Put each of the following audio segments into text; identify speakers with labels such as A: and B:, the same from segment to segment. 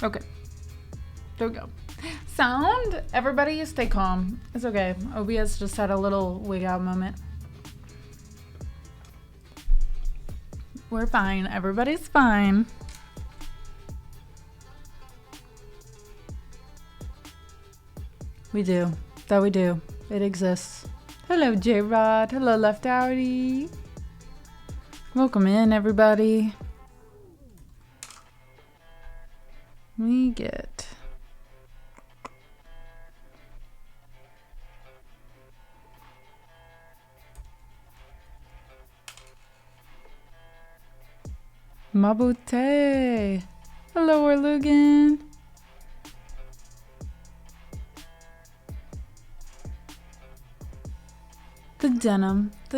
A: Okay. There we go. Sound. Everybody stay calm. It's okay. OBS just had a little wig out moment. We're fine. Everybody's fine. We do. That we do. It exists. Hello, J-Rod. Hello, Left Outie. Welcome in, everybody. We get... Mabute. Hello, Orlugan. The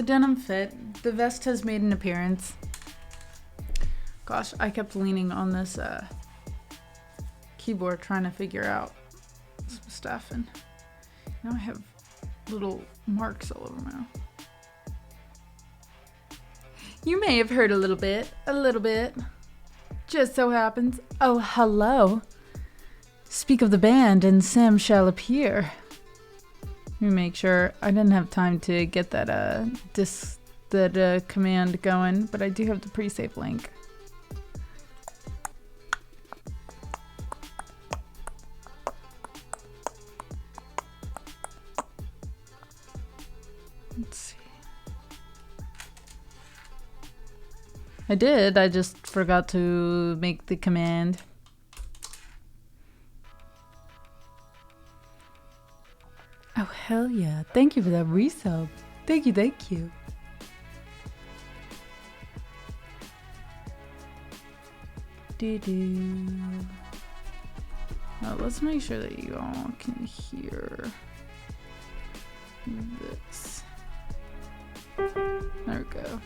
A: denim fit. The vest has made an appearance. Gosh, I kept leaning on this keyboard trying to figure out some stuff, and now I have little marks all over my mouth. You may have heard a little bit. Just so happens. Oh, hello. Speak of the band and Sam shall appear. Let me make sure. I didn't have time to get that command going, but I do have the pre-save link. Let's see. I did. I just forgot to make the command. Oh, hell yeah. Thank you for that resub. Thank you. Let's make sure that you all can hear this. There we go.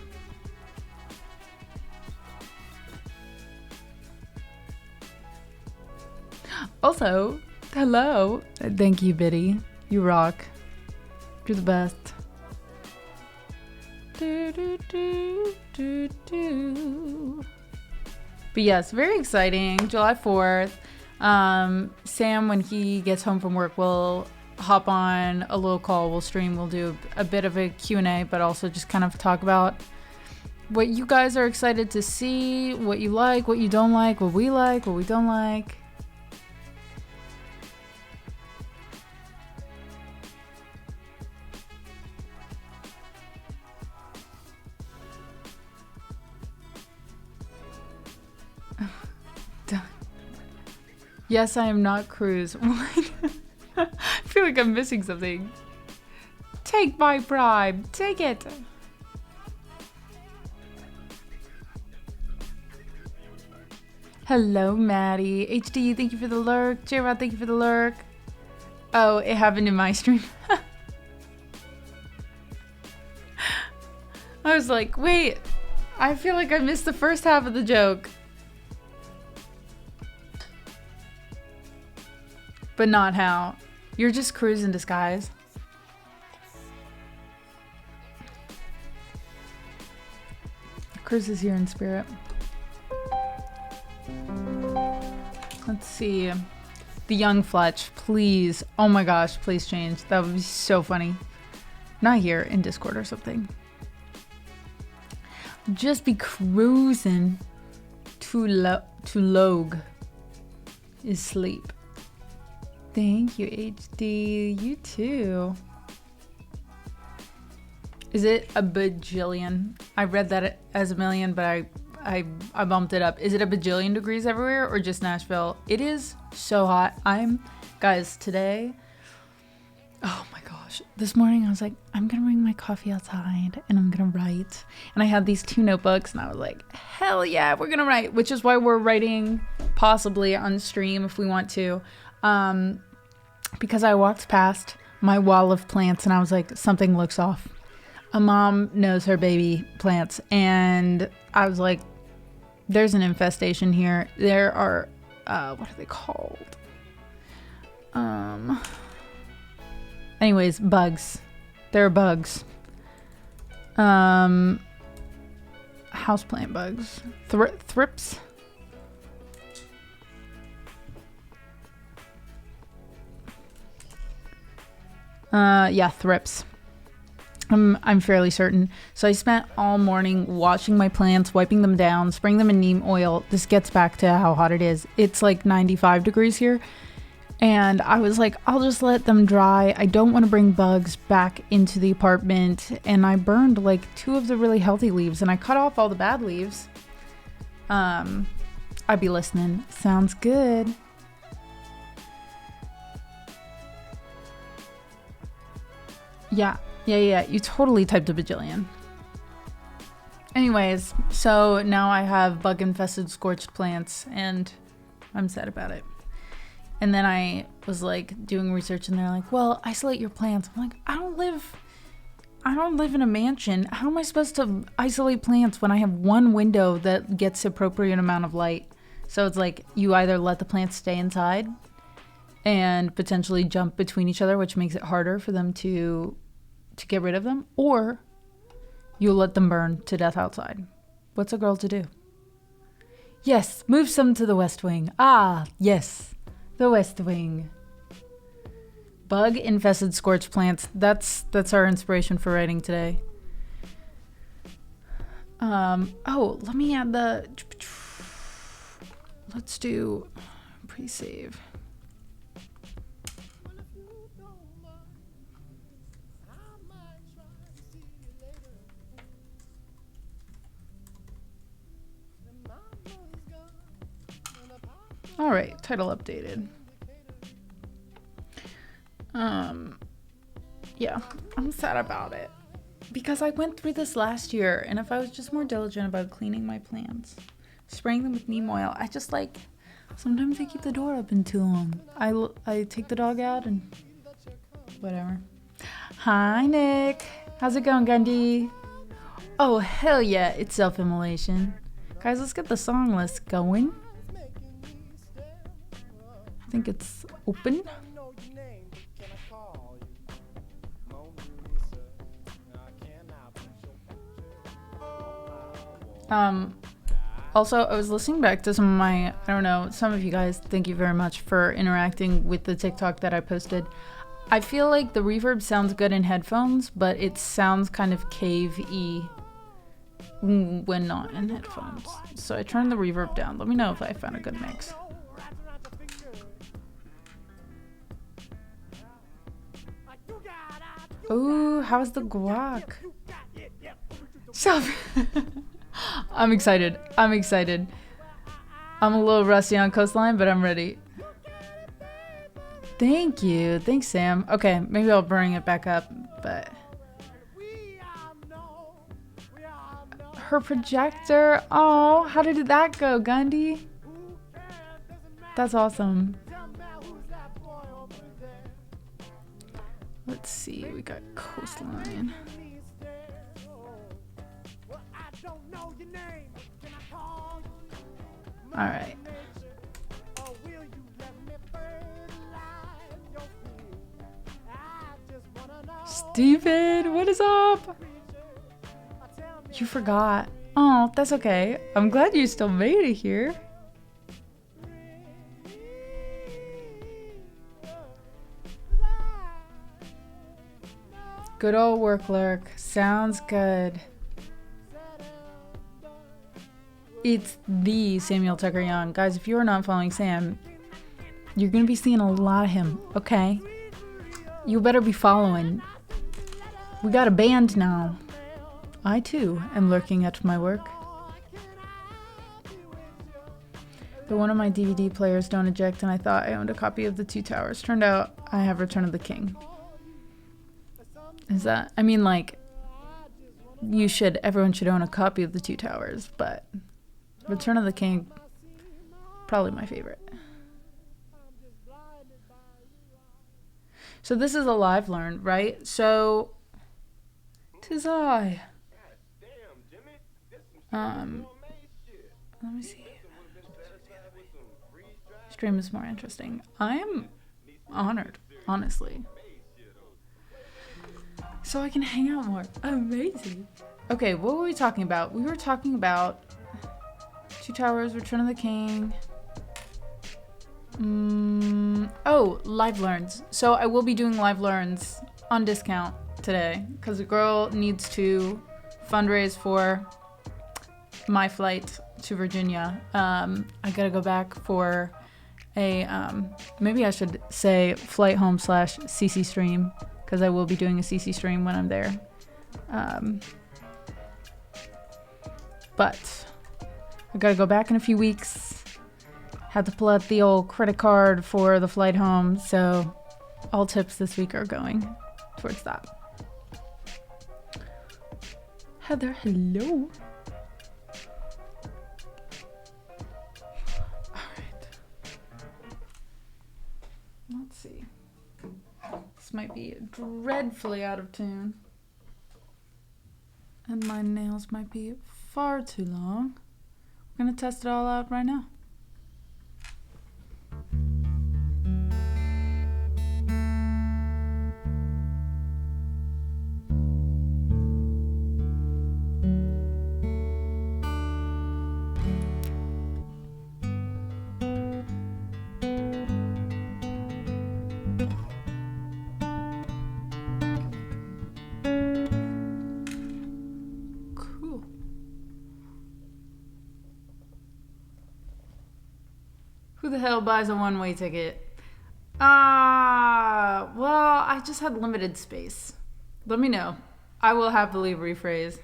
A: Also, hello. Thank you, Biddy. You rock. You're the best. But yes, very exciting. July 4th. Sam, when he gets home from work, will hop on a little call. We'll stream. We'll do a bit of a Q&A, but also just kind of talk about what you guys are excited to see, what you like, what you don't like, what we don't like. Yes, I am not Cruz. What? I feel like I'm missing something. Take my bribe. Take it. Hello, Maddie. HD, thank you for the lurk. J-Rod, thank you for the lurk. Oh, it happened in my stream. I was like, wait. I feel like I missed the first half of the joke. But not how. You're just Cruz in disguise. Cruz is here in spirit. Let's see. The young Fletch, please. Oh my gosh, please change. That would be so funny. Not here, in Discord or something. Just be cruising to Log is sleep. Thank you, HD. You too. Is it a bajillion? I read that as a million, but I bumped it up. Is it a bajillion degrees everywhere or just Nashville? It is so hot. Guys, today, oh my gosh. This morning I was like, I'm gonna bring my coffee outside and I'm gonna write. And I had these 2 notebooks and I was like, hell yeah, we're gonna write. Which is why we're writing possibly on stream if we want to. Because I walked past my wall of plants and I was like, something looks off. A mom knows her baby plants and I was like, there's an infestation here. There are, what are they called? Anyways, bugs. There are bugs. Houseplant bugs. Thrips. Yeah, thrips. I'm fairly certain. So I spent all morning washing my plants, wiping them down, spraying them in neem oil. This gets back to how hot it is. It's like 95 degrees here. And I was like, I'll just let them dry. I don't want to bring bugs back into the apartment. And I burned like 2 of the really healthy leaves and I cut off all the bad leaves. I'd be listening. Sounds good. Yeah. You totally typed a bajillion. Anyways, so now I have bug-infested scorched plants, and I'm sad about it. And then I was like doing research, and they're like, "Well, isolate your plants." I'm like, I don't live in a mansion. How am I supposed to isolate plants when I have one window that gets appropriate amount of light? So it's like you either let the plants stay inside and potentially jump between each other, which makes it harder for them to get rid of them, or you'll let them burn to death outside. What's a girl to do? Yes, move some to the West Wing. Ah, yes, the West Wing. Bug-infested scorched plants. That's our inspiration for writing today. Oh, let me add the... Let's do pre-save. All right, title updated. Yeah, I'm sad about it because I went through this last year, and if I was just more diligent about cleaning my plants, spraying them with neem oil, I just like, sometimes I keep the door open too long. I take the dog out and whatever. Hi, Nick. How's it going, Gundy? Oh, hell yeah, it's self-immolation. Guys, let's get the song list going. I think it's open. Also, I was listening back to some of my, I don't know, some of you guys, thank you very much for interacting with the TikTok that I posted. I feel like the reverb sounds good in headphones, but it sounds kind of cave-y when not in headphones. So I turned the reverb down. Let me know if I found a good mix. Ooh, how's the guac? So I'm excited. I'm a little rusty on Coastline, but I'm ready. Thank you. Thanks, Sam. Okay, maybe I'll bring it back up, but... Her projector. Oh, how did that go, Gundy? That's awesome. Let's see, we got Coastline. All right. Steven, what is up? You forgot. Oh, that's okay. I'm glad you still made it here. Good old work, Lurk. Sounds good. It's the Samuel Tucker Young. Guys, if you are not following Sam, you're going to be seeing a lot of him, okay? You better be following. We got a band now. I, too, am lurking at my work. But one of my DVD players don't eject, and I thought I owned a copy of The Two Towers. Turned out I have Return of the King. Is that... I mean, like, everyone should own a copy of The Two Towers, but Return of the King, probably my favorite. So this is a live learn, right? So, 'tis I. Let me see. Stream is more interesting. I am honored, honestly. So I can hang out more. Amazing. Okay, what were we talking about? We were talking about Two Towers, Return of the King. Oh, live learns. So I will be doing live learns on discount today because a girl needs to fundraise for my flight to Virginia. I gotta go back for a maybe I should say flight home / CC stream, because I will be doing a CC stream when I'm there. But I gotta go back in a few weeks. Had to pull out the old credit card for the flight home, so all tips this week are going towards that. Heather, hello. Let's see. This might be dreadfully out of tune. And my nails might be far too long. We're gonna test it all out right now. Who the hell buys a one-way ticket? Well, I just had limited space. Let me know. I will happily rephrase.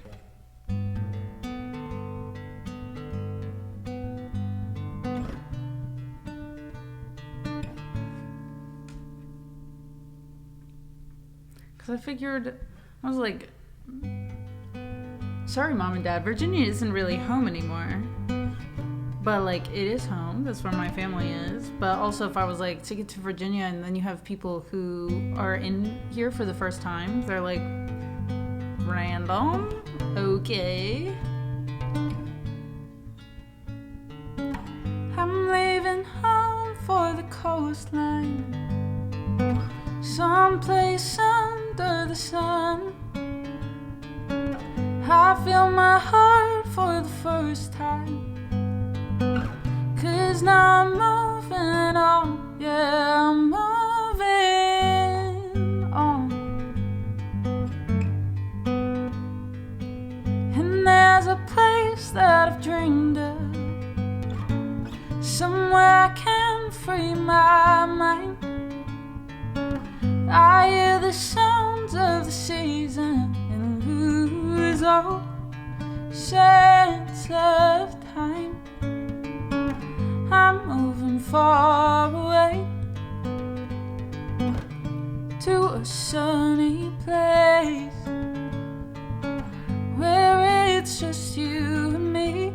A: Because I figured, I was like, sorry, Mom and Dad, Virginia isn't really home anymore. But, like, it is home. That's where my family is. But also, if I was, like, to get to Virginia and then you have people who are in here for the first time, they're, like, random? Okay. I'm leaving home for the coastline, someplace under the sun. I feel my heart for the first time, 'cause now I'm moving on, yeah, I'm moving on. And there's a place that I've dreamed of, somewhere I can free my mind. I hear the sounds of the season and lose all sense of time. I'm moving far away to a sunny place where it's just you and me.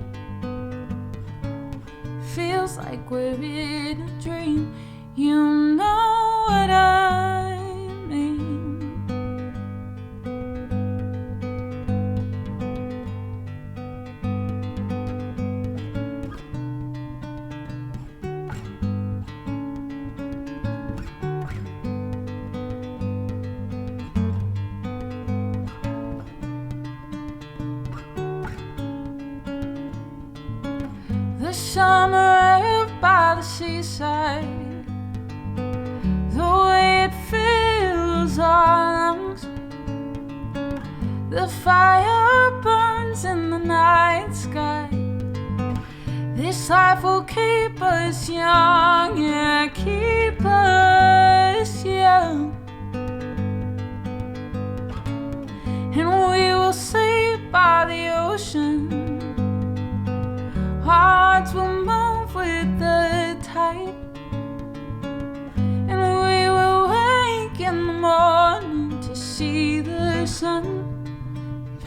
A: Feels like we're in a dream, you know what I mean. The summer air by the seaside, the way it fills our lungs. The fire burns in the night sky. This life will keep us young, yeah, keep us young. And we will sleep by the ocean. Hearts will move with the tide, and we will wake in the morning to see the sun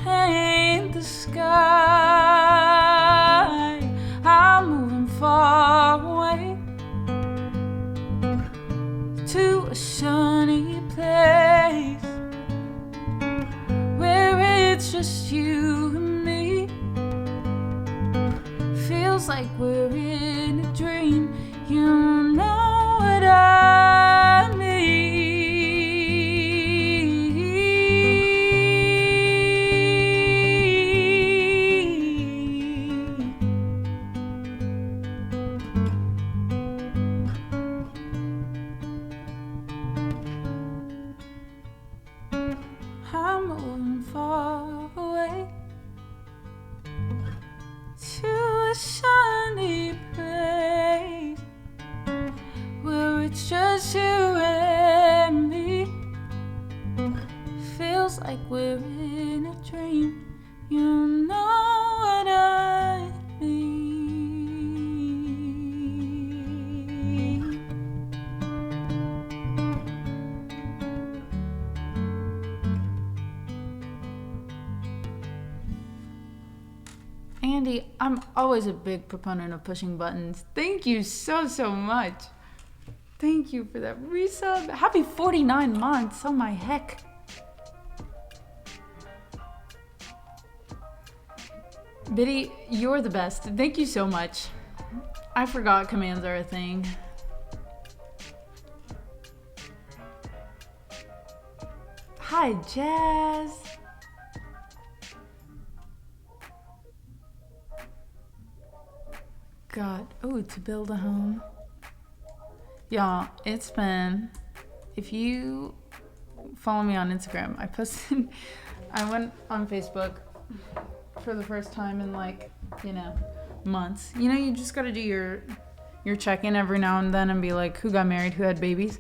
A: paint the sky. I'm moving far away to a sunny place where it's just you and me. Feels like we're in a dream, you know what I mean. Just like we're in a dream, you know what I mean. Andy, I'm always a big proponent of pushing buttons. Thank you so much. Thank you for that resub. Happy 49 months. Oh my heck. Biddy, you're the best. Thank you so much. I forgot commands are a thing. Hi, Jazz. God. Oh, to build a home. Y'all, it's been... If you follow me on Instagram, I went on Facebook for the first time in months. You just gotta do your check-in every now and then and be like, who got married, who had babies.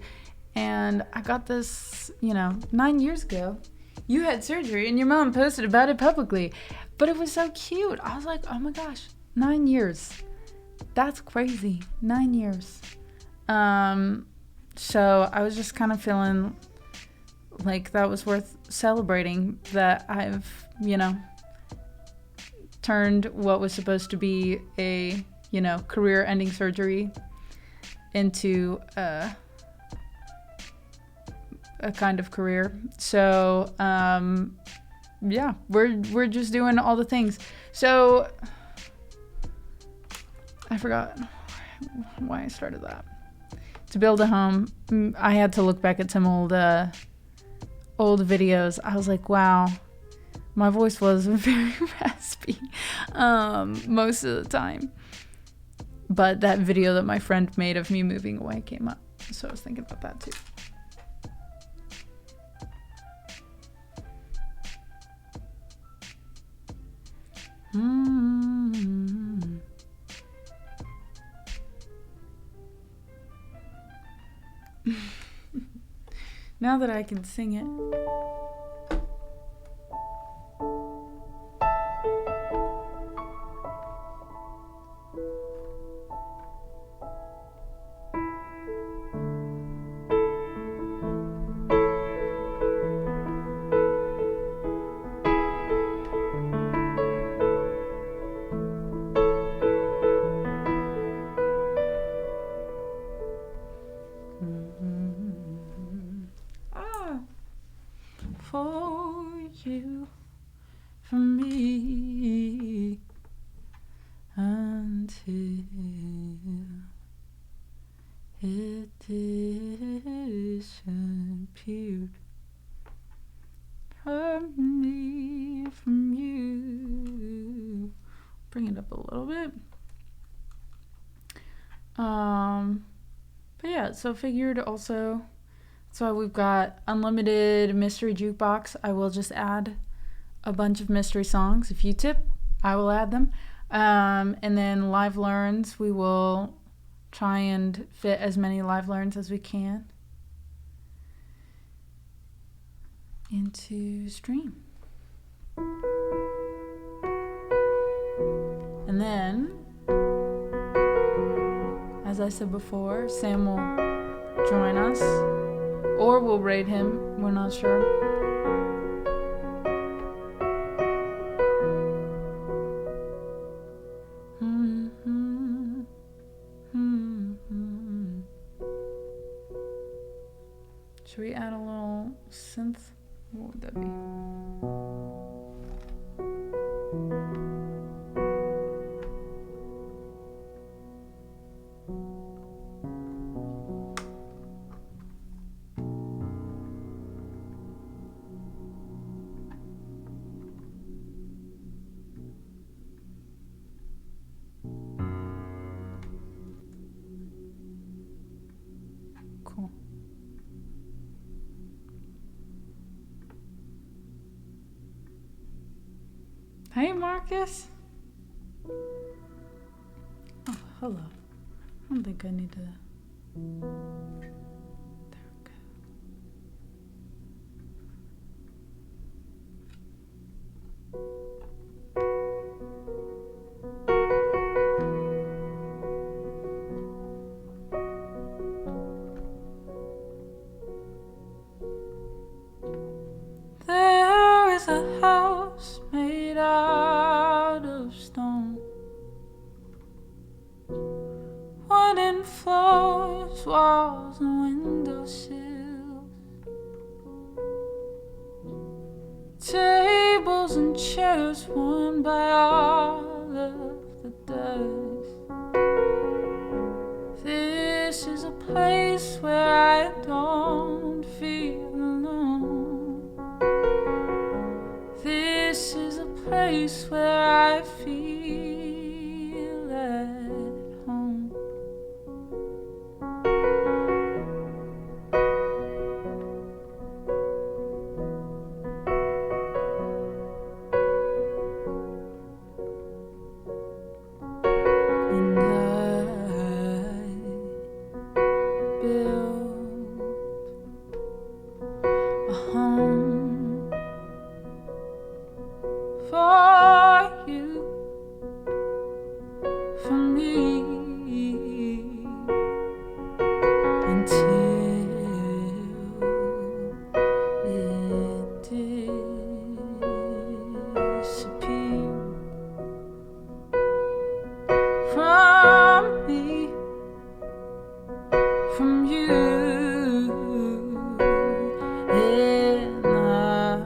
A: And I got this, 9 years ago. You had surgery and your mom posted about it publicly. But it was so cute. I was like, oh my gosh, 9 years. That's crazy. 9 years. So I was just kind of feeling like that was worth celebrating, that I've, turned what was supposed to be a, career-ending surgery into a kind of career. So, yeah, we're just doing all the things. So I forgot why I started that. To build a home, I had to look back at some old videos. I was like, wow, my voice was very raspy most of the time. But that video that my friend made of me moving away came up. So I was thinking about that too. Now that I can sing it. For you, for me, until it disappeared from me, from you. Bring it up a little bit. But yeah, so figured also. So we've got unlimited mystery jukebox. I will just add a bunch of mystery songs. If you tip, I will add them. And then live learns, we will try and fit as many live learns as we can into stream. And then, as I said before, Sam will join us. Or we'll raid him, we're not sure. Should we add a little synth? What would that be? Cool. Hey, Marcus. Oh, hello. I don't think I need to... There we go. Tables and chairs worn by all of the dust. This is a place where I don't feel alone. This is a place where I feel at home. And I built a home for you, for me, until it disappeared from me, from you. And now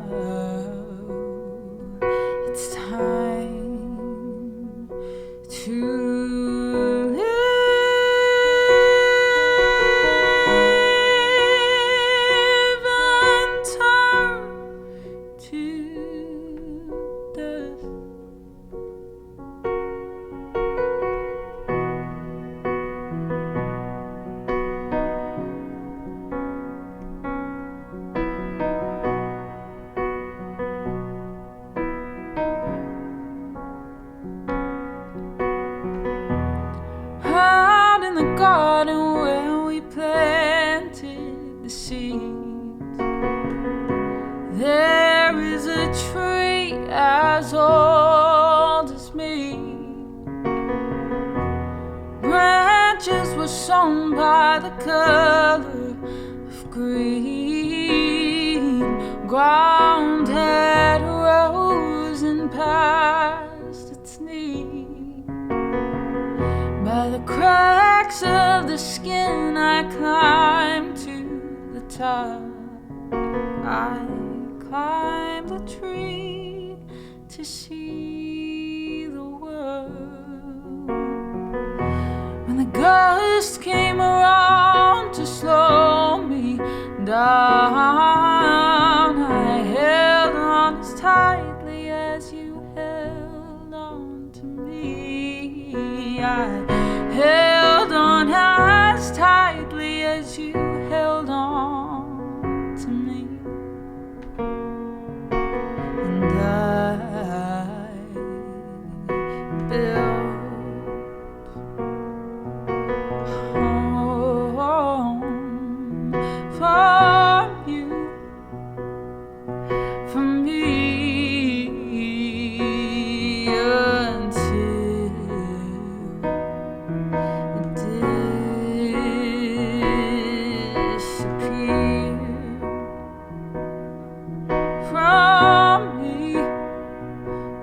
A: it's time to live and turn to dust. Out in the garden where we planted the seeds, there is a tree as old as me. Branches were sown by the color of green. Ground had risen past its knees. By the cracks of the skin I climbed to the top. I climbed the tree to see the world. When the gust came around to slow me down, I held on as tightly as you held on to me. I held on as tightly as you held on to me. And I built a home for you, for me, until it disappeared from me,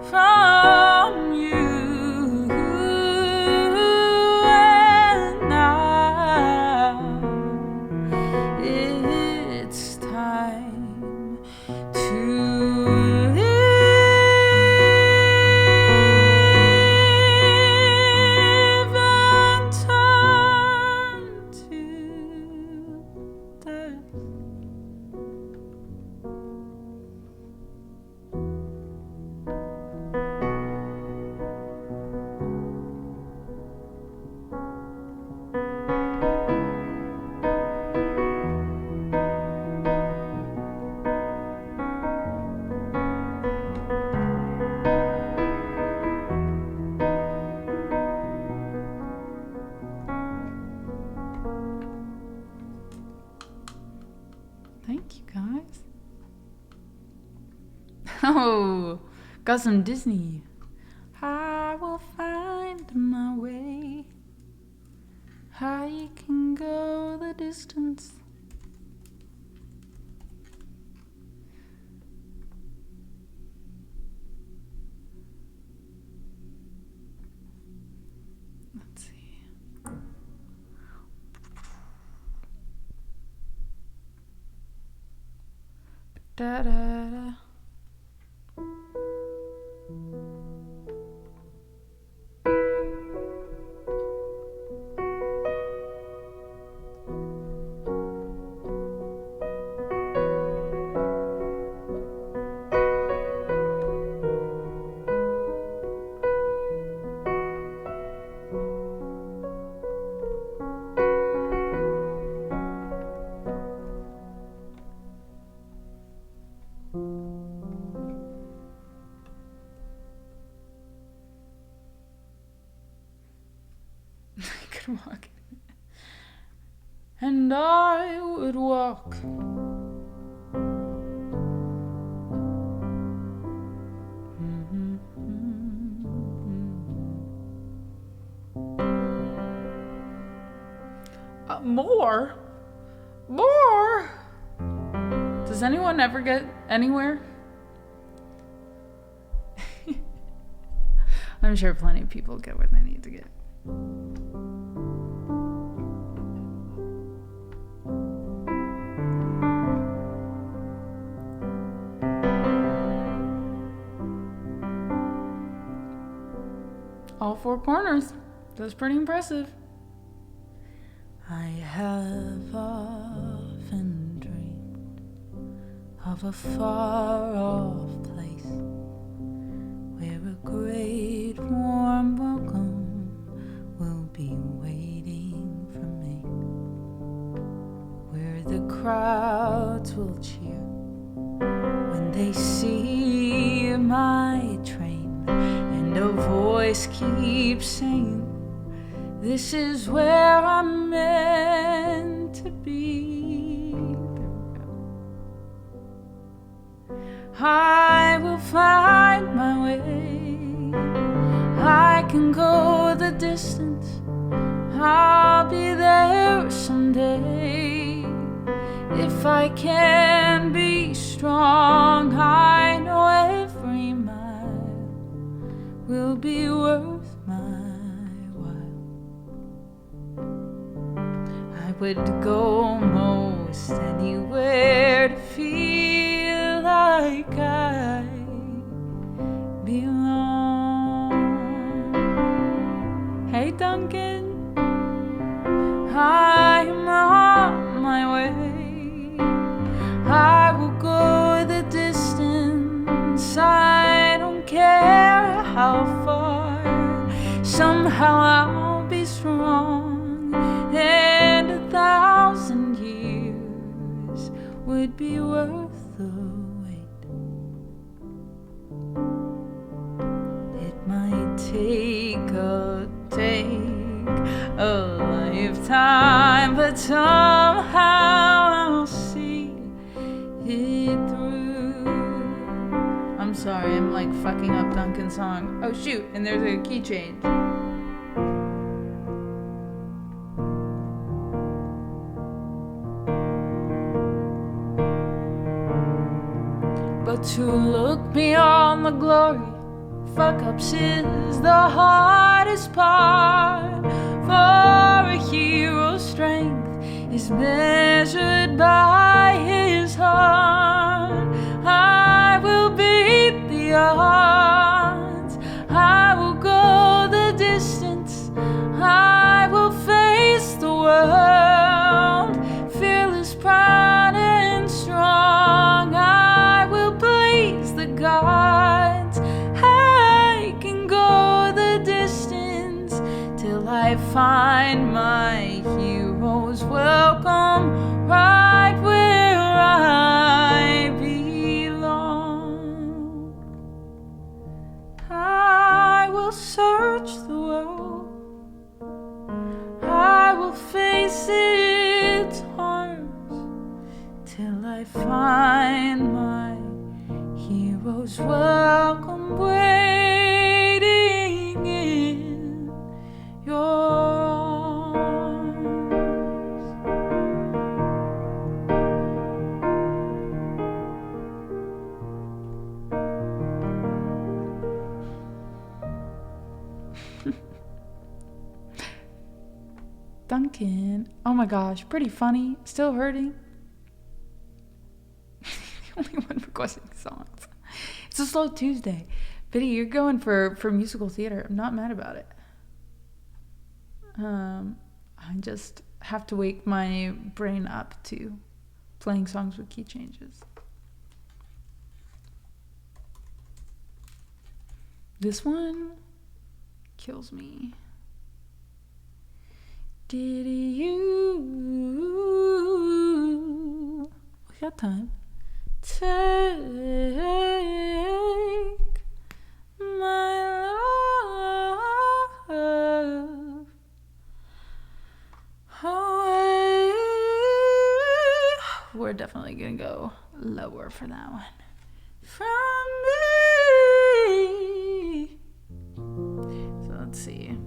A: from you. And now it's time to live and turn to dust. Thank you, guys. Oh, got some Disney. I will find my way. I can go the distance. Let's see. Da da da. and I would walk. More? Does anyone ever get anywhere? I'm sure plenty of people get where they need to get. All four corners. That's pretty impressive. I have often dreamed of a far-off place where a great warm welcome will be waiting for me, where the crowds will cheer when they see my train, and a voice keeps saying, this is where I'm meant to be. I will find my way. I can go the distance. I'll be there someday. If I can be strong, I know every mile will be worth my while. I would go most anywhere to feel like I belong. Hey Duncan, I am on my way. I will go the distance. I don't care how far. Somehow I'll be strong, and 1,000 years would be worth the wait. It might take a lifetime, but somehow I'll see it through. I'm sorry, I'm like fucking up Duncan's song. Oh shoot, and there's a key change. But to look beyond the glory, fuck ups is the hardest part. For a hero's strength is measured by his heart. I will beat the odds. I will go the distance. I will face the world, fearless, proud, and strong. I will please the gods. I can go the distance till I find my hero's welcome right where I belong. I will search the world. I will face its harms till I find my hero's welcome waiting in your arms. Duncan, oh my gosh, pretty funny. Still hurting. The only one requesting songs. It's a slow Tuesday. Biddy, you're going for musical theater. I'm not mad about it. I just have to wake my brain up to playing songs with key changes. This one kills me. Did you? We got time. Take my love away. definitely gonna go lower for that one. From me. So let's see.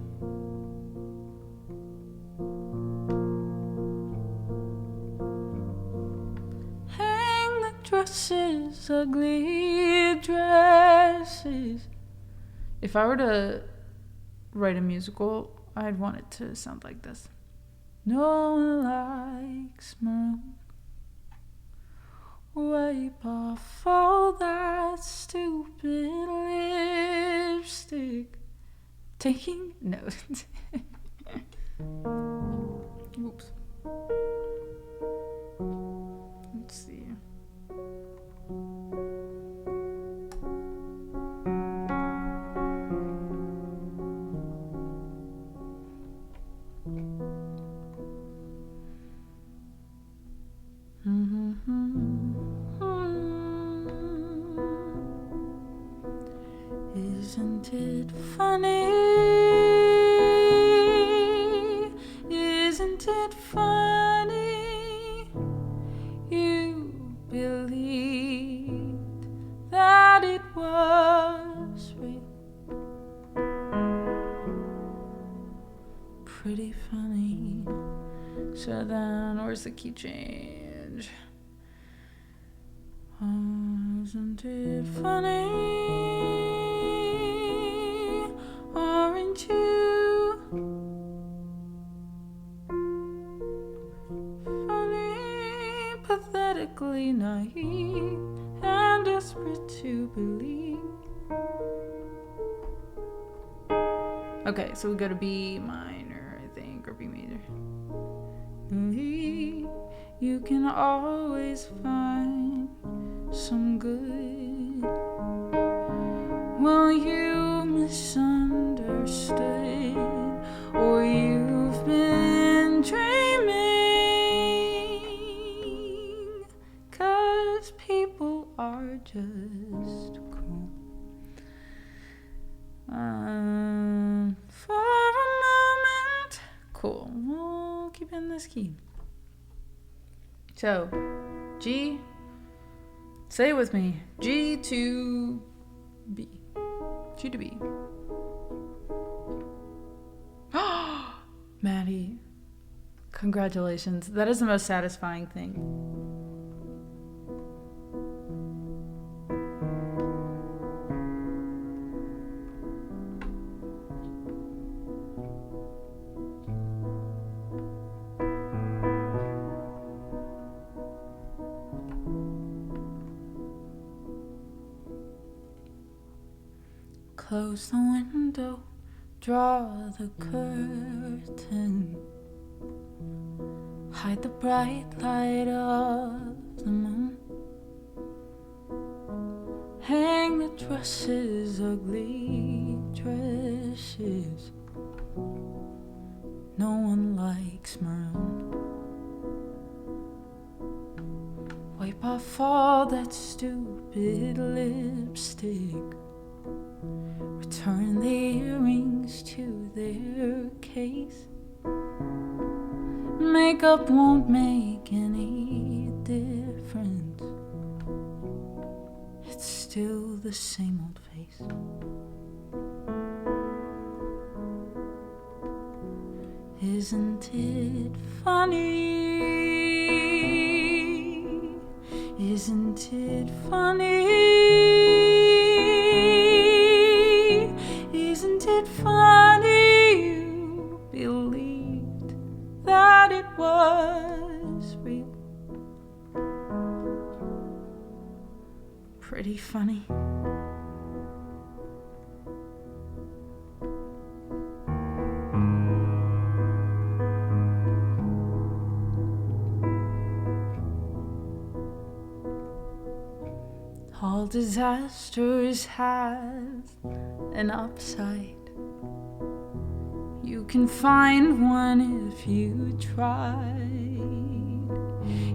A: Hang the dresses, ugly dresses. If I were to write a musical, I'd want it to sound like this. No one likes maroon. Wipe off all that stupid lipstick. Taking notes. Oops. Let's see. Isn't it funny? Isn't it funny? You believed that it was real. Pretty funny. So then, where's the key change? Isn't it funny? Aren't you funny, pathetically naive, and desperate to believe? Okay, so we go to B minor, I think, or B major. You can always find some good. Well, you misunderstood, or you've been dreaming, 'cause people are just cruel. For a moment. Cool. We'll keep in this key. So, G. Say it with me. G to B. G to B. Maddie, congratulations. That is the most satisfying thing. Close the window, draw the curtain, hide the bright light of the moon, hang the dresses, ugly dresses. No one likes maroon. Wipe off all that stupid lipstick. Return the earrings to their case. Makeup won't make any difference. It's still the same old face. Isn't it funny? Isn't it funny? Isn't it funny you believed that it was real? Pretty funny. All disasters have an upside. You can find one if you try.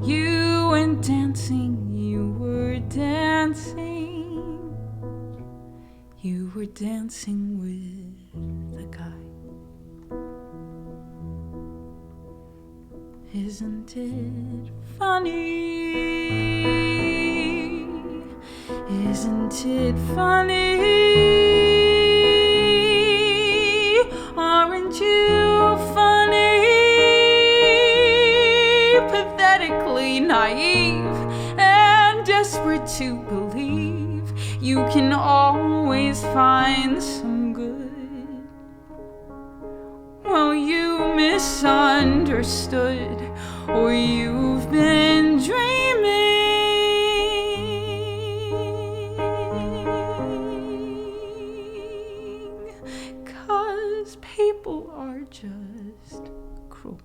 A: You went dancing, you were dancing. You were dancing with the guy. Isn't it funny? Isn't it funny? Aren't you funny? Pathetically naive and desperate to believe you can always find some good. Well, you misunderstood, or you've been dreaming. 'Cause people are just cruel.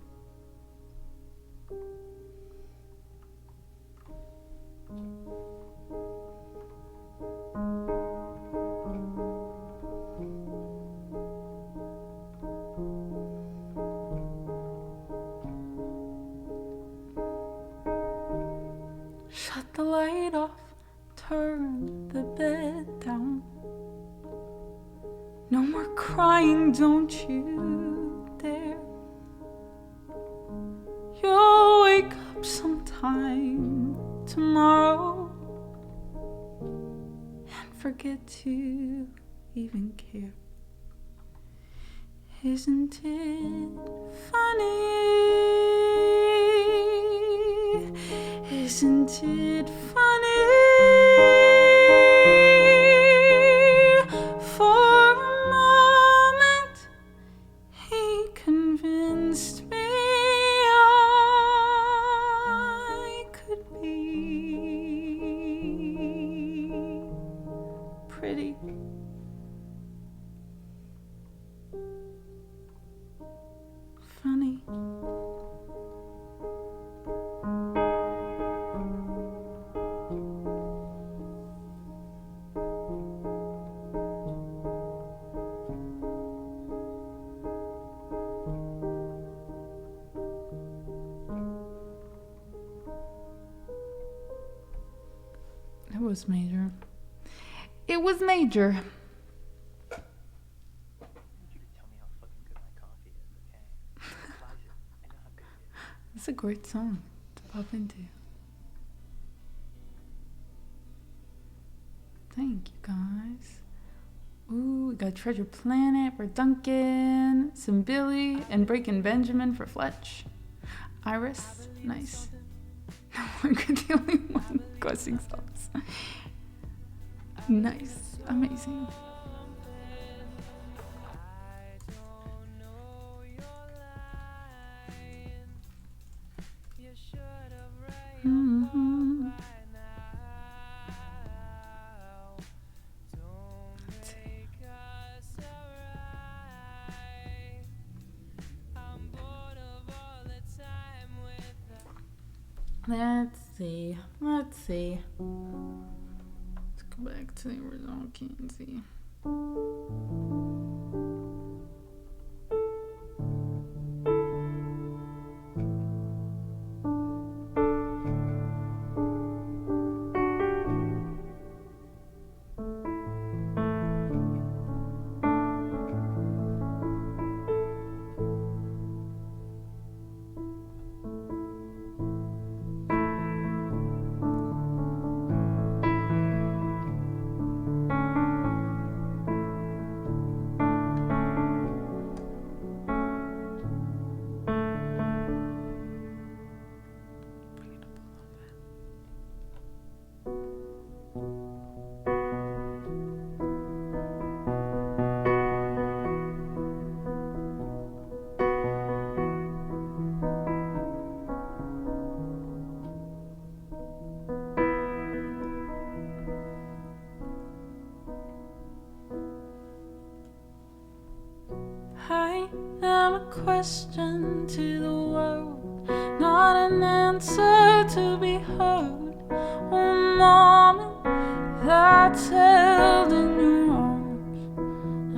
A: Shut the light off, turn the bed down. No more crying, don't you dare. You'll wake up sometime tomorrow and forget to even care. Isn't it funny? Isn't it funny? For a moment, he convinced me I could be pretty. Funny. It was major. It was major. It's a great song to pop into. Thank you, guys. Ooh, we got Treasure Planet for Duncan, some Billy, and Breaking Benjamin for Fletch. Iris, nice. I'm the only one requesting songs. Nice, amazing. Mm-hmm. Let's see. Let's see. Let's go back to the original Kenzie. I am a question to the world, not an answer to be heard. A moment that's held in your arms.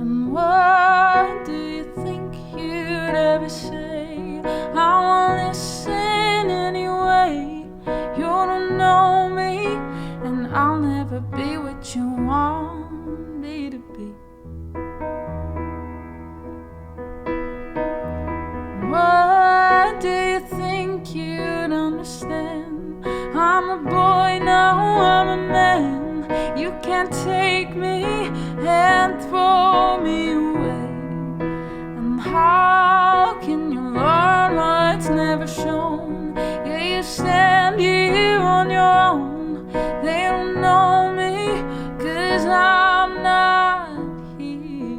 A: And what do you think you'd ever say? I won't listen anyway. You don't know me, and I'll never be what you want me to be. What do you think you'd understand? I know I'm a man. You can't take me and throw me away. And how can you learn what's never shown? Yeah, you stand here on your own. They don't know me, 'cause I'm not here.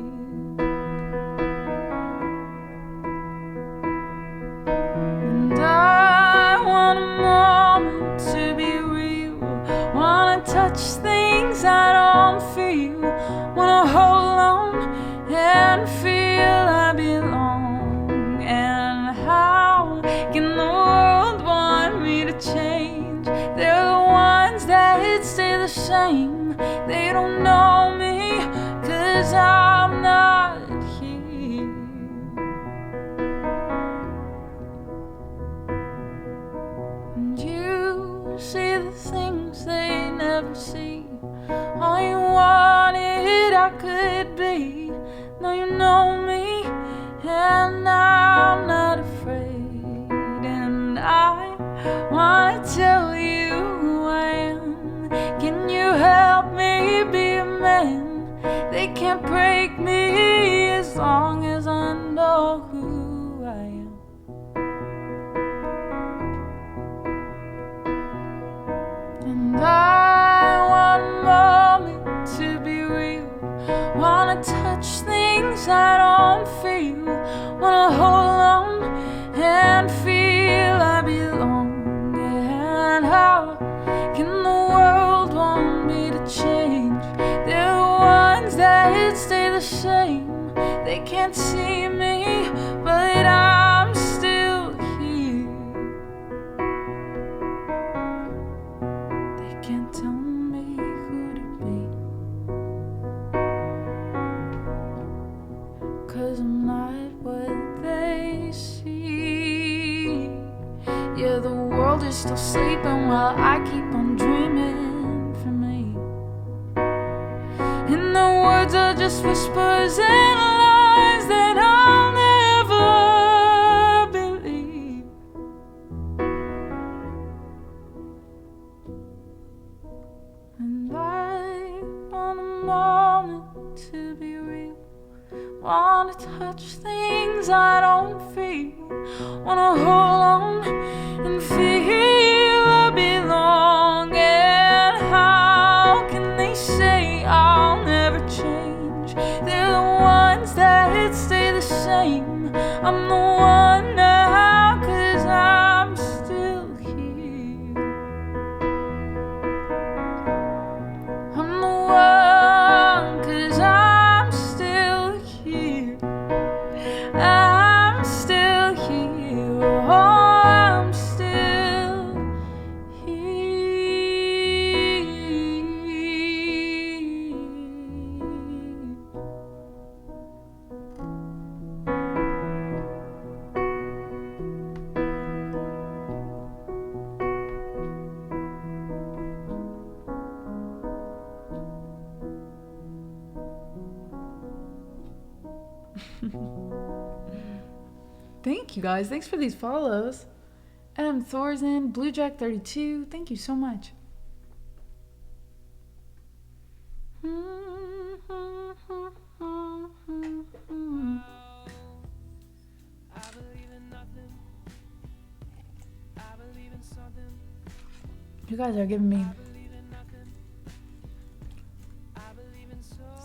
A: And I want a moment to be real. Wanna touch things I don't feel. Wanna hold on and feel I belong. And how can the world want me to change? They're the ones that stay the same. They don't know me, 'cause I'm not here. And you see the things they never see. All you wanted I could be. Now you know me, and I'm not afraid. And I wanna tell you who I am. Can you help me be a man? They can't break me as long as I know who I am. And I want a moment to be real. Wanna touch things I don't feel. Wanna hold on and feel I belong. And how can the world want me to change? They're the ones that stay the same. They can't see me, but I'm still here. They can't tell me who to be, 'cause I'm not what they see. Yeah, the world is still sleeping while I keep on dreaming for me. And the words are just whispers and lies that I'll never believe. And I want a moment to be real. Wanna touch things I don't feel. Wanna hold on and feel I belong. And how can they say I'll never change? They're the ones that stay the same. I'm the one now, 'cause I'm still here. I'm the one, 'cause I'm still here. I'm still here. Oh, I'm still here. Thank you guys. Thanks for these follows. Thorzen, Bluejack32, thank you so much. You guys are giving me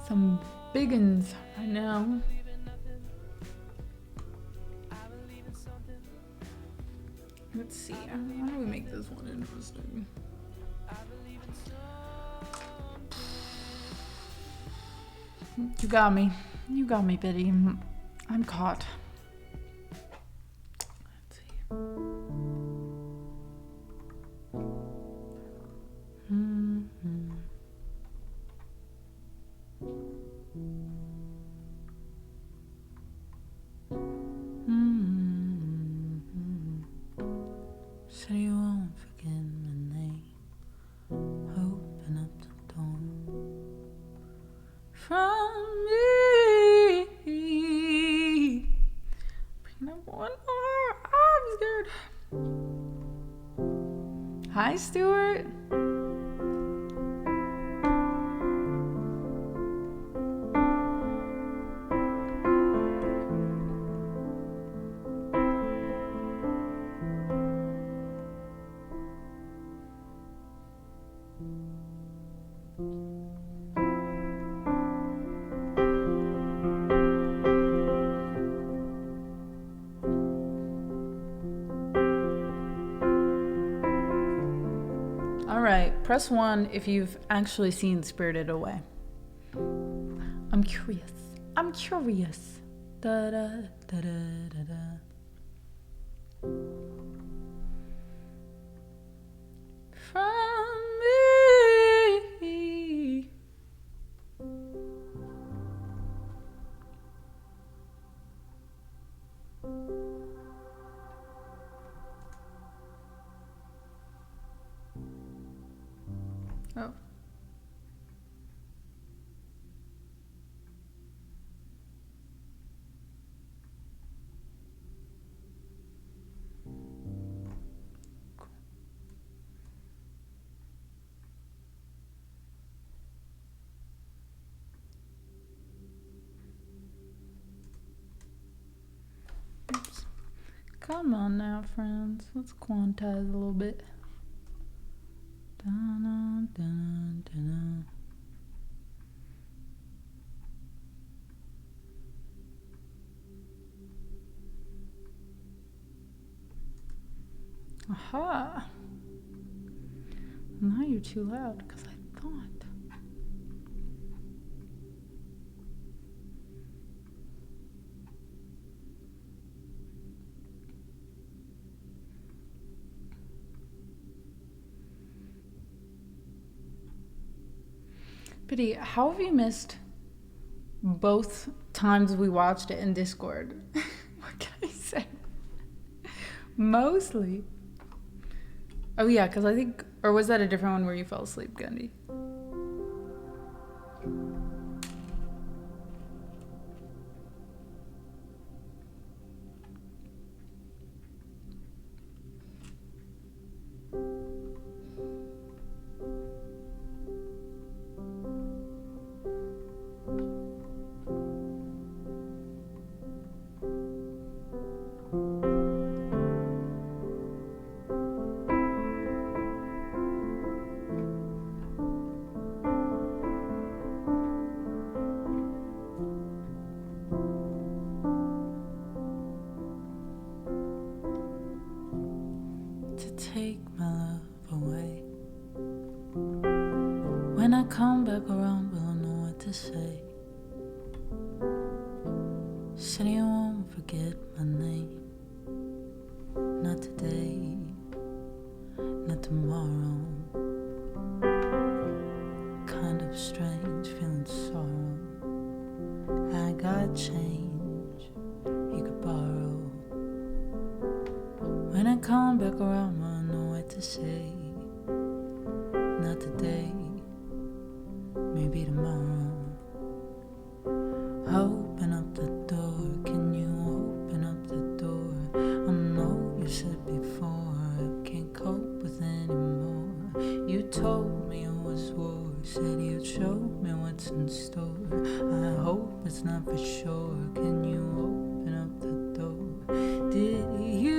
A: some big uns right now. Let's see, how do we make this one interesting? You got me, Betty. I'm caught. Let's see. So you won't forget my name. Open up the door from me. All right, press 1 if you've actually seen Spirited Away. I'm curious. I'm curious. Da da da da da da. From me. Oh. Oops. Come on now, friends. Let's quantize a little bit. Dun, dun, dun, dun. Aha! Now you're too loud because I thought. Biddy, how have you missed both times we watched it in Discord? What can I say? Mostly. Oh yeah, because I think, or was that a different one where you fell asleep, Gundy? Take my love away. When I come back around, will I know what to say? Said you won't forget my name. Not today, not tomorrow. Kind of strange, feeling sorrow. I got change you could borrow. When I come back around, to say, not today, maybe tomorrow. Open up the door, can you open up the door? I know you said before, I can't cope with anymore. You told me it was war, said you'd show me what's in store. I hope it's not for sure, can you open up the door? Did you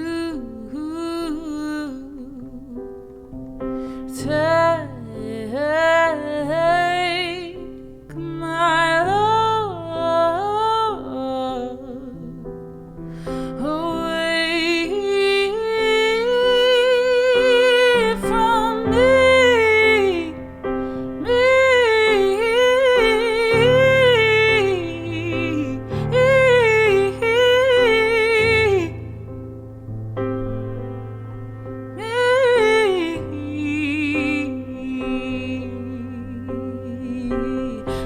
A: take my love away from me?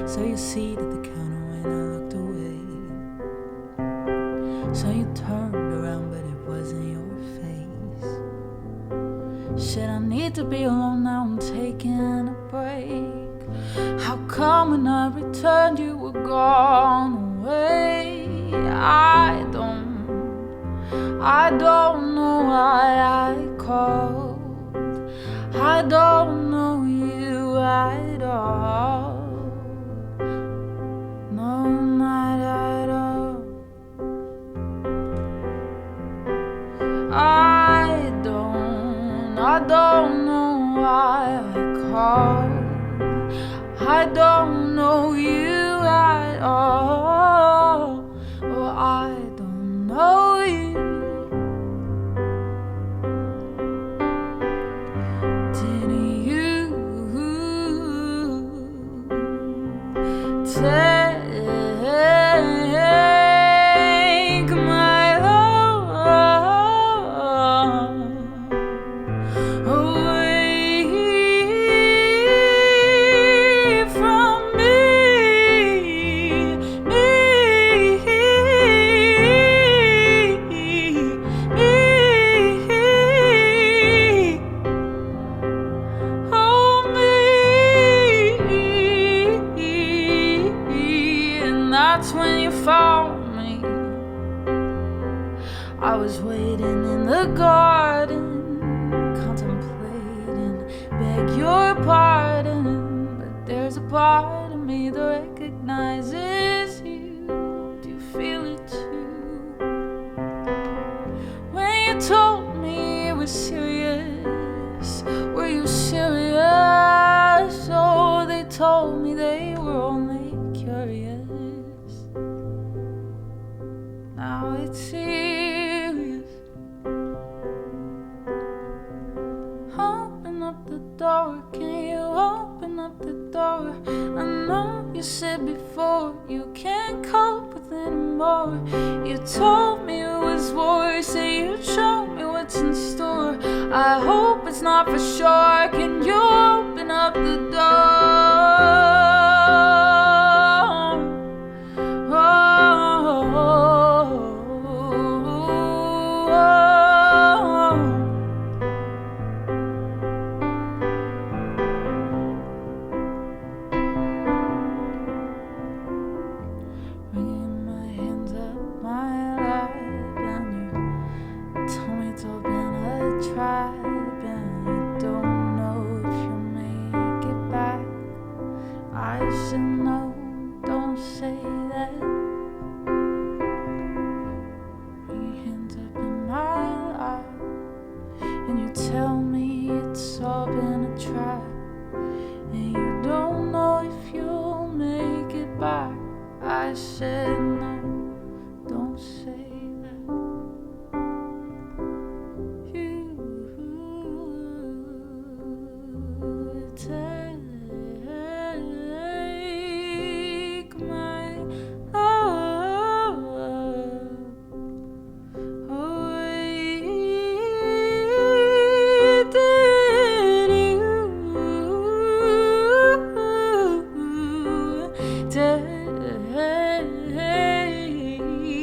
A: So you seated at the counter when I looked away. So you turned around but it wasn't your face. Shit, I need to be alone now, I'm taking a break. How come when I returned you were gone away? I don't know why I called. I don't know you at all. No, not at all. I don't know why I all. I don't know you at all. Or I don't know you. Did you take my love away from me? And that's when you found me. I was waiting in the garden, contemplating, beg your pardon. But there's a part of me that recognizes you. Do you feel it too? When you told me it was serious, were you serious? Oh, they told me they were only curious. Now it's serious. Open up the door, can you open up the door? I know you said before you can't cope with anymore. You told me it was war, say you'd show me what's in store. I hope it's not for sure. Can you open up the door? Wringing my hands up my lap, and you told me it's all been a trap, and you don't know if you'll make it back. I should know, don't say that. Bring your hands up in my lap, and you tell me it's all been a trap, and you don't know if you'll make it back. I said no, don't say that. You take my love away. Did you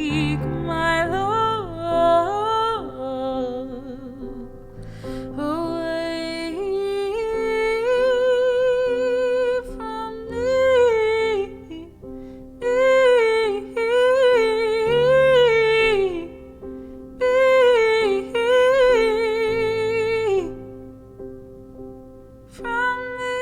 A: take my love away from me? From me.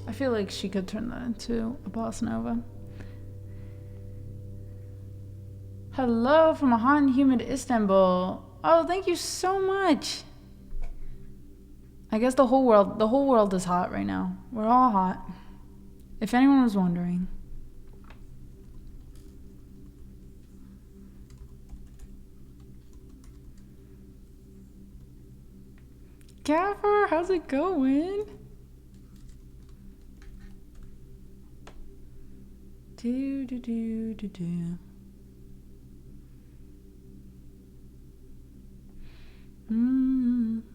A: I feel like she could turn that into a bossa nova. Hello from a hot and humid Istanbul. Oh, thank you so much. I guess the whole world is hot right now. We're all hot. If anyone was wondering. Gaffer, how's it going? Do do, do, do, do. Mm-hmm.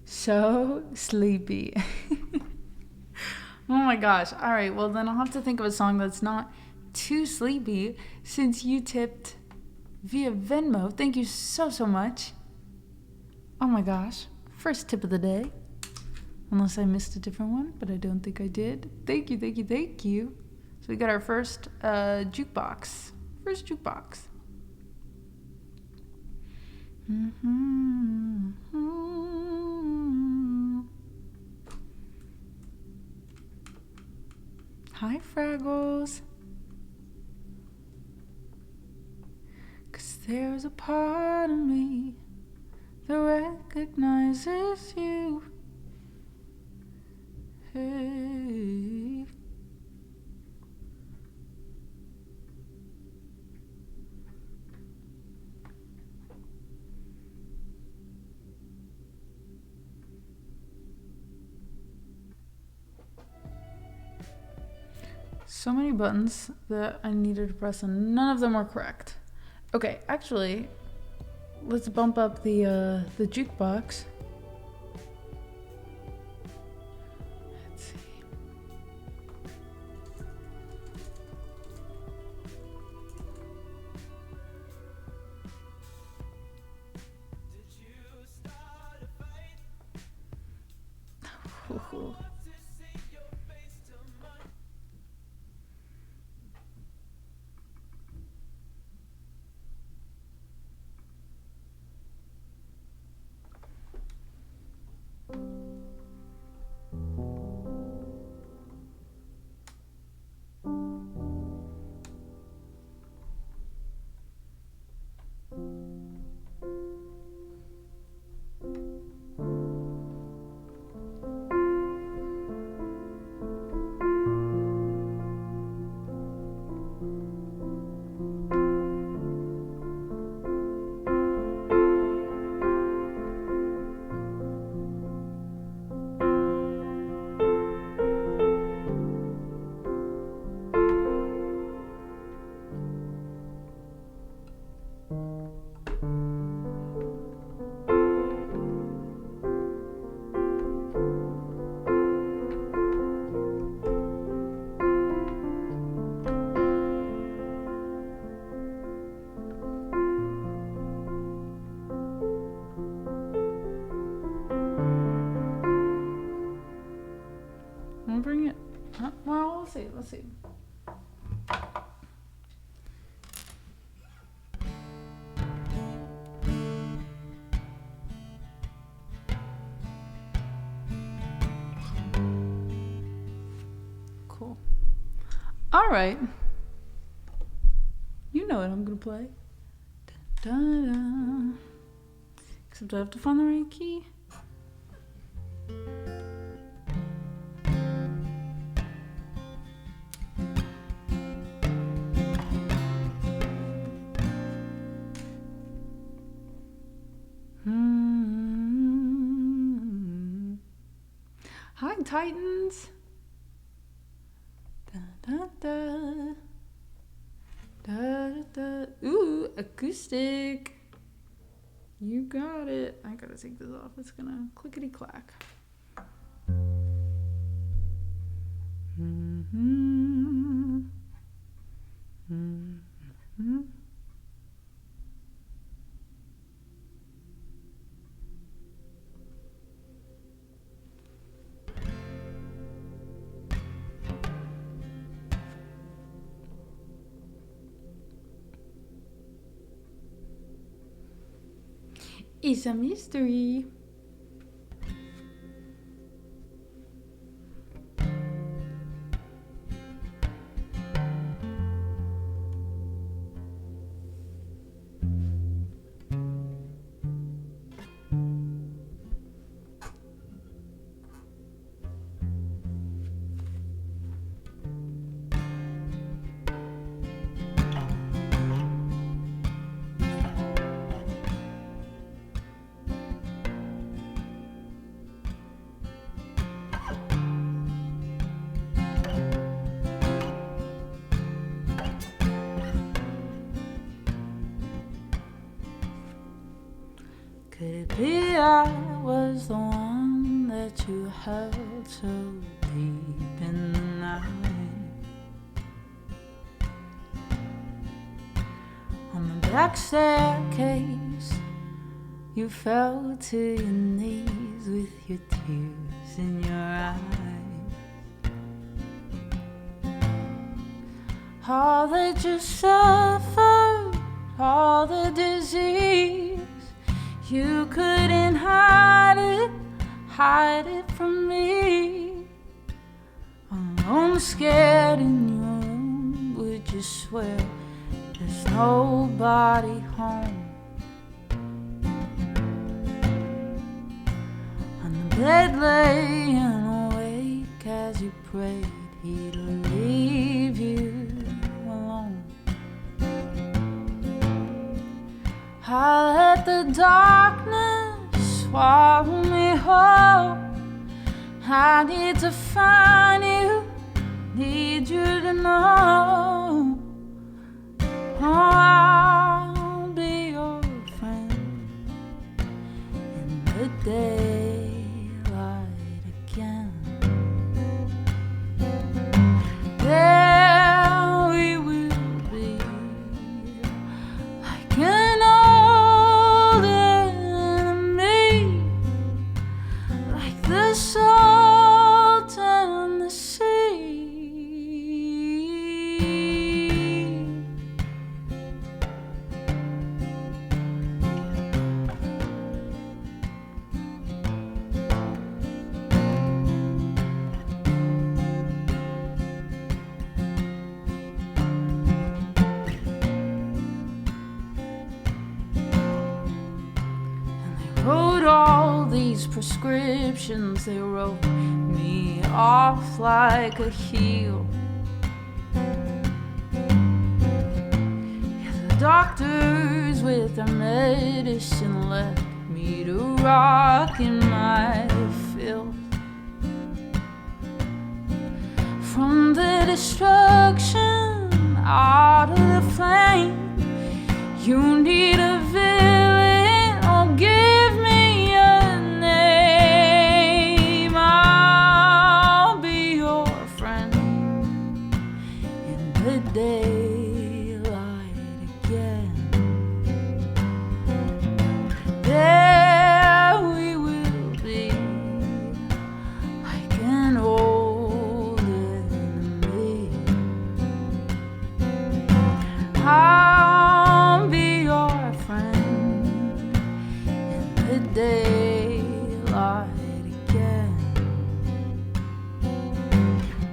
A: So sleepy. Oh my gosh. All right, well then I'll have to think of a song that's not too sleepy since you tipped via Venmo. Thank you so much. Oh my gosh. First tip of the day. Unless I missed a different one, but I don't think I did. Thank you. So we got our first jukebox. First jukebox. Mm-hmm. Hi, Fraggles. 'Cause there's a part of me that recognizes you. Hey. So many buttons that I needed to press and none of them were correct. Okay, actually, let's bump up the jukebox. Let's see. Ooh. I'll bring it. Well, let's see. Cool. All right. You know what I'm gonna play. Da-da-da. Except I have to find the right key. Hi, Titans. Da, da, da. Da, da, da. Ooh, acoustic. You got it. I gotta take this off. It's gonna clickety clack. Mm-hmm. Mm-hmm. It's a mystery. I was the one that you held so deep in the night. On the back staircase, you fell to your knees with your tears in your eyes. All that you suffered, all the disease, you couldn't hide it from me. Alone, scared in your room, would you swear there's nobody home? On the bed laying awake as you prayed he'd leave you alone. I let the darkness swallow me whole. I need to find you, need you to know. Oh, I'll be your friend in the daylight again. There we will be, like an old enemy, like the salt and the sea. Wrote all these prescriptions, they wrote me off like a heel. Yeah, the doctors with their medicine left me to rock in my filth. From the destruction out of the flame, you need a villain, oh give me a name. I'll be your friend in the daylight again. There we will be, like an old enemy. I'll be your friend in the daylight again.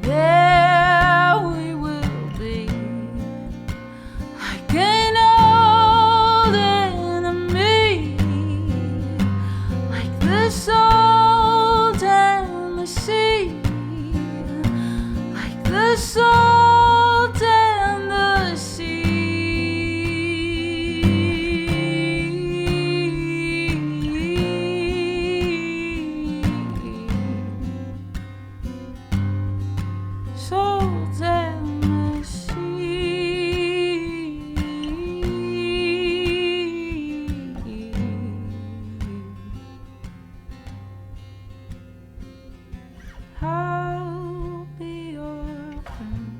A: There we will be, like an old enemy, like the salt and the sea, like the salt and the sea. Salt and the sea. I'll be your friend.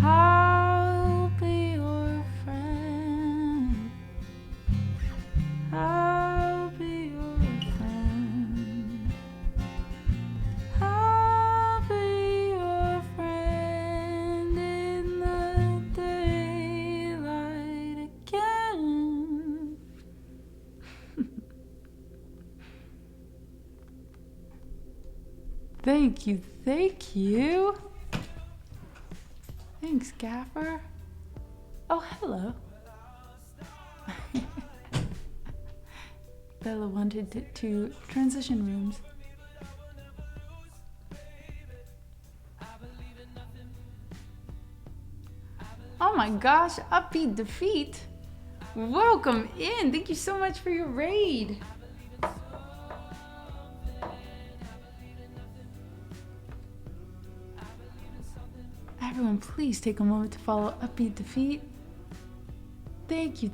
A: I'll be your friend. I'll be your friend. I'll be your friend in the daylight again. Thank you, thank you. Thanks, Gaffer. Oh, hello. Bella wanted to transition rooms. Oh my gosh, Upbeat Defeat. Welcome in. Thank you so much for your raid. Everyone, please take a moment to follow Upbeat Defeat.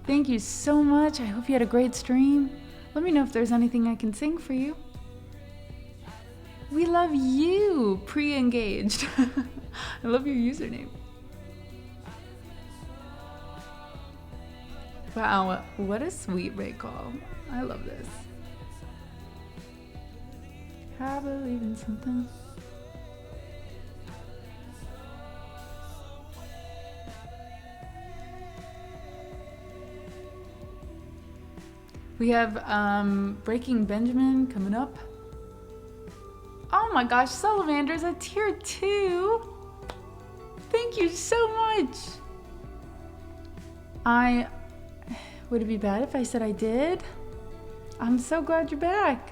A: Thank you so much. I hope you had a great stream. Let me know if there's anything I can sing for you. We love you, pre-engaged. I love your username. Wow, what a sweet Ray call. I love this. I believe in something. We have Breaking Benjamin coming up. Oh my gosh, Salamander's a tier 2. Thank you so much. Would it be bad if I said I did? I'm so glad you're back.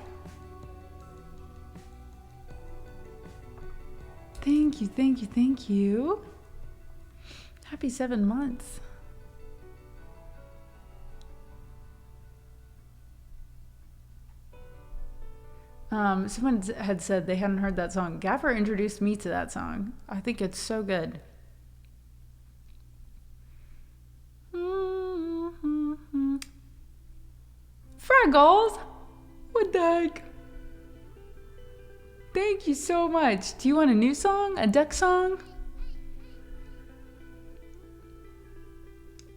A: Thank you. Happy 7 months. Someone had said they hadn't heard that song. Gaffer introduced me to that song. I think it's so good. Fraggles! What the heck? Thank you so much. Do you want a new song? A duck song?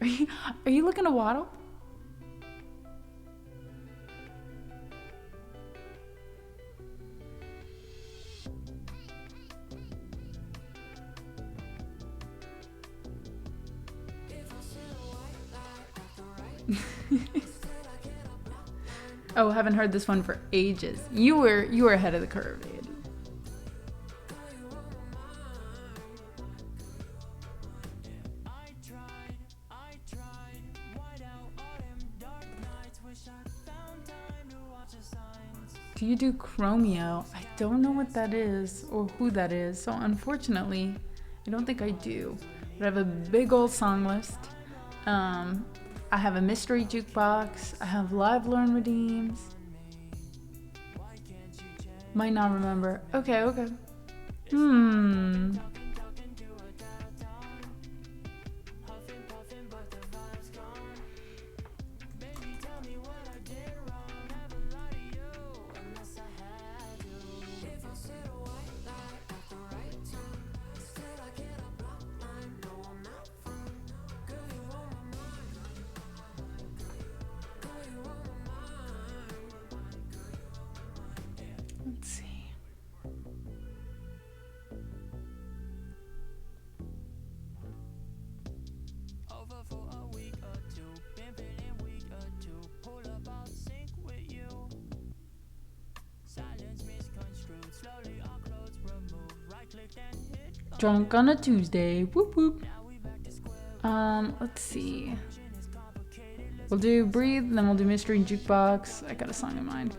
A: Are you looking to waddle? Oh, haven't heard this one for ages. You were ahead of the curve, dude. Do you do Chromeo? I don't know what that is or who that is, so unfortunately, I don't think I do. But I have a big old song list. I have a mystery jukebox. I have live learn redeems. Might not remember. Okay. Let's see.
B: Over for a week or two, been feeling weak or two, pull up out sync with you. Silence misconstrued, slowly our clothes removed, right click and hit.
A: Drunk on a Tuesday. Whoop whoop. Let's see. We'll do Breathe, then we'll do Mystery Jukebox. I got a song in mind.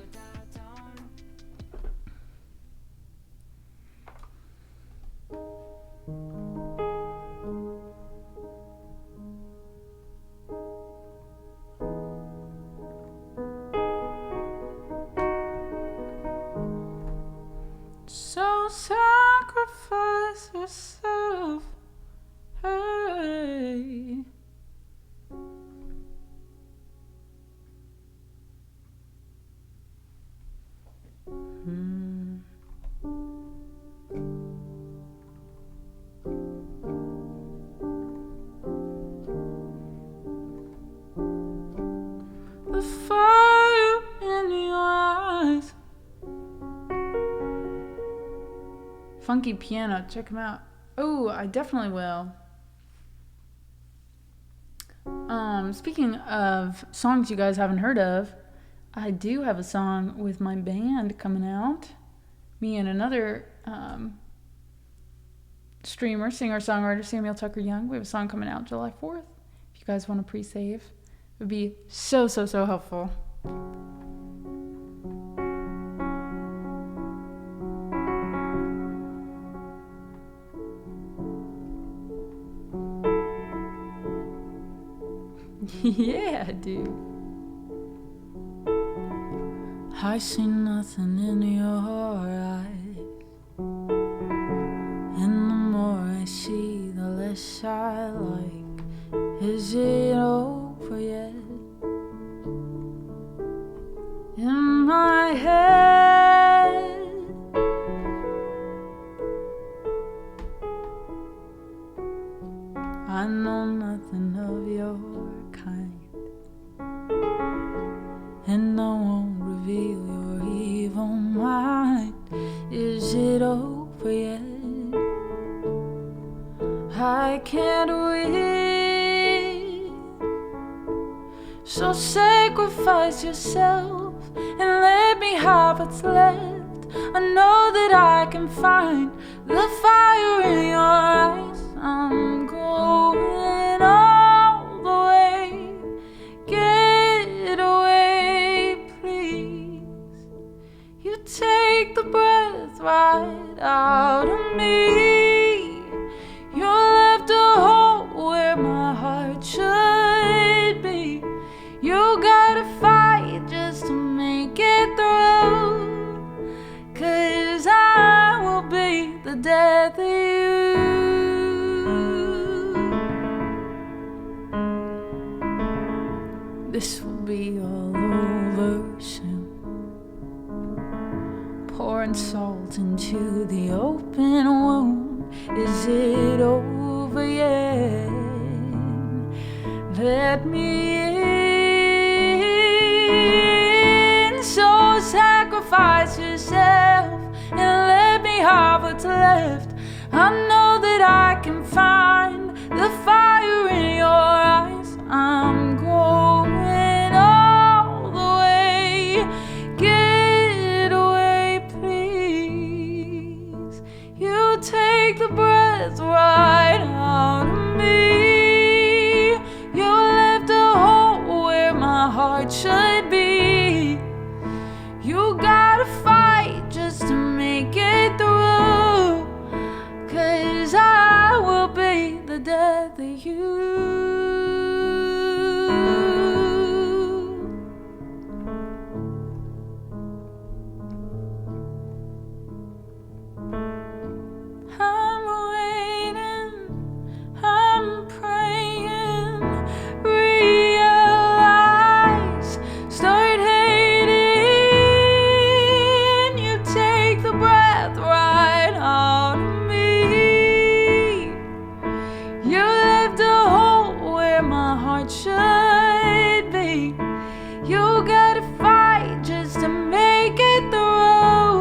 A: So sacrifice yourself. Hey. The fire in your eyes. Funky piano, check him out. Oh, I definitely will. Speaking of songs you guys haven't heard of, I do have a song with my band coming out. Me and another streamer, singer, songwriter, Samuel Tucker Young. We have a song coming out July 4th. If you guys want to pre-save, it would be so helpful. Yeah, dude. I see nothing in your eyes, and the more I see, the less I like. Is it over mind. Is it over yet? I can't wait. So sacrifice yourself and let me have what's left. I know that I can find the fire in your eyes. I'm going all the way. Get away, please. You take the breath right out of me. You left a hole where my heart should be. You gotta fight just to make it through. 'Cause I will be the death of you. This will be all over soon. Pouring salt into the open wound. Is it over yet? Let me in. So sacrifice yourself and let me have what's left. I know that I can find the fire in your eyes. I'm going all the way. Get away, please. You take the breath right out of me. You left a hole where my heart should be. You gotta fight just to make it through. 'Cause I will be the death of you. I'm waiting, I'm praying, realize, start hating. You take the breath right out of me. You left a hole where my heart should be. You gotta fight just to make it through.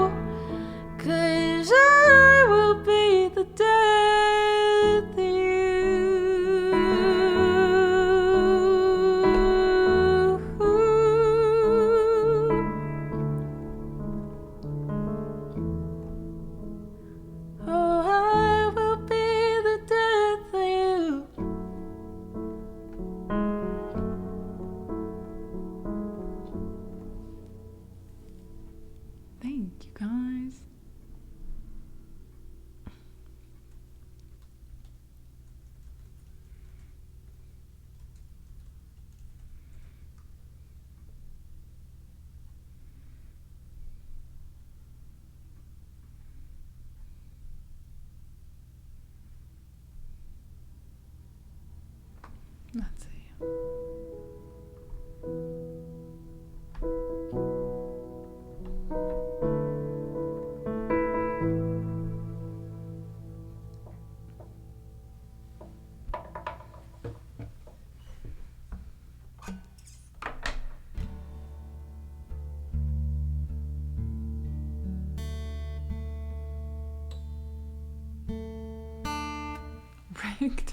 A: 'Cause I will be the death of you. Oh, I will be the death of you. Thank you, guys. Let's see. Rigged.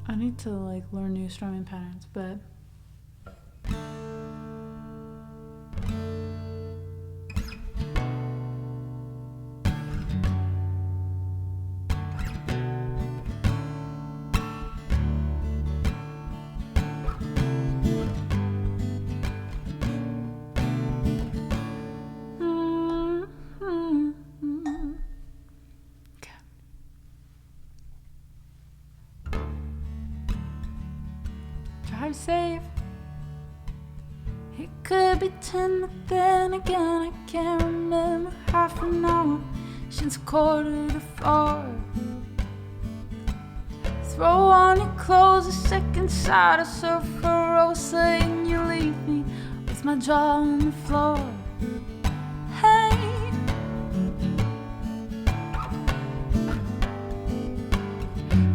A: I need to like learn new strumming patterns, but drive safe. It could be 10, but then again I can't remember half an hour. since 3:45. Throw on your clothes, a second side of surfer rosa, and you leave me with my jaw on the floor. Hey,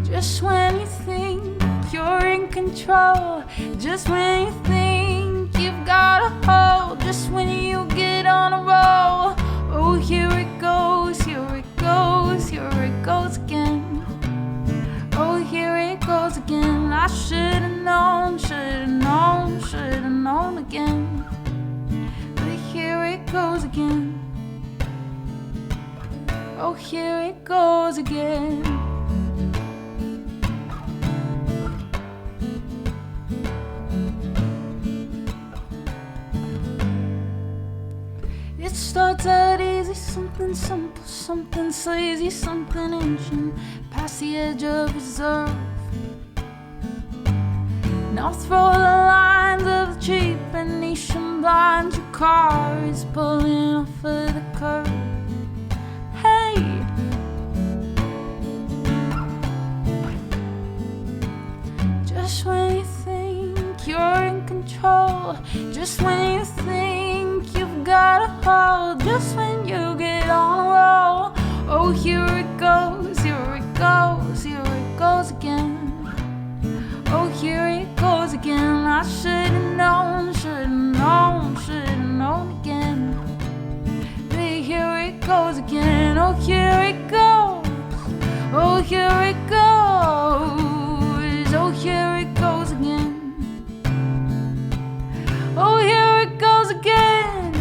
A: just when you think you're in control, just when you think you've got a hold, just when you get on a roll, oh, here it goes, here it goes, here it goes again. Oh, here it goes again. I should've known, should've known, should've known again. But here it goes again. Oh, here it goes again. It starts out easy, something simple, something sleazy, something ancient, past the edge of reserve. Now throw the lines of the cheap Venetian blinds. Your car is pulling off of the curb. Hey, just when you think you're in control, just when you think you've got a hold, just when you get on a roll, oh, here it goes, here it goes, here it goes again. Oh, here it goes again. I should've known, should've known, should've known again. But here it goes again. Oh, here it goes. Oh, here it goes. Oh, here it goes again. Oh, here it goes again.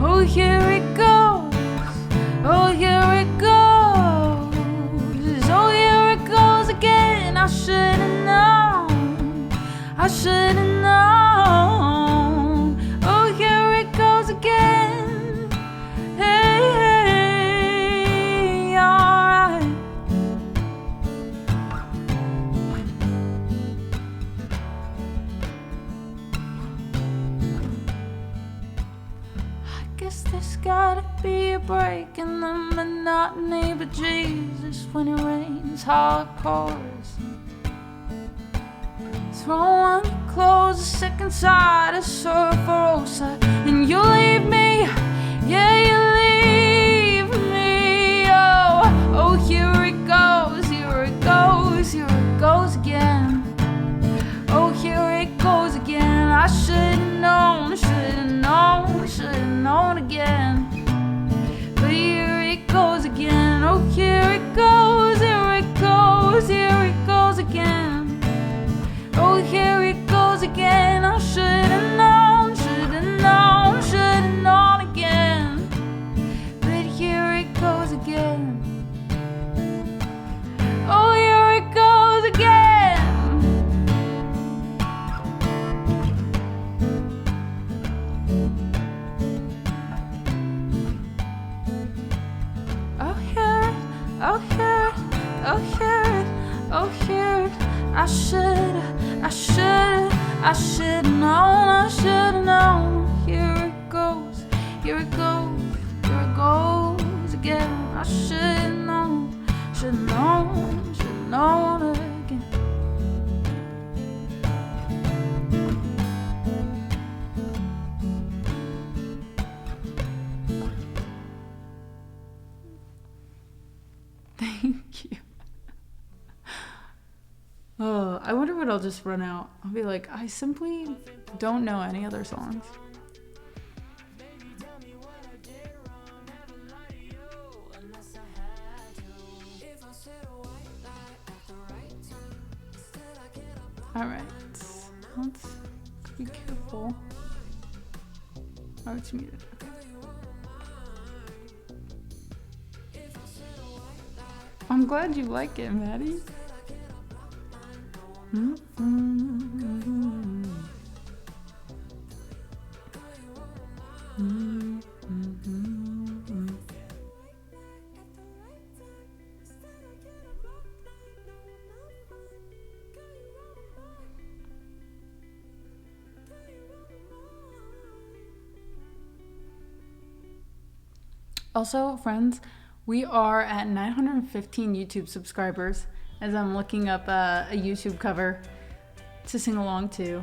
A: Oh, here it goes. Oh, here it goes. Oh, here it goes again. I should've known. I should've known. Oh, here it goes again. Hey, hey, alright. I guess there's gotta be a break in the monotony, but Jesus, when it rains hard chorus. Throw on your clothes, a second side of surfer rosa, and you leave me, yeah, you leave me. Oh, oh, here it goes, here it goes, here it goes again. Oh, here it goes again. I should've known, should've known, should've known again. But here it goes again. Oh, here it goes, here it goes, here it goes again. Oh, here it goes again. I should've known, should've known, should've known again. But here it goes again. Oh, here it goes again. Oh, here it, oh, here it, oh, here it, oh, here it. I should've known, I should've known. Here it goes, here it goes, here it goes again. I should've known, should've known, should've known again. Thank you. Oh, I wonder what I'll just run out. I'll be like, I simply don't know any other songs. Alright, let's be careful. Oh, it's muted. Okay. I'm glad you like it, Maddie. Also, friends, we are at 915 YouTube subscribers as I'm looking up a YouTube cover to sing along to.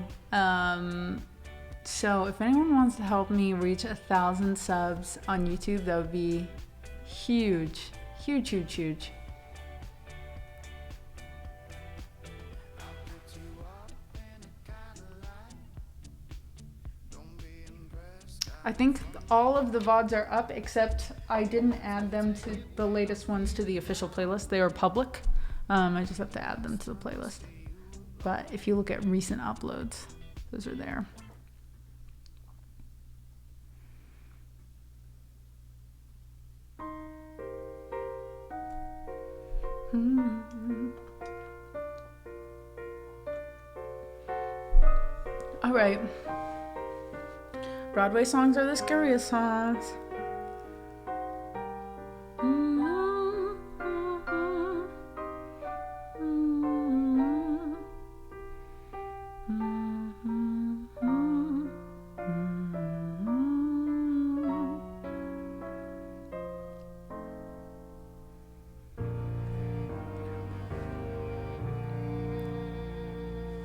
A: So if anyone wants to help me reach 1,000 subs on YouTube, that would be huge. Huge, huge, huge. I think all of the VODs are up except I didn't add them to the latest ones to the official playlist. They are public. I just have to add them to the playlist. But if you look at recent uploads, those are there. All right. Broadway songs are the scariest songs.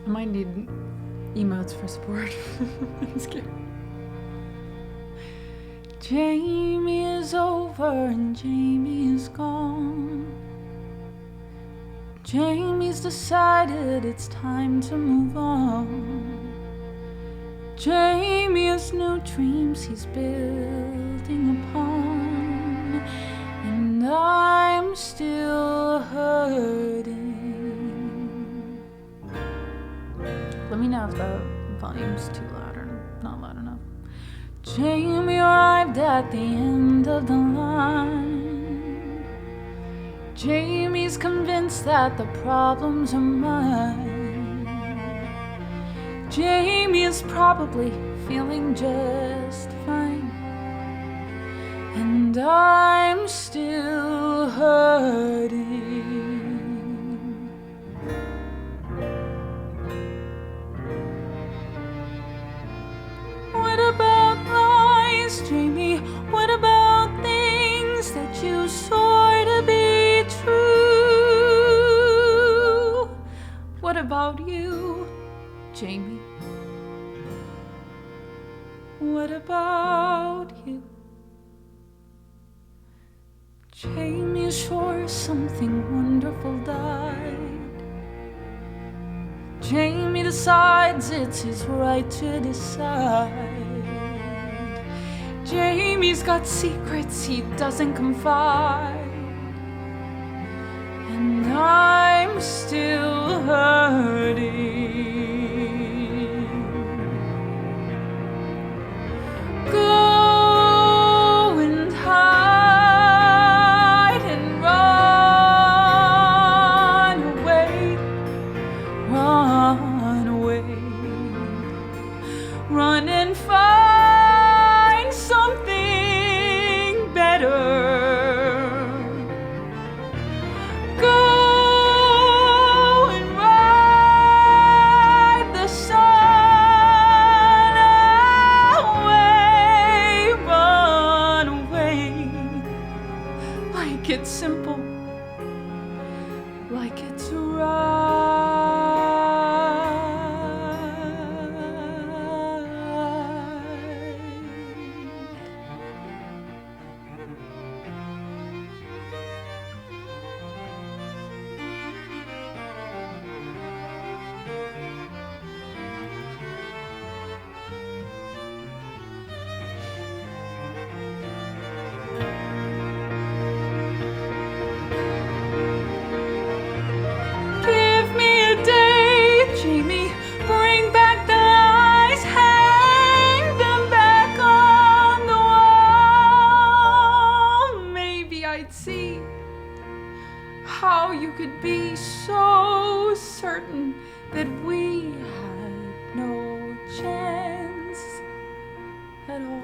A: I might need emotes for support. I'm scared. Jamie is over and Jamie is gone. Jamie's decided it's time to move on. Jamie has new dreams he's building upon, and I'm still hurting. Let me know if the volume's too loud or not loud enough. Jamie arrived at the end of the line. Jamie's convinced that the problems are mine. Jamie is probably feeling just fine, and I'm still hurting. What about lies, Jamie? What about things that you swore to be true? What about you, Jamie? What about you? Jamie is sure something wonderful died. Jamie decides it's his right to decide. Jamie's got secrets he doesn't confide, and I'm still hurting. Go and hide and run away, run away, run and find something better. Go and ride the sun away, run away, like it's simple, like it's right. Give me a day, Jamie. Bring back the lies, hang them back on the wall. Maybe I'd see how you could be so certain that we had no chance at all.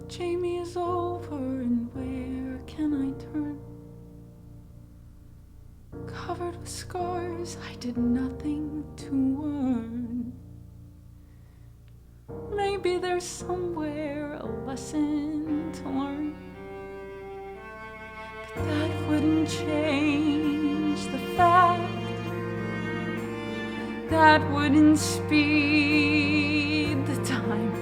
A: Jamie is over, and where can I turn? Covered with scars I did nothing to earn. Maybe maybe there's somewhere a lesson to learn. But that wouldn't change the fact, that wouldn't speed the time.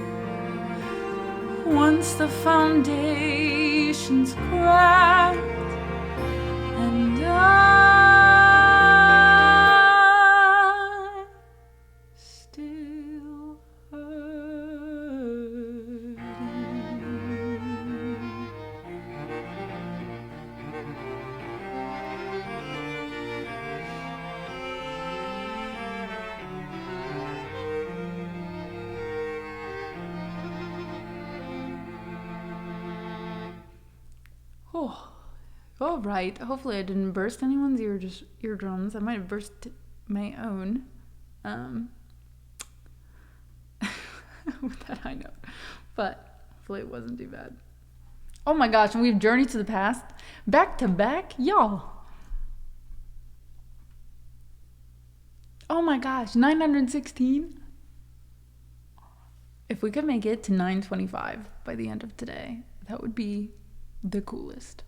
A: Once the foundation's cracked and I'm still hurting. Oh, all right. Hopefully I didn't burst anyone's eardrums. I might have burst my own. With that high note. But hopefully it wasn't too bad. Oh my gosh, and we've journeyed to the past. Back to back, y'all. Oh my gosh, 916? If we could make it to 925 by the end of today, that would be the coolest.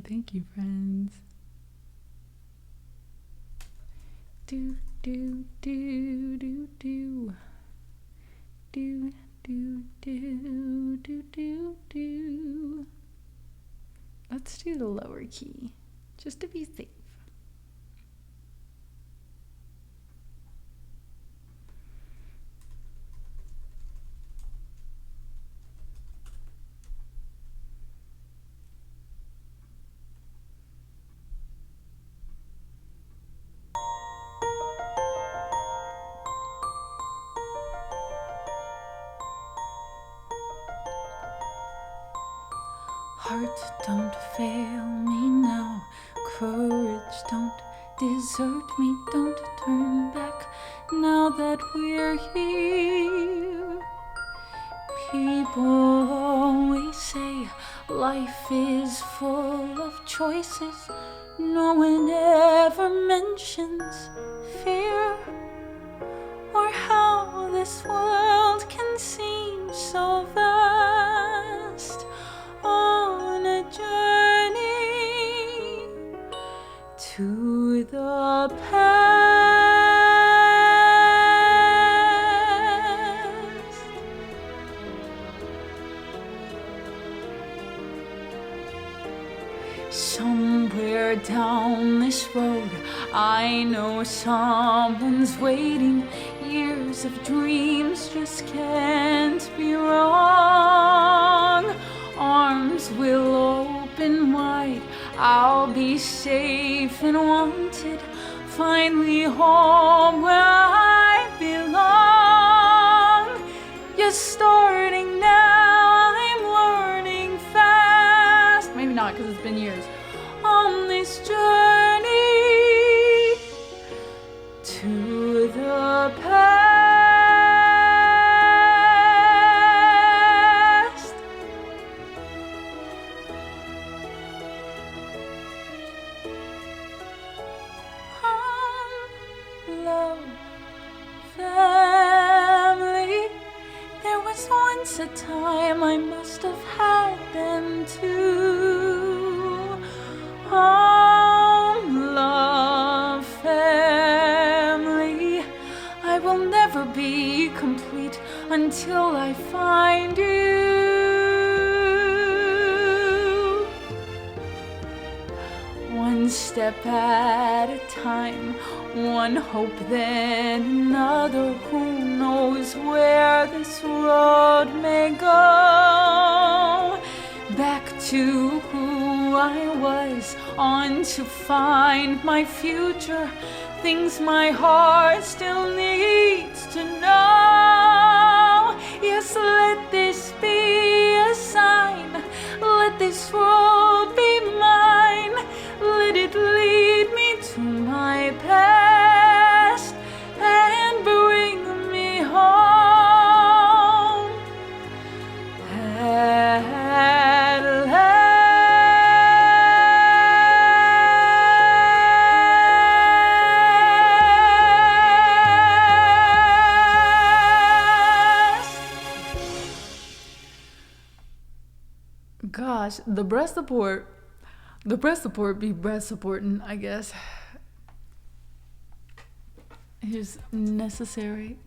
A: Thank you, friends. Do do do do do do do do do do do. Let's do the lower key, just to be safe. Heart, don't fail me now. Courage, don't desert me. Don't turn back now that we're here. People always say life is full of choices. No one ever mentions fear, or how this world can seem so vast. On a journey to the past. Somewhere down this road, I know someone's waiting. Years of dreams just can't be wrong. Arms will open wide, I'll be safe and wanted. Finally home where I belong. You're starting now, I'm learning fast. Maybe not, because it's been years. On this journey to the past. Love, family. There was once a time I must have had them too. Home, love, family. I will never be complete until I find you. One step at a time, one hope then another. Who knows where this road may go? Back to who I was, on to find my future. Things my heart still needs to know. Yes, let this be a sign. Let this road be mine. Let it lead me to my past and bring me home at last. Gosh, the breast support be breast supporting, I guess. It is necessary.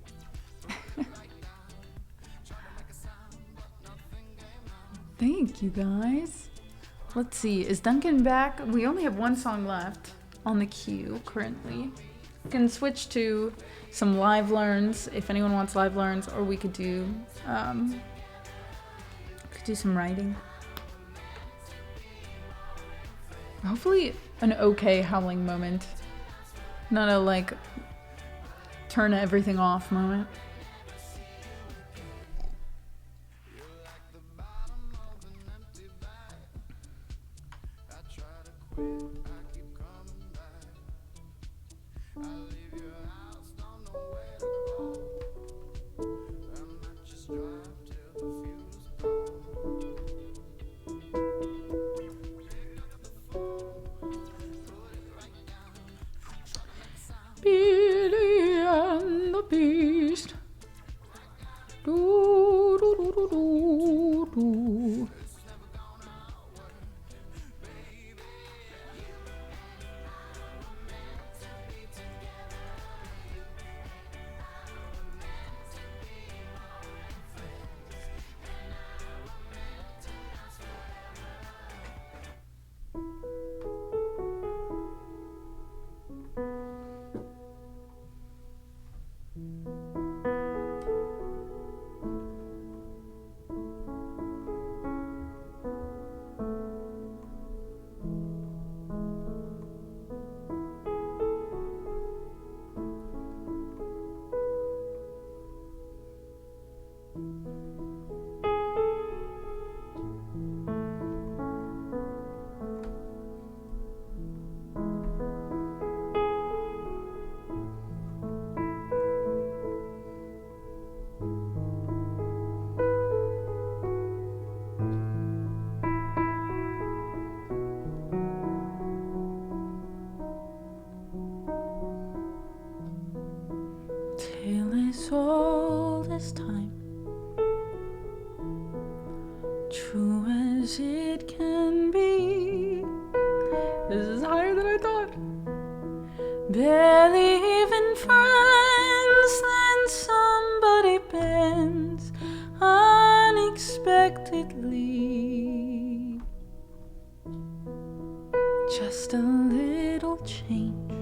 A: Thank you guys. Let's see, is Duncan back? We only have one song left on the queue currently. We can switch to some live learns if anyone wants live learns, or we could do some writing. Hopefully an okay howling moment. Not a like turn everything off moment. Beauty and the Beast. Do, do, do, do, do, do. Tale as old as time, true as it can be. This is higher than I thought. Barely even friends, then somebody bends unexpectedly. Just a little change,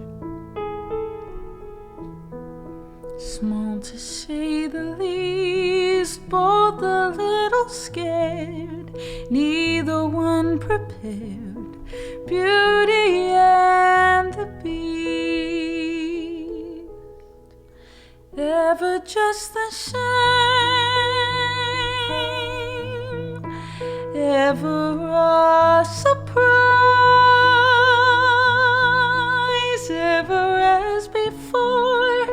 A: small to say the least, both a little scared, neither one prepared. Beauty and the Beast, ever just the same, ever a surprise, ever as before,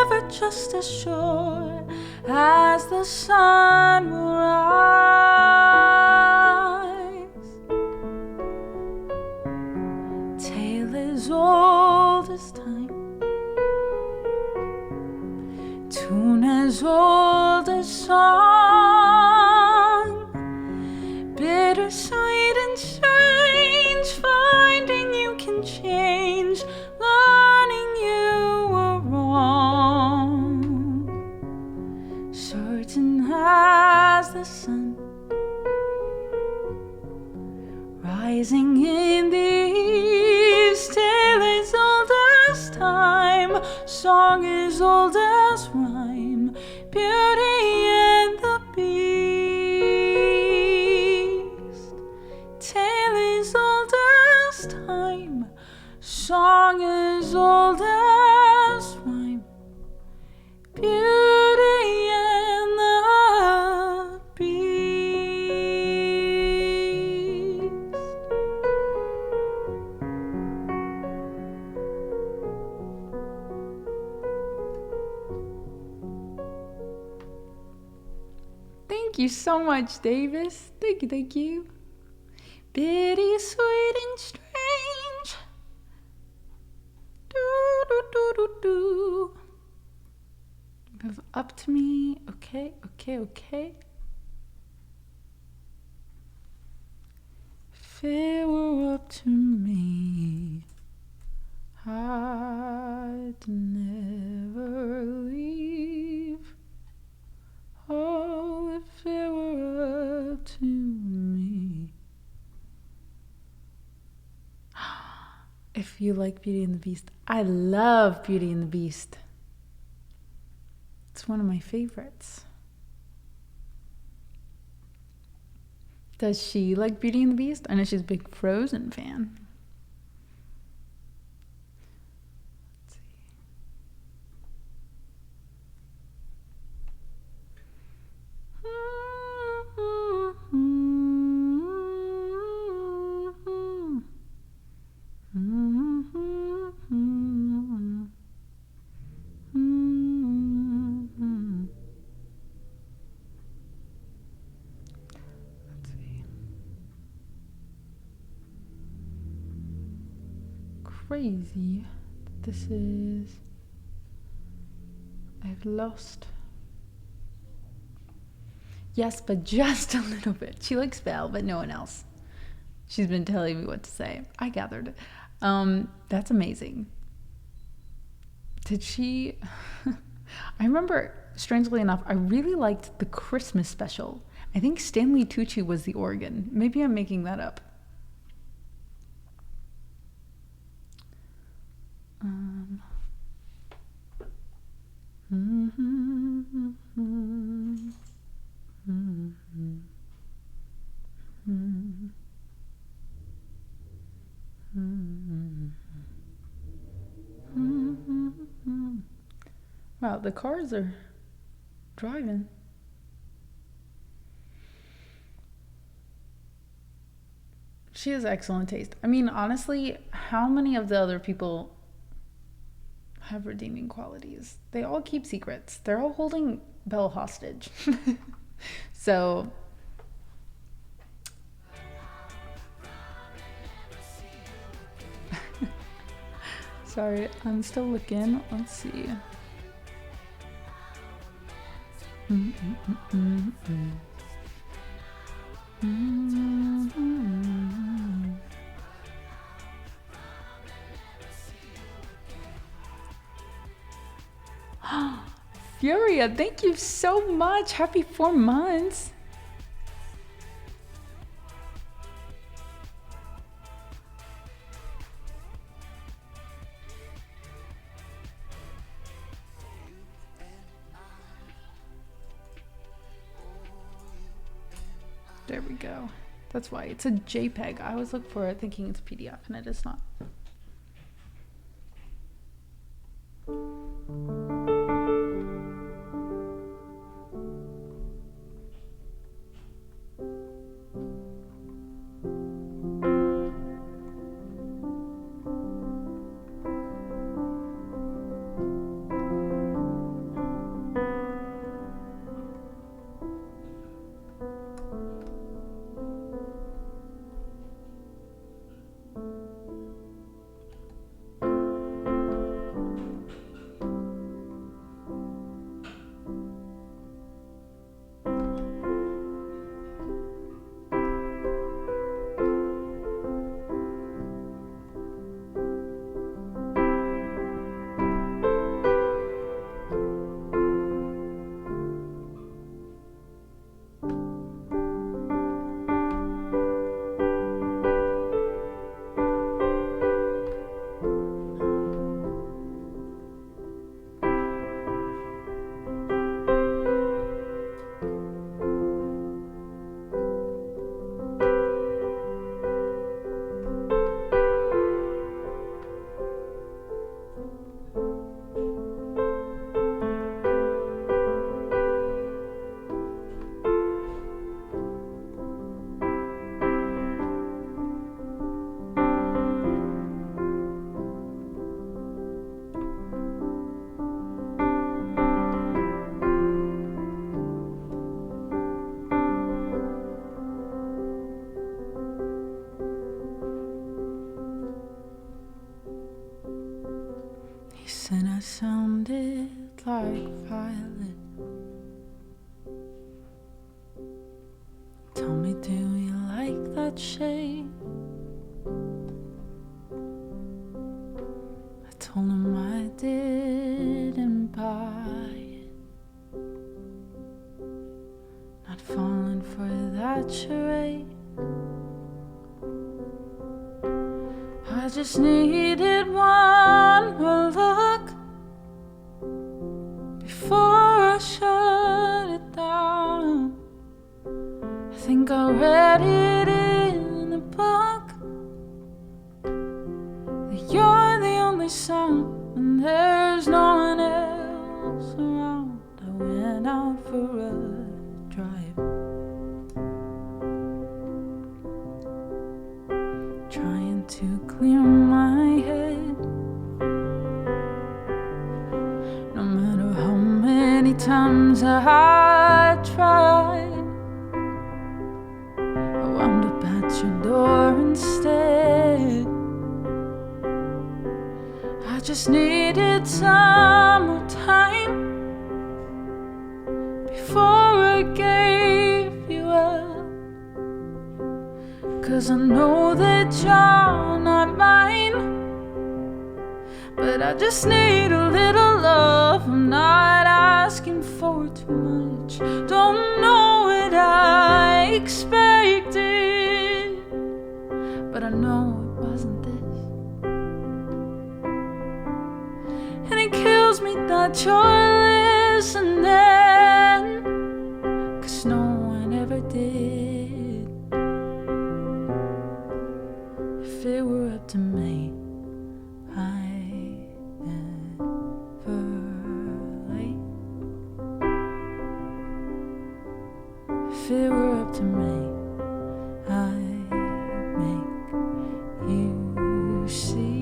A: ever just as sure as the sun will rise. Tale as old as time, tune as old as song, bittersweet and strange, finding you can change, learning you were wrong. Certain as the sun, rising in the east, tale as old as time, song as old as rhyme, Beauty and the Beast. Tale as old as time, song as old as rhyme, Beauty and the Beast. Thank you so much, Davis. Thank you, thank you. Bitty, sweet, and strange. Do, do, do, do, do. Move up to me. Okay, okay, okay. it were up to me, I'd never leave. Oh, if it were up to me. If you like Beauty and the Beast, I love Beauty and the Beast. It's one of my favorites. Does she like Beauty and the Beast? I know she's a big Frozen fan. Let's see. Crazy. This is. I've lost. Yes, but just a little bit. She likes Belle, but no one else. She's been telling me what to say. I gathered it. That's amazing. Did she? I remember, strangely enough, I really liked the Christmas special. I think Stanley Tucci was the organ. Maybe I'm making that up. Wow, the cars are driving. She has excellent taste. I mean, honestly, how many of the other people have redeeming qualities? They all keep secrets. They're all holding Belle hostage. So sorry, I'm still looking. Let's see. Furia, thank you so much. Happy 4 months. There we go. That's why it's a JPEG. I always look for it thinking it's PDF and it is not. And I sounded like Violet. Tell me, do you like that shade? eviscerate. I just needed one more look before I shut it down. I think I read it in a book that you're the only sound when there's no one else around. I went out for a drive, trying to clear my head. No matter how many times I tried, I wound up at your door instead. I just needed some more time before I gave you up, 'cause I know that you're not mine, but I just need a little love. I'm not asking for too much. Don't know what I expected, but I know it wasn't this. And it kills me that you're listening, 'cause no one ever did. If it were up to me, I'd never leave. If it were up to me, I'd make you see.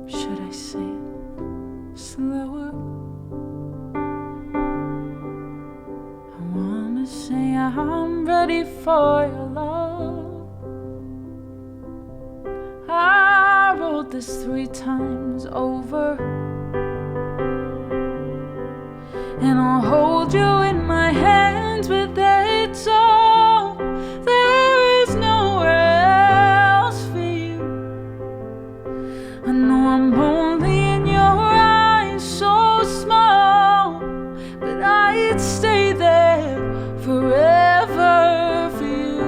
A: Should I say it slower? I wanna say I'm ready for your love. I wrote this 3 times over, and I'll hold you in my hands with it all. There is nowhere else for you. I know I'm only in your eyes, so small, but I'd stay there forever for you.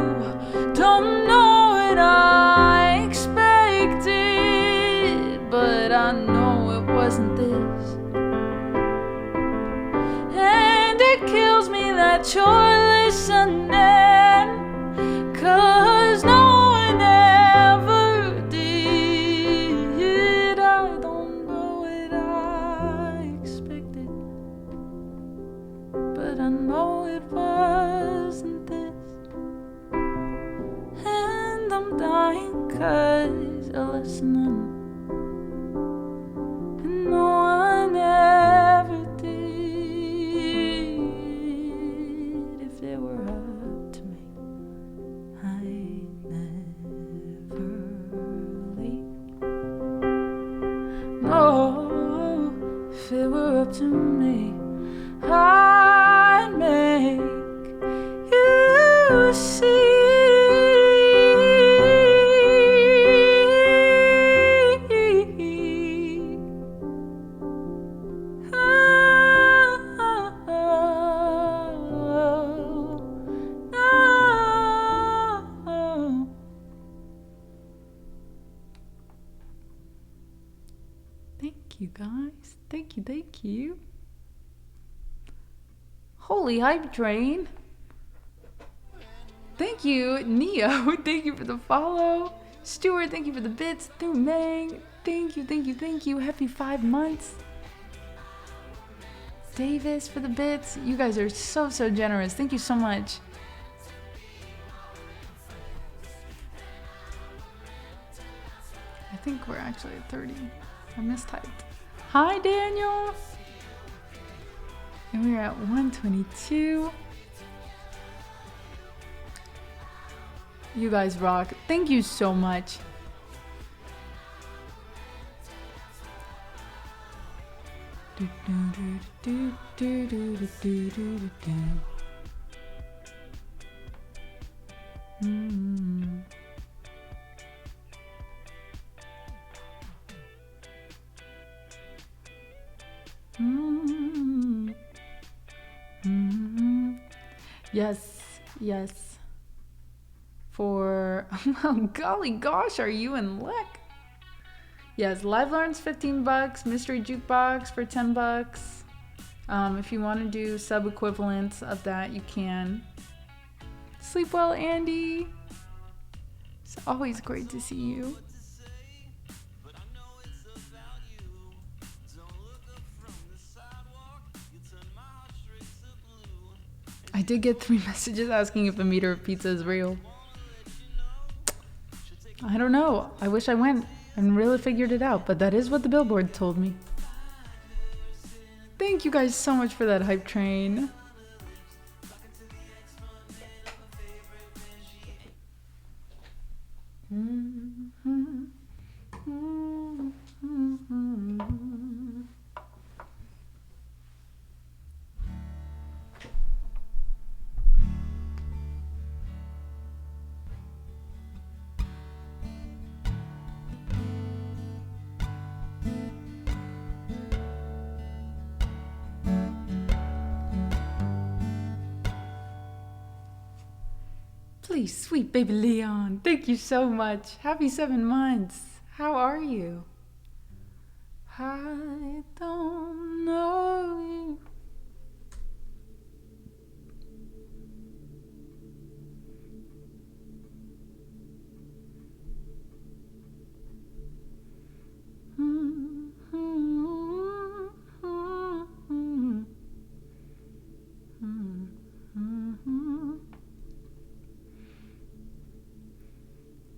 A: Don't know what I expected, but I know it wasn't this. And it kills me that you're listening, 'cause no one ever did. I don't know what I expected, but I know it wasn't this. And I'm dying 'cause you're listening, and no one ever did. If it were up to me, I'd never leave. No, if it were up to me, I'd make you see. Thank you guys. Thank you, thank you. Holy hype train. Thank you, Neo. Thank you for the follow. Stuart, thank you for the bits. Through Mang. Thank you, thank you, thank you. Happy 5 months. Davis for the bits. You guys are so generous. Thank you so much. I think we're actually at 30. I mistyped. Hi, Daniel. And we're at 122. You guys rock. Thank you so much. Yes, yes. For oh golly gosh, are you in luck? Yes, Live Learn's $15, Mystery Jukebox for $10. If you want to do sub equivalents of that, you can. Sleep well, Andy. It's always great to see you. I did get 3 messages asking if a meter of pizza is real. I don't know. I wish I went and really figured it out, but that is what the billboard told me. Thank you guys so much for that hype train. Please, sweet baby Leon, thank you so much. Happy 7 months. How are you? I don't know you.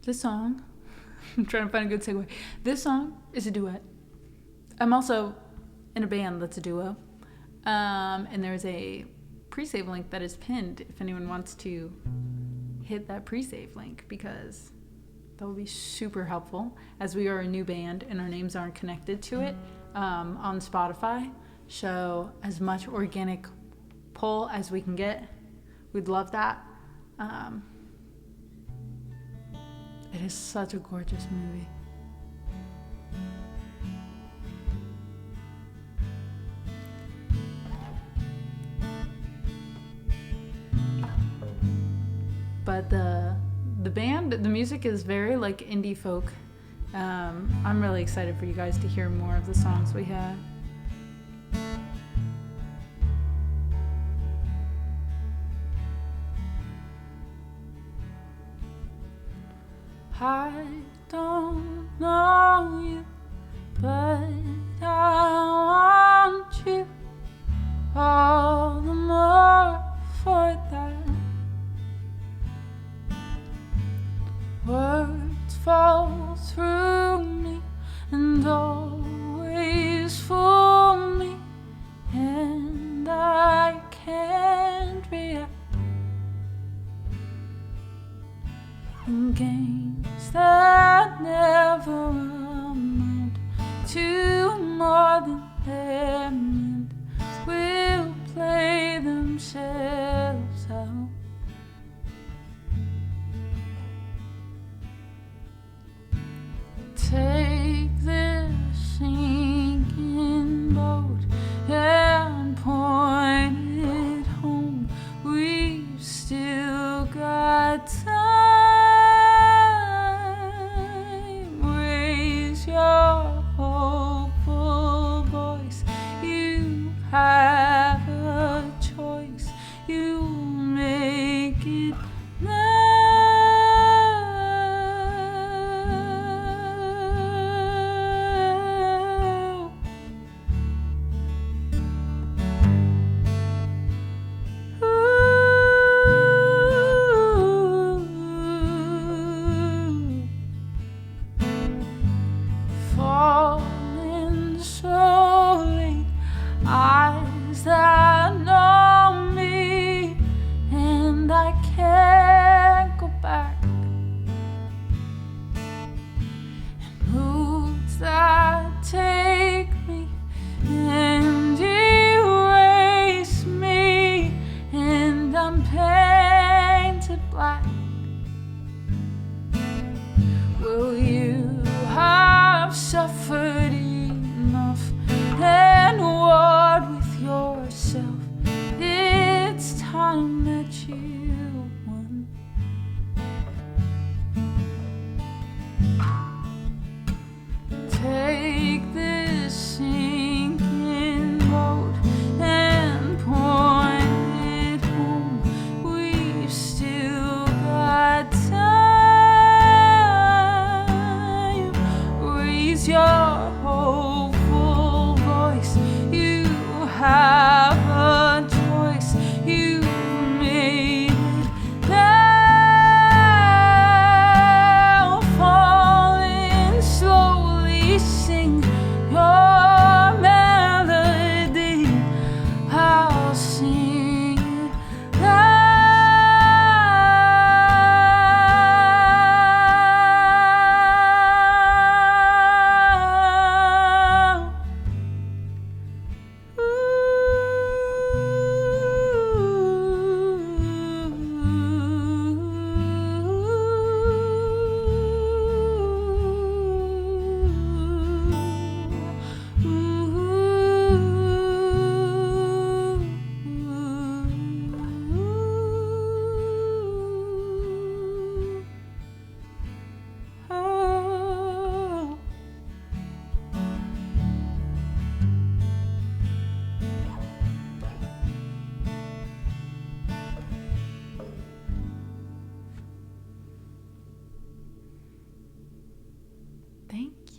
A: This song, I'm trying to find a good segue. This song is a duet. I'm also in a band that's a duo. And there's a pre-save link that is pinned if anyone wants to hit that pre-save link, because that would be super helpful, as we are a new band and our names aren't connected to it on Spotify. Show as much organic pull as we can get. We'd love that. It is such a gorgeous movie. But the band, the music is very like indie folk. I'm really excited for you guys to hear more of the songs we have. I don't know you, but I want you all the more for that. Words fall through me and always fool me, and I can't react in games that never amount to more than they're meant. Will play themselves out. Take this sinking boat and point it home. We've still got time. Raise your hopeful voice. You have a choice. You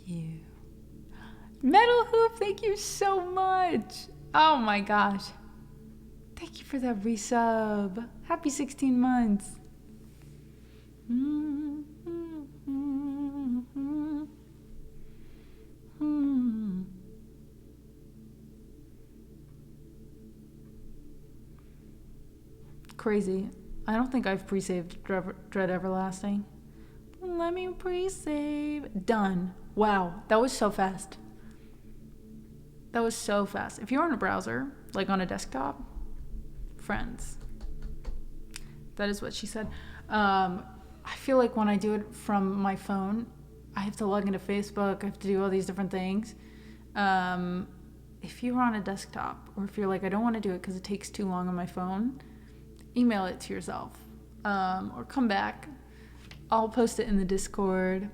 A: you. Metal Hoop, thank you so much. Oh my gosh. Thank you for that resub. Happy 16 months. Crazy. I don't think I've pre-saved Dread Everlasting. Let me pre-save. Done. Wow, that was so fast. That was so fast. If you're on a browser, like on a desktop, friends. That is what she said. I feel like when I do it from my phone, I have to log into Facebook. I have to do all these different things. If you're on a desktop, or if you're like, I don't want to do it because it takes too long on my phone, email it to yourself, or come back. I'll post it in the Discord.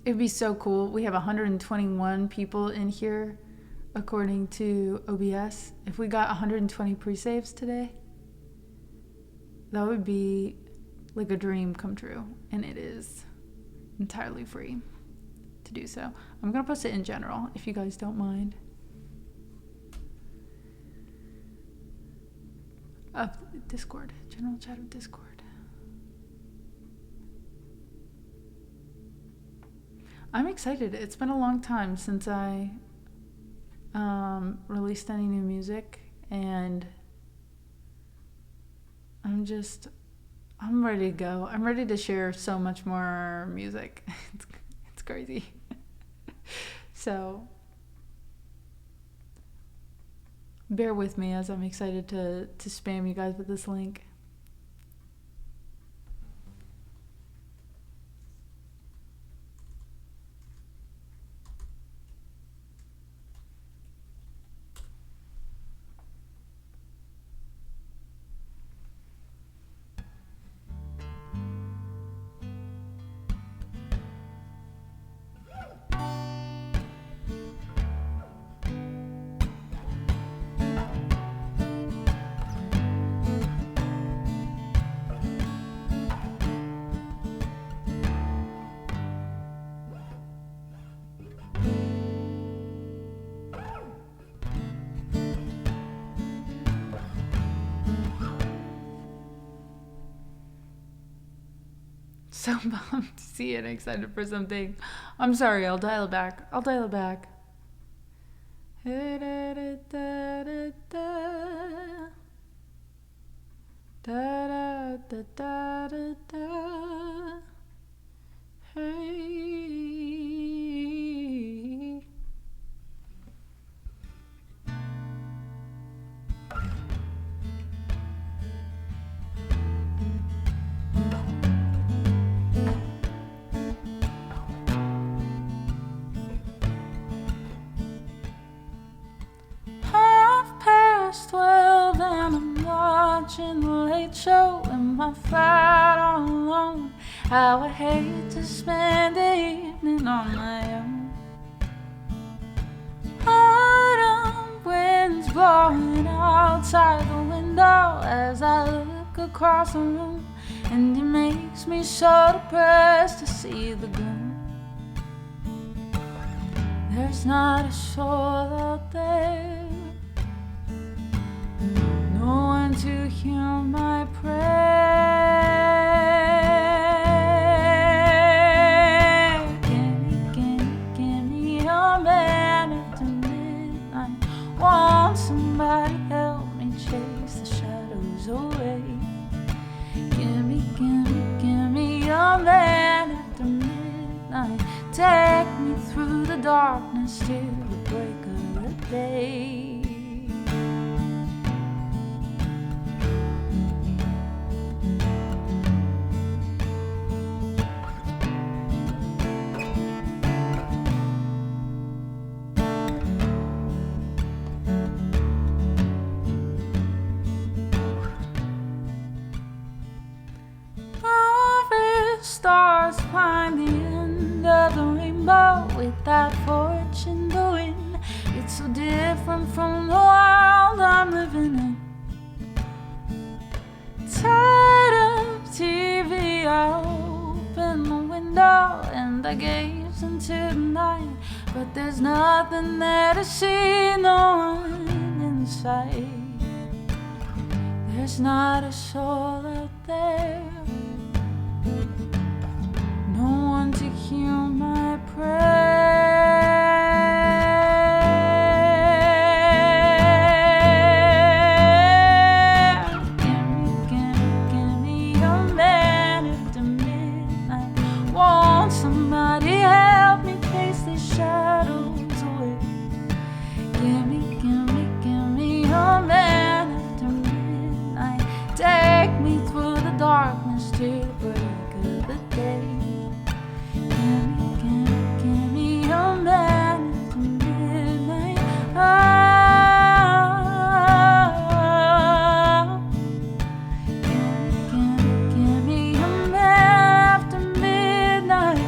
A: It'd be so cool. We have 121 people in here, according to OBS. If we got 120 pre-saves today, that would be like a dream come true. And it is entirely free to do so. I'm going to post it in general, if you guys don't mind. Discord. General chat of Discord. I'm excited. It's been a long time since I released any new music, and I'm ready to go. I'm ready to share so much more music. It's crazy. So bear with me as I'm excited to spam you guys with this link. So bummed to see it, excited for something. I'm sorry, I'll dial it back. Hey. Watching the late show in my flat all alone. How I hate to spend the evening on my own. Autumn winds blowing outside the window as I look across the room, and it makes me so depressed to see the gloom. There's not a soul out there, no one to hear my prayer. Give me a man after midnight. Want somebody help me chase the shadows away. Give me a man after midnight. Take me through the darkness till the break of the day. Stars find the end of the rainbow without fortune to win. It's so different from the world I'm living in. Tired of TV, I open the window and I gaze shadows into the night, but there's nothing there to see, no one in sight. There's not a soul out there, no one to hear my prayer. Give me a man after midnight. Won't somebody help me chase these shadows away? Give me a man after midnight. Take me through the darkness to the break of the day. Give me a man after midnight. Give me a man after midnight.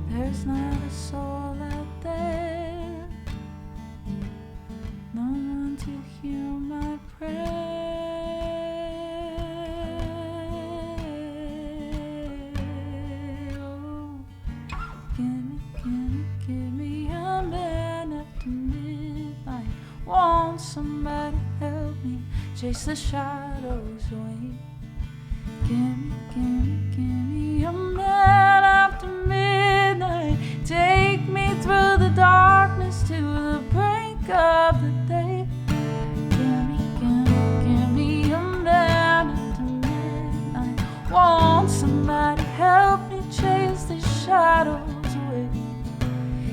A: There's not a soul out there, no one to hear my prayer. Give me a man after midnight. Won't somebody help me chase the shadows away? Give me a man after midnight. Take me through the darkness to the break of the day. Give me a man after midnight. Won't somebody help me chase these shadows away?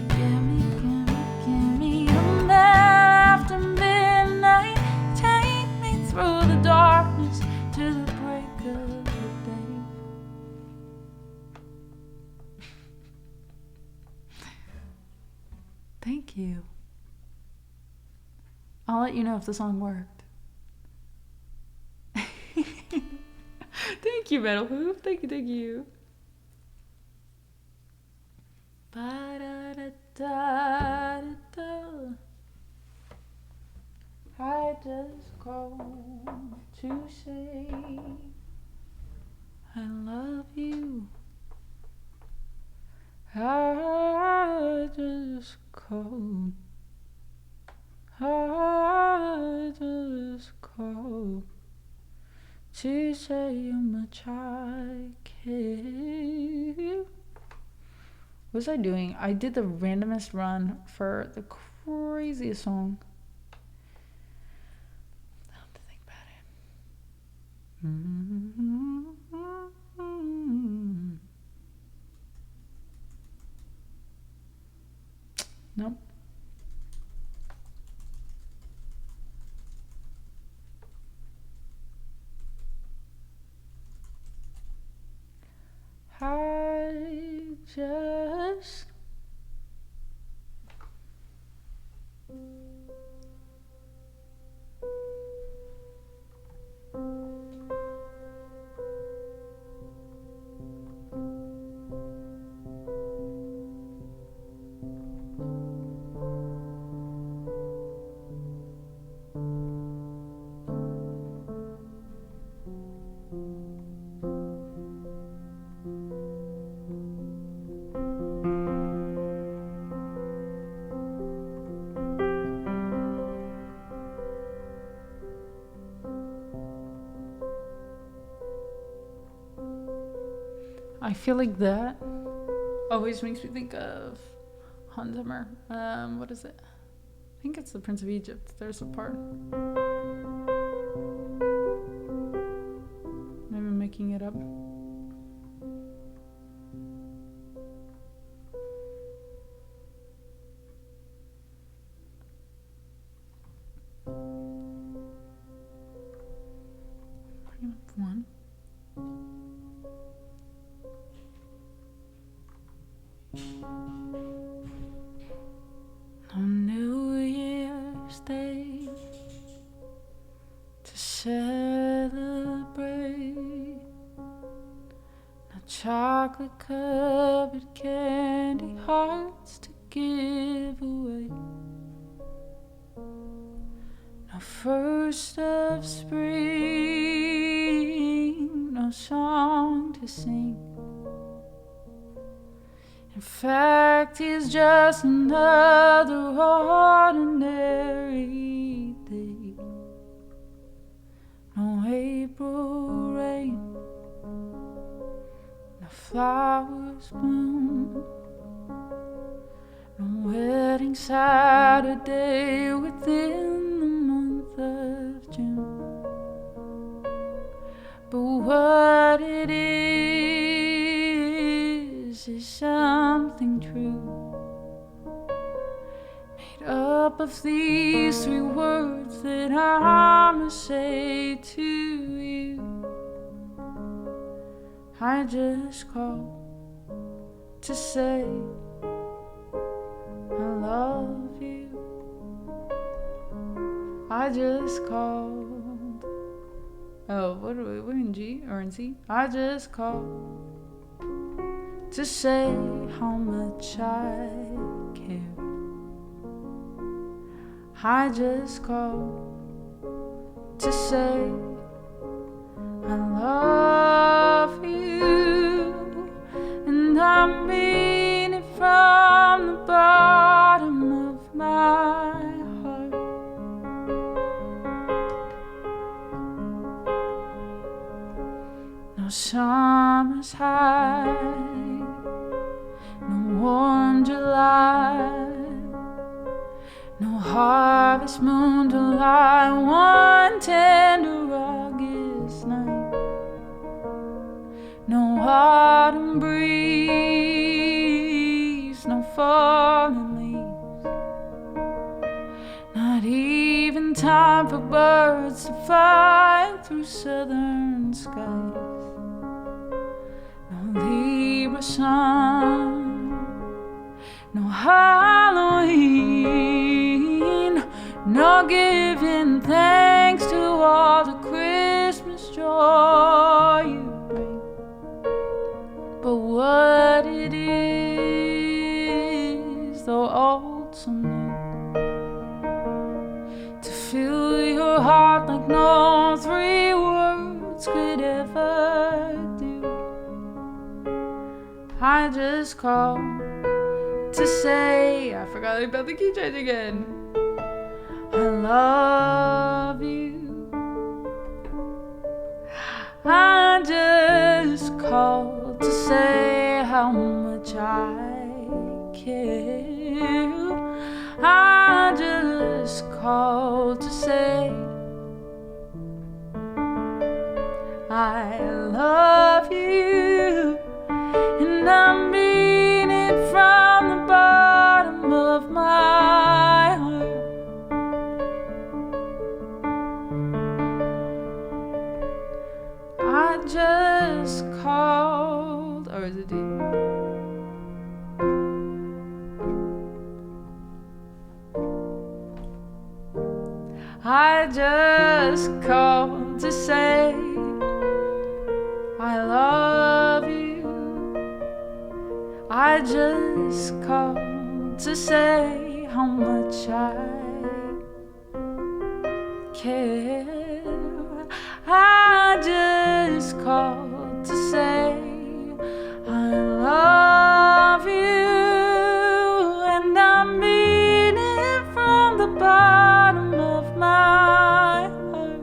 A: Give me a man after midnight. Take me through the darkness to the break of the day. Thank you. I'll let you know if the song worked. Thank you, Metal Hoop. Thank you. Ba-da-da-da-da-da. I just called to say I love you. I just called. I just called to say how much I care. What was I doing? I did the randomest run for the craziest song. I have to think about it. Nope. I just I feel like that always makes me think of Hans Zimmer. What is it? I think it's the Prince of Egypt. There's a part. Maybe I'm making it up. Bring up one. On New Year's Day to celebrate, no chocolate covered candy hearts to give away, no first of spring, no song to sing. In fact, he's just another ordinary day. No April rain, no flowers bloom, no wedding Saturday within the month of June. But what it is something true, made up of these three words that I'ma say to you. I just called to say I love you. I just called. Oh, what are we? We're in G or in C? I just called to say how much I care. I just called to say I love you, and I mean it from the bottom of my heart. No summer's high, no warm July, no harvest moon to light one tender August night, no autumn breeze, no falling leaves, not even time for birds to fly through southern skies. Libra sun, no Halloween, no giving thanks to all the Christmas joy you bring. But what it is, though old so new, to fill your heart like no three words could ever do. I just called to say, I forgot about the key change again. I love you. I just called to say how much I care. I just called to say I love you. And I mean it from the bottom of my heart. I just called, or is it D? I just called to say I love you. I just called to say how much I care. I just called to say I love you, and I mean it from the bottom of my heart.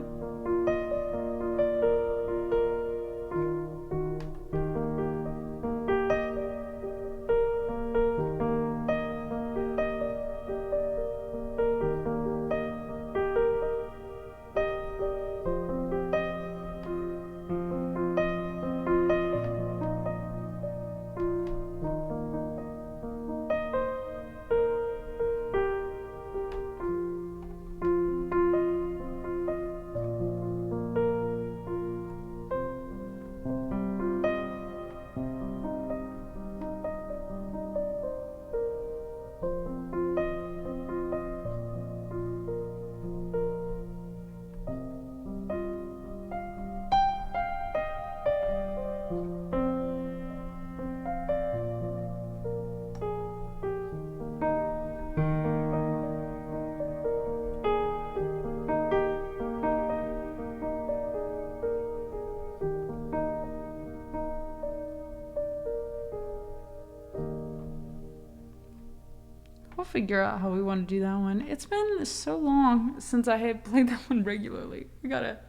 A: figure out how we want to do that one. It's been so long since I had played that one regularly. We gotta.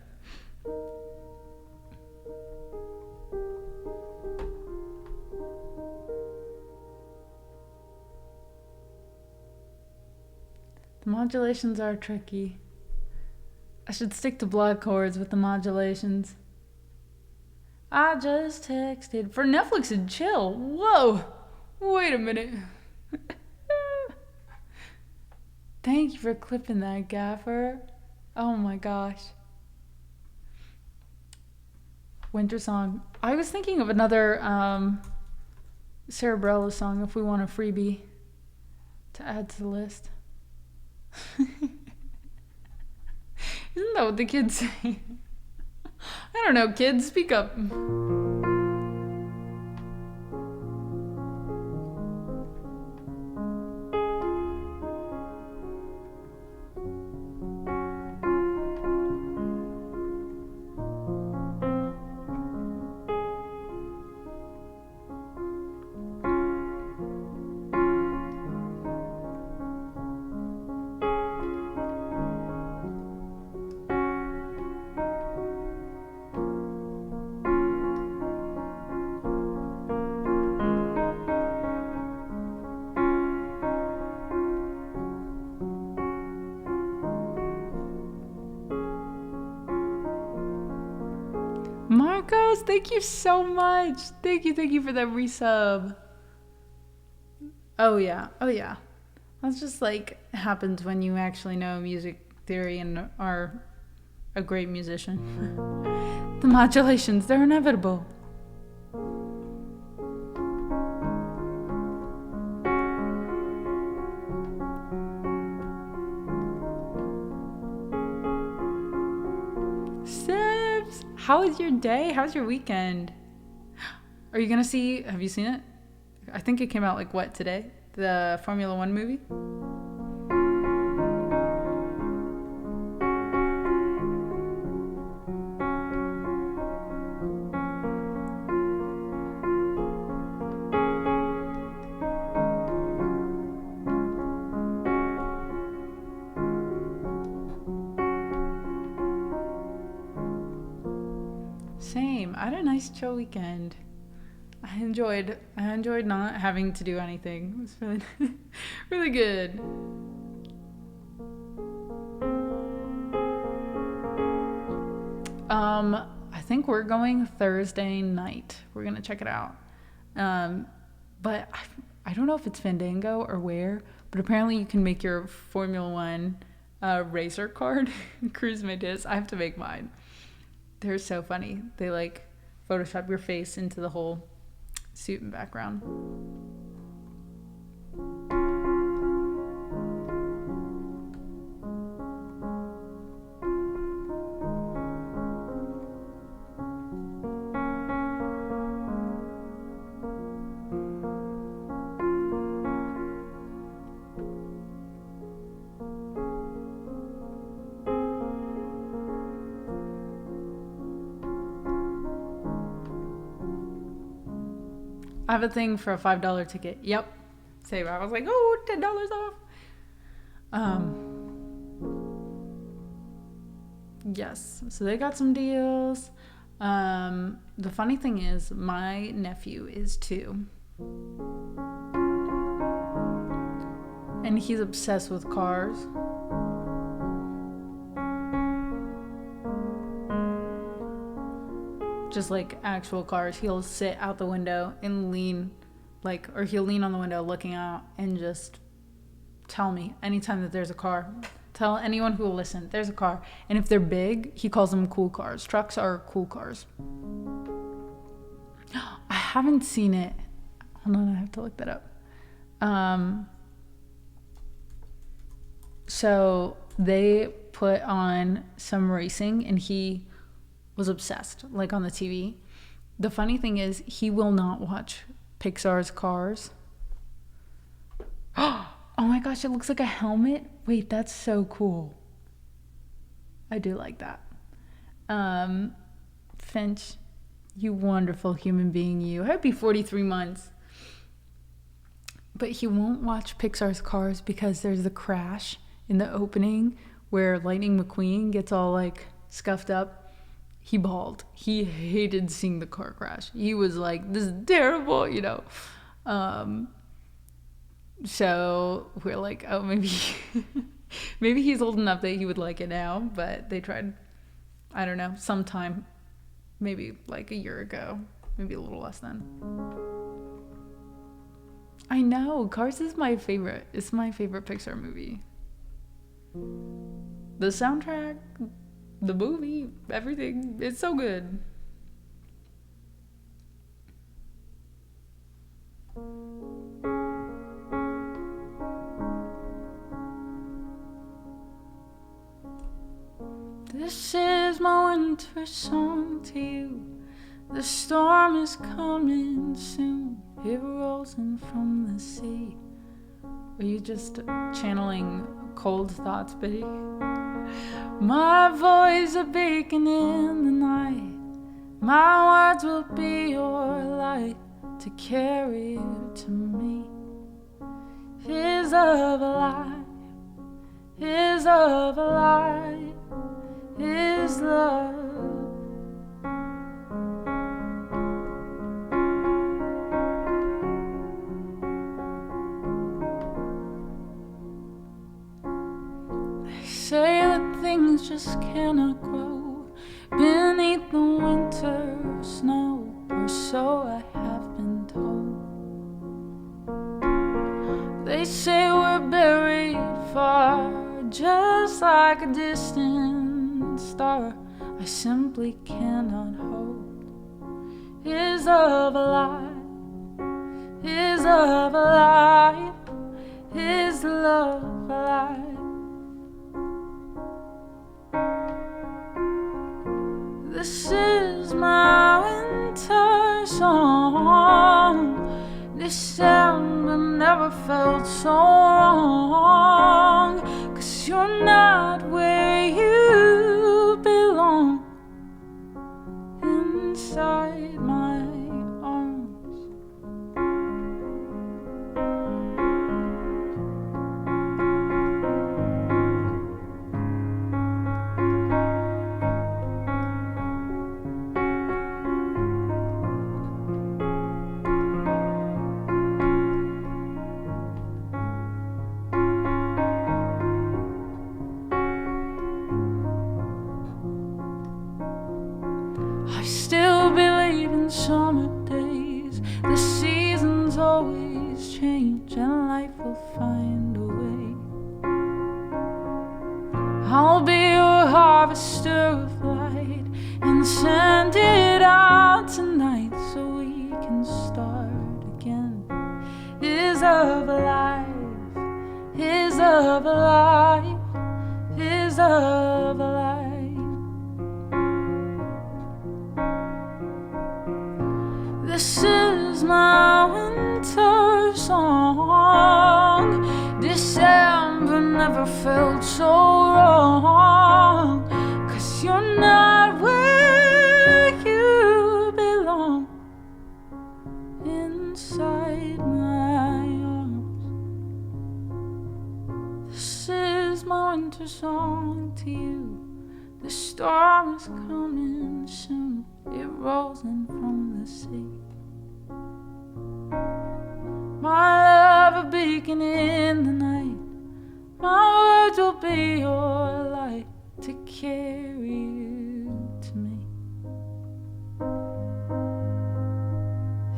A: The modulations are tricky. I should stick to block chords with the modulations. I just texted for Netflix and chill. Whoa! Wait a minute. Thank you for clipping that, Gaffer. Oh my gosh. Winter song. I was thinking of another Cerebrella song if we want a freebie to add to the list. Isn't that what the kids say? I don't know, kids, speak up. Marcos, thank you so much. Thank you for that resub. Oh yeah. That's just like happens when you actually know music theory and are a great musician. The modulations, they're inevitable. Sibs, how was your day? How's your weekend? Are you gonna see, have you seen it? I think it came out like what, today? The Formula One movie? Same. I had a nice chill weekend. I enjoyed not having to do anything. It was really really good. I think we're going Thursday night. We're gonna check it out. But I don't know if it's Fandango or where, but apparently you can make your Formula One racer card. Cruz made his. I have to make mine. They're so funny. They like Photoshop your face into the whole suit and background. I have a thing for a $5 ticket. Yep. Same. I was like, oh, $10 off. Yes. So they got some deals. The funny thing is, my nephew is 2. And he's obsessed with cars. Just like actual cars. He'll sit out the window and lean, or he'll lean on the window looking out and just tell me anytime that there's a car. Tell anyone who will listen, there's a car. And if they're big, he calls them cool cars. Trucks are cool cars. I haven't seen it. Hold on, I have to look that up. So they put on some racing and he was obsessed, like on the TV. The funny thing is, he will not watch Pixar's Cars. Oh my gosh, it looks like a helmet. Wait, that's so cool. I do like that. Finch, you wonderful human being, you. Happy 43 months. But he won't watch Pixar's Cars because there's the crash in the opening where Lightning McQueen gets all like scuffed up. He bawled. He hated seeing the car crash. He was like, this is terrible, you know. So we're like, oh, maybe maybe he's old enough that he would like it now. But they tried, I don't know, sometime, maybe like a year ago, maybe a little less than. I know, Cars is my favorite. It's my favorite Pixar movie. The soundtrack, the movie, everything, it's so good. This is my winter song to you. The storm is coming soon. It rolls in from the sea. Are you just channeling cold thoughts, Betty? My voice a beacon in the night. My words will be your light to carry you to me. Is of a light, is of a light, is love. Say that things just cannot grow beneath the winter snow, or so I have been told. They say we're buried far, just like a distant star I simply cannot hold. Is of a light, is of a light, is love a light. This is my winter song. December never felt so wrong, 'cause you're not where you belong, inside my arms. I still believe in summer days. The seasons always change and life will find a way. I'll be your harvester of light and send it out tonight so we can start again. Is of a life, is of a life, is of a life. This is my winter song. December never felt so wrong, 'cause you're not where you belong, inside my arms. This is my winter song to you. The storm is coming soon. It rolls in from the sea. My love a beacon in the night. My words will be your light to carry you to me.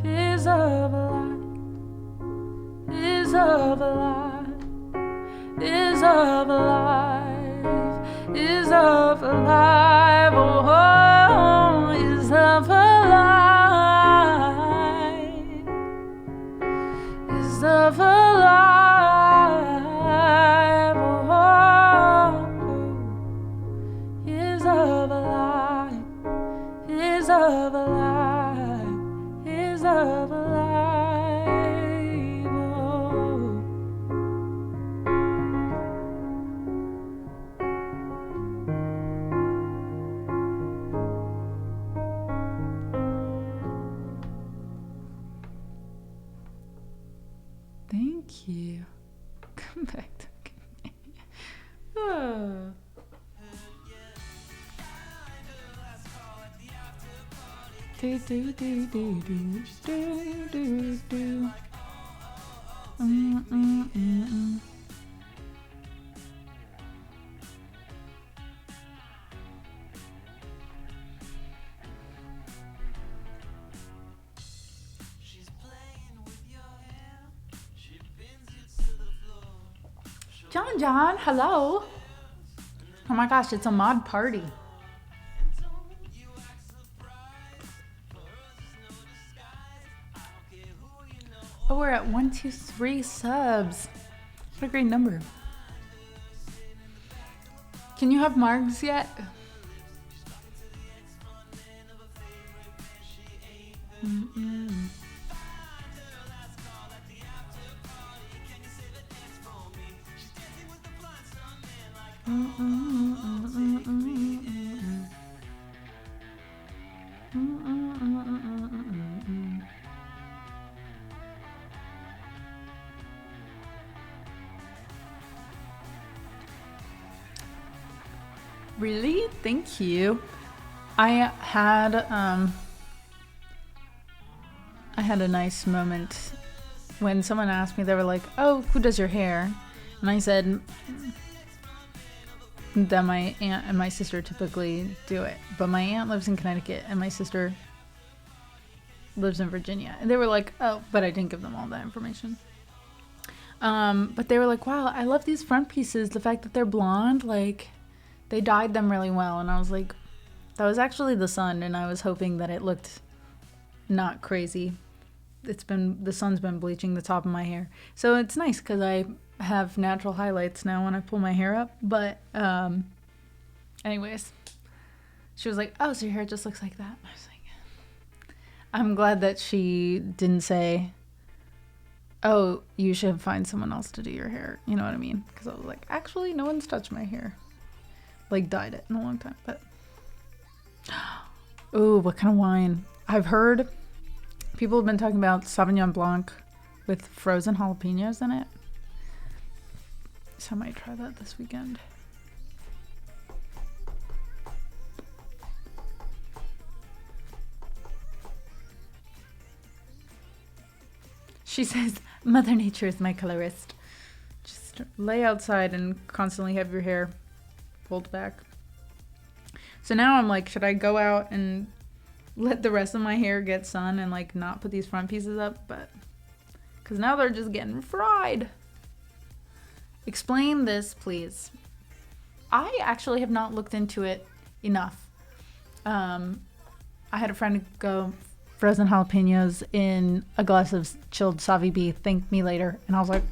A: Is of a light, is of a light, is of a life, is of a life, oh, is of a life, is of a life, oh, is of a life, is of a life, is of a life, oh. Do, do, do, do, do, do, do, do. Mm, mm, mm, mm. John, hello. Oh my gosh, it's a mod party. Oh, we're at 123 subs. What a great number. Can you have margs yet? Mm-mm. Really? Thank you. I had a nice moment when someone asked me. They were like, "Oh, who does your hair?" And I said that my aunt and my sister typically do it, but my aunt lives in Connecticut and my sister lives in Virginia. And they were like, "Oh," but I didn't give them all that information. But they were like, "Wow, I love these front pieces. The fact that they're blonde, like they dyed them really well." And I was like, that was actually the sun, and I was hoping that it looked not crazy. The sun's been bleaching the top of my hair, so it's nice because I have natural highlights now when I pull my hair up. But anyways, she was like, "Oh, so your hair just looks like that?" I was like, I'm glad that she didn't say, "Oh, you should find someone else to do your hair." You know what I mean? Because I was like, actually, no one's touched my hair, like dyed it in a long time. But ooh, what kind of wine? I've heard people have been talking about Sauvignon Blanc with frozen jalapenos in it. So I might try that this weekend. She says, Mother Nature is my colorist. Just lay outside and constantly have your hair pulled back. So now I'm like, should I go out and let the rest of my hair get sun and like not put these front pieces up? But because now they're just getting fried. Explain this, please. I actually have not looked into it enough. I had a friend go frozen jalapenos in a glass of chilled Savi B. Thank me later. And I was like,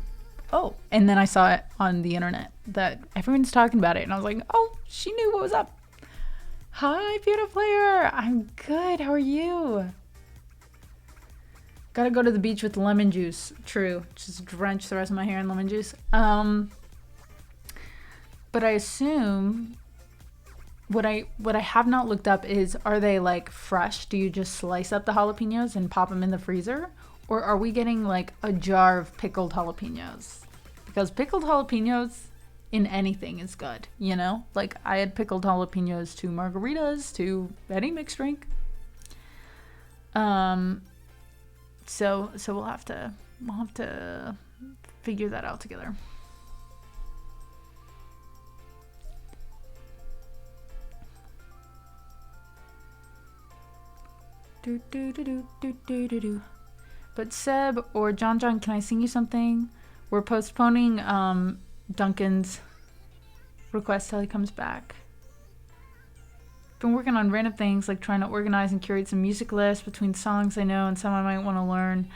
A: oh. And then I saw it on the internet that everyone's talking about it. And I was like, oh, she knew what was up. Hi, beautiful player. I'm good. How are you? Gotta go to the beach with lemon juice. True. Just drench the rest of my hair in lemon juice. But I assume what I have not looked up is, are they like fresh? Do you just slice up the jalapenos and pop them in the freezer? Or are we getting like a jar of pickled jalapenos? Because pickled jalapenos in anything is good, you know? Like I had pickled jalapenos to margaritas, to any mixed drink. So we'll have to figure that out together. Do do do do do do do do. But Seb or John, can I sing you something? We're postponing Duncan's request till he comes back. Been working on random things like trying to organize and curate some music lists between songs I know and some I might want to learn.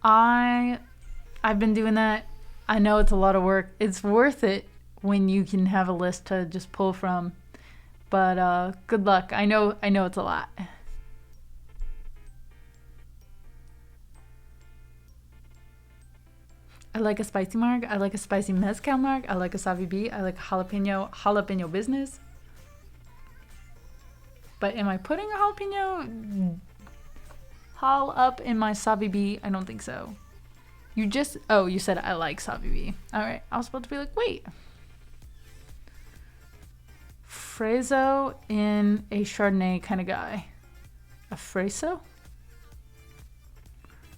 A: I've been doing that. I know it's a lot of work. It's worth it when you can have a list to just pull from. But good luck. I know it's a lot. I like a spicy marg. I like a spicy mezcal marg. I like a Savi B. I like a jalapeno business. But am I putting a jalapeno up in my Savi B? I don't think so. You said I like Savi B. All right. I was about to be like, wait. Frezzo in a Chardonnay kind of guy. A Freso?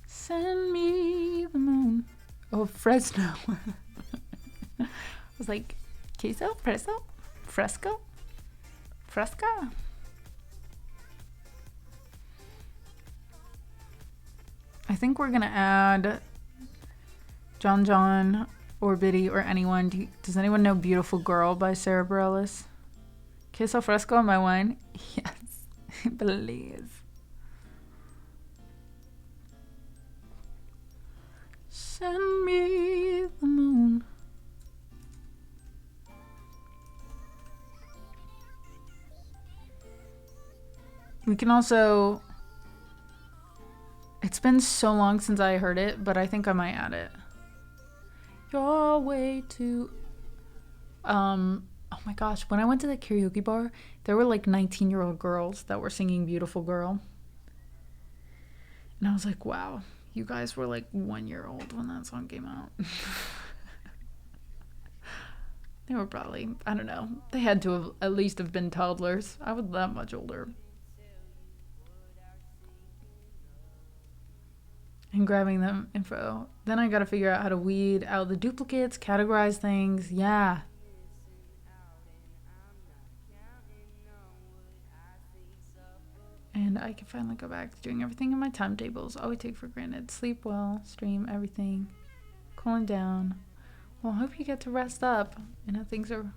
A: Send me the moon. Oh, Fresno. I was like, queso? Preso? Fresco? Fresca? I think we're gonna add John John or Biddy or anyone. Does anyone know Beautiful Girl by Sarah Bareilles? Queso Fresco, my wine? Yes, please. Send me the moon. We can also... It's been so long since I heard it, but I think I might add it. You're way too... Oh my gosh, when I went to the karaoke bar, there were like 19-year-old girls that were singing Beautiful Girl. And I was like, wow, you guys were like 1 year old when that song came out. They were probably, I don't know, they had to have at least have been toddlers. I was that much older. And grabbing the info. Then I gotta figure out how to weed out the duplicates, categorize things. Yeah. And I can finally go back to doing everything in my timetables. All we take for granted. Sleep well, stream, everything. Cooling down. Well, I hope you get to rest up. I know things are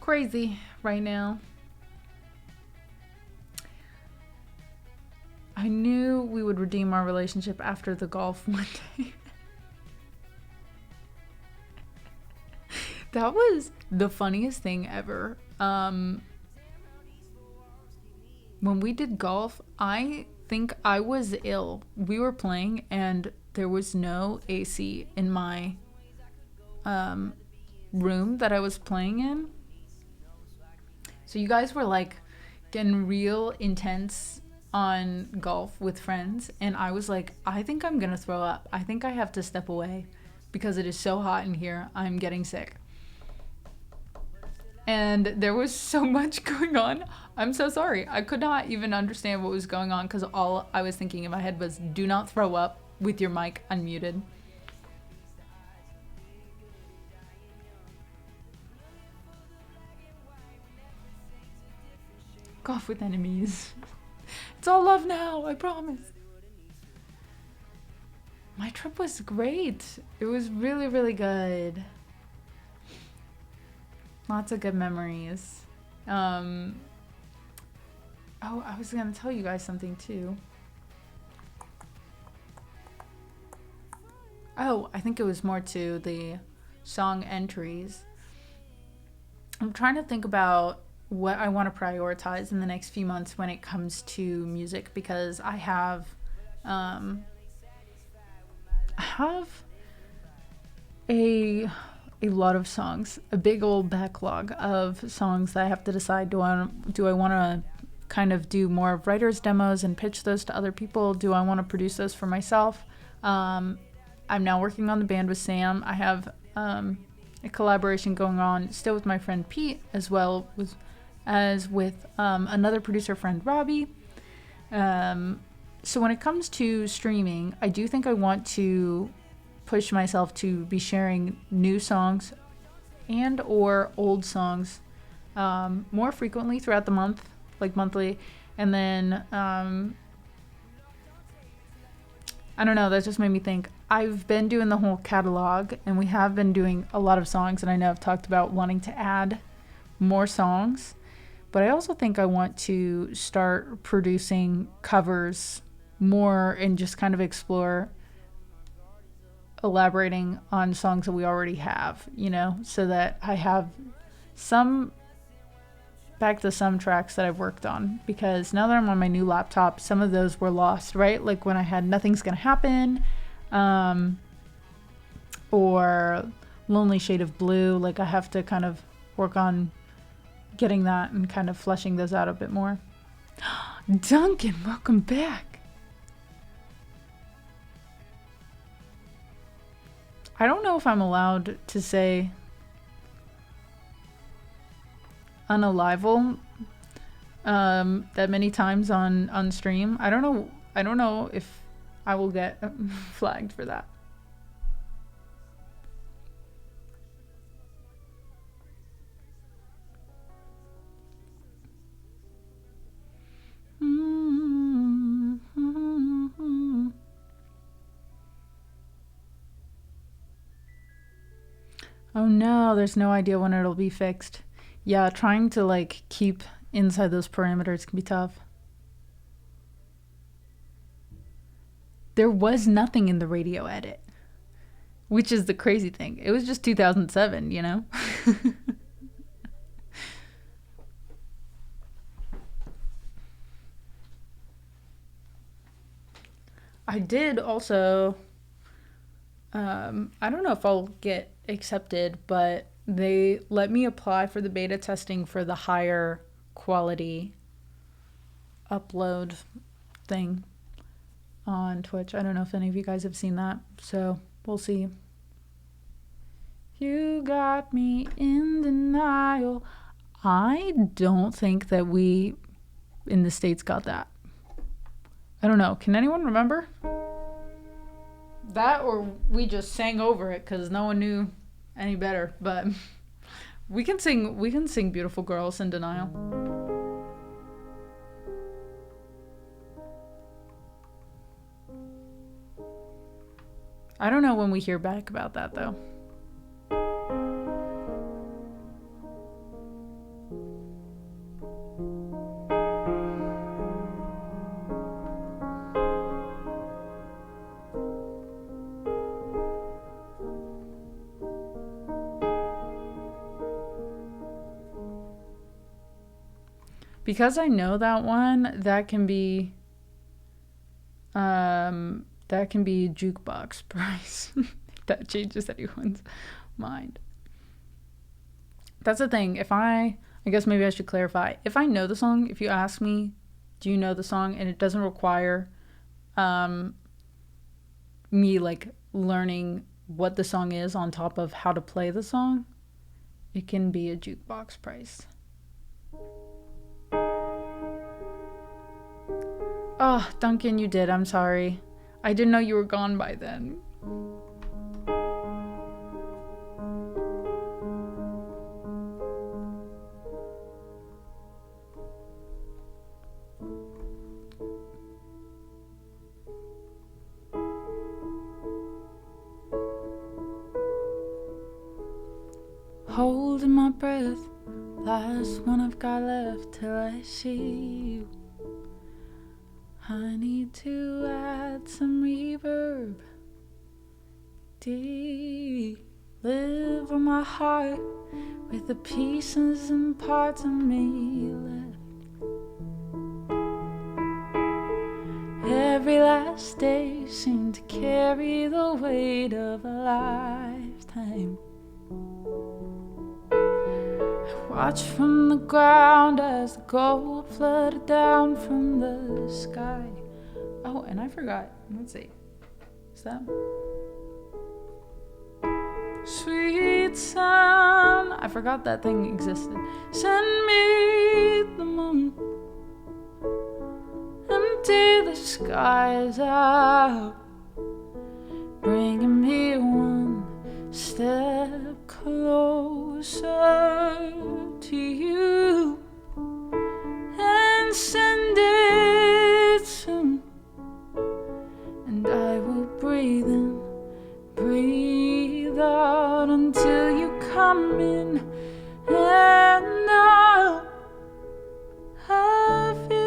A: crazy right now. I knew we would redeem our relationship after the golf one day. That was the funniest thing ever. When we did golf, I think I was ill. We were playing and there was no AC in my room that I was playing in. So you guys were like getting real intense on golf with friends, and I was like, I think I'm gonna throw up. I think I have to step away because it is so hot in here. I'm getting sick. And there was so much going on. I'm so sorry. I could not even understand what was going on because all I was thinking in my head was, do not throw up with your mic unmuted. Golf with enemies. It's all love now, I promise. My trip was great. It was really, really good. Lots of good memories. Oh, I was gonna tell you guys something too. Oh, I think it was more to the song entries. I'm trying to think about what I want to prioritize in the next few months when it comes to music, because I have a lot of songs, a big old backlog of songs that I have to decide, do I want to kind of do more of writers' demos and pitch those to other people? Do I want to produce those for myself? I'm now working on the band with Sam. I have a collaboration going on still with my friend Pete, as well as with another producer friend, Robbie. So when it comes to streaming, I do think I want to push myself to be sharing new songs and or old songs more frequently throughout the month, like monthly. And then I don't know, that just made me think. I've been doing the whole catalog, and we have been doing a lot of songs, and I know I've talked about wanting to add more songs, but I also think I want to start producing covers more and just kind of explore elaborating on songs that we already have, you know, so that I have some tracks that I've worked on, because now that I'm on my new laptop, some of those were lost, right? Like when I had Nothing's Gonna Happen, or Lonely Shade of Blue, like I have to kind of work on getting that and kind of fleshing those out a bit more. Duncan, welcome back. I don't know if I'm allowed to say unalival. that many times on stream. I don't know if I will get flagged for that. Oh no, there's no idea when it'll be fixed. Yeah, trying to like keep inside those parameters can be tough. There was nothing in the radio edit, which is the crazy thing. It was just 2007, you know? I did also, I don't know if I'll get accepted, but they let me apply for the beta testing for the higher quality upload thing on Twitch. I don't know if any of you guys have seen that, so we'll see. You got me in denial. I don't think that we in the States got that. I don't know. Can anyone remember? That or we just sang over it because no one knew any better. But we can sing Beautiful Girls in Denial. I don't know when we hear back about that though. Because I know that one, that can be jukebox price. That changes anyone's mind. That's the thing. I guess maybe I should clarify. If I know the song, if you ask me, do you know the song, and it doesn't require me like learning what the song is on top of how to play the song, it can be a jukebox price. Oh, Duncan, you did. I'm sorry. I didn't know you were gone by then. Holding my breath, last one I've got left till I see you. I need to add some reverb. Deliver my heart with the pieces and parts of me left. Every last day seemed to carry the weight of a lifetime. Watch from the ground as the gold flooded down from the sky. Oh, and I forgot. Let's see. Is that? Sweet sun. I forgot that thing existed. Send me the moon. Empty the skies out. Bringing me one step closer to you, and send it soon, and I will breathe in, breathe out until you come in, and I'll have you.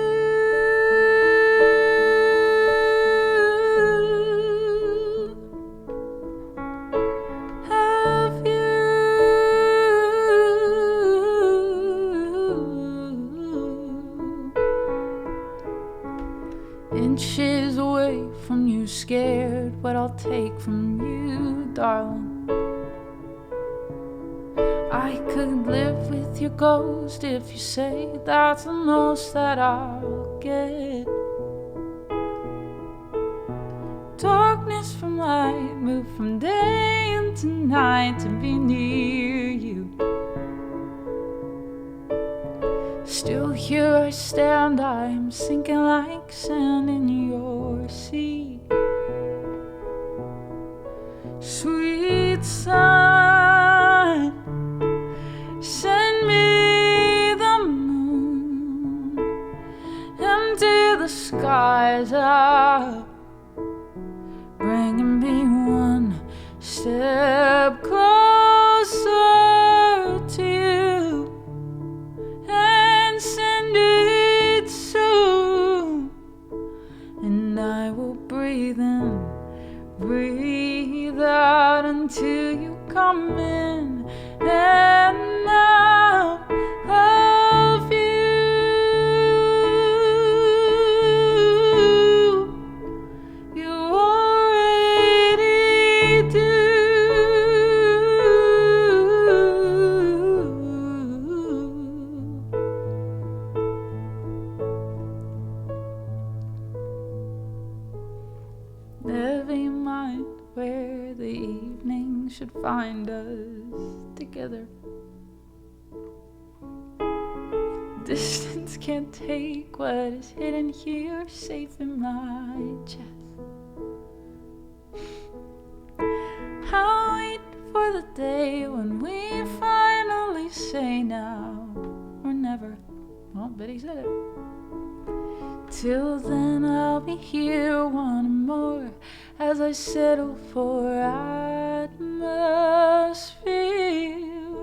A: Inches away from you, scared what I'll take from you, darling. I could live with your ghost if you say that's the most that I'll get. Darkness from light, move from day into night to be near you. Still here I stand, I'm sinking like sand in your sea. Sweet sun, send me the moon, empty the skies out, bringing me one step closer to you, and send it soon, and I will breathe in, breathe out until you come in, and now of you you already do. Never mind where the evening should find us together. Distance can't take what is hidden here, safe in my chest. I'll wait for the day when we finally say now or never. Oh, Betty said it. Till then I'll be here wanting more as I settle for atmosphere.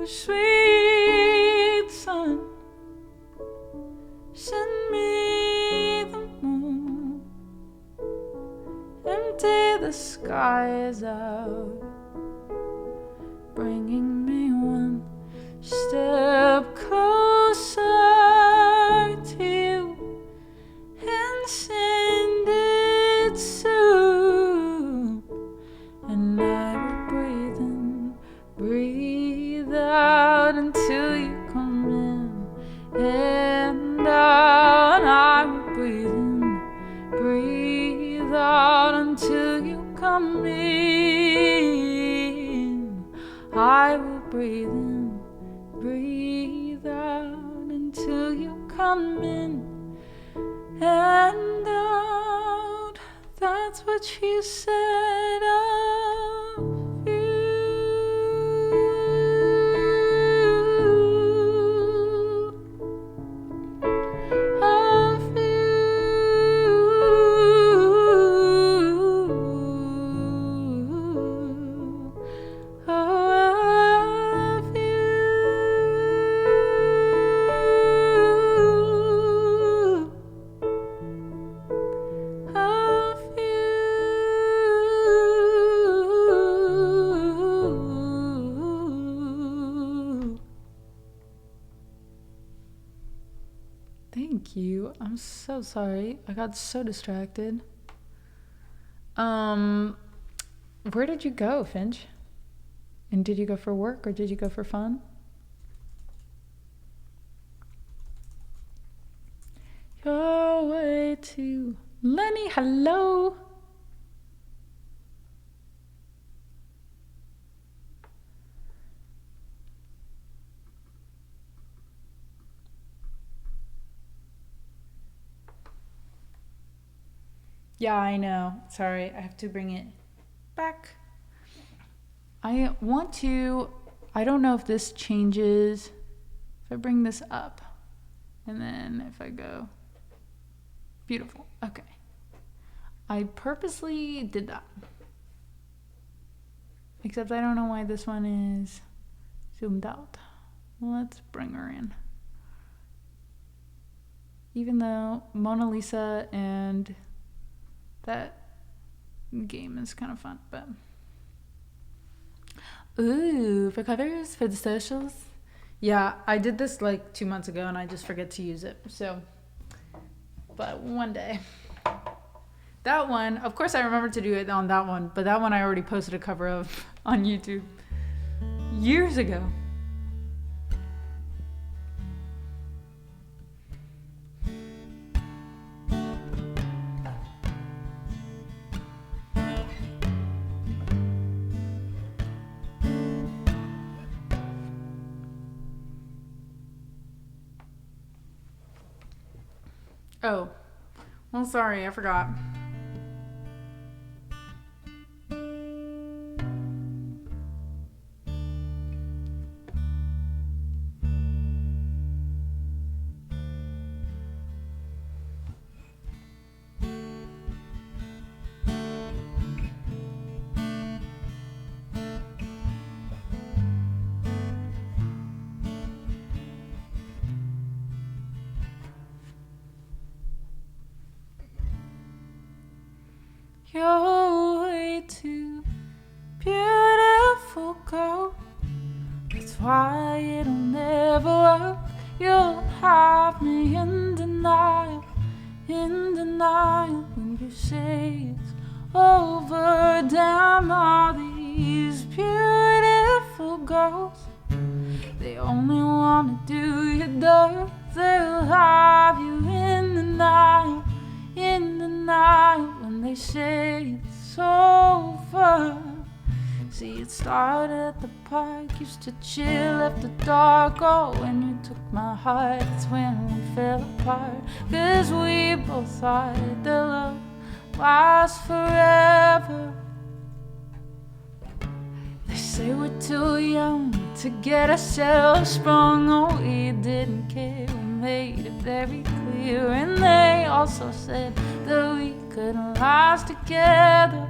A: Sweet sun, send me the moon, empty the skies out, bringing me one step closer to you, and send it soon, and I will breathe in, breathe out until you come in, and out. I will breathe in, breathe out until you come in. I will breathe in, breathe out until you come in and out. That's what she said of you. Of you. Oh, of you. Of you. Thank you. I'm so sorry. I got so distracted. Where did you go, Finch? And did you go for work or did you go for fun? Your way to Lenny, hello. Yeah, I know. Sorry, I have to bring it back. I don't know if this changes. If I bring this up and then if I go, beautiful. Okay. I purposely did that. Except I don't know why this one is zoomed out. Let's bring her in. Even though Mona Lisa and that game is kind of fun, but ooh, for covers for the socials. Yeah, I did this like 2 months ago and I just forget to use it. So, but one day. That one, of course I remember to do it on that one, but that one I already posted a cover of on YouTube years ago. Oh, well, sorry, I forgot. You're way too beautiful, girl. That's why it'll never work. You'll have me in denial when you say it's over. Damn, all these beautiful girls, they only wanna do you dirt. They'll have you in denial when they say it's over. See, it started at the park, used to chill after dark. Oh, when you took my heart, that's when we fell apart. 'Cause we both thought that love lasts forever. They say we're too young to get ourselves sprung. Oh, we didn't care, we made it very clear. And they also said that we couldn't last together.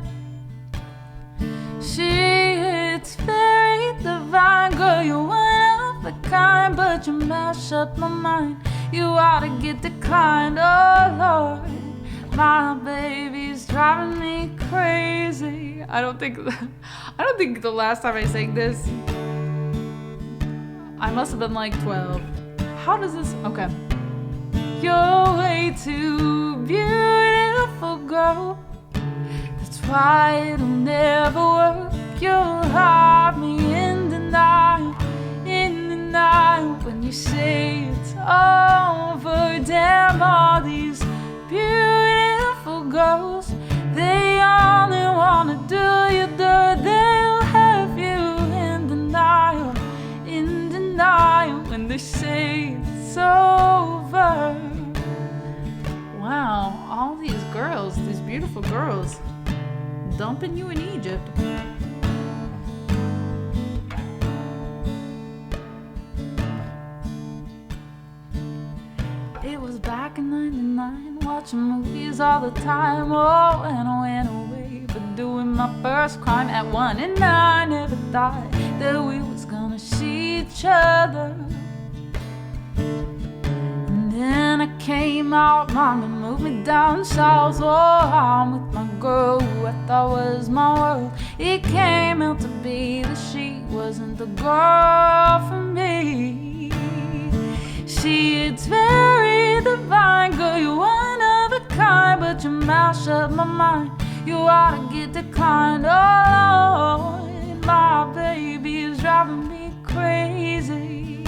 A: It's very divine, girl, you're one of a kind. But you mash up my mind, you ought to get declined. Oh Lord, my baby's driving me crazy. I don't think the last time I sang this, I must have been like 12. How does this, okay. You're way too beautiful, girl. That's why it'll never work. You'll have me in denial when you say it's over. Damn, all these beautiful girls, they only wanna do you dirt. They'll have you in denial when they say it's over. Wow, all these girls, these beautiful girls, dumping you in Egypt. It was back in '99, watching movies all the time. Oh, and I went away for doing my first crime at 1. And I never thought that we was gonna see each other. And then I came out, mama moved me down south. Oh, I'm with my girl who I thought was my world. It came out to be that she wasn't the girl for me. See, it's very divine, girl, you're one of a kind. But you mash up my mind, you ought to get declined. Oh Lord, my baby is driving me crazy.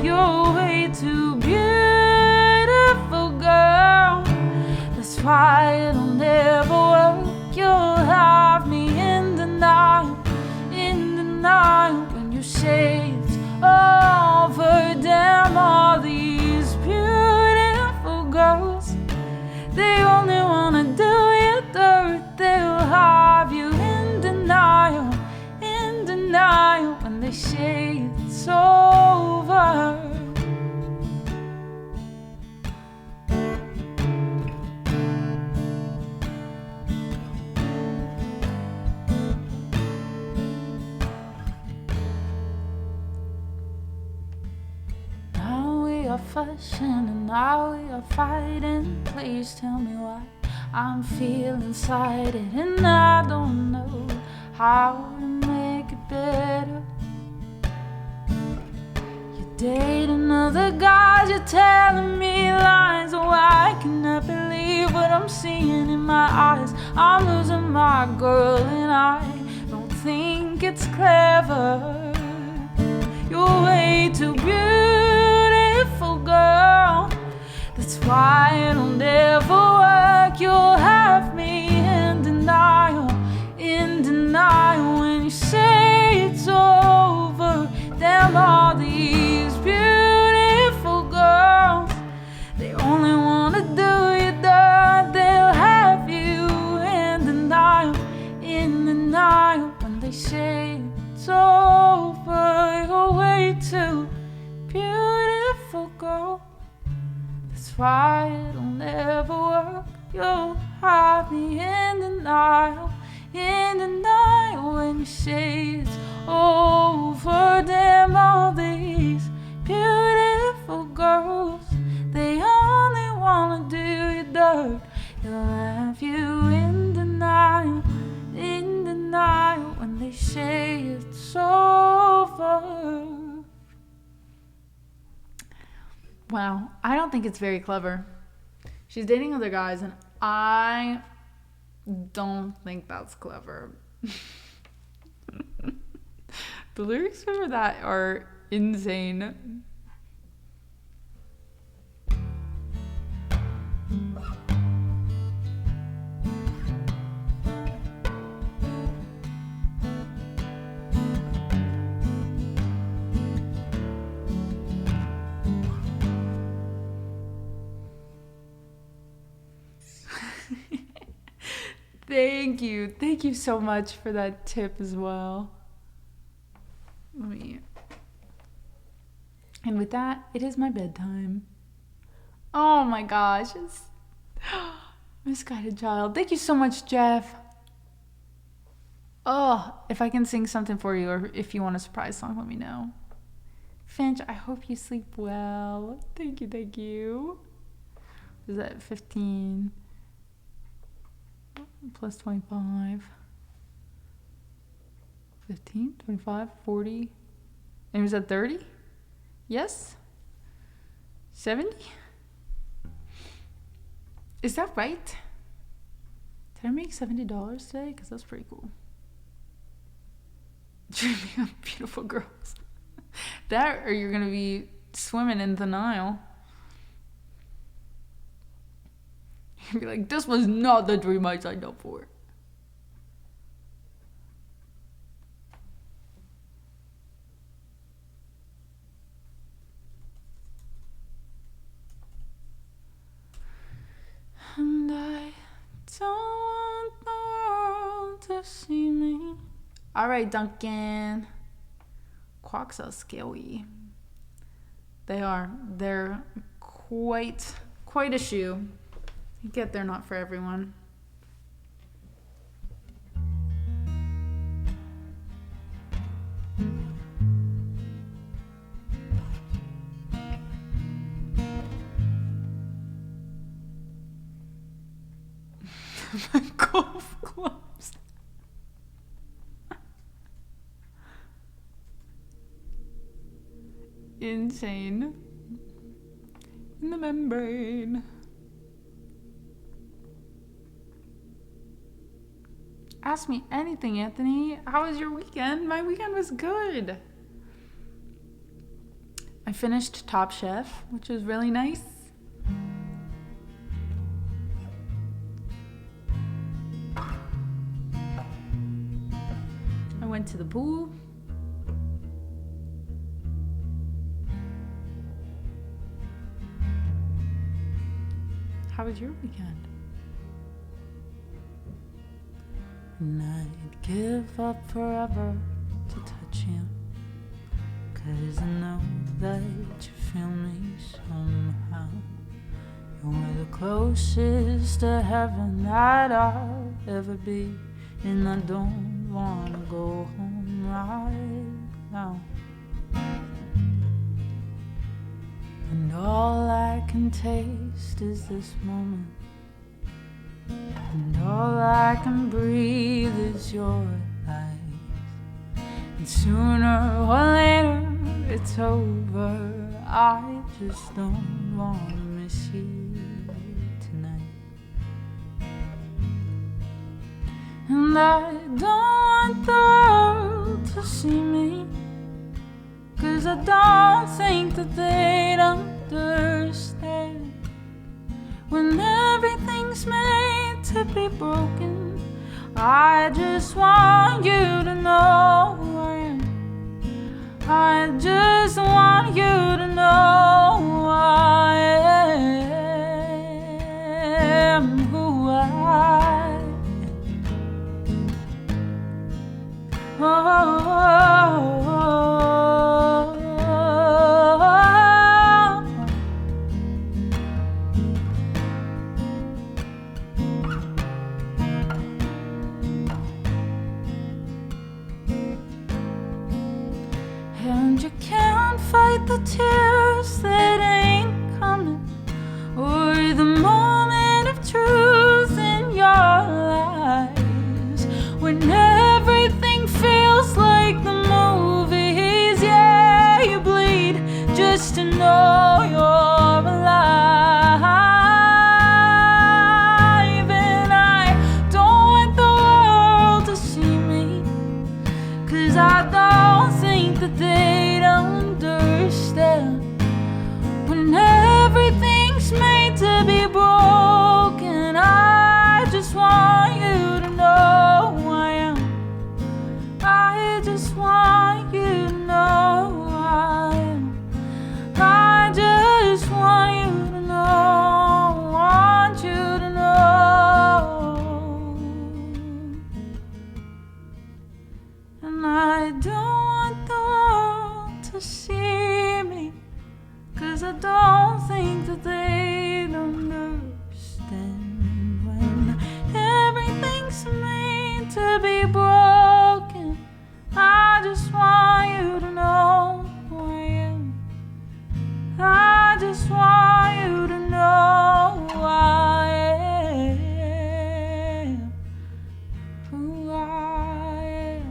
A: You're way too beautiful, girl. That's why it'll never work. You'll have me in denial when you say it's over. Damn, all these beautiful girls, they only wanna do you dirt. They'll have you in denial when they say it's over. Fussing and now we are fighting. Please tell me why I'm feeling slighted, and I don't know how to make it better. You dating other guys, you're telling me lies. Oh, I cannot believe what I'm seeing in my eyes. I'm losing my girl and I don't think it's clever. You're way too beautiful, girl. That's why it'll never work. You'll have me in denial when you say it's over. Damn, all these beautiful girls, they only wanna denial when you say it's over. Damn, all these beautiful girls, they only wanna do you dirt. They'll have you in denial when they say it's over. Wow, I don't think it's very clever. She's dating other guys, and I don't think that's clever. The lyrics for that are insane. Thank you so much for that tip as well. And with that, it is my bedtime. Oh my gosh, it's Misguided Child. Thank you so much, Jeff. Oh, if I can sing something for you, or if you want a surprise song, let me know. Finch, I hope you sleep well. Thank you. Is that 15 plus 25? 15, 25, 40. And was that 30? Yes? 70? Is that right? Did I make $70 today? Because that's pretty cool. Dreaming of beautiful girls. That, or you're going to be swimming in the Nile. You'll be like, this was not the dream I signed up for. And I don't want the world to see me. All right, Duncan. Quacks are scary. They are. They're quite a shoe. You get they're not for everyone. My golf clubs. Insane. In the membrane. Ask me anything, Anthony. How was your weekend? My weekend was good. I finished Top Chef, which was really nice. I went to the pool. How was your weekend? And I'd give up forever to touch you, 'cause I know that you feel me somehow. You're the closest to heaven that I'll ever be, and I don't wanna go home right now. And all I can taste is this moment, and all I can breathe is your lies. And sooner or later it's over. I just don't wanna miss you tonight. And I don't want the world to see me, 'cause I don't think that they'd understand when everything's made to be broken. I just want you to know who I am. I just want you to know who I am, who I am. Oh. the tears that ain't coming, or the moment of truth in your eyes, when everything feels like the movies. Yeah, you bleed just to know you're alive. And I don't want the world to see me, 'cause I don't think that they'd understand when everything's made to be broken. I just want you to know who I am. I just want you to know who I am. I just want you to know, want you to know. And I don't want the world to see me, 'cause I don't think that they'd understand when everything's made to be broken. I just want you to know who I am. I just want you to know who I am. Who I am.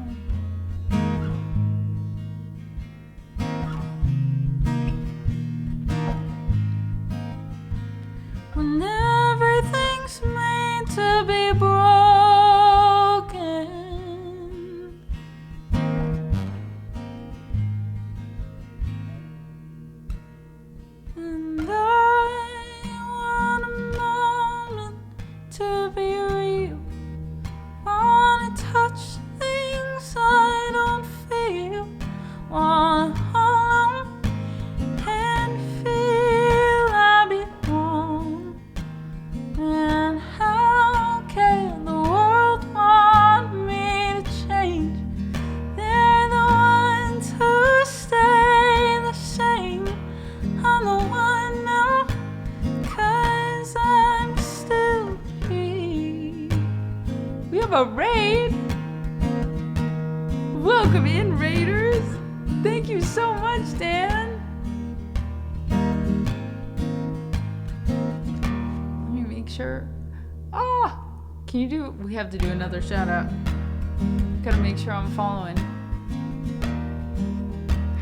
A: When everything's made to be broken, and I want a moment to be real. Wanna touch things I don't feel. Wanna hold on and feel I belong. And how can the world want me to change? They're the ones who stay the same. I'm the one now, 'cause I'm still here. We have a raid. Welcome in, raiders. Thank you so much, Dan. Let me make sure. Can you do? We have to do another shout out. Gotta make sure I'm following.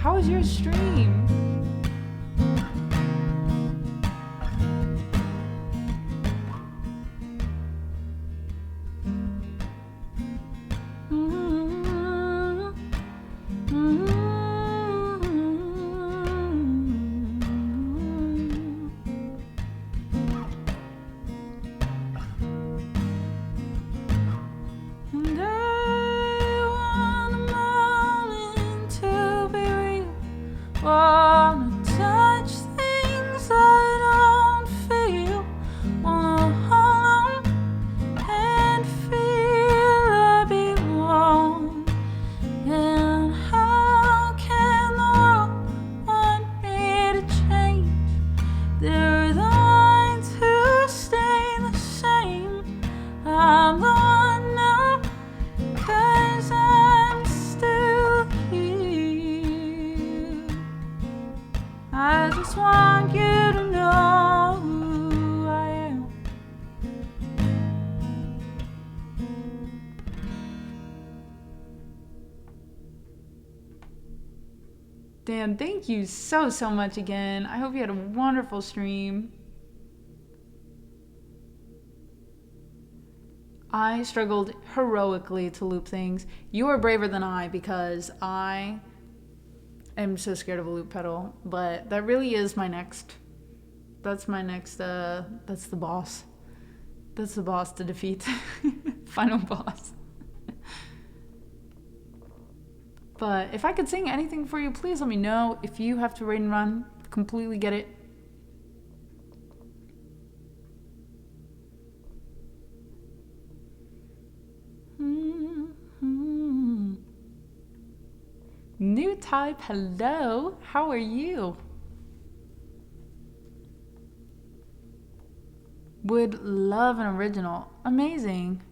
A: How was your stream? And I want a moment to be real. Wanna touch things I don't feel. Wanna hold on and feel I belong. And how can the world want me to change? They're the ones who stay the same. I'm the one now, 'cause I'm still here. I just want you to know who I am. Dan, thank you so much again. I hope you had a wonderful stream. I struggled heroically to loop things. You are braver than I, because I am so scared of a loop pedal. But that really is my next. That's my next. That's the boss. That's the boss to defeat. Final boss. But if I could sing anything for you, please let me know. If you have to raid and run, completely get it. New type, hello. How are you? Would love an original. Amazing.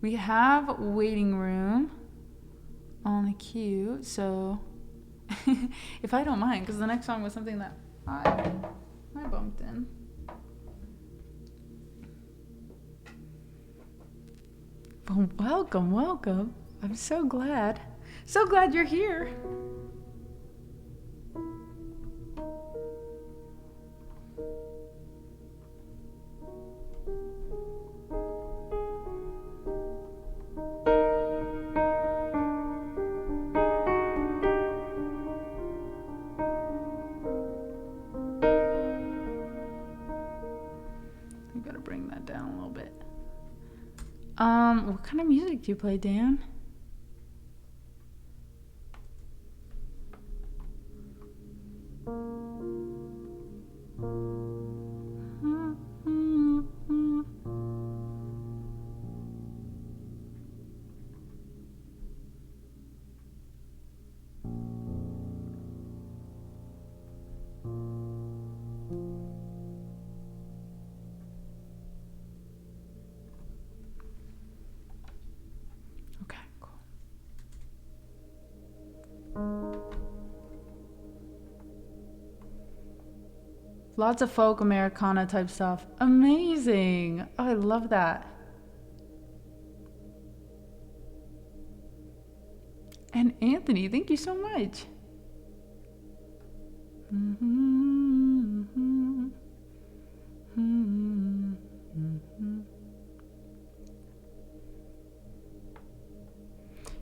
A: We have waiting room on the queue, so If I don't mind, because the next song was something that I bumped in. Well, welcome, welcome. I'm so glad. So glad you're here. I gotta bring that down a little bit. What kind of music do you play, Dan? Okay, cool. Lots of folk Americana type stuff. Amazing. Oh, I love that. And Anthony, thank you so much.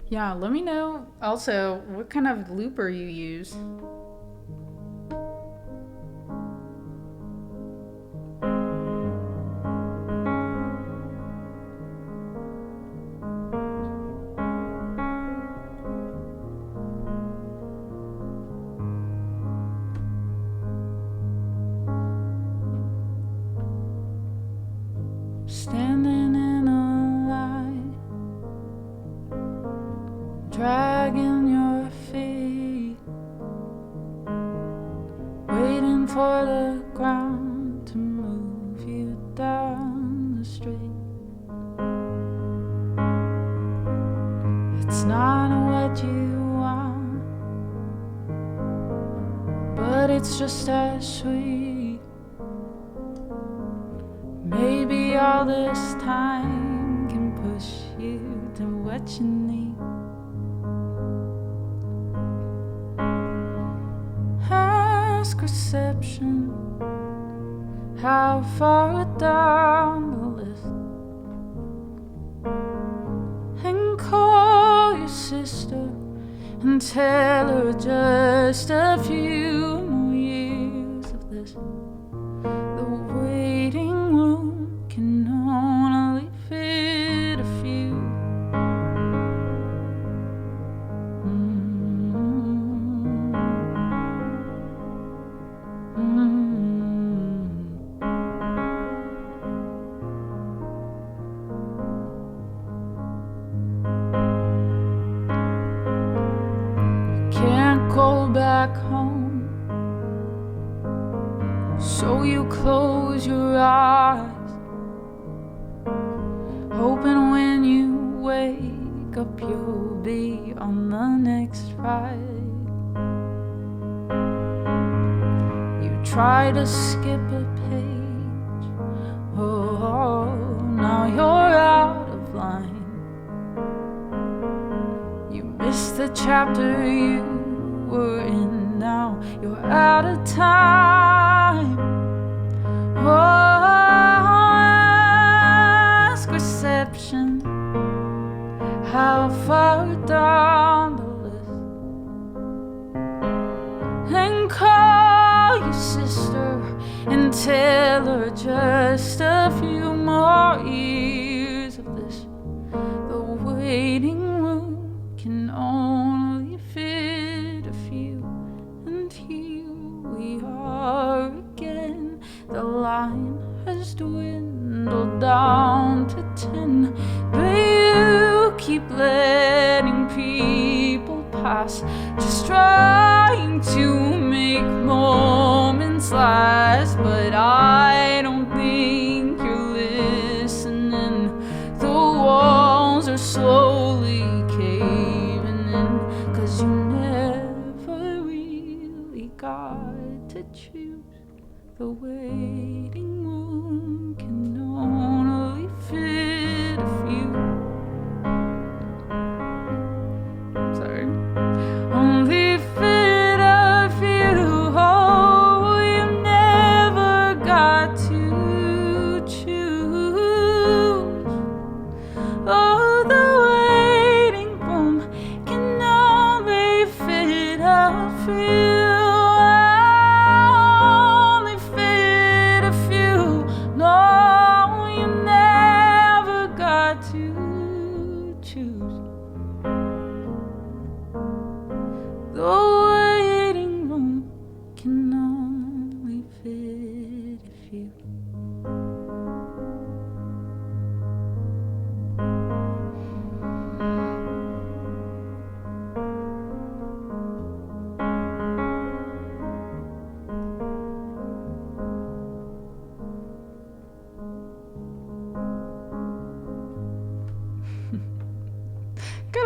A: Yeah, let me know also what kind of looper you use. Standing in a line, dragging your feet, waiting for the ground to move you down the street. It's not what you want, but it's just as sweet. Maybe all this time can push you to what you need. Ask reception how far down the list, and call your sister and tell her just a few more years of this. The waiting room can only fit a few. Can't go back home, so you close your eyes, hoping when you wake up you'll be on the next ride. You try to skip a page, oh, now you're out of line. You missed the chapter you were in, now you're out of time. Oh, ask reception how far down the list, and call your sister and tell her just a few more years of this. The waiting room can only fit a few, and here we are again. The line has dwindled down to 10, but you keep letting people pass, just trying to make moments last. But I don't think you're listening. The walls are slowly caving in, 'cause you never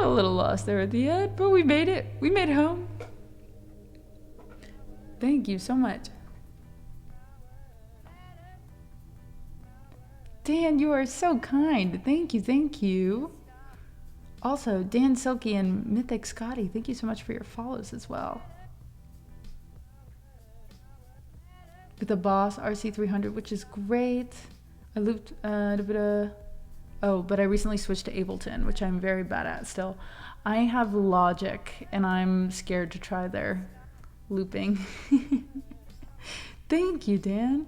A: a little lost there at the end, but we made it. We made it home. Thank you so much. Dan, you are so kind. Thank you, thank you. Also, Dan Silky and Mythic Scotty, thank you so much for your follows as well. With the Boss RC300, which is great. I looped oh, but I recently switched to Ableton, which I'm very bad at still. I have Logic, and I'm scared to try their looping. Thank you, Dan.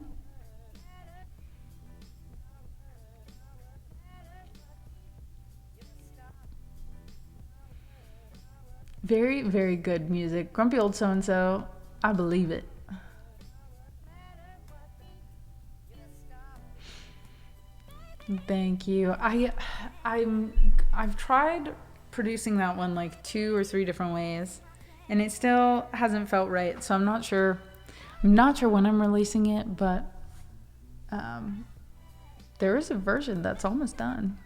A: Very, very good music. Grumpy Old So-and-So, I believe it. Thank you. I've tried producing that one like 2 or 3 different ways, and it still hasn't felt right. So I'm not sure. I'm not sure when I'm releasing it, but there is a version that's almost done.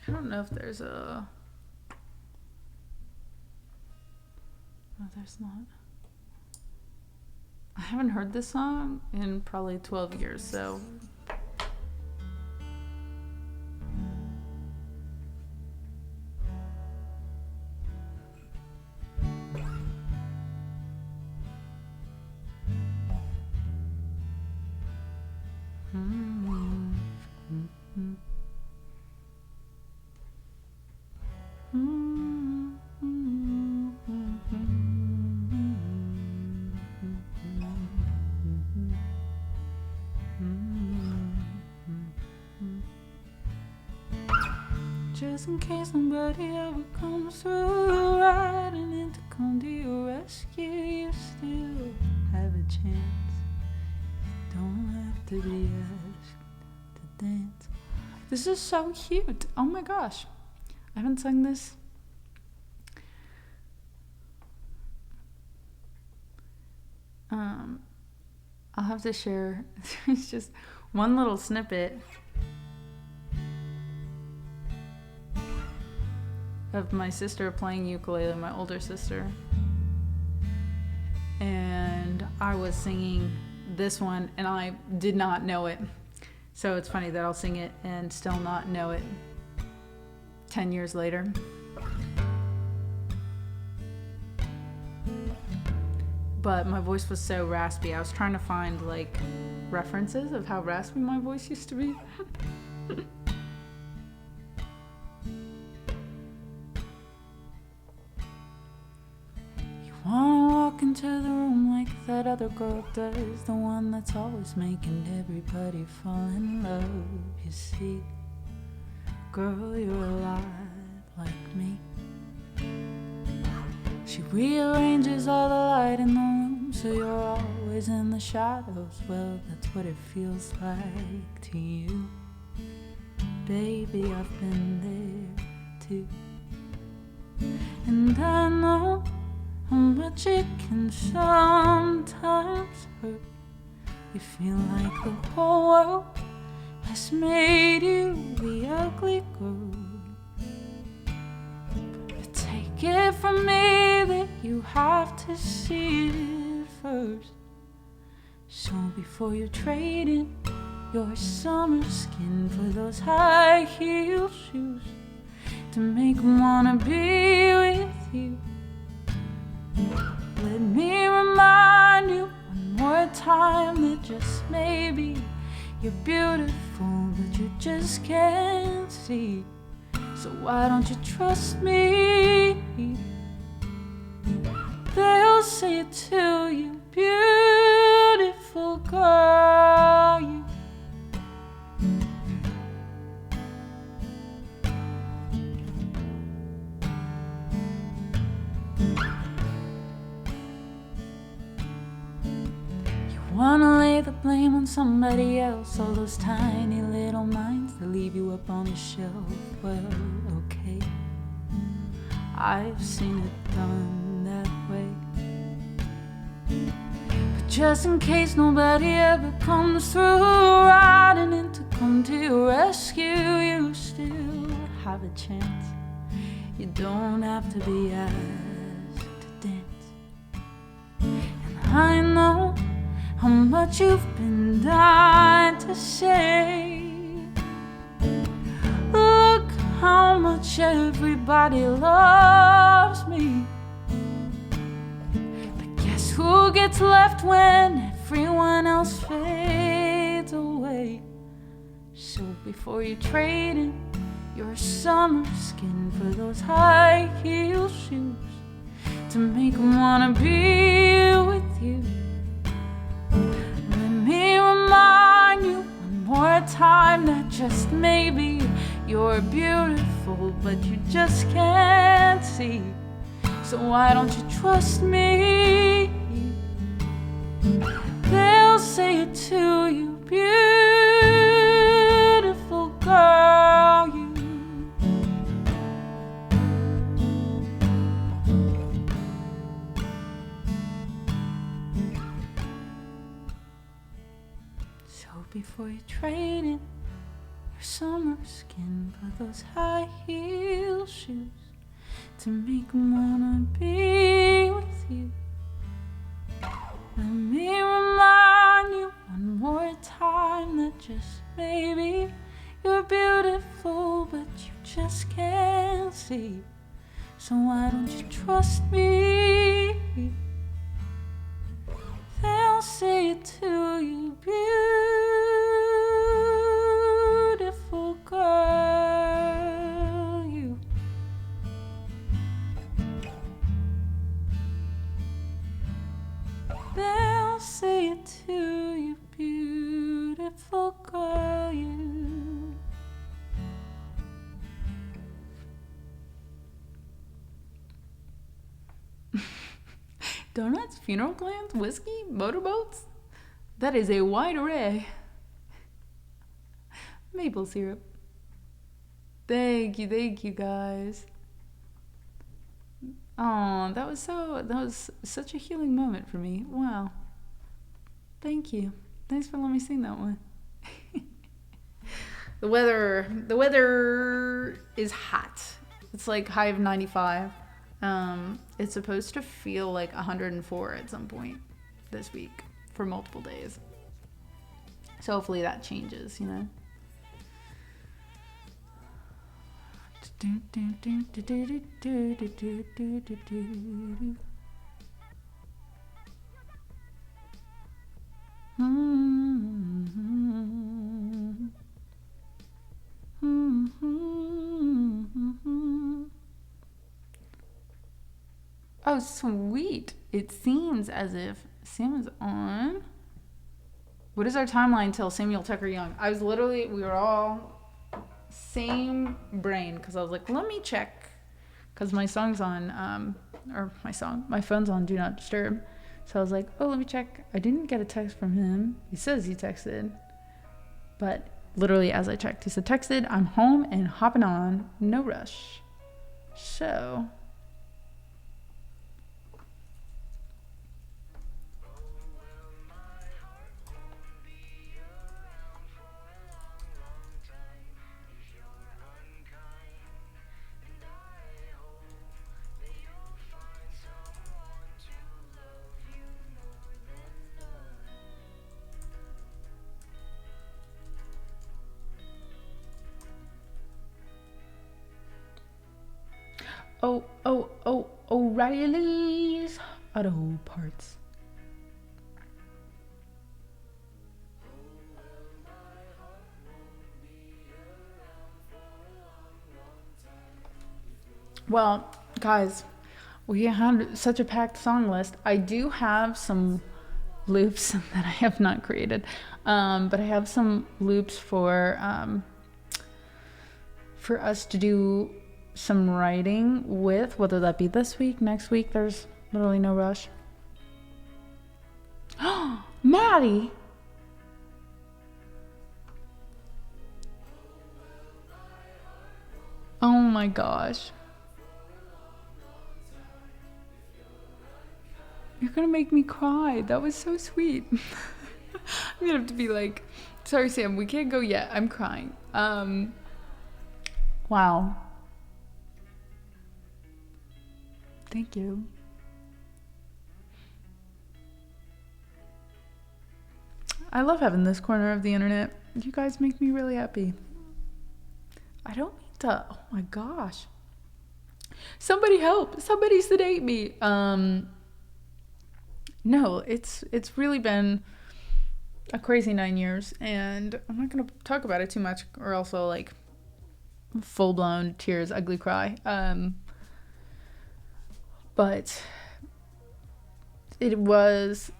A: I don't know if there's a... No, there's not. I haven't heard this song in probably 12 years, so... Just in case somebody ever comes through, riding in to come to your rescue, you still have a chance. You don't have to be asked to dance. This is so cute. Oh my gosh. I haven't sung this. I'll have to share. It's just one little snippet of my sister playing ukulele, my older sister, and I was singing this one and I did not know it, so it's funny that I'll sing it and still not know it 10 years later. But my voice was so raspy. I was trying to find like references of how raspy my voice used to be. Wanna walk into the room like that other girl does, the one that's always making everybody fall in love. You see, girl, you're a lot like me. She rearranges all the light in the room so you're always in the shadows. Well, that's what it feels like to you. Baby, I've been there too. And I know how much it can sometimes hurt. You feel like the whole world has made you the ugly girl. But take it from me that you have to see it first. So before you trade in your summer skin for those high heel shoes to make 'em wanna be with you, let me remind you one more time that just maybe you're beautiful, but you just can't see. So why don't you trust me? They'll say it to you, beautiful. wanna lay the blame on somebody else, all those tiny little minds that leave you up on the shelf. Well, okay, I've seen it done that way. But just in case nobody ever comes through riding in to come to your rescue, you still have a chance. You don't have to be asked to dance. And I know how much you've been dying to say. Look how much everybody loves me. But guess who gets left when everyone else fades away? So before you trade in your summer skin for those high heel shoes to make them wanna be with you, let me remind you one more time that just maybe you're beautiful, but you just can't see. So why don't you trust me? They'll say it to you, beautiful girl, you. So before you trade in your summer skin for those high heel shoes to make them wanna be with you, let me remind you one more time that just maybe you're beautiful, but you just can't see. So why don't you trust me? They'll say it to you, beautiful girl, you. They'll say it to you, beautiful girl, you. Donuts, funeral plans, whiskey, motorboats? That is a wide array. Maple syrup. Thank you guys. Oh, that was such a healing moment for me. Wow. Thank you. Thanks for letting me sing that one. The weather is hot. It's like high of 95. It's supposed to feel like 104 at some point this week for multiple days. So hopefully that changes, you know. Oh, sweet. It seems as if Sam is on. What is our timeline till Samuel Tucker Young? We were all same brain, because I was like, let me check, because my phone's on Do Not Disturb. So I was like, oh, let me check. I didn't get a text from him. He says he texted, but literally as I checked, he said, texted, I'm home and hopping on, no rush. So O'Reilly's Auto Parts. Well, guys, we had such a packed song list. I do have some loops that I have not created, but I have some loops for us to do some writing with, whether that be this week, next week. There's literally no rush. Maddie! Oh my gosh. You're gonna make me cry. That was so sweet. I'm gonna have to be like, sorry, Sam, we can't go yet. I'm crying. Wow. Thank you. I love having this corner of the internet. You guys make me really happy. I don't mean to. Oh my gosh. Somebody help. Somebody sedate me. No, it's really been a crazy 9 years, and I'm not gonna talk about it too much, or else I'll like full blown tears, ugly cry. But it was.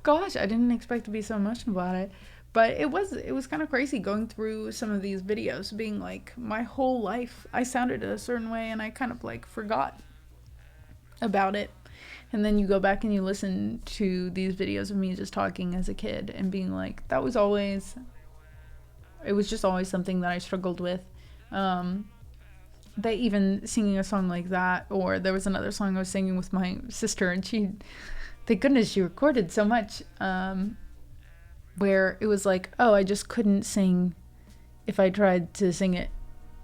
A: Gosh, I didn't expect to be so emotional about it. But it was kind of crazy going through some of these videos, being like, my whole life I sounded a certain way and I kind of like forgot about it. And then you go back and you listen to these videos of me just talking as a kid and being like, it was just always something that I struggled with. That even singing a song like that, or there was another song I was singing with my sister, and thank goodness she recorded so much, where it was like, oh, I just couldn't sing. If I tried to sing it,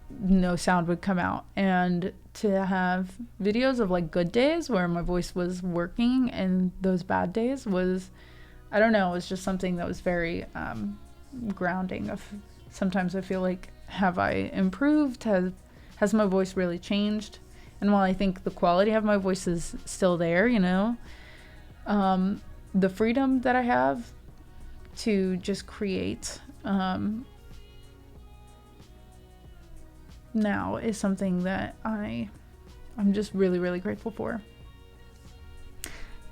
A: no sound would come out. And to have videos of like good days where my voice was working and those bad days was, I don't know, it was just something that was very grounding. Sometimes I feel like, have I improved? Has my voice really changed? And while I think the quality of my voice is still there, you know, the freedom that I have to just create now is something that I'm just really, really grateful for.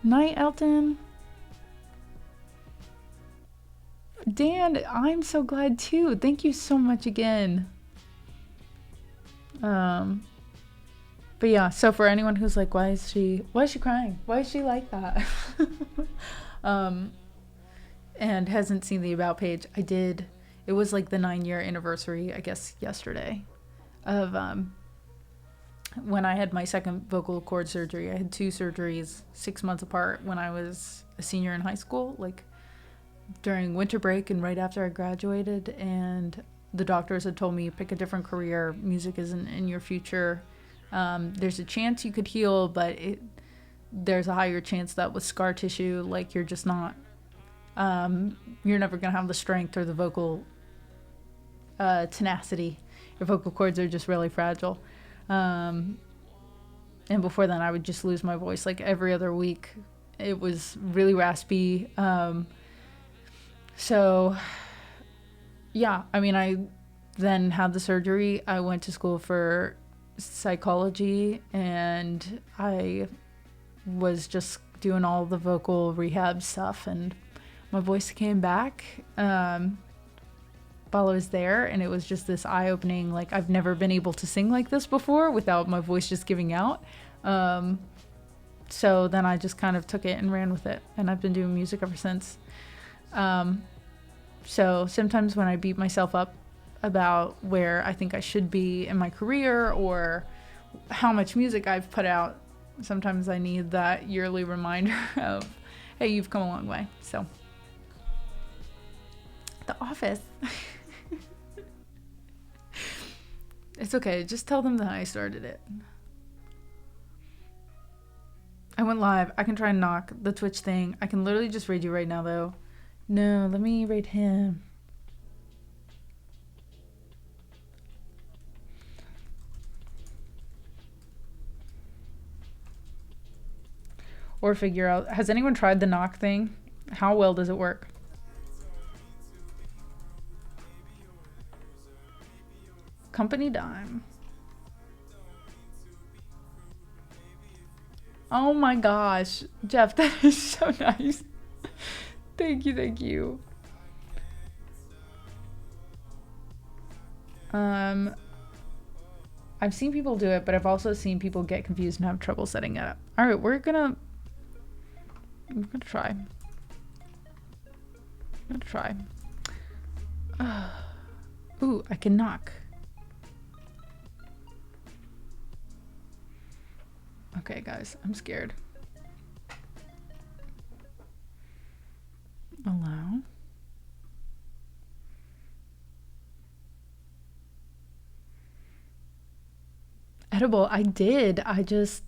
A: Night, Elton. Dan, I'm so glad too. Thank you so much again. But yeah, so for anyone who's like, why is she crying? Why is she like that? And hasn't seen the About page, I did. It was like the 9-year anniversary, I guess, yesterday, of when I had my second vocal cord surgery. I had 2 surgeries 6 months apart when I was a senior in high school, like during winter break and right after I graduated. And the doctors had told me, pick a different career. Music isn't in your future. There's a chance you could heal, but there's a higher chance that with scar tissue, like you're just not, you're never going to have the strength or the vocal tenacity. Your vocal cords are just really fragile. And before then, I would just lose my voice like every other week. It was really raspy. So, yeah, I mean, I then had the surgery. I went to school for psychology, and I was just doing all the vocal rehab stuff, and my voice came back while I was there, and it was just this eye-opening, like I've never been able to sing like this before without my voice just giving out. So then I just kind of took it and ran with it, and I've been doing music ever since. So sometimes when I beat myself up about where I think I should be in my career or how much music I've put out, sometimes I need that yearly reminder of, hey, you've come a long way. So, The Office. It's okay. Just tell them that I started it. I went live. I can try and knock the Twitch thing. I can literally just raid you right now, though. No, let me raid him. Or figure out, has anyone tried the knock thing? How well does it work? Company dime. Oh my gosh, Jeff, that is so nice. Thank you, thank you. I've seen people do it, but I've also seen people get confused and have trouble setting it up. All right, we're gonna I'm gonna try. Ooh, I can knock. Okay, guys, I'm scared. Allow. Edible, I did. I just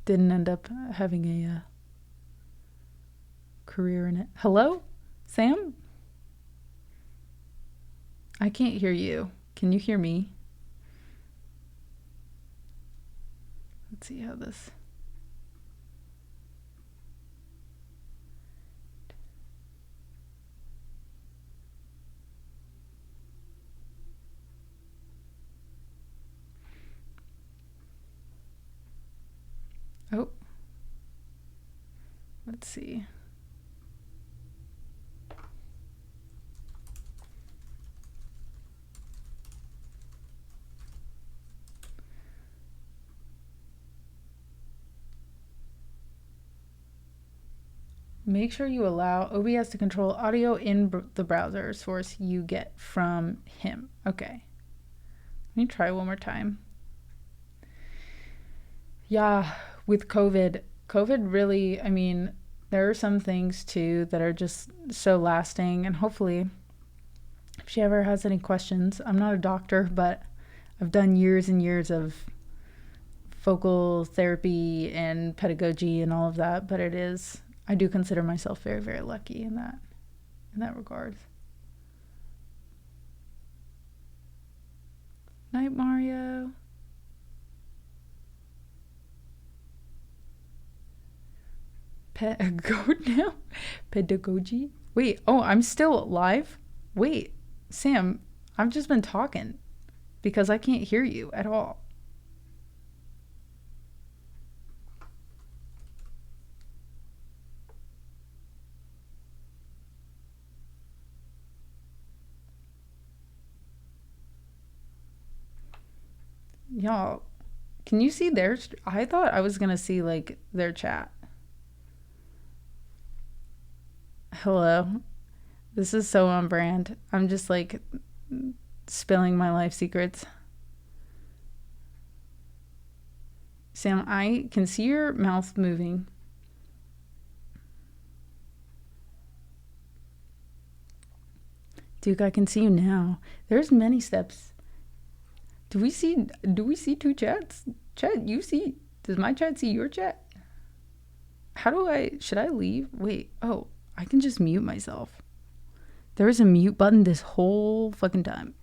A: didn't end up having a career in it. Hello? Sam? I can't hear you. Can you hear me? Let's see how this... Oh. Let's see. Make sure you allow OBS to control audio in the browser source you get from him. Okay. Let me try one more time. Yeah, with COVID really, I mean, there are some things too that are just so lasting, and hopefully if she ever has any questions, I'm not a doctor, but I've done years and years of vocal therapy and pedagogy and all of that, but I do consider myself very, very lucky in that regard. Night, Mario. Pet a goat now? Pedagogy? Wait, oh, I'm still live? Wait, Sam, I've just been talking because I can't hear you at all. Y'all, can you see theirs? I thought I was gonna see like their chat. Hello. This is so on brand. I'm just like spilling my life secrets. Sam, I can see your mouth moving. Duke, I can see you now. There's many steps. Do we see two chats? Chat, does my chat see your chat? Should I leave? Wait, oh, I can just mute myself. There is a mute button this whole fucking time.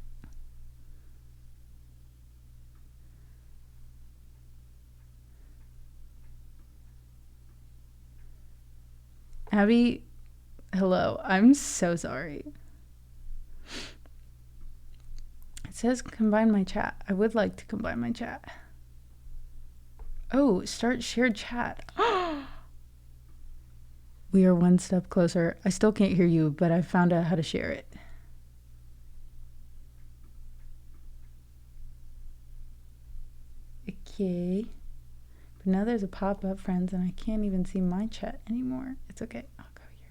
A: Abby, hello. I'm so sorry. It says combine my chat. I would like to combine my chat. Oh, start shared chat. We are one step closer. I still can't hear you, but I found out how to share it. Okay. But now there's a pop-up, friends, and I can't even see my chat anymore. It's okay. I'll go here.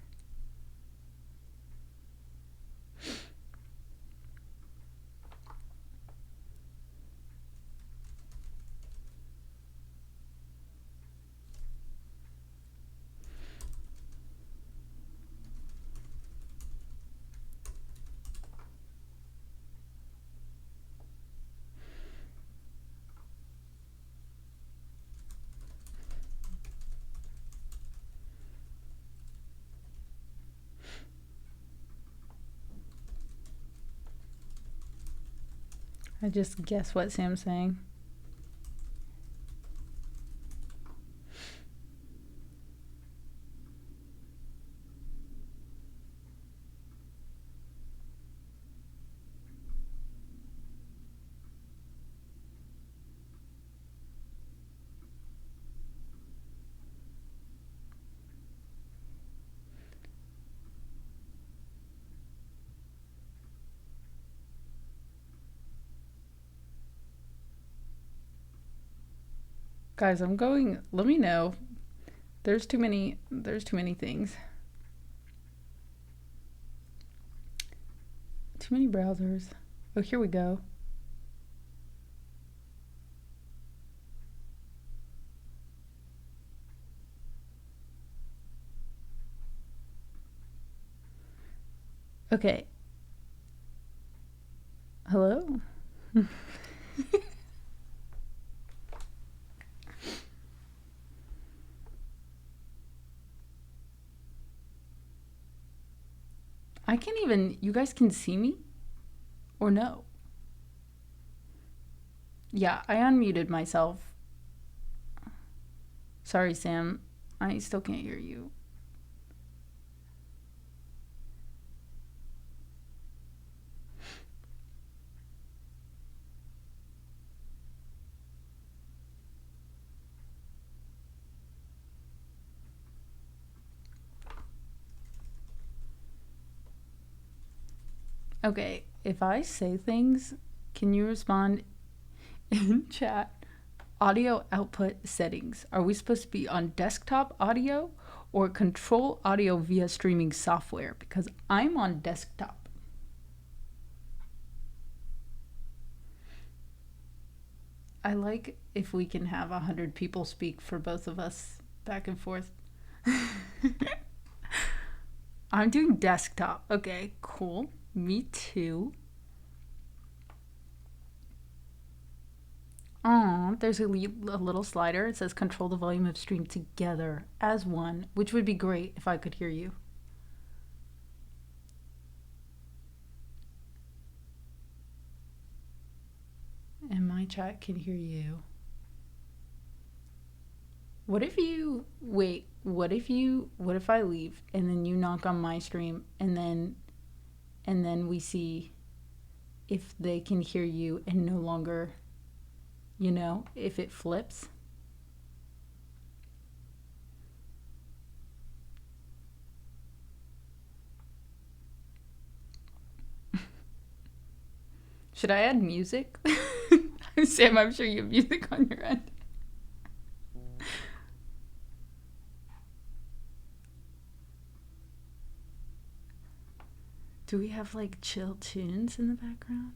A: I just guess what Sam's saying. Guys, let me know There's too many things. Too many browsers. Oh, here we go. Okay. Hello? I can't even... You guys can see me? Or no? Yeah, I unmuted myself. Sorry, Sam. I still can't hear you. Okay, if I say things, can you respond in chat? Audio output settings. Are we supposed to be on desktop audio or control audio via streaming software? Because I'm on desktop. I like if we can have 100 people speak for both of us back and forth. I'm doing desktop. Okay, cool. Me too. Oh, there's a little slider. It says control the volume of stream together as one, which would be great if I could hear you. And my chat can hear you. What if you wait? What if I leave and then you knock on my stream and then we see if they can hear you and no longer, you know, if it flips? Should I add music? Sam, I'm sure you have music on your end. Do we have like chill tunes in the background?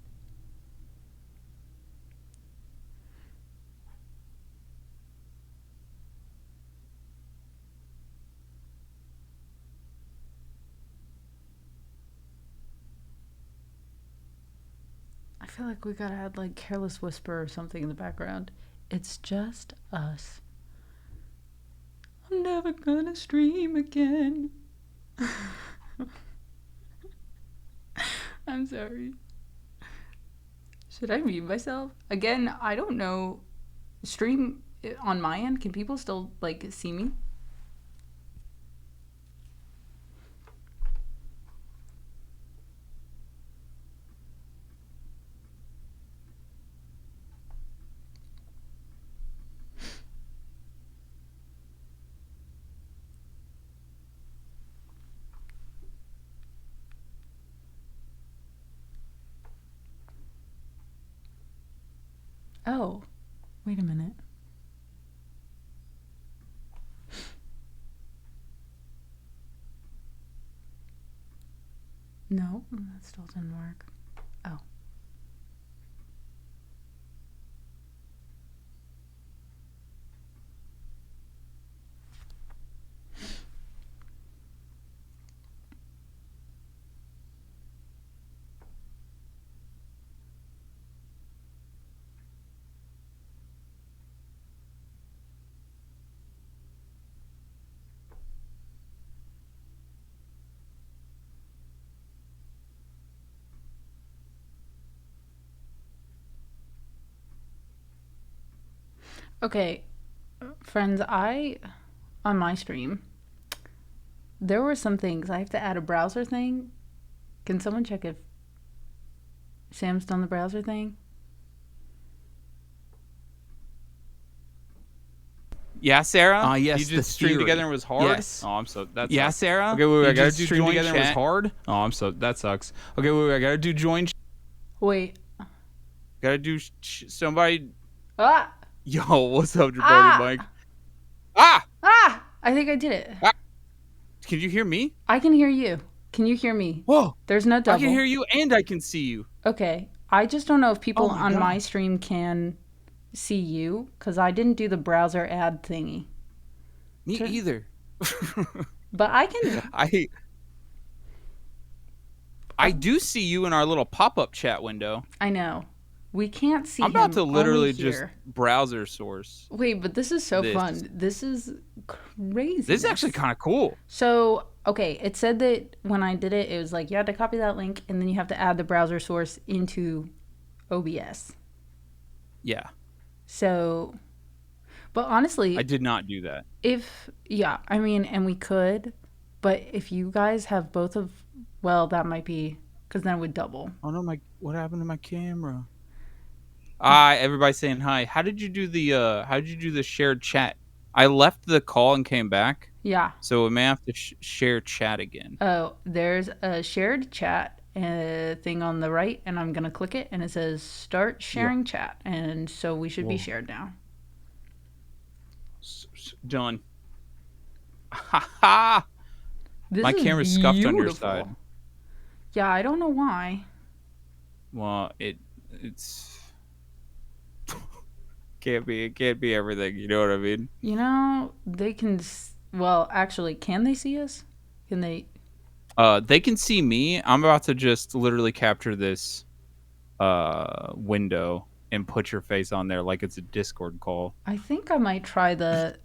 A: I feel like we gotta add like Careless Whisper or something in the background. It's just us. I'm never gonna stream again. I'm sorry. Should I mute myself? Again, I don't know. Stream on my end, can people still like see me? Oh, wait a minute. No, that still didn't work. Oh. Okay, friends, on my stream, there were some things. I have to add a browser thing. Can someone check if Sam's done the browser thing?
C: Yeah, Sarah?
D: Yes,
C: you
D: the
C: just streamed
D: theory.
C: together and it was hard?
D: Yes.
C: Oh, I'm so... That
D: Yeah,
C: sucks.
D: Sarah?
C: Okay, wait, I
D: You
C: gotta
D: just
C: do
D: streamed
C: join
D: together and it was
C: chat.
D: hard?
C: Oh, I'm so... That sucks. Okay, wait, I gotta do join...
A: Wait.
C: Gotta do... somebody...
A: Ah!
C: Yo, what's up, Jabroni
A: Ah!
C: Mike? Ah!
A: Ah! I think I did it.
C: Can you hear me?
A: I can hear you. Can you hear me?
C: Whoa.
A: There's no double.
C: I can hear you and I can see you.
A: Okay. I just don't know if people
C: Oh my
A: on
C: God.
A: my stream can see you because I didn't do the browser ad thingy.
C: Me either.
A: But I can.
C: I do see you in our little pop-up chat window.
A: I know. We can't see
C: I'm about
A: him,
C: to literally
A: only
C: just
A: here.
C: browser source.
A: Wait, but this is so
C: this.
A: fun. This is crazy.
C: This is actually kind of cool.
A: So, okay, it said that when I did it, it was like you had to copy that link and then you have to add the browser source into OBS.
C: Yeah.
A: So, but honestly,
C: I did not do that.
A: I mean, and we could, but if you guys have both of, well, that might be, because then it would double.
C: Oh no, what happened to my camera? Hi, everybody saying hi. How did you do the shared chat? I left the call and came back.
A: Yeah.
C: So we may have to share chat again.
A: Oh, there's a shared chat thing on the right, and I'm going to click it, and it says start sharing chat. And so we should be shared now.
C: Done. Ha ha! My camera's scuffed on your side.
A: Yeah, I don't know why.
C: Well, it's it can't be everything. You know what I mean?
A: You know, they can. Well, actually, can they see us? Can they?
C: They can see me. I'm about to just literally capture this window and put your face on there like it's a Discord call.
A: I think I might try the.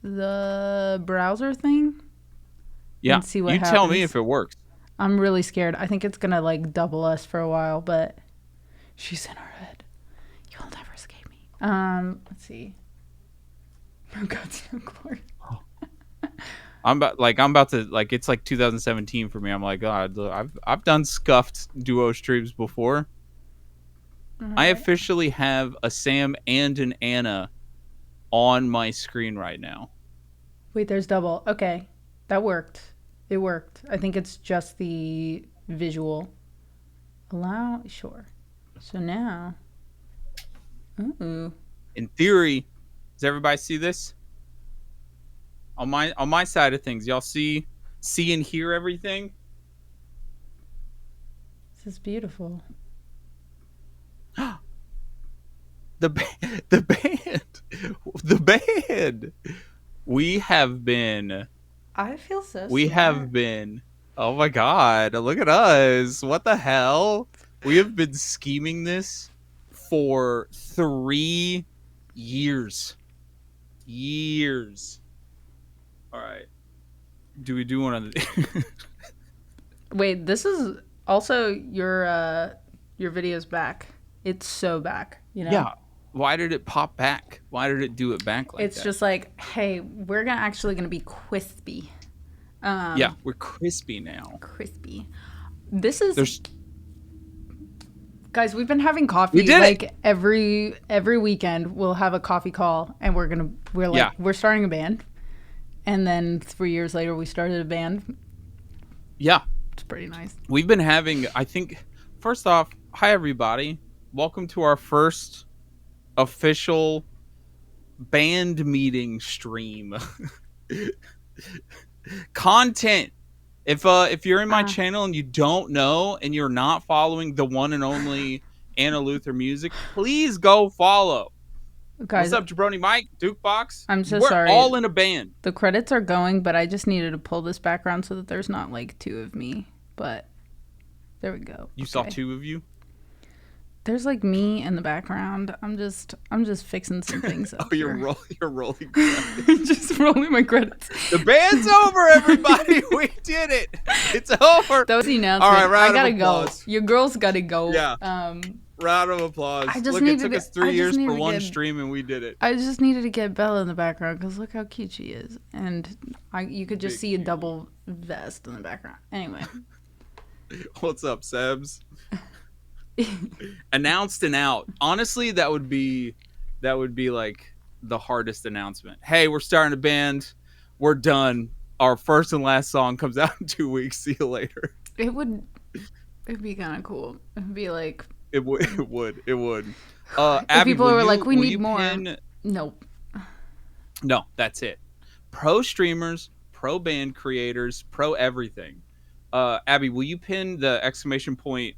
A: The browser thing.
C: Yeah.
A: And see what happens.
C: You tell me if it works.
A: I'm really scared. I think it's gonna like double us for a while, but she's in our head. You'll never escape me. Let's see. Oh God, no glory.
C: I'm about to it's like 2017 for me. I'm like, God, I've done scuffed duo streams before.
A: Right.
C: I officially have a Sam and an Anna on my screen right now.
A: Wait, there's double. Okay, that worked. It worked. I think it's just the visual. Allow, sure. So now, ooh.
C: In theory, does everybody see this? On my side of things, y'all see and hear everything?
A: This is beautiful.
C: The band. We have been.
A: I feel so.
C: We
A: smart.
C: have been. Oh my God! Look at us! What the hell? We have been scheming this for 3 years. All right. Do we do one of the?
A: Wait, this is also your video's back. It's so back. You know.
C: Yeah. Why did it pop back? Why did it do it back like that?
A: It's just like, hey, we're actually gonna be crispy.
C: Yeah, we're crispy now.
A: Crispy. This is. Guys, we've been having coffee
C: We did
A: like every weekend. We'll have a coffee call, and we're starting a band. And then 3 years later, we started a band.
C: Yeah.
A: It's pretty nice.
C: We've been having, I think, first off, hi everybody. Welcome to our first official band meeting stream. Content. If you're in my channel and you don't know and you're not following the one and only Anna Luther music, please go follow.
A: Guys,
C: what's up, Jabroni Mike, Duke Box?
A: I'm so
C: We're
A: sorry.
C: We're all in a band.
A: The credits are going, but I just needed to pull this background so that there's not like two of me. But there we go.
C: You saw two of you?
A: There's like me in the background. I'm just fixing some things up.
C: You're rolling credits.
A: Just rolling my credits.
C: The band's over, everybody. We did it. It's over.
A: That was the announcement.
C: All right, round
A: I gotta
C: of applause.
A: go. Your girls gotta go.
C: Yeah. Round of applause. It took us 3 years for one stream, and we did it.
A: I just needed to get Bella in the background because look how cute she is, and you could just see a double vest in the background. Anyway.
C: What's up, Sebs? Announced and out. Honestly, that would be like the hardest announcement. Hey, we're starting a band. We're done. Our first and last song comes out in 2 weeks. See you later. It'd
A: be kind of cool. It'd be like.
C: It would.
A: If
C: Abby,
A: people were like, we need more.
C: Nope. No, that's it. Pro streamers, pro band creators, pro everything. Abby, will you pin the exclamation point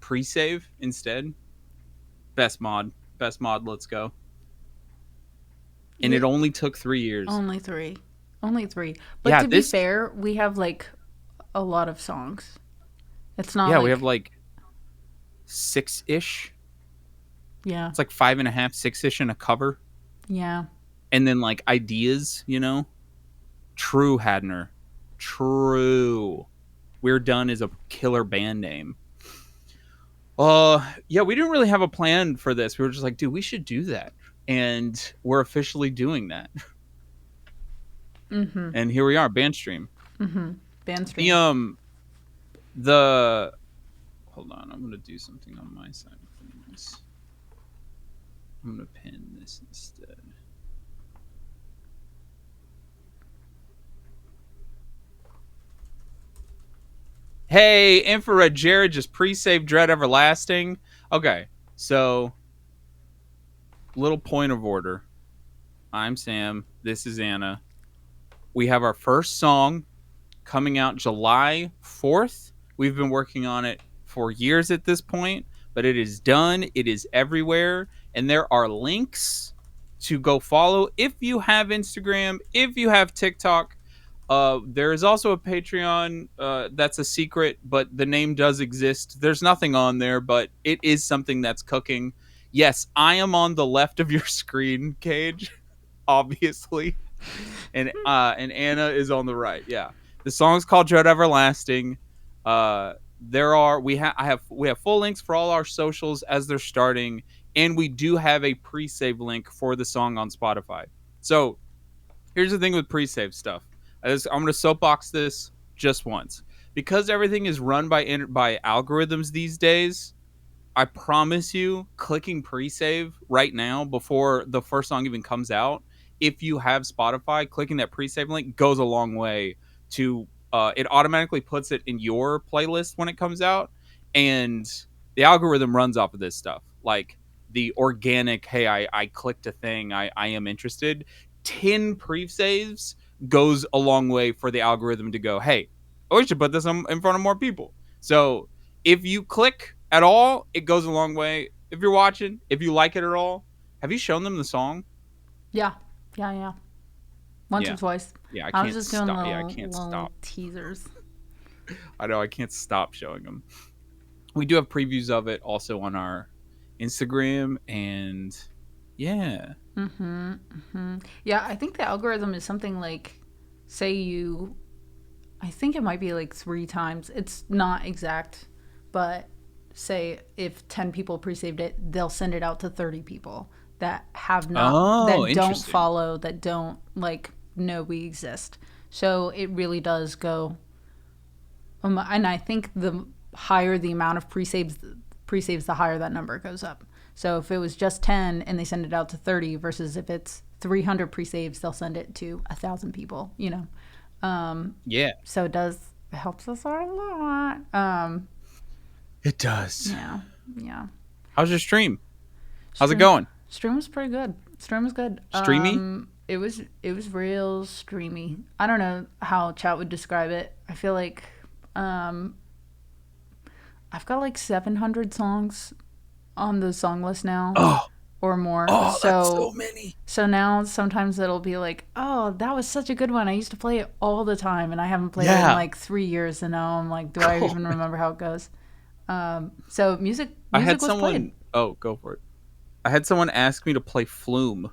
C: pre-save instead? Best mod. Best mod, let's go. And
A: Yeah,
C: it only took 3 years.
A: only three. Only three. But
C: Yeah,
A: to be
C: this
A: fair, we have like a lot of songs. It's not
C: yeah, we have
A: like,
C: like 6-ish.
A: yeah,
C: It's like 5.5, 6-ish in a cover.
A: yeah.
C: And then like ideas, you know? True Hadner. True. We're Done is a killer band name. Yeah, we didn't really have a plan for this. We were just like, dude, we should do that. And we're officially doing that.
A: Mm-hmm.
C: And here we are, Bandstream.
A: Mm-hmm. Band
C: The
A: stream.
C: the hold on, I'm gonna do something on my side of things. I'm gonna pin this instead. Hey, Infrared Jared just pre-saved Dread Everlasting. Okay, so little point of order. I'm Sam. This is Anna. We have our first song coming out July 4th. We've been working on it for years at this point, but it is done. It is everywhere. And there are links to go follow if you have Instagram, if you have TikTok. There is also a Patreon that's a secret, but the name does exist. There's nothing on there, but it is something that's cooking. Yes, I am on the left of your screen, Cage, obviously, and Anna is on the right. Yeah, the song's called Dread Everlasting. There are we have full links for all our socials as they're starting, and we do have a pre-save link for the song on Spotify. So here's the thing with pre-save stuff. I'm going to soapbox this just once because everything is run by algorithms these days. I promise you, clicking pre-save right now before the first song even comes out, if you have Spotify, clicking that pre-save link goes a long way to it automatically puts it in your playlist when it comes out, and the algorithm runs off of this stuff. Like the organic, hey, I clicked a thing, I am interested. 10 pre-saves goes a long way for the algorithm to go, hey, oh, we should put this in front of more people. So if you click at all, it goes a long way. If you're watching, if you like it at all, have you shown them the song?
A: Yeah. Yeah, yeah. Once or
C: Yeah.
A: twice.
C: Yeah, I
A: I was
C: can't
A: just doing
C: stop.
A: little,
C: Yeah, I can't
A: little
C: stop.
A: teasers.
C: I know I can't stop showing them. We do have previews of it also on our Instagram, and yeah.
A: Mm-hmm. Mm-hmm. Yeah, I think the algorithm is something like, say you, I think it might be like 3 times. It's not exact, but say if 10 people pre-saved it, they'll send it out to 30 people that have not,
C: Oh,
A: that don't
C: interesting.
A: follow, that don't like know we exist. So it really does go. And I think the higher the amount of pre-saves, the higher that number goes up. So if it was just 10 and they send it out to 30 versus if it's 300 pre-saves, they'll send it to 1,000 people, you know.
C: Yeah,
A: So it helps us out a lot.
C: it does.
A: Yeah, yeah.
C: How's your stream? How's it
A: Stream-
C: going?
A: Stream was pretty good. Stream was good.
C: Streamy?
A: It was real streamy. I don't know how chat would describe it. I feel like I've got like 700 songs on the song list now
C: Oh,
A: or more.
C: that's so many.
A: So now sometimes it'll be like, oh, that was such a good one. I used to play it all the time and I haven't played it in
C: Yeah.
A: like 3 years. And now I'm like, do I even remember how it goes? So music
C: I had
A: was
C: someone.
A: played.
C: Oh, go for it. I had someone ask me to play Flume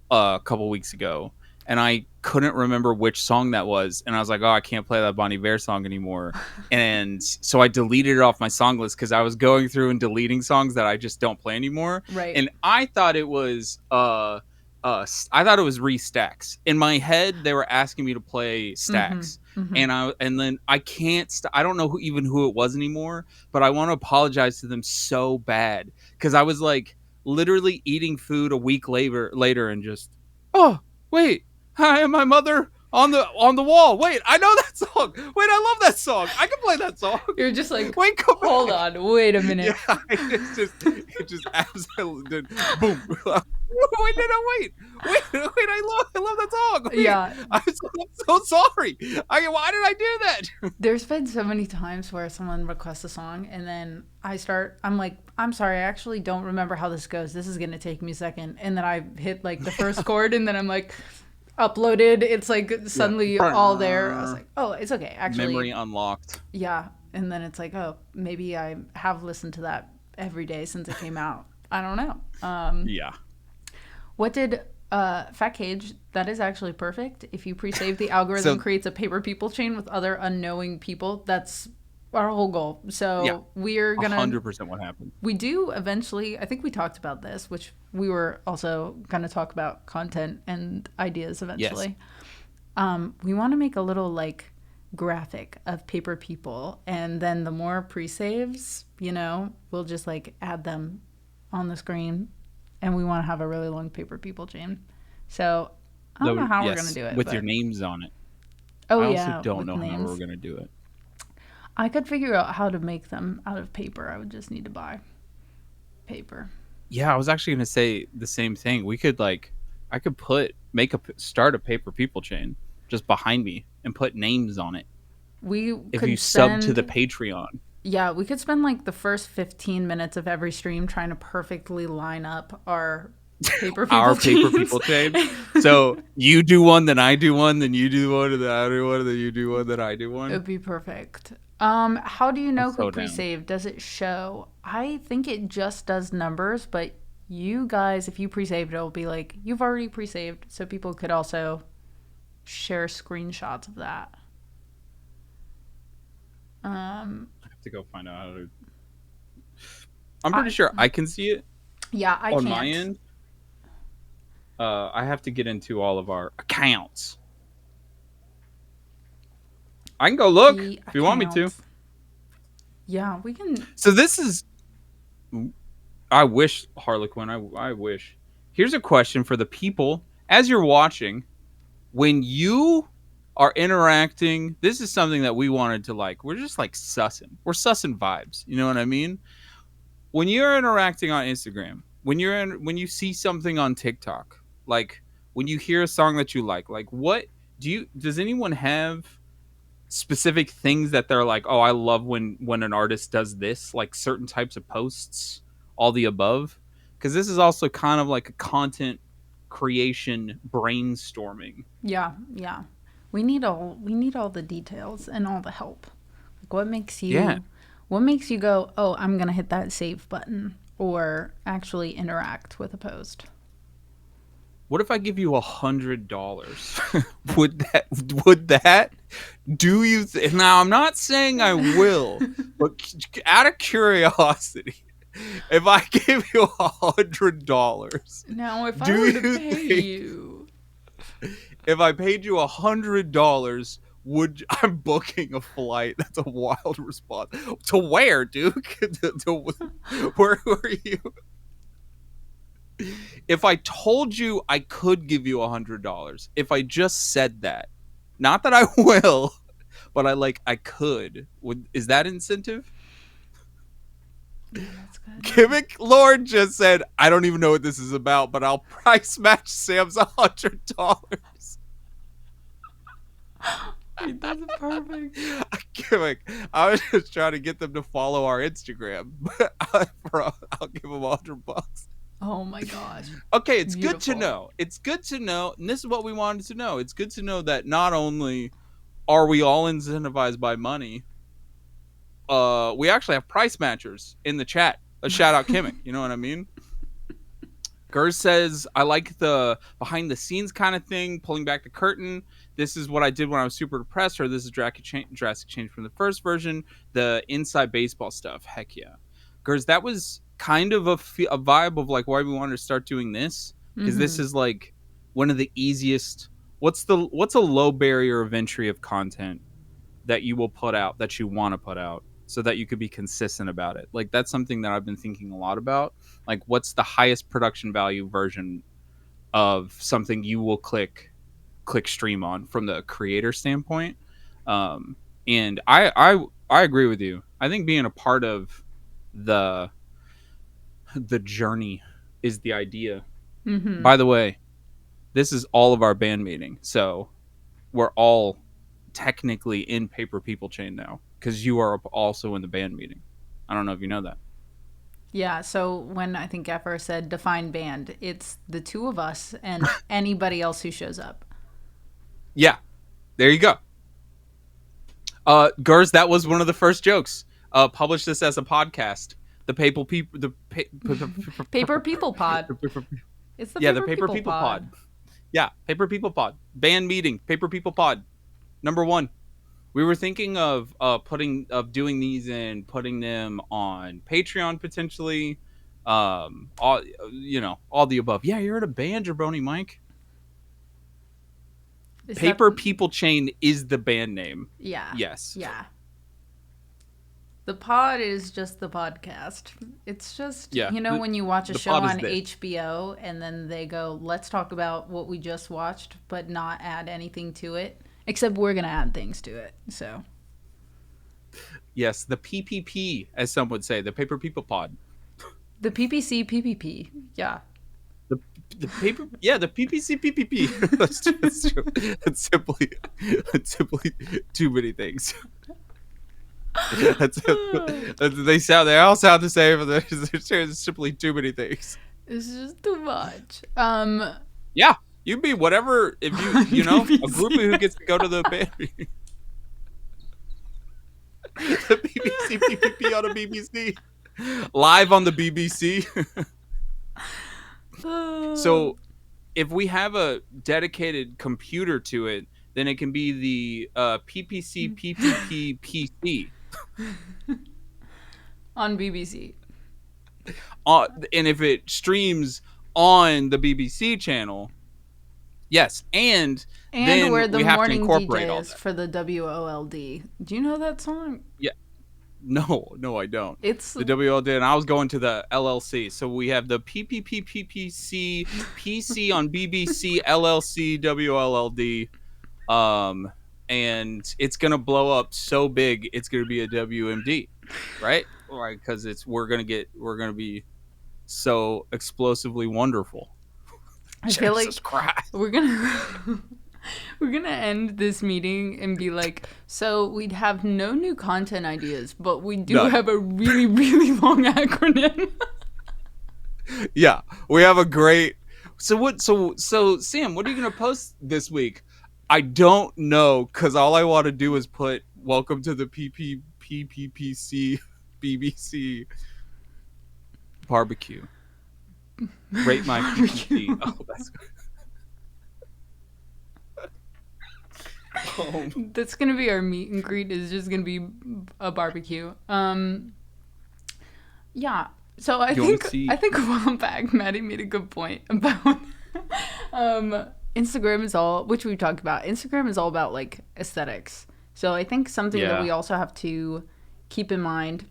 C: a couple weeks ago, and I couldn't remember which song that was, and I was like, "Oh, I can't play that Bon Iver song anymore," and so I deleted it off my song list because I was going through and deleting songs that I just don't play anymore.
A: Right.
C: And I thought it was I thought it was Restacks. In my head, they were asking me to play Stacks. And then I can't I don't know who it was anymore, but I want to apologize to them so bad because I was like literally eating food a week later and just, oh wait, hi, my mother, on the wall. Wait, I know that song. Wait, I love that song. I can play that song.
A: You're just like,
C: Wait, come
A: hold
C: back.
A: on, wait a minute.
C: Yeah, it just absolutely did. Boom. Wait, no, wait, I love that song. Wait,
A: Yeah,
C: I'm so sorry. Why did I do that?
A: there's been so many times where someone requests a song and then I'm like, I'm sorry, I actually don't remember how this goes. This is gonna take me a second. And then I hit like the first chord and then I'm like, uploaded. It's like suddenly all there. I was like, oh, it's okay. Actually,
C: Memory unlocked.
A: yeah. And then it's like, oh, maybe I have listened to that every day since it came out. I don't know.
C: Yeah.
A: What did Fat Cage? That is actually perfect. If you pre-save, the algorithm
C: So-
A: creates a paper people chain with other unknowing people. That's our whole goal. So
C: Yeah.
A: we're gonna
C: 100% what happened.
A: we do eventually. I think we talked about this, which we were also gonna talk about content and ideas eventually. We want to make a little like graphic of paper people, and then the more pre-saves, we'll just like add them on the screen, and we want to have a really long paper people chain. So I don't know how we're gonna do it
C: with
A: but-
C: your names on it.
A: Oh
C: I
A: yeah,
C: also don't
A: with
C: know how
A: names.
C: we're gonna do it.
A: I could figure out how to make them out of paper. I would just need to buy paper.
C: Yeah, I was actually gonna say the same thing. We could I could start a paper people chain just behind me and put names on it.
A: We
C: If
A: could
C: you sub to the
A: spend-
C: Patreon,
A: Yeah, we could spend like the first 15 minutes of every stream trying to perfectly line up our paper people
C: our paper
A: chains.
C: people chain. So you do one, then I do one, then you do one, and then I do one, and then you do one, then I do
A: It
C: one.
A: would be perfect. How do you know
C: I'm so
A: who
C: down.
A: pre-saved? Does it show? I think it just does numbers, but you guys, if you pre-saved, it'll be like, you've already pre-saved, so people could also share screenshots of that.
C: I have to go find out how to. I'm pretty sure I can see it
A: Yeah, I
C: on
A: can't.
C: my end. I have to get into all of our accounts. I can go look
A: The
C: if you want me to.
A: accounts. Yeah, we can.
C: So this is. I wish Harlequin. I wish. Here's a question for the people as you're watching. When you are interacting, this is something that we wanted to like. We're just like sussing. We're sussing vibes. You know what I mean? When you're interacting on Instagram, when you see something on TikTok, like when you hear a song that you like what does anyone have specific things that they're like, oh, I love when an artist does this, like certain types of posts, all the above? Because this is also kind of like a content creation brainstorming.
A: Yeah. We need all the details and all the help. Like what makes you go, "Oh, I'm going to hit that save button," or actually interact with a post?
C: What if I give you $100? would that do you now? I'm not saying I will, but out of curiosity, if I give you $100,
A: Now, if I
C: Do
A: were to
C: you
A: pay
C: think-
A: you,
C: if I paid you $100, I'm booking a flight? That's a wild response. To where, Duke? Where were you? If I told you I could give you $100, if I just said that, not that I will, but I could. Is that incentive?
A: that's good.
C: Kimmick Lord just said, I don't even know what this is about, but I'll price match Sam's $100.
A: That's perfect.
C: Kimmick, I was just trying to get them to follow our Instagram. I'll give them $100.
A: Oh my gosh.
C: Okay, it's good to
A: Beautiful.
C: know. It's good to know, and this is what we wanted to know. It's good to know that not only are we all incentivized by money, we actually have price matchers in the chat. A shout out Kimmick, you know what I mean? Gers says, I like the behind the scenes kind of thing, pulling back the curtain. This is what I did when I was super depressed, or this is drastic change from the first version. The inside baseball stuff, heck yeah. Gers, that was kind of a vibe of like why we wanted to start doing this, because this is like one of the easiest. What's a low barrier of entry of content that you will put out, that you want to put out, so that you could be consistent about it? Like that's something that I've been thinking a lot about. Like what's the highest production value version of something you will click click stream on from the creator standpoint. And I agree with you. I think being a part of the journey is the idea.
A: Mm-hmm.
C: By the way, this is all of our band meeting, so we're all technically in Paper People Chain now because you are also in the band meeting. I don't know if you know that.
A: Yeah, so when I think Gaffer said define band, it's the two of us and anybody else who shows up.
C: Yeah, there you go. Gers, that was one of the first jokes. Publish this as a podcast. The Paper People,
A: Paper People Pod. It's the
C: yeah,
A: Paper
C: the Paper People Pod. Yeah, Paper People Pod. Band meeting, Paper People Pod. Number 1. We were thinking of doing these and putting them on Patreon potentially. All all the above. Yeah, you're in a band, Jabroni Mike. Paper People Chain is the band name.
A: Yeah.
C: Yes.
A: Yeah. The pod is just the podcast. It's just, when you watch a show on HBO and then they go, let's talk about what we just watched, but not add anything to it. Except we're going to add things to it. So.
C: Yes, the PPP, as some would say, the Paper People Pod.
A: The PPC PPP. Yeah.
C: The paper, yeah, the PPC PPP. That's simply too many things. They all sound the same, but there's simply too many things.
A: It's just too much.
C: Yeah, you'd be whatever if you know a groupie who gets to go to the band meeting. The BBC PPP on a BBC, live on the BBC. So, if we have a dedicated computer to it, then it can be the PPC PPP PC
A: on BBC.
C: And if it streams on the BBC channel, yes, and then
A: we're the
C: we have
A: morning
C: to incorporate all
A: DJs
C: that.
A: for the WOLD. Do you know that song?
C: Yeah. No, I don't.
A: It's
C: the WLD, and I was going to the LLC. So we have the PPPPPC PC on BBC LLC WLLD, and it's gonna blow up so big it's gonna be a WMD, right? Right, because we're gonna be so explosively wonderful.
A: I feel like
C: Jesus Christ.
A: we're gonna end this meeting and be like, so we'd have no new content ideas, but we do have a really, really long acronym.
C: Yeah, we have a great. So Sam, what are you gonna post this week? I don't know, because all I want to do is put welcome to the PPPPC BBC barbecue. Rate my PPP. Oh, that's good.
A: That's gonna be our meet and greet. Is just gonna be a barbecue. Yeah. So I think a while back, Maddie made a good point about Instagram is all, which we talked about. Instagram is all about like aesthetics. So I think something that we also have to keep in mind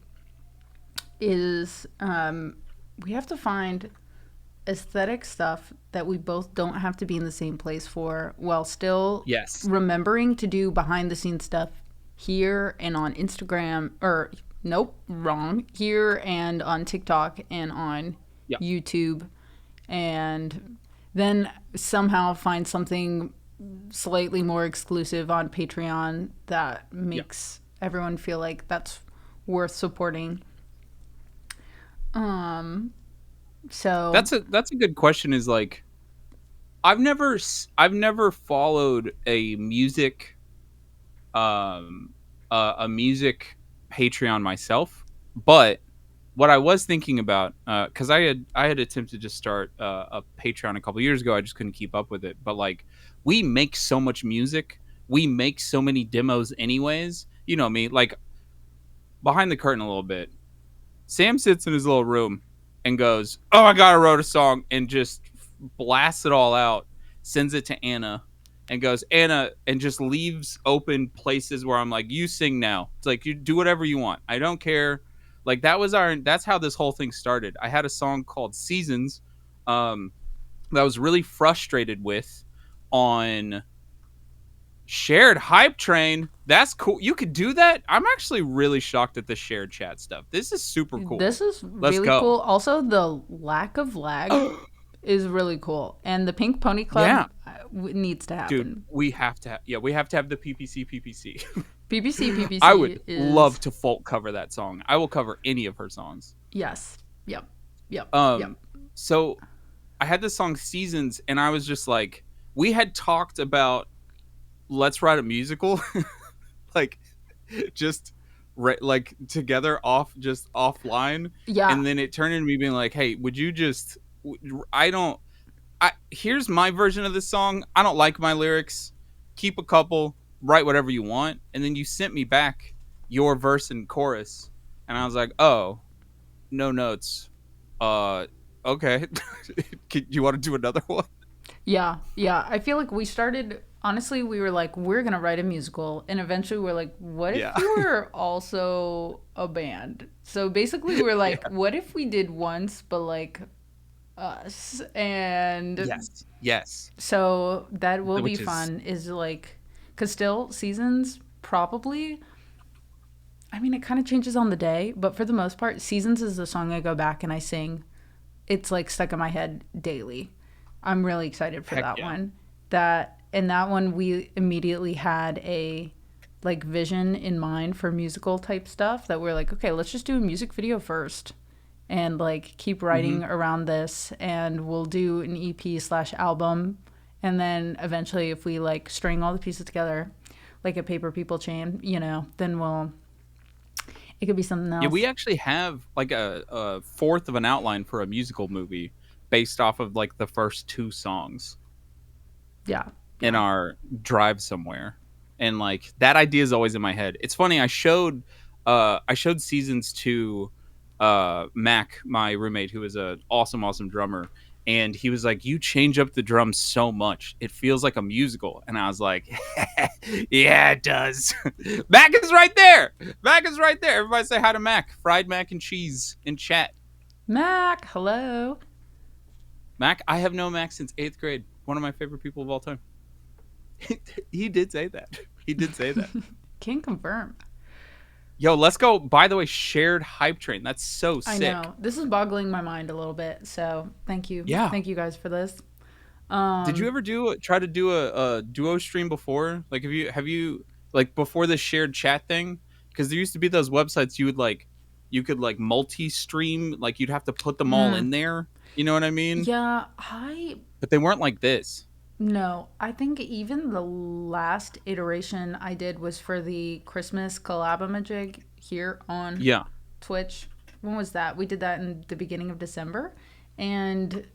A: is we have to find aesthetic stuff that we both don't have to be in the same place for, while still remembering to do behind the scenes stuff here and on Instagram, or here and on TikTok and on YouTube, and then somehow find something slightly more exclusive on Patreon that makes everyone feel like that's worth supporting. So
C: that's a good question. Is like, I've never followed a music Patreon myself, but what I was thinking about, because I had attempted to start a Patreon a couple years ago, I just couldn't keep up with it. But like, we make so much music, we make so many demos, anyways. You know me, like, behind the curtain a little bit. Sam sits in his little room and goes, "Oh, I wrote a song," and just blasts it all out, sends it to Anna, and goes, "Anna," and just leaves open places where I'm like, "You sing now." It's like, you do whatever you want. I don't care. Like, that's how this whole thing started. I had a song called Seasons that I was really frustrated with on Shared hype train. That's cool. You could do that. I'm actually really shocked at the shared chat stuff. This is super cool.
A: This is
C: Let's
A: really
C: go.
A: cool. Also, the lack of lag is really cool. And the Pink Pony Club
C: Yeah,
A: needs to
C: dude,
A: happen.
C: we have to. Yeah, we have to have the PPC.
A: PPC
C: I would
A: PPC is
C: love to folk cover that song. I will cover any of her songs.
A: yes. Yep. Yep. Yep.
C: Um, so I had this song Seasons, and I was just like, we had talked about let's write a musical, like just like together just offline,
A: Yeah.
C: and then it turned into me being like, hey, would you just? I don't. Here's my version of this song. I don't like my lyrics. Keep a couple. Write whatever you want, and then you sent me back your verse and chorus, and I was like, oh, no notes. Okay. You want to do another one?
A: Yeah, yeah. I feel like we started, honestly, we were like, we're going to write a musical. And eventually we're like, what if
C: Yeah.
A: we were also a band? So basically we're like,
C: Yeah.
A: what if we did once, but like us? And
C: Yes.
A: so that will be
C: Which is
A: fun, is like, because still, Seasons probably, I mean, it kind of changes on the day, but for the most part, Seasons is the song I go back and I sing. It's like stuck in my head daily. I'm really excited for
C: heck
A: that
C: yeah.
A: one. That and that one we immediately had a like vision in mind for musical type stuff that we're like, okay, let's just do a music video first and like keep
C: Hmm.
A: writing around this and we'll do an EP/album and then eventually if we like string all the pieces together like a paper people chain, then it could be something
C: Yeah, we
A: else.
C: actually have like a fourth of an outline for a musical movie based off of like the first two songs
A: Yeah.
C: in
A: Yeah.
C: our drive somewhere. And like that idea is always in my head. It's funny, I showed Seasons to Mac, my roommate, who is a awesome drummer, and he was like, you change up the drums so much. It feels like a musical. And I was like, yeah, it does. Mac is right there. Mac is right there. Everybody say hi to Mac. Fried mac and cheese in chat.
A: Mac, hello.
C: Mac, I have known Mac since 8th grade. One of my favorite people of all time. He did say that. He did say that.
A: Can confirm.
C: Yo, let's go. By the way, shared hype train. That's so
A: I
C: sick.
A: know. This is boggling my mind a little bit. So thank you.
C: Yeah.
A: Thank you guys for this.
C: Did you
A: Um,
C: ever try to do a duo stream before? Like, have you like before the shared chat thing? Because there used to be those websites you could like multi-stream. Like you'd have to put them all
A: mm,
C: in there. You know what I mean?
A: yeah, I
C: But they weren't like this.
A: no. I think even the last iteration I did was for the Christmas collabamajig here on
C: Yeah.
A: Twitch. When was that? We did that in the beginning of December and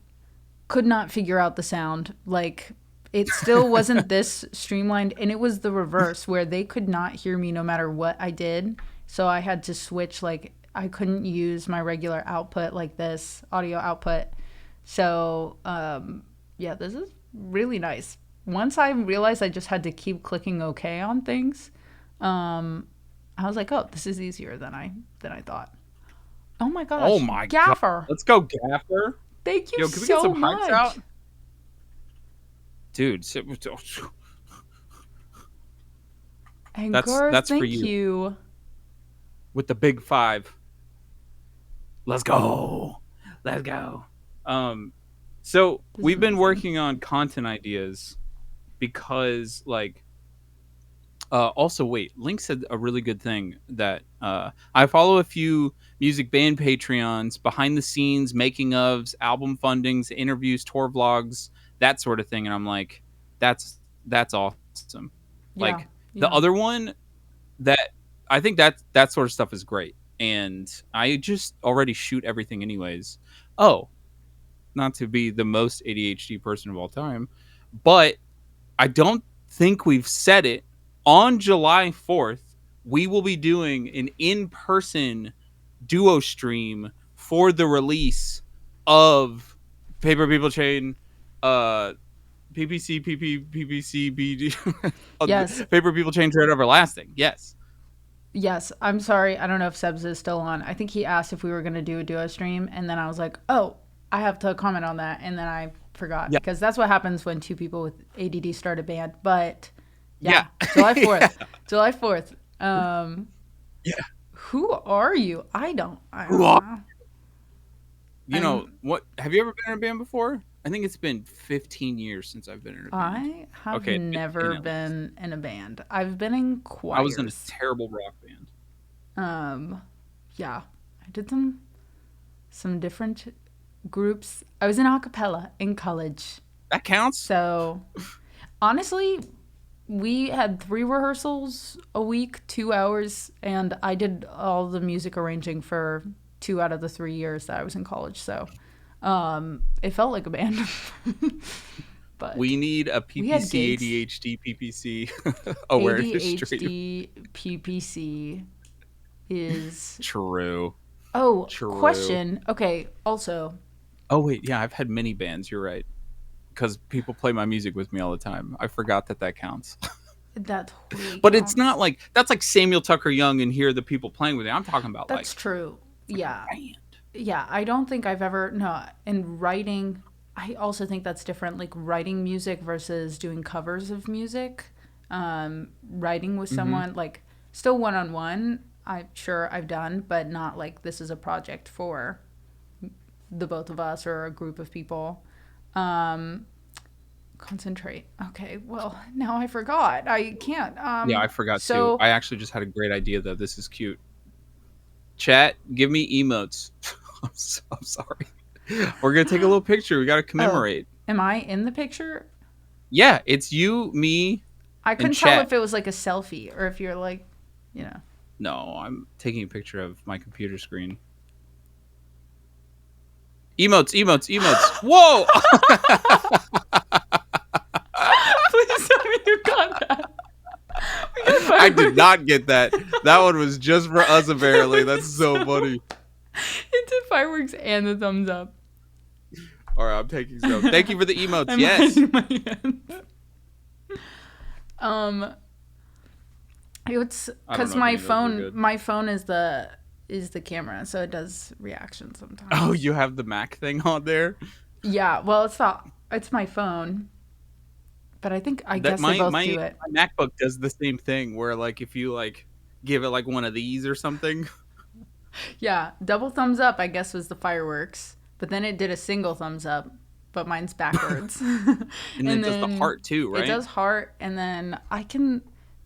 A: could not figure out the sound. Like it still wasn't this streamlined and it was the reverse where they could not hear me no matter what I did. So I had to switch like I couldn't use my regular output like this audio output. So yeah, this is really nice. Once I realized I just had to keep clicking OK on things, I was like, oh, this is easier than I thought. Oh my
C: Oh
A: gosh,
C: my god.
A: Gaffer.
C: Let's go, Gaffer.
A: Thank you
C: Yo, can we get
A: so
C: some hypes
A: much.
C: out? Dude,
A: And
C: that's
A: Garth,
C: that's for
A: thank
C: you
A: you.
C: with the big five. Let's go. Let's go. Um, so
A: This is
C: we've been
A: amazing.
C: working on content ideas because, like, also wait, Link said a really good thing that I follow a few music band Patreons, behind the scenes, making ofs, album fundings, interviews, tour vlogs, that sort of thing, and I'm like, that's awesome.
A: Yeah,
C: Like the
A: yeah.
C: other one that I think that sort of stuff is great. And I just already shoot everything anyways. Oh, not to be the most ADHD person of all time, but I don't think we've said it. On July 4th, we will be doing an in-person duo stream for the release of Paper People Chain, uh, PPC, PP, PPC, BD,
A: Yes,
C: Paper People Chain Dread Everlasting. Yes.
A: yes. I'm sorry. I don't know if Sebs is still on. I think he asked if we were going to do a duo stream, and then I was like, oh, I have to comment on that. And then I forgot
C: Yeah.
A: because that's what happens when two people with ADD start a band. But
C: Yeah.
A: Yeah, July
C: Yeah.
A: 4th. July 4th.
C: Yeah.
A: Who are you? I
C: Who
A: don't
C: are
A: know.
C: you know
A: I'm
C: what? Have you ever been in a band before? I think it's been 15 years since I've been in a band.
A: I have
C: Okay, 15
A: never
C: at least.
A: been in a band. I've been in
C: I was in a
A: choirs.
C: terrible rock band.
A: Um yeah, I did some different groups. I was in a cappella in college.
C: That counts.
A: So, honestly, we had 3 rehearsals a week, 2 hours, and I did all the music arranging for 2 out of the 3 years that I was in college. So, it felt like a band. But
C: We need a
A: we had
C: PPC
A: gigs.
C: ADHD PPC awareness stream.
A: ADHD PPC is.
C: True.
A: Oh,
C: True.
A: question. Okay, also,
C: Oh wait, yeah, I've had many bands. You're right. Because people play my music with me all the time. I forgot that that counts.
A: that totally
C: But it's not
A: counts.
C: like that's like Samuel Tucker Young and hear the people playing with it. I'm talking about
A: That's
C: like
A: true. Yeah.
C: band.
A: Yeah, I don't think I've ever no in writing. I also think that's different, like writing music versus doing covers of music. Writing with
C: Mm-hmm.
A: someone like still one on one. I'm sure I've done, but not like this is a project for the both of us or a group of people. Um, Concentrate. Okay, well now I forgot. I can't.
C: Yeah, I forgot too.
A: So
C: I actually just had a great idea though. This is cute. Chat, give me emotes. I'm sorry. We're gonna take a little picture. We gotta
A: oh,
C: commemorate.
A: am I in the picture?
C: Yeah, it's you, me,
A: I
C: and
A: couldn't tell
C: chat.
A: if it was like a selfie or if you're like, you know.
C: No, I'm taking a picture of my computer screen. Emotes, emotes, emotes. Whoa!
A: Please tell me you got that. We got
C: I did
A: fireworks.
C: not get that. That one was just for us, apparently.
A: It
C: That's
A: was
C: so funny.
A: It did fireworks and the thumbs up.
C: All right, I'm taking some. Thank you for the emotes.
A: I'm
C: Yes.
A: hiding my hands. Um, it's
C: I don't
A: because
C: know if any of those were good.
A: my phone is the camera, so it does reaction sometimes.
C: Oh, you have the Mac thing on there?
A: Yeah, well, it's my phone, but I
C: That
A: guess they
C: my
A: both
C: my
A: do it.
C: my MacBook does the same thing where like if you like give it like one of these or something.
A: Yeah, double thumbs up, I guess, was the fireworks. But then it did a single thumbs up, but mine's backwards.
C: And then
A: And
C: it does the
A: then
C: heart too,
A: it
C: right?
A: does heart, and then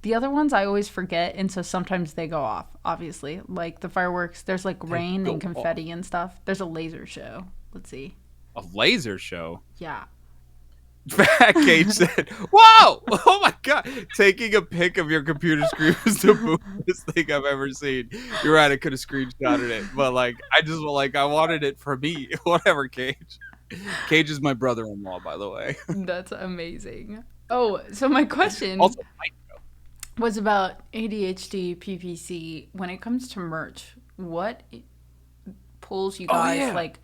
A: the other ones I always forget, and so sometimes they go off, obviously. Like the fireworks, there's like
C: They
A: rain and
C: go off.
A: confetti and stuff. There's a laser show. Let's see.
C: A laser show.
A: Yeah.
C: Fat Cage said, "Whoa! Oh my god! Taking a pic of your computer screen was the boomiest thing I've ever seen." You're right. I could have screenshotted it, but like, I just like I wanted it for me. Whatever, Cage. Cage is my brother-in-law, by the way.
A: That's amazing. Oh, so my question
C: Also,
A: was about ADHD PPC. When it comes to merch, what pulls you
C: oh
A: guys?
C: yeah,
A: Like,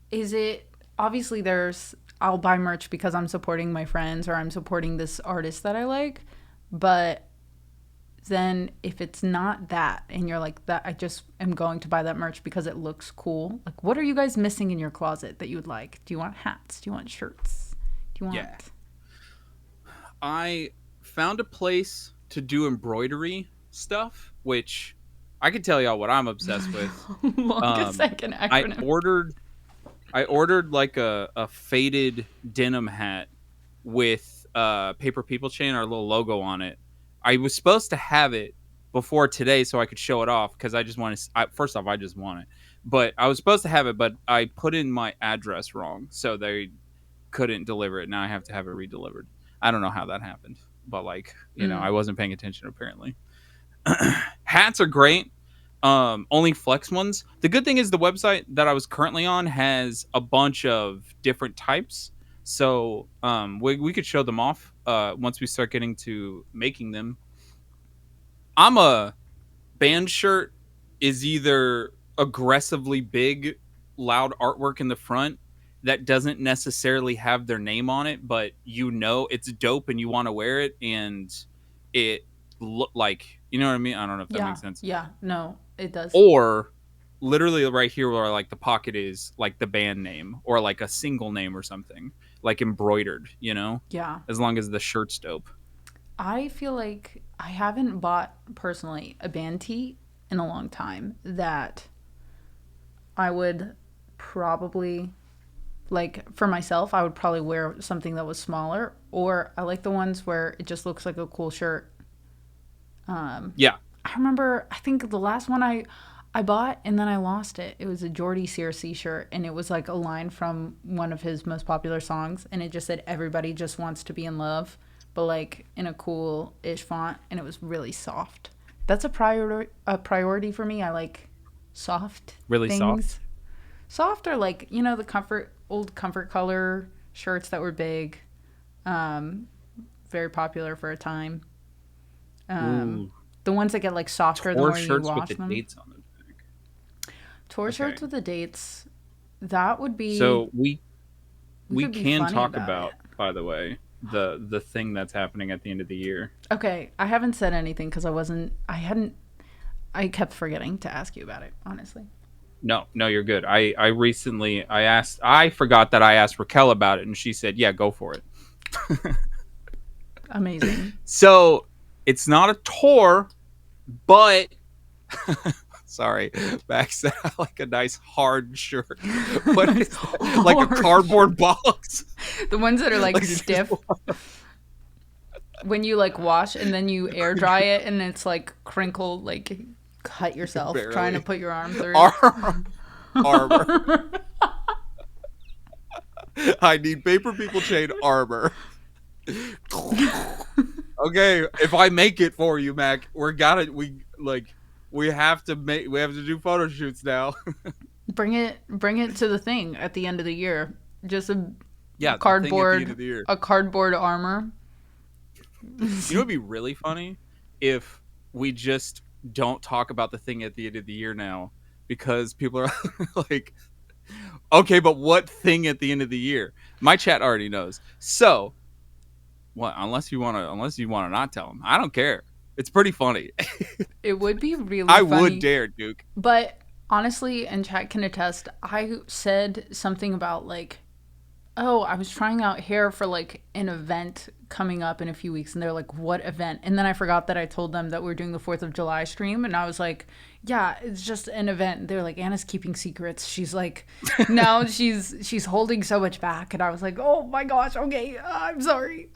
A: is it obviously there's I'll buy merch because I'm supporting my friends or I'm supporting this artist that I like, but then if it's not that and you're like that I just am going to buy that merch because it looks cool. Like what are you guys missing in your closet that you would like? Do you want hats? Do you want shirts? Do you want
C: yeah. I found a place to do embroidery stuff, which I can tell y'all what I'm obsessed with.
A: longest
C: Um,
A: second
C: I
A: acronym?
C: ordered like a faded denim hat with paper people chain, our little logo on it. I was supposed to have it before today so I could show it off because I just want to. First off, I just want it, but I was supposed to have it, but I put in my address wrong, so they couldn't deliver it. Now I have to have it redelivered. I don't know how that happened, but like I wasn't paying attention apparently. Hats are great. Only flex ones. The good thing is the website that I was currently on has a bunch of different types. So we could show them off once we start getting to making them. I'm a band shirt is either aggressively big, loud artwork in the front that doesn't necessarily have their name on it, but it's dope and you want to wear it and it look like you know what I mean. I don't know if that
A: Yeah.
C: makes sense.
A: Yeah. No, it does.
C: Or literally right here where like the pocket is like the band name or like a single name or something like embroidered,
A: Yeah.
C: as long as the shirt's dope.
A: I feel like I haven't bought personally a band tee in a long time that I would probably like for myself. I would probably wear something that was smaller, or I like the ones where it just looks like a cool shirt.
C: Yeah.
A: I remember, I think the last one I bought and then I lost it. It was a Jordy Searcy shirt, and it was like a line from one of his most popular songs, and it just said "Everybody just wants to be in love," but like in a cool-ish font, and it was really soft. That's a priority for me. I like soft
C: Really soft.
A: things. Soft or like, the old comfort color shirts that were big, um, very popular for a time. Um,
C: Ooh.
A: the ones that get like softer the
C: Or
A: more you
C: shirts with
A: wash
C: the
A: them.
C: dates on the back.
A: Tour
C: Okay.
A: shirts with the dates, that would be,
C: So
A: we
C: we
A: could be
C: can
A: funny
C: talk
A: about it.
C: about, by the way, the thing that's happening at the end of the year.
A: Okay, I haven't said anything because I kept forgetting to ask you about it, honestly.
C: No, no, you're good. I forgot that I asked Raquel about it, and she said, "Yeah, go for it."
A: Amazing.
C: So it's not a tour, but sorry, Max said I like a nice hard shirt. What is that? Like a cardboard box?
A: The ones that are like
C: Like you just
A: stiff when you like wash and then you air dry it and it's like crinkled, like cut yourself trying to
C: barely
A: put your arm through it.
C: armor. I need paper people chain armor. Okay, if I make it for you, Mac, we have to do photo shoots now.
A: Bring it to the thing at the end of the year. Just a
C: Yeah, the thing at the end
A: cardboard
C: of the year.
A: a cardboard armor.
C: You know, it'd be really funny if we just don't talk about the thing at the end of the year now, because people are like, okay, but what thing at the end of the year? My chat already knows. So, what? Unless you wanna not tell them, I don't care. It's pretty funny.
A: It would be really
C: I would
A: funny.
C: dare, Duke.
A: But honestly, and chat can attest, I said something about like, oh, I was trying out hair for like an event coming up in a few weeks, and they're like, what event? And then I forgot that I told them that we're doing the 4th of July stream, and I was like, yeah, it's just an event. They're like, Anna's keeping secrets. She's like, now she's holding so much back, and I was like, oh my gosh, okay, I'm sorry.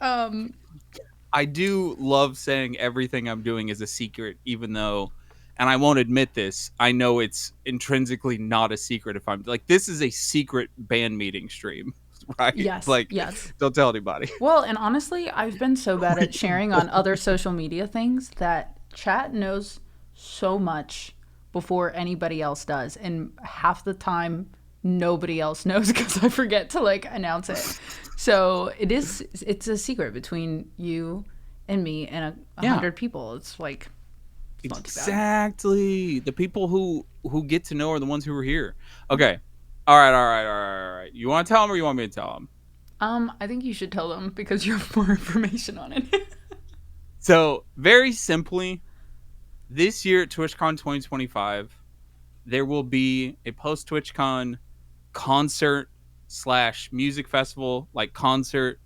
C: I do love saying everything I'm doing is a secret, even though, and I won't admit this, I know it's intrinsically not a secret if I'm like, this is a secret band meeting stream, right?
A: Yes,
C: Like,
A: yes.
C: don't tell anybody.
A: Well, and honestly, I've been so bad at sharing on other social media things that chat knows so much before anybody else does. And half the time, nobody else knows because I forget to like announce it. So it's a secret between you and me and a
C: Yeah.
A: 100 people. It's like, it's not too bad.
C: Exactly. The people who get to know are the ones who are here. Okay. All right. You want to tell them, or you want me to tell them?
A: I think you should tell them because you have more information on it.
C: So, very simply, this year at TwitchCon 2025, there will be a post TwitchCon concert slash music festival, like concert,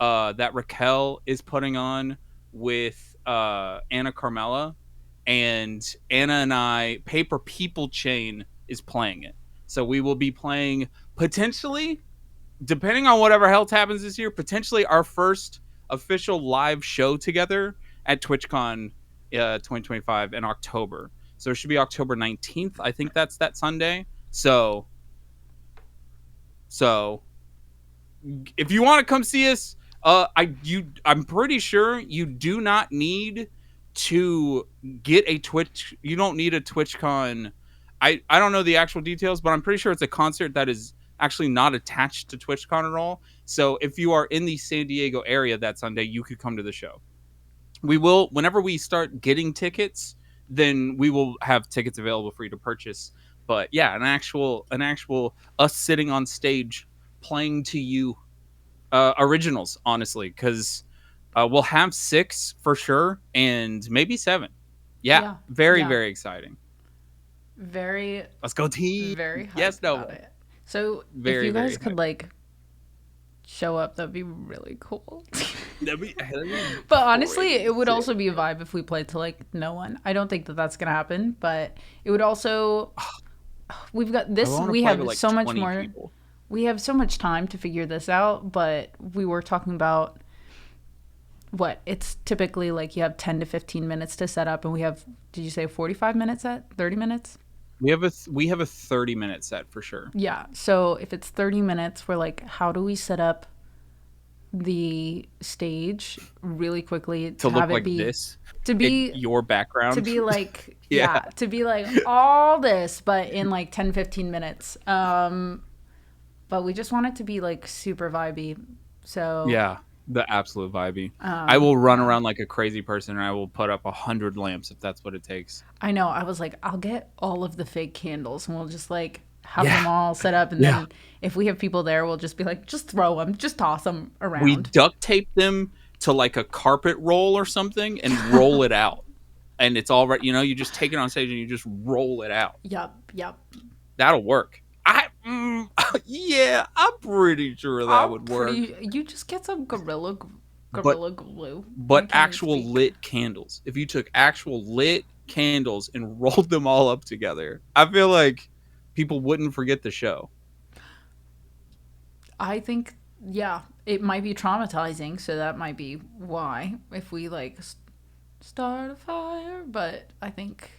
C: that Raquel is putting on with Anna Carmela, and Anna and I, Paper People Chain is playing it. So we will be playing, potentially, depending on whatever else happens this year, potentially our first official live show together at TwitchCon 2025 in October. So it should be October 19th. I think that's that Sunday. So if you want to come see us, I'm pretty sure you do not need to get a Twitch. You don't need a TwitchCon. I don't know the actual details, but I'm pretty sure it's a concert that is actually not attached to TwitchCon at all. So if you are in the San Diego area that Sunday, you could come to the show. We will, whenever we start getting tickets, then we will have tickets available for you to purchase. But yeah, an actual us sitting on stage playing to you originals, honestly, because we'll have 6 for sure, and maybe 7. Yeah,
A: Yeah,
C: very,
A: yeah.
C: very exciting.
A: Very,
C: Let's go team.
A: very
C: Yes,
A: hyped
C: no.
A: about it. So if
C: Very,
A: you
C: very
A: guys could
C: hyped.
A: like show up, that'd be really cool.
C: that'd be
A: But honestly, it would
C: crazy.
A: also be a vibe if we played to like no one. I don't think that that's gonna happen, but it would also. We've got
C: I
A: this.
C: want to
A: We
C: play to
A: have
C: like
A: so much
C: 20
A: more.
C: people.
A: We have so much time to figure this out, but we were talking about what it's typically like. You have 10 to 15 minutes to set up, and we have. Did you say 45 minutes at 30 minutes?
C: We have a 30-minute set for sure.
A: Yeah. So if it's 30 minutes, we're like, how do we set up the stage really quickly
C: To look
A: have it
C: like
A: be
C: this
A: to
C: in
A: be
C: your background.
A: to be like
C: Yeah.
A: to be like all this but in like 10 15 minutes but we just want it to be like super vibey, so
C: Yeah, the absolute vibey. I will run around like a crazy person, and I will put up 100 lamps if that's what it takes.
A: I know, I was like, I'll get all of the fake candles and we'll just like have
C: Yeah.
A: them all set up, and then if we have people there, we'll just be like, just throw them, just toss them
C: We
A: around.
C: duct tape them to like a carpet roll or something and roll it out. And it's all right. You just take it on stage and you just roll it out.
A: Yep.
C: That'll work. Yeah, I'm pretty sure that would work.
A: You just get some gorilla
C: But
A: glue. I
C: but
A: can't
C: actual
A: even speak.
C: lit candles. If you took actual lit candles and rolled them all up together, I feel like people wouldn't forget the show.
A: I think, yeah, it might be traumatizing, so that might be why if we like start a fire. But I think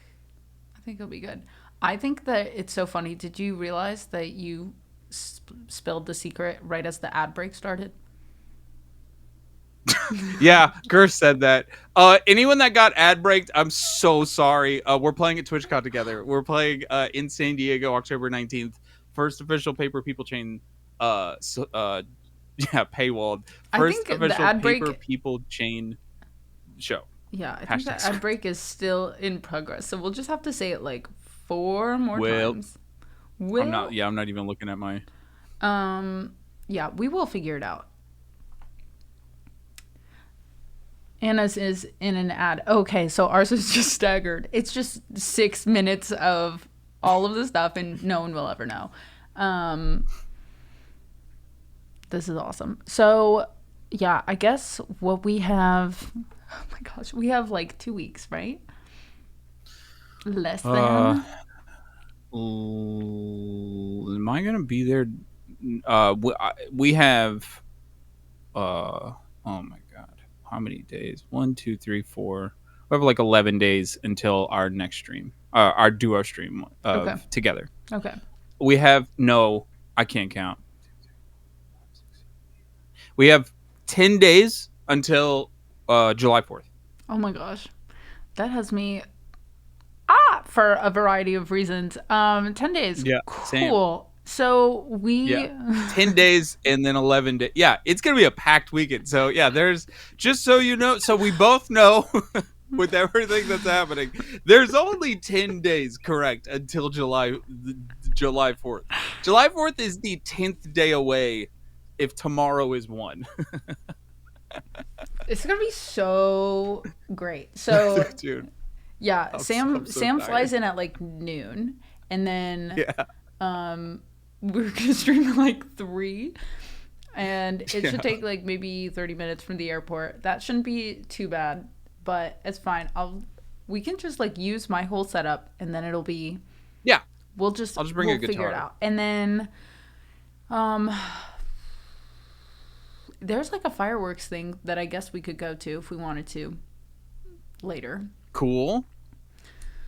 A: it'll be good. I think that it's so funny. Did you realize that you spilled the secret right as the ad break started?
C: Yeah, Gersh said that. Anyone that got ad braked, I'm so sorry. We're playing at TwitchCon together. We're playing in San Diego, October 19th. First official Paper People Chain. Paywalled.
A: I
C: First
A: think the
C: official
A: ad break.
C: Paper People Chain show.
A: Yeah, I think the
C: Hashtag
A: ad break is still in progress, so we'll just have to say it like 4 more
C: Well,
A: times.
C: I'm not even looking at my.
A: Yeah, we will figure it out. Anna's is in an ad. Okay, so ours is just staggered. It's just 6 minutes of all of the stuff, and no one will ever know. This is awesome. So, yeah, I guess what we have. Oh my gosh, we have like 2 weeks, right? Less than.
C: Am I gonna be there? We have. Oh my god, how many days? 1, 2, 3, 4. We have like 11 days until our next stream, our duo stream
A: Okay.
C: together.
A: Okay.
C: We have no. I can't count. We have 10 days until July 4th.
A: Oh my gosh. That has me for a variety of reasons. 10 days.
C: Yeah,
A: Cool. So we
C: 10 days and then 11 days. Yeah, it's going to be a packed weekend. So, yeah, there's just so you know, so we both know with everything that's happening, there's only 10 days correct until July 4th. July 4th is the 10th day away if tomorrow is 1.
A: It's going to be so great. So
C: Dude.
A: yeah,
C: I'm
A: Sam
C: so
A: Sam
C: tired.
A: flies in at like noon, and then
C: Yeah.
A: we're gonna stream at like 3, and it
C: Yeah.
A: should take like maybe 30 minutes from the airport. That shouldn't be too bad, but it's fine. We can just like use my whole setup, and then it'll be
C: Yeah.
A: I'll
C: I'll just bring
A: we'll
C: a
A: figure it
C: guitar.
A: out, and then there's like a fireworks thing that I guess we could go to if we wanted to later.
C: Cool.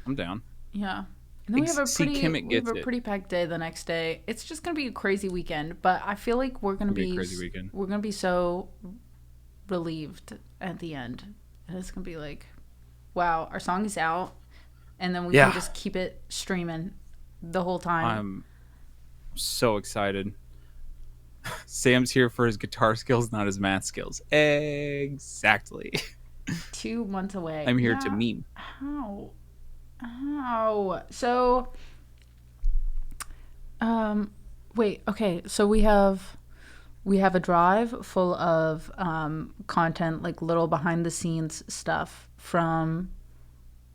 C: I'm down.
A: Yeah. And then we have a
C: See,
A: pretty
C: Kimmett
A: we have
C: gets
A: a
C: it.
A: pretty packed day the next day. It's just gonna be a crazy weekend, but I feel like we're gonna
C: It'll be a
A: be
C: crazy weekend.
A: we're gonna be so relieved at the end. And it's gonna be like, wow, our song is out, and then we
C: Yeah.
A: can just keep it streaming the whole time.
C: I'm so excited. Sam's here for his guitar skills, not his math skills. Exactly.
A: 2 months away.
C: I'm here to meme.
A: How? So, wait. Okay. So we have a drive full of content, like little behind the scenes stuff from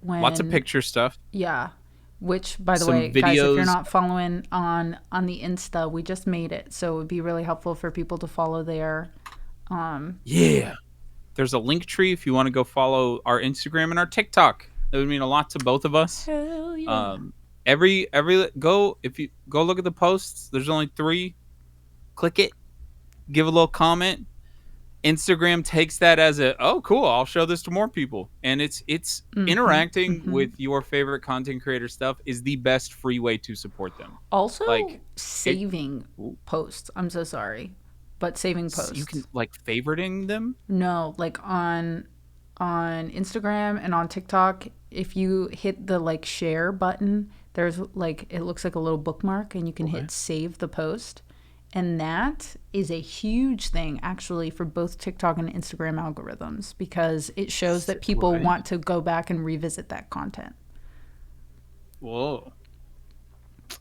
A: when
C: Lots of picture stuff.
A: Yeah. Which, by the
C: Some
A: way, guys, if you're
C: videos.
A: not following on the Insta, we just made it, so it would be really helpful for people to follow there.
C: Yeah. there's a link tree if you want to go follow our Instagram and our TikTok. That would mean a lot to both of us.
A: Hell yeah.
C: Every go if you go look at the posts. There's only 3. Click it, give a little comment. Instagram takes that as oh cool, I'll show this to more people, and it's interacting with your favorite content creator stuff is the best free way to support them.
A: Also,
C: like
A: saving posts. I'm so sorry, but saving posts.
C: You can like favoriting them.
A: No, like on Instagram and on TikTok, if you hit the like share button, there's like it looks like a little bookmark, and you can hit save the post. And that is a huge thing, actually, for both TikTok and Instagram algorithms, because it shows that people want to go back and revisit that content.
C: Whoa.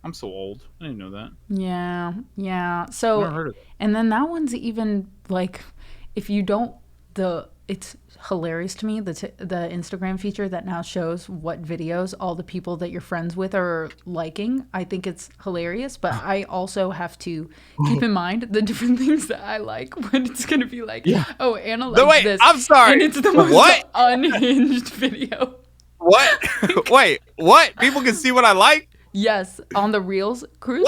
C: I'm so old. I didn't know that.
A: Yeah. So,
C: Never heard of it.
A: And then that one's even, like, if you don't, it's hilarious to me, the Instagram feature that now shows what videos all the people that you're friends with are liking. I think it's hilarious, but I also have to keep in mind the different things that I like when it's going to be like, oh, Anna likes this.
C: I'm sorry.
A: And it's the most unhinged video.
C: What? Wait, what? People can see what I like?
A: Yes, on the Reels. Cruz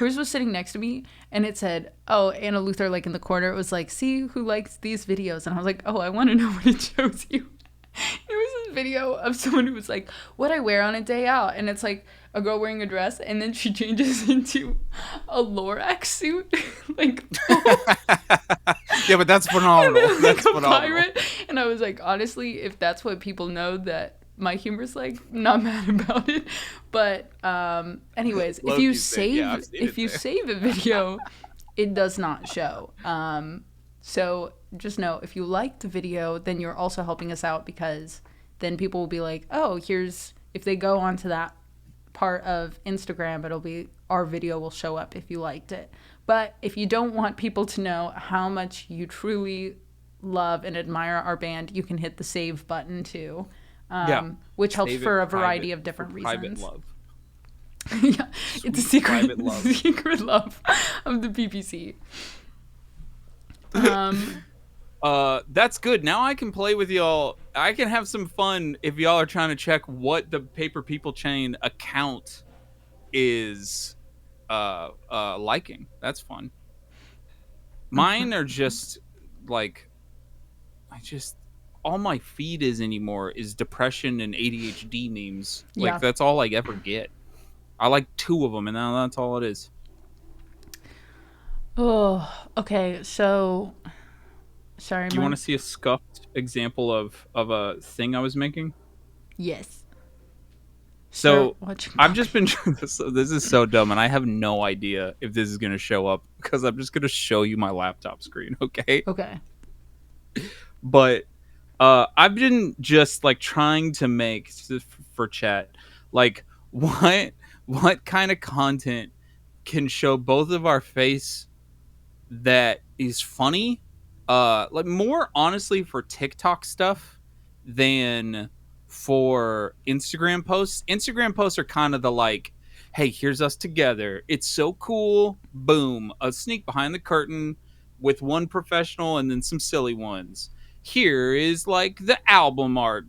A: was sitting next to me, and it said, oh, Anna Luther, like in the corner, it was like, see who likes these videos. And I was like, oh, I want to know what it shows you. It was this video of someone who was like, what I wear on a day out. And it's like a girl wearing a dress, and then she changes into a Lorax suit. Like,
C: yeah, but that's phenomenal.
A: And then,
C: That's
A: like, a
C: phenomenal.
A: pirate. And I was like, honestly, if that's what people know that my humor's like, not mad about it. But anyways, if you save a video, it does not show. So just know, if you like the video, then you're also helping us out, because then people will be like, oh, if they go onto that part of Instagram, it'll be, our video will show up if you liked it. But if you don't want people to know how much you truly love and admire our band, you can hit the save button too. Which helps for a variety of different reasons.
C: Private love.
A: Yeah, it's a secret
C: love.
A: secret love of the PPC.
C: That's good. Now I can play with y'all. I can have some fun if y'all are trying to check what the Paper People Chain account is liking. That's fun. Mine are just like, all my feed is anymore is depression and ADHD memes. Like, that's all I ever get. I like 2 of them, and now that's all it is.
A: Oh, okay. So, sorry.
C: Do you want to see a scuffed example of a thing I was making?
A: Yes.
C: So I've just been this is so dumb, and I have no idea if this is going to show up, because I'm just going to show you my laptop screen, okay?
A: Okay.
C: But I've been just like trying to make for chat, like what kind of content can show both of our face that is funny, like more honestly for TikTok stuff than for Instagram posts. Instagram posts are kind of the like, hey, here's us together, it's so cool, boom, a sneak behind the curtain with one professional and then some silly ones. Here is like the album art.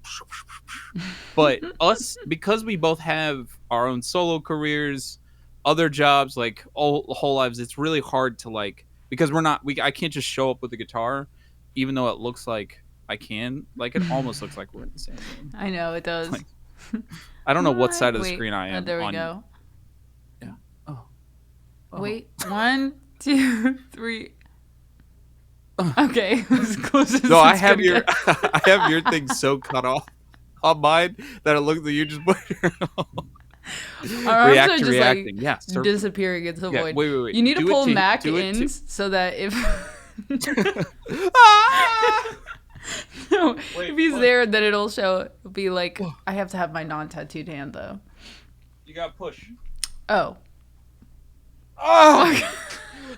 C: But us, because we both have our own solo careers, other jobs, like whole lives, it's really hard to like, because I can't just show up with a guitar, even though it looks like I can. Like, it almost looks like we're in the same room.
A: I know it does.
C: Like, I don't know what side of the screen I am.
A: There we go.
C: Yeah. Oh.
A: Wait, 1, 2, 3. Okay, as close as
C: No, I have
A: get.
C: I have your thing so cut off on mine that it looks like you just put your reacting.
A: Like,
C: yeah,
A: disappearing into the void.
C: Wait.
A: You need to pull Mac in so that if no, if he's there, then it'll show. It'll be like, I have to have my non-tattooed hand though.
C: You got push.
A: Oh.
C: Oh,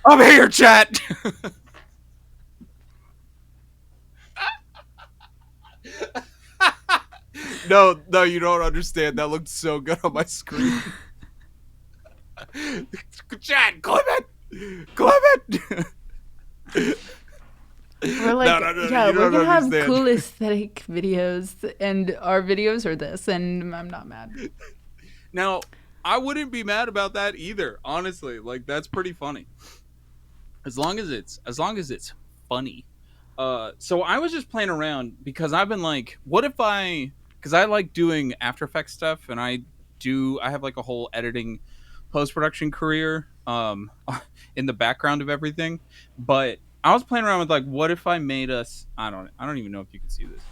C: I'm here, chat. No, you don't understand. That looked so good on my screen. Chat, clip it.
A: We're like,
C: no,
A: yeah,
C: you
A: we're
C: don't
A: gonna have
C: understand.
A: cool aesthetic videos, and our videos are this, and I'm not mad.
C: Now, I wouldn't be mad about that either, honestly. Like that's pretty funny. As long as it's funny. So I was just playing around because I've been like, what if because I like doing After Effects stuff, and I have like a whole editing post production career in the background of everything. But I was playing around with like, what if I made us? I don't even know if you can see this.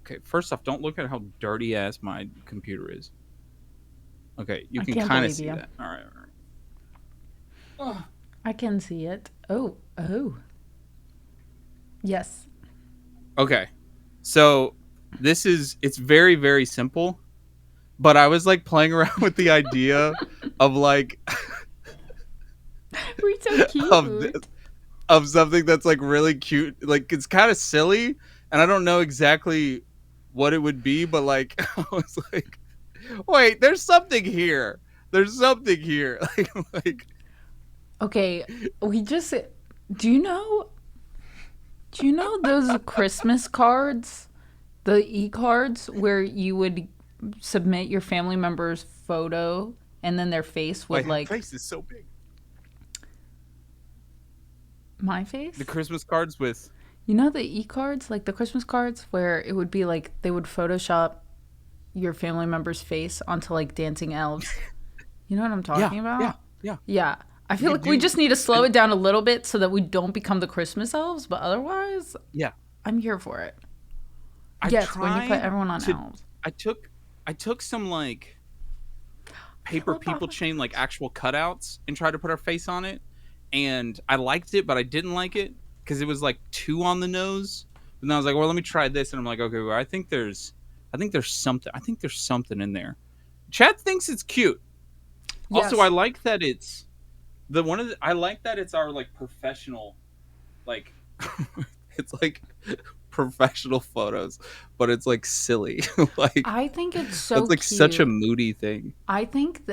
C: Okay, first off, don't look at how dirty ass my computer is. Okay, you
A: I
C: can
A: can't
C: kind of
A: believe
C: see
A: you.
C: that. All right, all right.
A: I can see it. Oh, oh. Yes.
C: Okay. So it's very, very simple. But I was like playing around with the idea of like
A: We're so
C: of th-
A: cute.
C: of something that's like really cute. Like it's kind of silly, and I don't know exactly what it would be, but like I was like, wait, there's something here. There's something here. Like
A: Okay, we just do you know those Christmas cards, the e-cards where you would submit your family member's photo and then their face
C: my
A: would like
C: face is so big.
A: my face?
C: The Christmas cards with
A: You know the e-cards, like the Christmas cards where it would be like they would Photoshop your family member's face onto like dancing elves. You know what I'm talking about?
C: yeah.
A: Yeah. I feel
C: You
A: like we
C: do-
A: just need to slow
C: and-
A: it down a little bit so that we don't become the Christmas elves, but otherwise,
C: Yeah.
A: I'm here for it.
C: I
A: Yes, when you put
C: tried
A: everyone on
C: to
A: elves.
C: I took some like paper
A: Philip
C: people
A: Office.
C: chain like actual cutouts and tried to put our face on it, and I liked it, but I didn't like it because it was like too on the nose. And then I was like, well, let me try this, and I'm like, okay, well, I think there's something in there. Chad thinks it's cute. Also, I
A: Yes.
C: like that it's I like that it's our like professional, like it's like professional photos, but it's like silly. Like
A: I think it's so
C: that's like such a
A: cute.
C: moody thing.
A: I think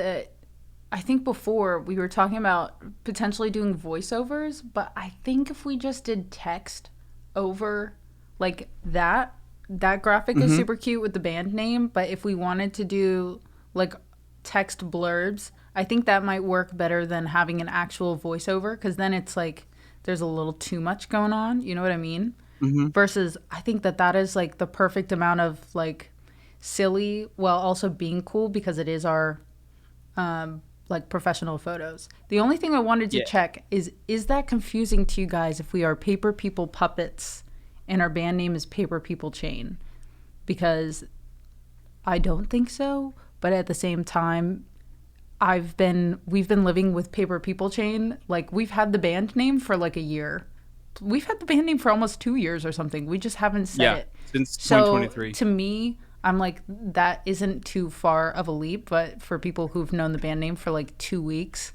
A: before we were talking about potentially doing voiceovers, but I think if we just did text over like that graphic is
C: Hmm.
A: super cute with the band name, but if we wanted to do like text blurbs, I think that might work better than having an actual voiceover cuz then it's like there's a little too much going on, you know what I mean?
C: Hmm.
A: Versus I think that is like the perfect amount of like silly while also being cool because it is our like professional photos. The only thing I wanted to
C: Yeah.
A: check is that confusing to you guys if we are Paper People Puppets and our band name is Paper People Chain? Because I don't think so, but at the same time we've been living with Paper People Chain. Like we've had the band name for like a year. We've had the band name for almost 2 years or something. We just haven't said
C: Yeah.
A: it.
C: Since
A: So
C: 2023.
A: to me, I'm like, that isn't too far of a leap. But for people who've known the band name for like 2 weeks,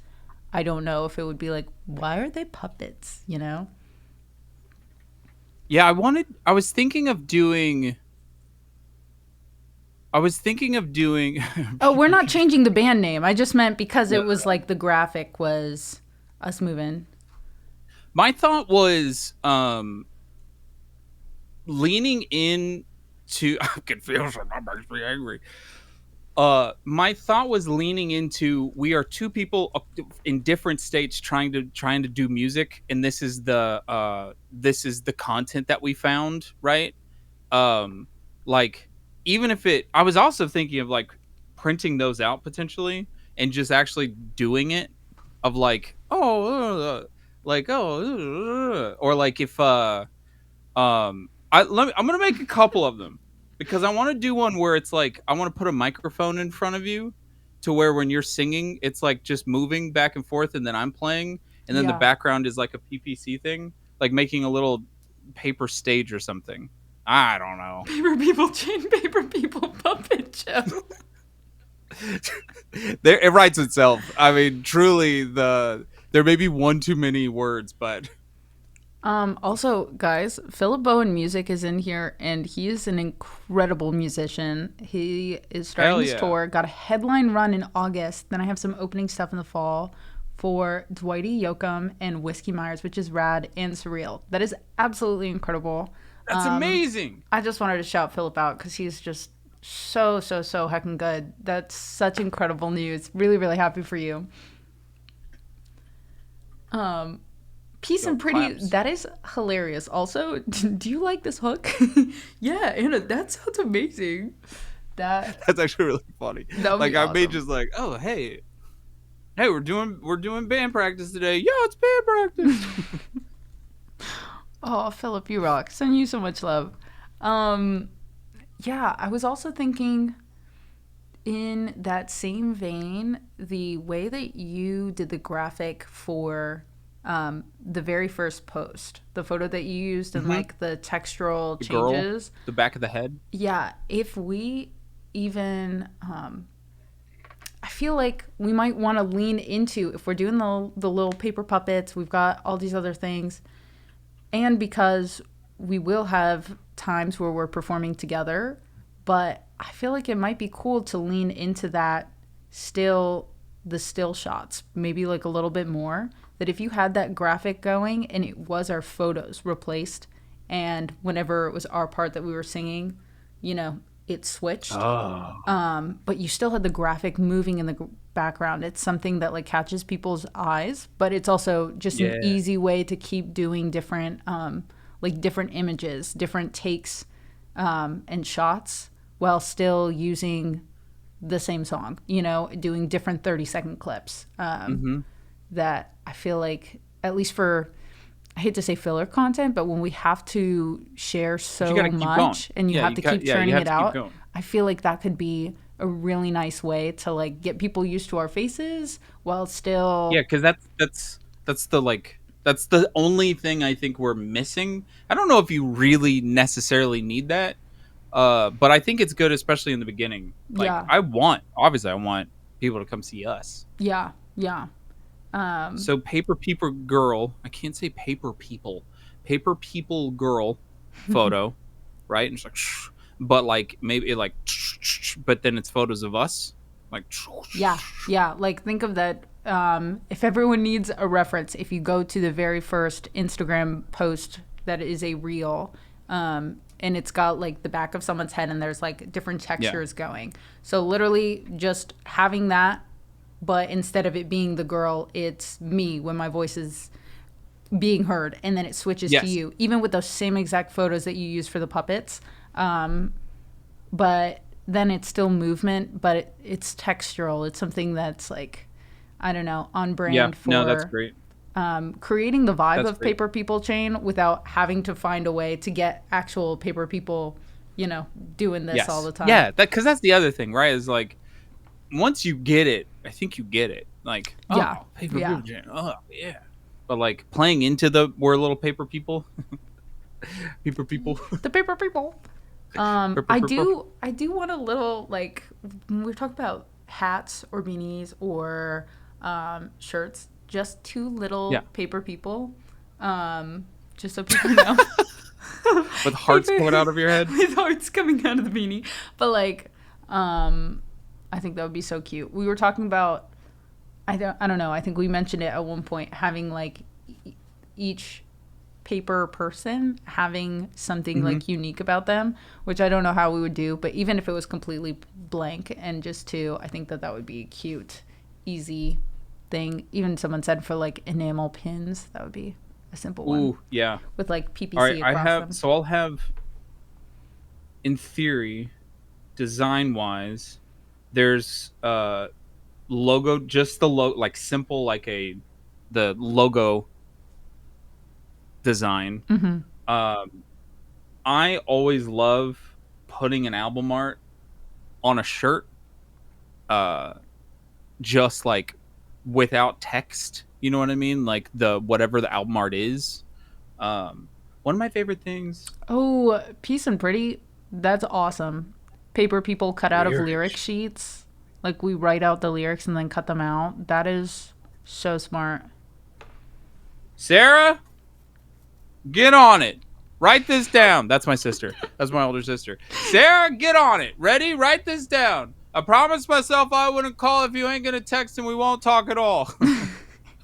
A: I don't know if it would be like, why are they puppets? You know?
C: Yeah, I was thinking of doing
A: Oh, we're not changing the band name. I just meant because
C: No,
A: it was like the graphic was us moving.
C: my thought was leaning in to I'm confused and that makes me angry. My thought was leaning into we are two people in different states trying to do music, and this is the content that we found, right? Like even if it I was also thinking of like printing those out potentially and just actually doing it of like or like if I'm gonna make a couple of them because I want to do one where it's like I want to put a microphone in front of you to where when you're singing it's like just moving back and forth and then I'm playing and then the
A: Yeah.
C: background is like a PPC thing, like making a little paper stage or something. I don't know.
A: Paper People Chain, Paper People Puppet Show.
C: It writes itself. I mean, truly, there may be one too many words, but
A: Also, guys, Philip Bowen Music is in here, and he is an incredible musician. He is starting
C: hell
A: his
C: yeah.
A: tour, got a headline run in August. Then I have some opening stuff in the fall for Dwighty Yoakam and Whiskey Myers, which is rad and surreal. That is absolutely incredible.
C: That's amazing.
A: I just wanted to shout Philip out because he's just so heckin' good. That's such incredible news. Really, really happy for you. Peace and Pretty,
C: claps.
A: that is hilarious. Also, do you like this hook? Yeah, Anna, that sounds amazing.
C: That's actually really funny.
A: That would
C: Like
A: be
C: I may
A: awesome.
C: just like, oh hey, we're doing band practice today. Yeah, it's band practice.
A: Oh, Philip, you rock. Send you so much love. Yeah, I was also thinking in that same vein, the way that you did the graphic for the very first post, the photo that you used and like the textural
C: The girl,
A: changes.
C: the back of the head.
A: Yeah, if we even, I feel like we might want to lean into, if we're doing the little paper puppets, we've got all these other things, and because we will have times where we're performing together, but I feel like it might be cool to lean into that the still shots, maybe like a little bit more. That if you had that graphic going and it was our photos replaced, and whenever it was our part that we were singing, it switched. But you still had the graphic moving in the background. It's something that like catches people's eyes, but it's also just an easy way to keep doing different different images, different takes, and shots while still using the same song, doing different 30-second clips. That I feel like, at least for, I hate to say filler content, but when we have to share so much and you have to keep churning it out, I feel like that could be a really nice way to like get people used to our faces while still.
C: Yeah, because that's the only thing I think we're missing. I don't know if you really necessarily need that, but I think it's good, especially in the beginning. Like,
A: Yeah.
C: I want people to come see us.
A: Yeah.
C: So paper girl, I can't say paper people girl photo, right? And it's like, but like maybe like, but then it's photos of us, like.
A: Yeah. Like think of that. If everyone needs a reference, if you go to the very first Instagram post that is a reel, and it's got like the back of someone's head and there's like different textures going. So literally just having that, but instead of it being the girl, it's me when my voice is being heard, and then it switches to you, even with those same exact photos that you use for the puppets. But then it's still movement, but it's textural. It's something that's like, I don't know, on brand for.
C: No, that's great.
A: Creating the vibe
C: That's
A: of
C: great.
A: Paper People Chain without having to find a way to get actual paper people, doing this all the time.
C: Yeah, because that's the other thing, right? Is like, once you get it, I think you get it. Like, paper people chain. Oh yeah. But like playing into we're little paper people. Paper people.
A: The paper people. I do want a little, like, when we're talking about hats or beanies or shirts, just two little paper people, just so people know.
C: With hearts coming out of your head.
A: With hearts coming out of the beanie. But like, I think that would be so cute. We were talking about, I don't know, I think we mentioned it at one point, having like each paper person having something like unique about them, which I don't know how we would do, but even if it was completely blank and just two, I think that would be a cute, easy thing. Even someone said for like enamel pins, that would be a simple one.
C: Ooh, yeah.
A: With like PPC
C: All right,
A: across them.
C: I'll have, in theory, design wise, there's logo, just the logo, like simple, like the logo design. I always love putting an album art on a shirt, just like without text. You know what I mean? Like whatever the album art is. One of my favorite things.
A: Oh, Peace and Pretty, that's awesome. Paper people cut out of lyric sheets. Like we write out the lyrics and then cut them out. That is so smart.
C: Sarah, get on it. Write this down. That's my sister. That's my older sister. Sarah, get on it. Ready? Write this down. I promised myself I wouldn't call if you ain't going to text and we won't talk at all.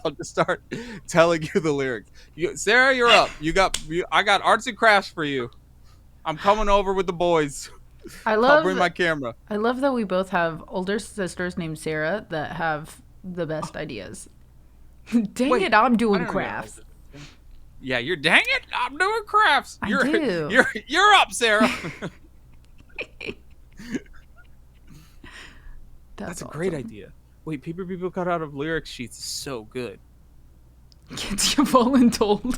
C: I'll just start telling you the lyrics. Sarah, you're up. I got arts and crafts for you. I'm coming over with the boys.
A: I
C: I'll bring
A: love
C: my camera.
A: I love that we both have older sisters named Sarah that have the best ideas. Dang
C: Wait,
A: it, I'm
C: I
A: doing
C: don't know.
A: crafts.
C: Yeah, you're dang it. I'm doing crafts.
A: I do.
C: You're up, Sarah. That's a great
A: awesome.
C: idea. Wait, paper people cut out of lyric sheets is so good.
A: Kids, you've told.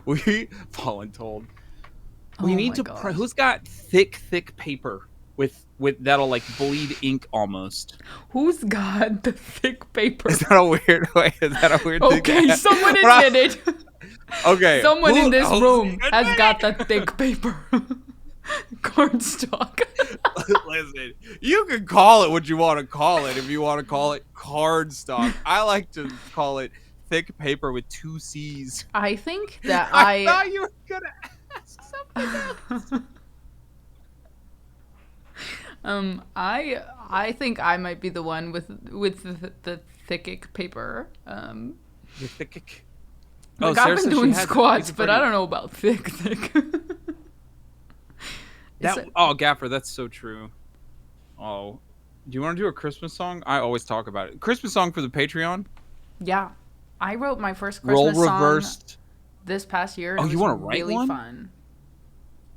C: We fallen told. We
A: Oh
C: need
A: my
C: to.
A: gosh.
C: Who's got thick paper with that'll like bleed ink almost?
A: Who's got the thick paper?
C: Is that a weird way? Is that a weird thing?
A: Okay,
C: to
A: someone
C: But
A: admitted.
C: Okay.
A: Someone in this room
C: admit
A: has got
C: it?
A: the thick paper. Cornstalk.
C: Listen, you can call it what you want to call it. If you want to call it cardstock, I like to call it thick paper with 2 C's.
A: I think that
C: I thought you were gonna ask something else.
A: I think I might be the one with the thick paper.
C: The thick.
A: Like
C: Sarah
A: I've
C: says
A: been
C: she
A: doing
C: has it.
A: squats,
C: It's
A: but
C: pretty-
A: I don't know about thick.
C: Gaffer, that's so true. Oh, do you want to do a Christmas song? I always talk about it. Christmas song for the Patreon.
A: Yeah, I wrote my first
C: Role
A: Christmas song
C: reversed.
A: this past year.
C: Oh,
A: And
C: you
A: want
C: wanna
A: to
C: write
A: really
C: one?
A: fun.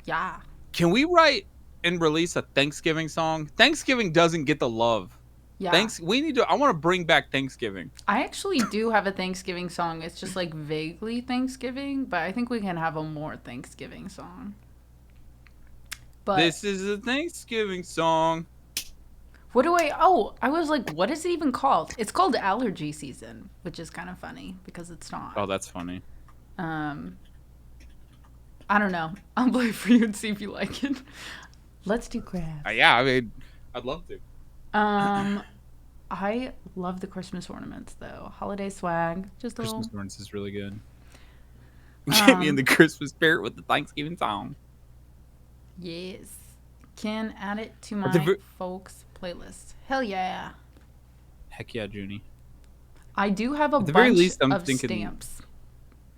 A: Yeah.
C: Can we write and release a Thanksgiving song? Thanksgiving doesn't get the love.
A: Yeah.
C: We need to. I want to bring back Thanksgiving.
A: I actually do have a Thanksgiving song. It's just like vaguely Thanksgiving, but I think we can have a more Thanksgiving song. But
C: This is a Thanksgiving song.
A: what do I was like, what is it even called? It's called allergy season, which is kind of funny because it's not.
C: Oh, that's funny.
A: I don't know. I'll play it for you and see if you like it. Let's do crafts.
C: Yeah, I mean, I'd love to.
A: I love the Christmas ornaments though. Holiday swag. Just a
C: Christmas
A: little.
C: ornaments is really good. Get me in the Christmas spirit with the Thanksgiving song.
A: Yes. Can add it to
C: At the
A: my
C: ver-
A: folks playlist. Hell yeah.
C: Heck yeah, Junie.
A: I do have a
C: At the very
A: bunch
C: least, I'm
A: of
C: thinking-
A: stamps.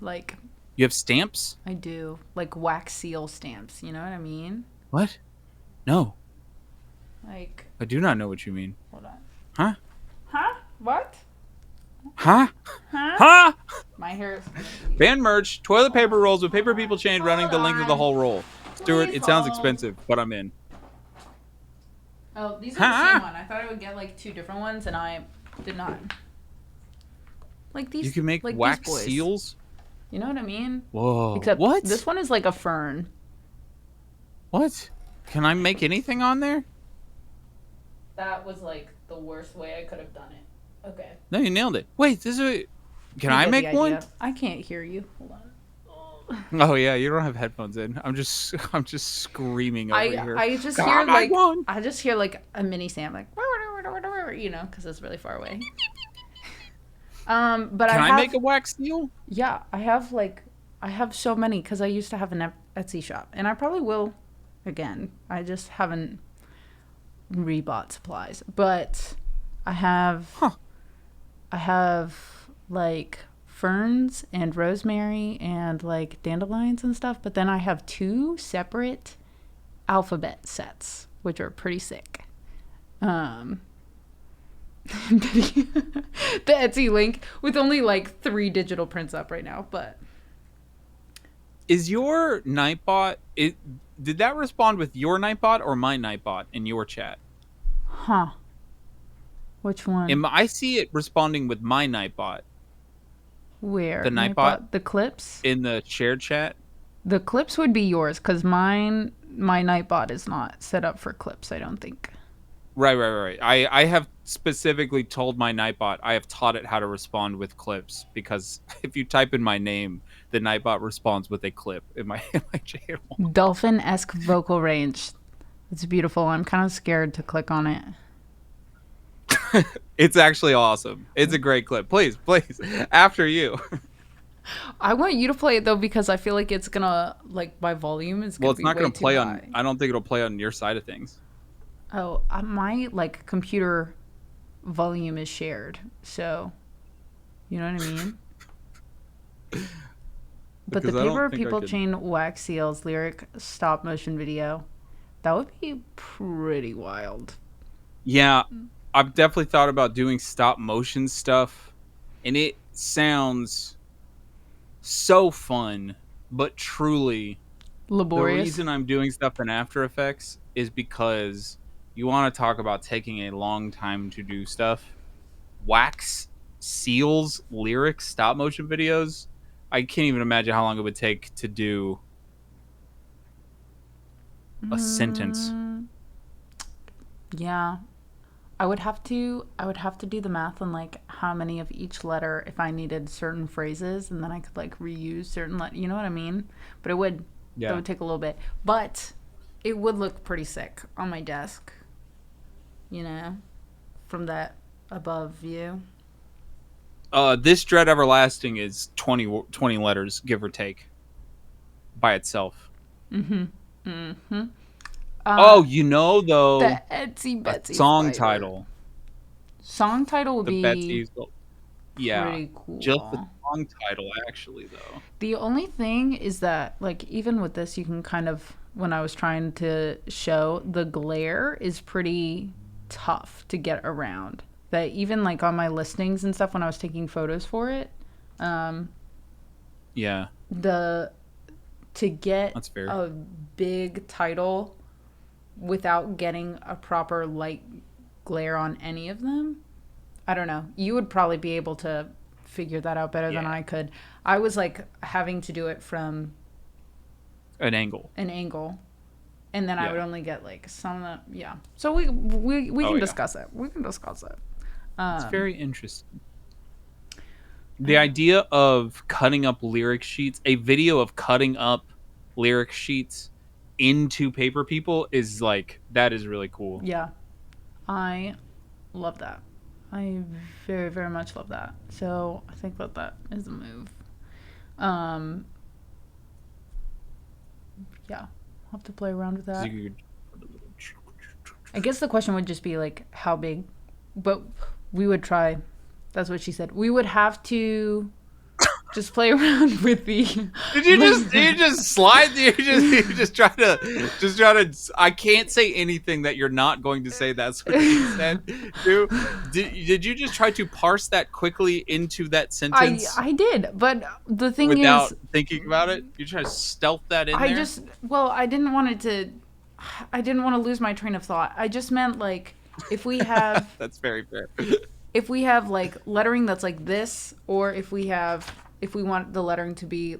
A: Like,
C: You have stamps?
A: I do. Like wax seal stamps. You know what I mean?
C: What? No,
A: Like,
C: I do not know what you mean.
A: hold on.
C: Huh?
A: Huh? What?
C: Huh?
A: Huh?
C: Huh?
A: My hair is.
C: Band merch, toilet paper rolls with paper people chain running the
A: Hold
C: length of the
A: on.
C: whole roll. Stuart,
A: Please
C: it sounds
A: hold.
C: expensive, but I'm in.
A: Oh, these are the
C: Huh?
A: same one. I thought I would get like 2 different ones, and I did not. Like these.
C: You can make
A: like these
C: wax
A: boys.
C: seals?
A: You know what I mean?
C: Whoa.
A: Except
C: what?
A: this one is like a fern.
C: What? Can I make anything on there?
A: That was like the worst way I could have done it. Okay.
C: No, you nailed it. Wait, this is a... Can
A: You
C: I
A: get
C: make
A: the
C: one?
A: idea. I can't hear you. Hold on.
C: Oh yeah, you don't have headphones in. I'm just screaming over here.
A: I just
C: Can
A: hear
C: I make
A: like
C: one?
A: I just hear like a mini Sam like you know because it's really far away. But
C: Can
A: I
C: I
A: have,
C: make a wax seal?
A: yeah, I have so many because I used to have an Etsy shop and I probably will again. I just haven't rebought supplies, but I have like ferns and rosemary and like dandelions and stuff, but then I have 2 separate alphabet sets which are pretty sick. The Etsy link with only like 3 digital prints up right now, but
C: Is your Nightbot... Did that respond with your Nightbot or my Nightbot in your chat?
A: which one?
C: I see it responding with my Nightbot
A: Where?
C: the Nightbot?
A: The clips?
C: in the shared chat.
A: The clips would be yours because my Nightbot is not set up for clips, I don't think.
C: Right. I have specifically told my Nightbot, I have taught it how to respond with clips because if you type in my name, the Nightbot responds with a clip in my channel.
A: Dolphin-esque vocal range. It's beautiful. I'm kind of scared to click on it.
C: It's actually awesome. It's a great clip. Please, after you.
A: I want you to play it though because I feel like it's gonna like by volume is gonna
C: Well, it's
A: be
C: not
A: way
C: going to
A: too
C: play
A: high.
C: I don't think it'll play on your side of things.
A: Oh, my like computer volume is shared. So, you know what I mean? But the
C: Because I don't
A: paper
C: think I
A: people
C: could-
A: chain wax seals lyric stop motion video, that would be pretty wild.
C: Yeah, I've definitely thought about doing stop motion stuff, and it sounds so fun. But truly, the
A: Laborious.
C: reason I'm doing stuff in After Effects is because you want to talk about taking a long time to do stuff. Wax seals lyrics stop motion videos. I can't even imagine how long it would take to do a sentence.
A: Yeah. I would have to do the math on like how many of each letter if I needed certain phrases, and then I could like reuse certain you know what I mean? But that
C: Yeah.
A: would take a little bit. But it would look pretty sick on my desk. You know, from that above view.
C: This Dread Everlasting is 20 letters, give or take, by itself. Oh, you know, though,
A: The Etsy
C: a
A: Betsy
C: song
A: spider.
C: title.
A: Song title would
C: The
A: be
C: Betsy's. Yeah.
A: pretty cool.
C: Just the song title, actually, though.
A: The only thing is that, like, even with this, you can kind of, when I was trying to show, the glare is pretty tough to get around. That even, like, on my listings and stuff, when I was taking photos for it,
C: Yeah.
A: to get
C: That's fair.
A: a big title without getting a proper light glare on any of them, I don't know. You would probably be able to figure that out better than
C: Yeah.
A: I could. I was like having to do it from
C: An angle.
A: an angle, and then I
C: Yeah.
A: would only get like some of the So we can
C: yeah.
A: discuss it. We can discuss it.
C: It's very interesting. The idea of cutting up lyric sheets, a video of cutting up lyric sheets into paper people is like, that is really cool.
A: Yeah, I love that. I very, very much love that. So I think that is a move. Yeah, I'll have to play around with that. I guess the question would just be like how big, but we would try. That's what she said. We would have to just play around with the.
C: Did you just slide? You just try to. I can't say anything that you're not going to say. That's what you said. Did you just try to parse that quickly into that sentence?
A: I did, but the thing
C: without
A: is,
C: thinking about it. You try to stealth that in
A: I
C: there.
A: just I didn't want to lose my train of thought. I just meant like if we have
C: That's very fair.
A: if we have like lettering that's like this, or if we want the lettering to be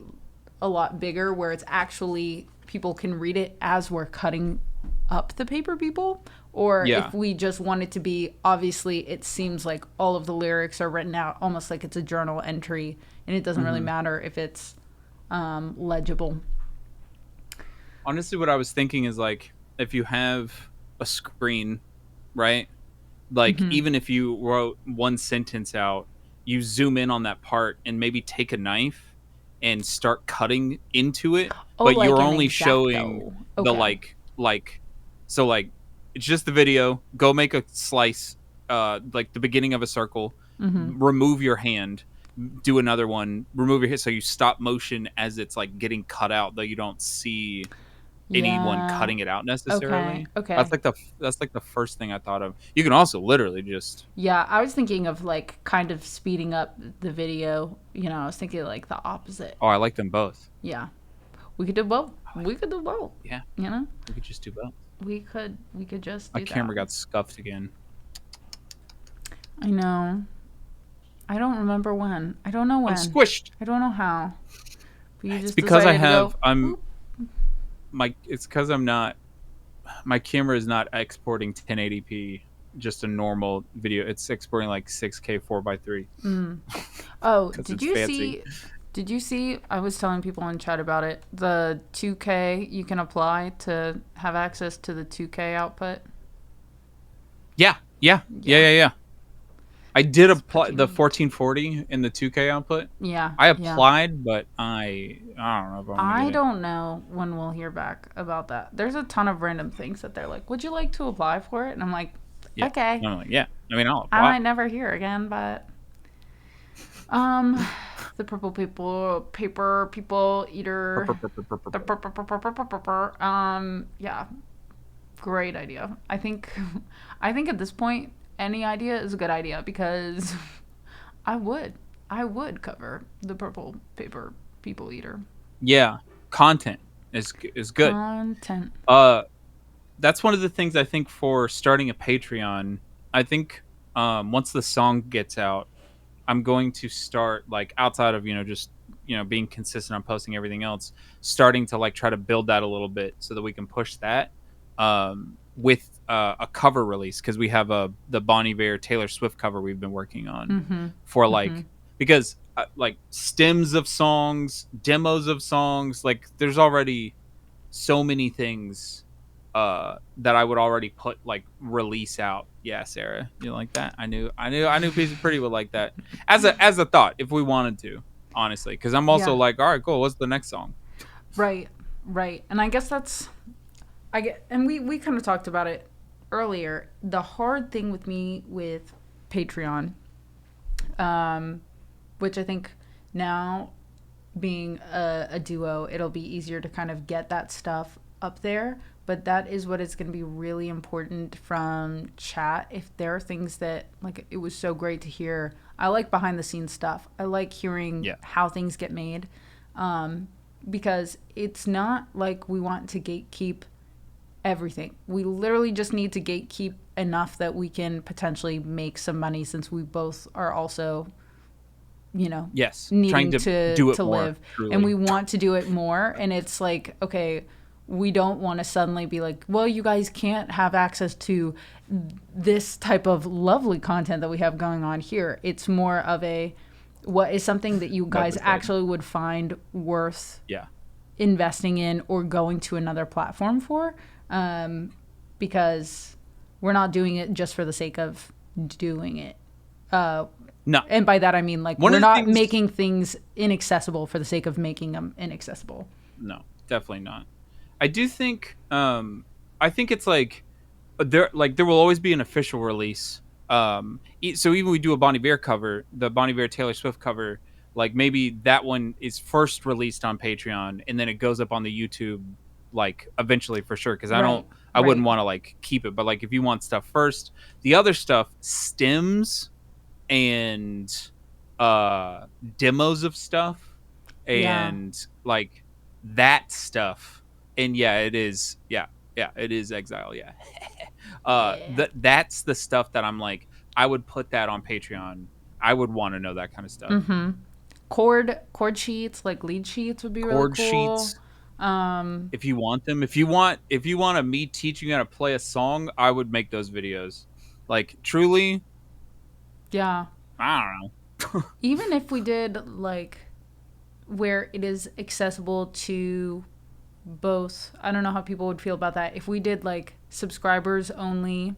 A: a lot bigger where it's actually people can read it as we're cutting up the paper people, or
C: Yeah.
A: if we just want it to be, obviously it seems like all of the lyrics are written out almost like it's a journal entry, and it doesn't really matter if it's legible.
C: Honestly, what I was thinking is like if you have a screen, right? Like even if you wrote one sentence out, you zoom in on that part and maybe take a knife and start cutting into it, but
A: like
C: you're
A: an
C: only
A: X-Acto.
C: showing the
A: Okay.
C: so like it's just the video. Go make a slice, like the beginning of a circle. Remove your hand. Do another one. Remove your hand. So you stop motion as it's like getting cut out, though you don't see anyone
A: Yeah.
C: cutting it out necessarily.
A: Okay.
C: That's like the first thing I thought of. You can also literally just
A: Yeah, I was thinking of like kind of speeding up the video. You know, I was thinking like the opposite.
C: I like them both.
A: Yeah, we could do both. We could do both.
C: Yeah,
A: You know,
C: we could just do both.
A: we could just do
C: My camera
A: that.
C: got scuffed again.
A: I know. I don't remember when. I don't know when.
C: I'm squished.
A: I don't know how. But you
C: It's
A: just
C: because I
A: decided to
C: have
A: go,
C: it's because I'm not, my camera is not exporting 1080p, just a normal video. It's exporting like 6K 4:3.
A: Oh,
C: 'Cause
A: did
C: it's
A: you
C: fancy.
A: see? I was telling people in chat about it. The 2K you can apply to have access to the 2K output.
C: Yeah. I did apply the 1440 in the 2K output.
A: Yeah.
C: I
A: yeah.
C: applied, but I don't know if I'm gonna
A: I
C: get it.
A: don't know when we'll hear back about that. There's a ton of random things that they're like, "Would you like to apply for it?" And I'm like,
C: Yeah.
A: "Okay."
C: I'm like, yeah. I mean, I'll
A: I might
C: apply.
A: never hear again, but um, the purple people, paper people eater. Yeah, great idea. I think at this point, any idea is a good idea because I would, I would cover the purple paper people eater
C: Yeah, content is good.
A: content.
C: Uh, that's one of the things I think for starting a Patreon. I think once the song gets out, I'm going to start like outside of just being consistent on posting everything else, starting to like try to build that a little bit so that we can push that with a cover release because we have the Bonnie Bear Taylor Swift cover we've been working on
A: Mm-hmm.
C: for
A: Mm-hmm.
C: like because like stems of songs, demos of songs, like there's already so many things that I would already put like release out. Yeah, Sarah, you like that? I knew Piece of Pretty would like that as a thought if we wanted to, honestly, because I'm also
A: Yeah.
C: like, all right, cool. What's the next song?
A: Right. Right. And I guess that's I get, and we kind of talked about it earlier. The hard thing with me with Patreon, um, which I think now being a duo, it'll be easier to kind of get that stuff up there. But that is what is going to be really important from chat. If there are things that, like, it was so great to hear. I like behind the scenes stuff. I like hearing
C: Yeah,
A: how things get made, because it's not like we want to gatekeep everything. We literally just need to gatekeep enough that we can potentially make some money since we both are also,
C: yes, trying
A: needing
C: to do it
A: to
C: more
A: live, and
C: truly.
A: we want to do it more. And it's like, okay, we don't want to suddenly be like, well, you guys can't have access to this type of lovely content that we have going on here. It's more of a, what is something that you
C: Well
A: guys
C: said.
A: actually would find worth
C: Yeah,
A: investing in or going to another platform for, because we're not doing it just for the sake of doing it. Uh,
C: no.
A: and by that I mean, like,
C: One
A: we're
C: of the
A: not
C: things,
A: making things inaccessible for the sake of making them inaccessible.
C: no, definitely not. I do think, I think it's like there will always be an official release. So even we do a Bonnie Bear cover, the Bonnie Bear Taylor Swift cover, like maybe that one is first released on Patreon and then it goes up on the YouTube like eventually for sure because
A: Right.
C: I wouldn't
A: Right.
C: want to like keep it, but like if you want stuff first, the other stuff stems and uh demos of stuff
A: Yeah.
C: and like that stuff. And yeah, it is. Yeah, it is Exile. Yeah.
A: Yeah.
C: That's the stuff that I'm like, I would put that on Patreon. I would want to know that kind of stuff.
A: Mm-hmm. Chord sheets, like lead sheets, would be really
C: Chord
A: cool.
C: sheets,
A: Um,
C: if you want them. If you want a me teaching you how to play a song, I would make those videos. Like truly,
A: yeah.
C: I don't know.
A: Even if we did like where it is accessible to both, I don't know how people would feel about that. If we did like subscribers only,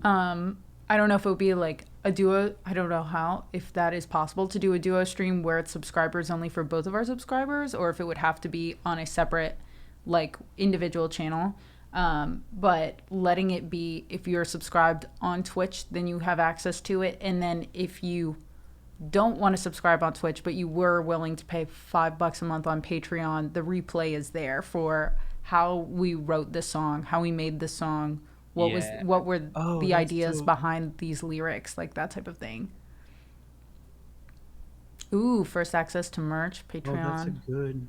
A: I don't know if it would be like a duo. I don't know how, if that is possible to do a duo stream where it's subscribers only for both of our subscribers, or if it would have to be on a separate, like, individual channel. But letting it be, if you're subscribed on Twitch, then you have access to it. And then if you don't want to subscribe on Twitch, but you were willing to pay $5 a month on Patreon, the replay is there for how we wrote this song, how we made this song,
C: Yeah.
A: what were
C: Oh,
A: the
C: that's
A: ideas
C: so.
A: behind these lyrics, like that type of thing. Ooh, first access to merch,
C: Oh, that's a
A: Patreon.
C: good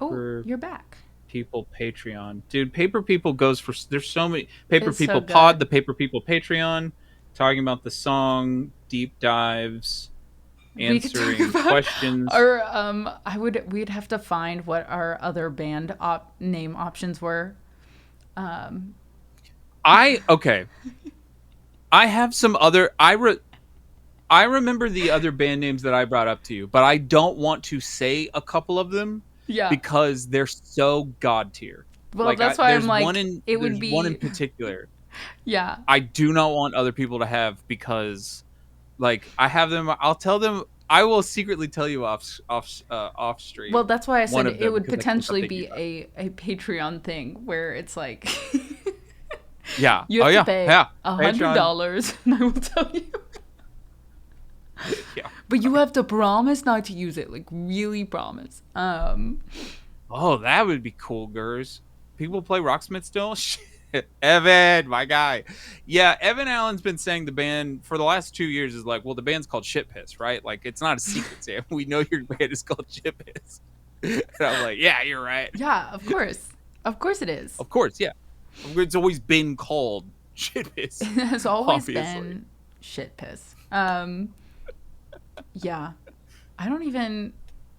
A: Oh,
C: paper
A: you're back.
C: people Patreon. Dude, Paper People goes for there's so many Paper
A: It's so
C: People Pod,
A: good.
C: the Paper People Patreon, talking about the song, deep dives,
A: We could talk
C: answering
A: about
C: questions.
A: our we'd have to find what our other band name options were. Um
C: I okay. I have some other I remember the other band names that I brought up to you, but I don't want to say a couple of them
A: yeah.
C: because they're so god tier.
A: Well, that's why I'm like, it would
C: There's one in
A: be,
C: particular
A: yeah.
C: I do not want other people to have because like I have them. I'll tell them. I will secretly tell you off
A: Well,
C: stream
A: that's why I
C: one
A: said
C: of
A: it
C: them
A: would
C: because I can't
A: potentially
C: update you
A: be
C: about it.
A: a Patreon thing where it's like
C: Yeah.
A: You have
C: Oh
A: to
C: yeah.
A: pay
C: Yeah. Patreon.
A: $100, and I will tell you.
C: Yeah.
A: But you have to promise not to use it. Like, really promise.
C: Oh, that would be cool, Gers. People play Rocksmith still? Shit. Evan, my guy. Yeah, Evan Allen's been saying the band for the last 2 years is like, well, the band's called Shit Piss, right? Like, it's not a secret, Sam. We know your band is called Shit Piss. And I'm like, yeah, you're right.
A: Yeah, of course. Of course it is.
C: Of course, yeah. It's always been called Shit Piss.
A: It has always
C: obviously.
A: been shit piss. Yeah. I don't even.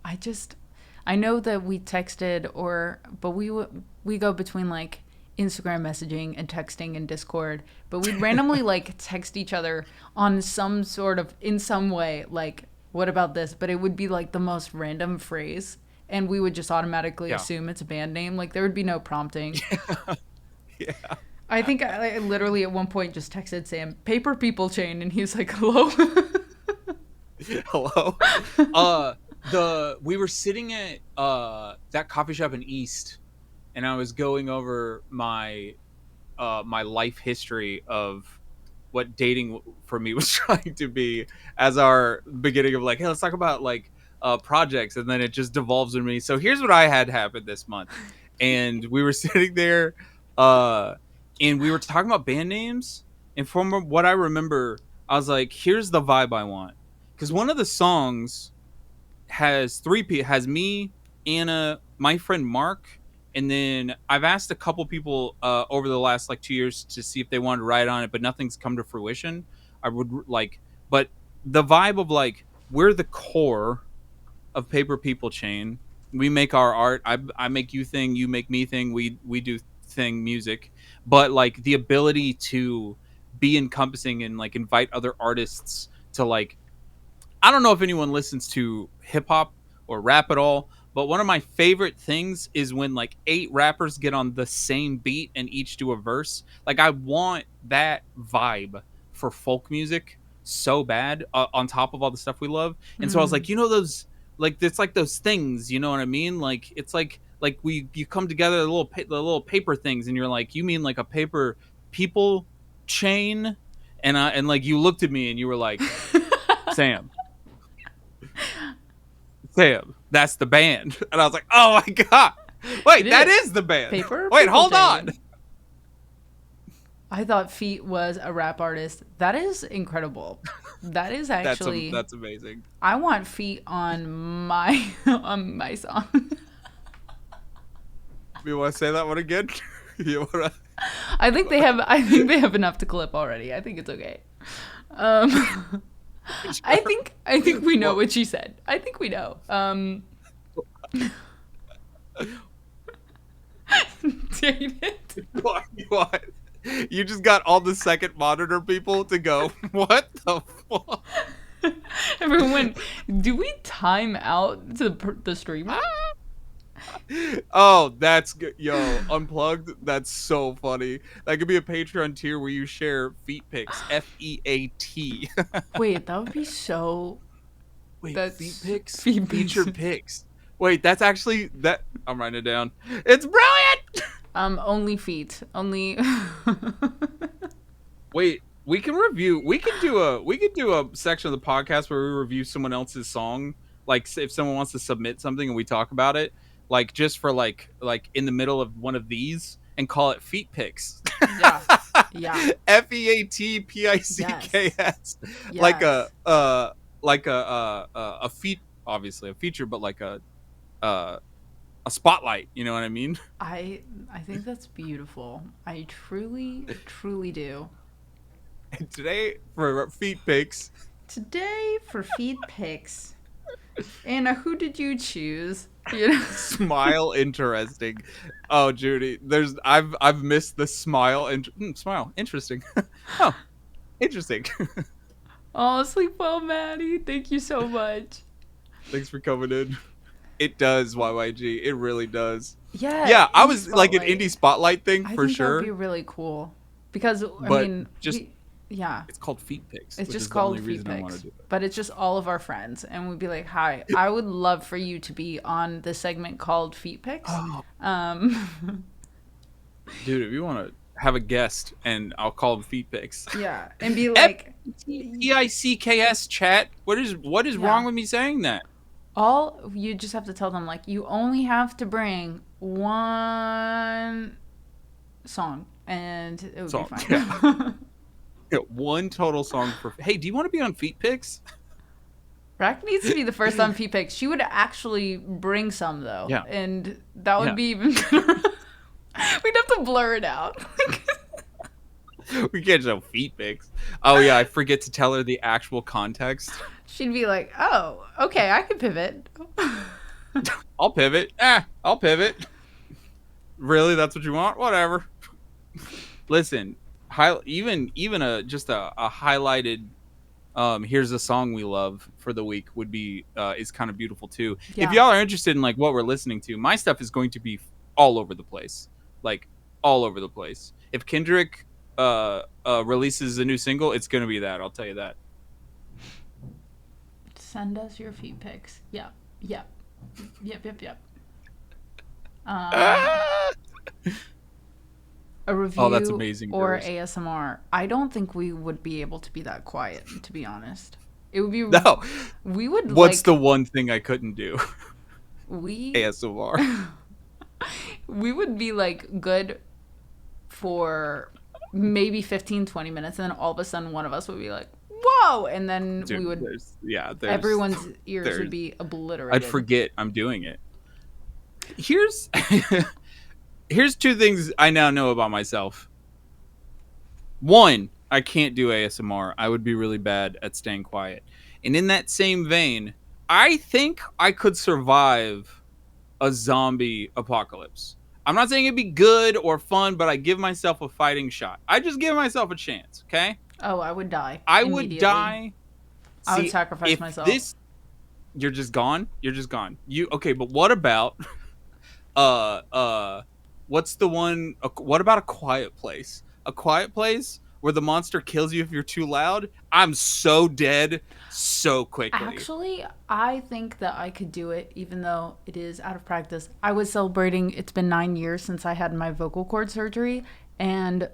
A: I know that we texted but we go between like Instagram messaging and texting and Discord, but we'd randomly like text each other on some sort of, in some way, like, what about this? But it would be like the most random phrase, and we would just automatically
C: Yeah.
A: assume it's a band name. Like, there would be no prompting.
C: Yeah.
A: I think I literally at one point just texted Sam, "Paper People Chain," and he's like, "Hello."
C: Hello. We were sitting at that coffee shop in East, and I was going over my my life history of what dating for me was trying to be as our beginning of like, hey, let's talk about like projects, and then it just devolves in me. So here's what I had happen this month, and we were sitting there, and we were talking about band names, and from what I remember, I was like, here's the vibe I want, because one of the songs has has me, Anna, my friend Mark, and then I've asked a couple people over the last like 2 years to see if they wanted to write on it, but nothing's come to fruition. I would like, but the vibe of like, we're the core of Paper People Chain. We make our art. I make you thing, you make me thing. We do thing music, but like the ability to be encompassing and like invite other artists to like, I don't know if anyone listens to hip hop or rap at all, but one of my favorite things is when like 8 rappers get on the same beat and each do a verse. Like, I want that vibe for folk music so bad, on top of all the stuff we love. And so I was like, those, like, it's like those things, you know what I mean? Like, it's like you come together, the little paper things, and you're like, you mean like a paper people chain? And like, you looked at me and you were like, Sam, that's the band. And I was like, oh my god, wait,
A: It
C: that
A: is.
C: is the band.
A: Paper
C: Wait,
A: People
C: hold on.
A: Chain. I thought Feet was a rap artist. That is incredible. That is actually.
C: That's amazing.
A: I want Feet on my on my song.
C: You want to say that one again? You want to?
A: I think they have. I think they have enough to clip already. I think it's okay. I think we know what she said. I think we know. Dang it.
C: What? You just got all the second monitor people to go, what the fuck?
A: Everyone went, do we time out the streamer?
C: Oh, that's good. Yo, Unplugged, that's so funny. That could be a Patreon tier where you share feet pics. FEAT.
A: Wait, that would be so.
C: Wait,
A: That's
C: feet pics?
A: feet pics.
C: Featured pics. Wait, that's actually that. I'm writing it down. It's brilliant.
A: Only Feet. Only.
C: Wait, we can review. We could do a section of the podcast where we review someone else's song. Like, if someone wants to submit something and we talk about it, like just for like in the middle of one of these, and call it feet pics.
A: Yeah. Yeah.
C: FEATPICKS.
A: Yes.
C: Like a feat, obviously a feature, but like a spotlight. You know what I mean?
A: I think that's beautiful. I truly do.
C: And today for feet pics.
A: Today for Feed Pics. Anna, who did you choose? You know?
C: Smile interesting. Oh, Judy, I've missed the smile smile interesting. Oh, interesting.
A: Oh, sleep well, Maddie. Thank you so much.
C: Thanks for coming in. It does, YYG. It really does.
A: Yeah.
C: I
A: indie
C: was like an
A: spotlight.
C: indie spotlight thing
A: I
C: for
A: think
C: sure.
A: that'd be really cool because
C: But
A: I mean,
C: just-
A: yeah,
C: It's called feet pics.
A: it's
C: which
A: just
C: is the
A: called
C: only
A: Feed
C: reason I wanna
A: Pics,
C: do it.
A: but it's just all of our friends, and we'd be like, "Hi, I would love for you to be on this segment called Feet Pics."
C: Oh,
A: Um,
C: dude, if you want to have a guest, and I'll call them feet pics.
A: Yeah, and be like,
C: Picks chat. What is wrong with me saying that?
A: all you just have to tell them like you only have to bring one song, and it would be fine.
C: Yeah. Yeah, one total song for. Hey, do you want to be on feet pics?
A: Rack needs to be the first on feet pics. She would actually bring some though,
C: Yeah.
A: and that would be even better. We'd have to blur it out.
C: We can't show feet pics. Oh yeah, I forget to tell her the actual context.
A: She'd be like, "Oh, okay, I can pivot."
C: I'll pivot. I'll pivot. Really, that's what you want? Whatever. Listen, even just a highlighted. Here's a song we love for the week would be is kind of beautiful too.
A: Yeah.
C: If y'all are interested in like what we're listening to, my stuff is going to be all over the place, like all over the place. If Kendrick releases a new single, it's gonna be that. I'll tell you that.
A: Send us your feet pics. Yep. A review
C: Oh, that's amazing,
A: or
C: Doris.
A: ASMR. I don't think we would be able to be that quiet, to be honest. It would be
C: No.
A: We would.
C: What's the one thing I couldn't do?
A: we
C: ASMR.
A: we would be like good for maybe 15-20 minutes, and then all of a sudden one of us would be like, "Whoa!" and then
C: Dude,
A: we would. Everyone's ears would be obliterated.
C: I'd forget I'm doing it. Here's here's two things I now know about myself. One, I can't do ASMR. I would be really bad at staying quiet. And in that same vein, I think I could survive a zombie apocalypse. I'm not saying it'd be good or fun, but I give myself a fighting shot. I just give myself a chance, okay?
A: Oh, I would die.
C: I would die.
A: I would sacrifice myself.
C: You're just gone. You're just gone. Okay? But what about what's the one? What about A Quiet Place? A Quiet Place where the monster kills you if you're too loud. I'm so dead so quickly.
A: Actually, I think that I could do it, even though it is out of practice. I was celebrating. It's been 9 years since I had my vocal cord surgery, and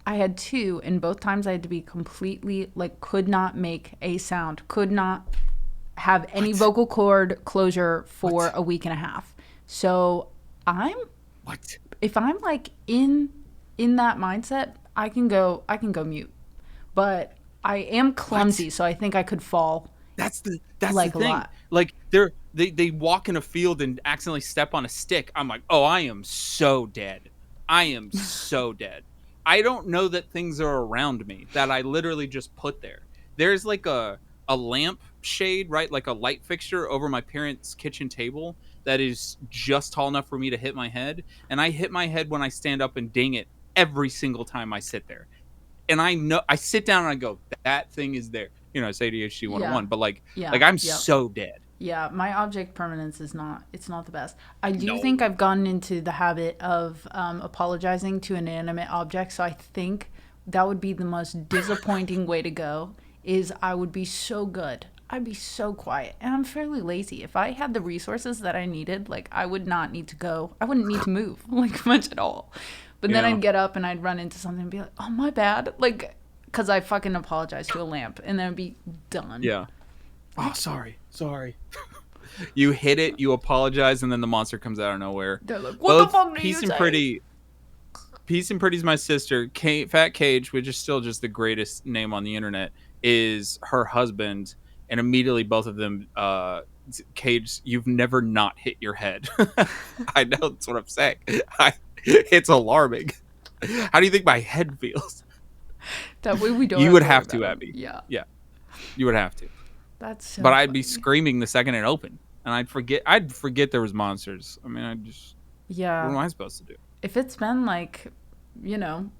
A: I had two, and both times I had to be completely, like, could not make a sound, could not have any vocal cord closure for a week and a half. So if I'm like in that mindset, I can go mute. But I am clumsy, so I think I could fall.
C: That's the
A: like
C: thing.
A: A lot.
C: Like they walk in a field and accidentally step on a stick. I'm like, oh, I am so dead. I am so dead. I don't know that things are around me that I literally just put there. There's like a lamp shade, right? Like a light fixture over my parents' kitchen table that is just tall enough for me to hit my head. And I hit my head when I stand up and ding it every single time I sit there. And I know I sit down and I go, that thing is there. You know, it's ADHD 101, but like I'm so dead.
A: Yeah, my object permanence it's not the best. I do think I've gotten into the habit of apologizing to inanimate objects, so I think that would be the most disappointing way to go, is I would be so good. I'd be so quiet, and I'm fairly lazy. If I had the resources that I needed, like, I would not need to go. I wouldn't need to move, like, much at all. But then I'd get up and I'd run into something and be like, oh, my bad. Like, because I fucking apologized to a lamp, and then it'd be done.
C: Yeah. Oh, sorry. You hit it, you apologize, and then the monster comes out of nowhere.
A: They're like, what the fuck do you say?
C: Peace and Pretty's my sister. Fat Cage, which is still just the greatest name on the internet, is her husband, and immediately both of them, Cage, you've never not hit your head. I know, that's what I'm saying. It's alarming. How do you think my head feels?
A: That way we don't.
C: You would have to, Abby.
A: Yeah.
C: You would have to.
A: That's so
C: but I'd
A: funny.
C: be screaming the second it opened, and I'd forget there was monsters. I mean, what am I supposed to do?
A: If it's been like,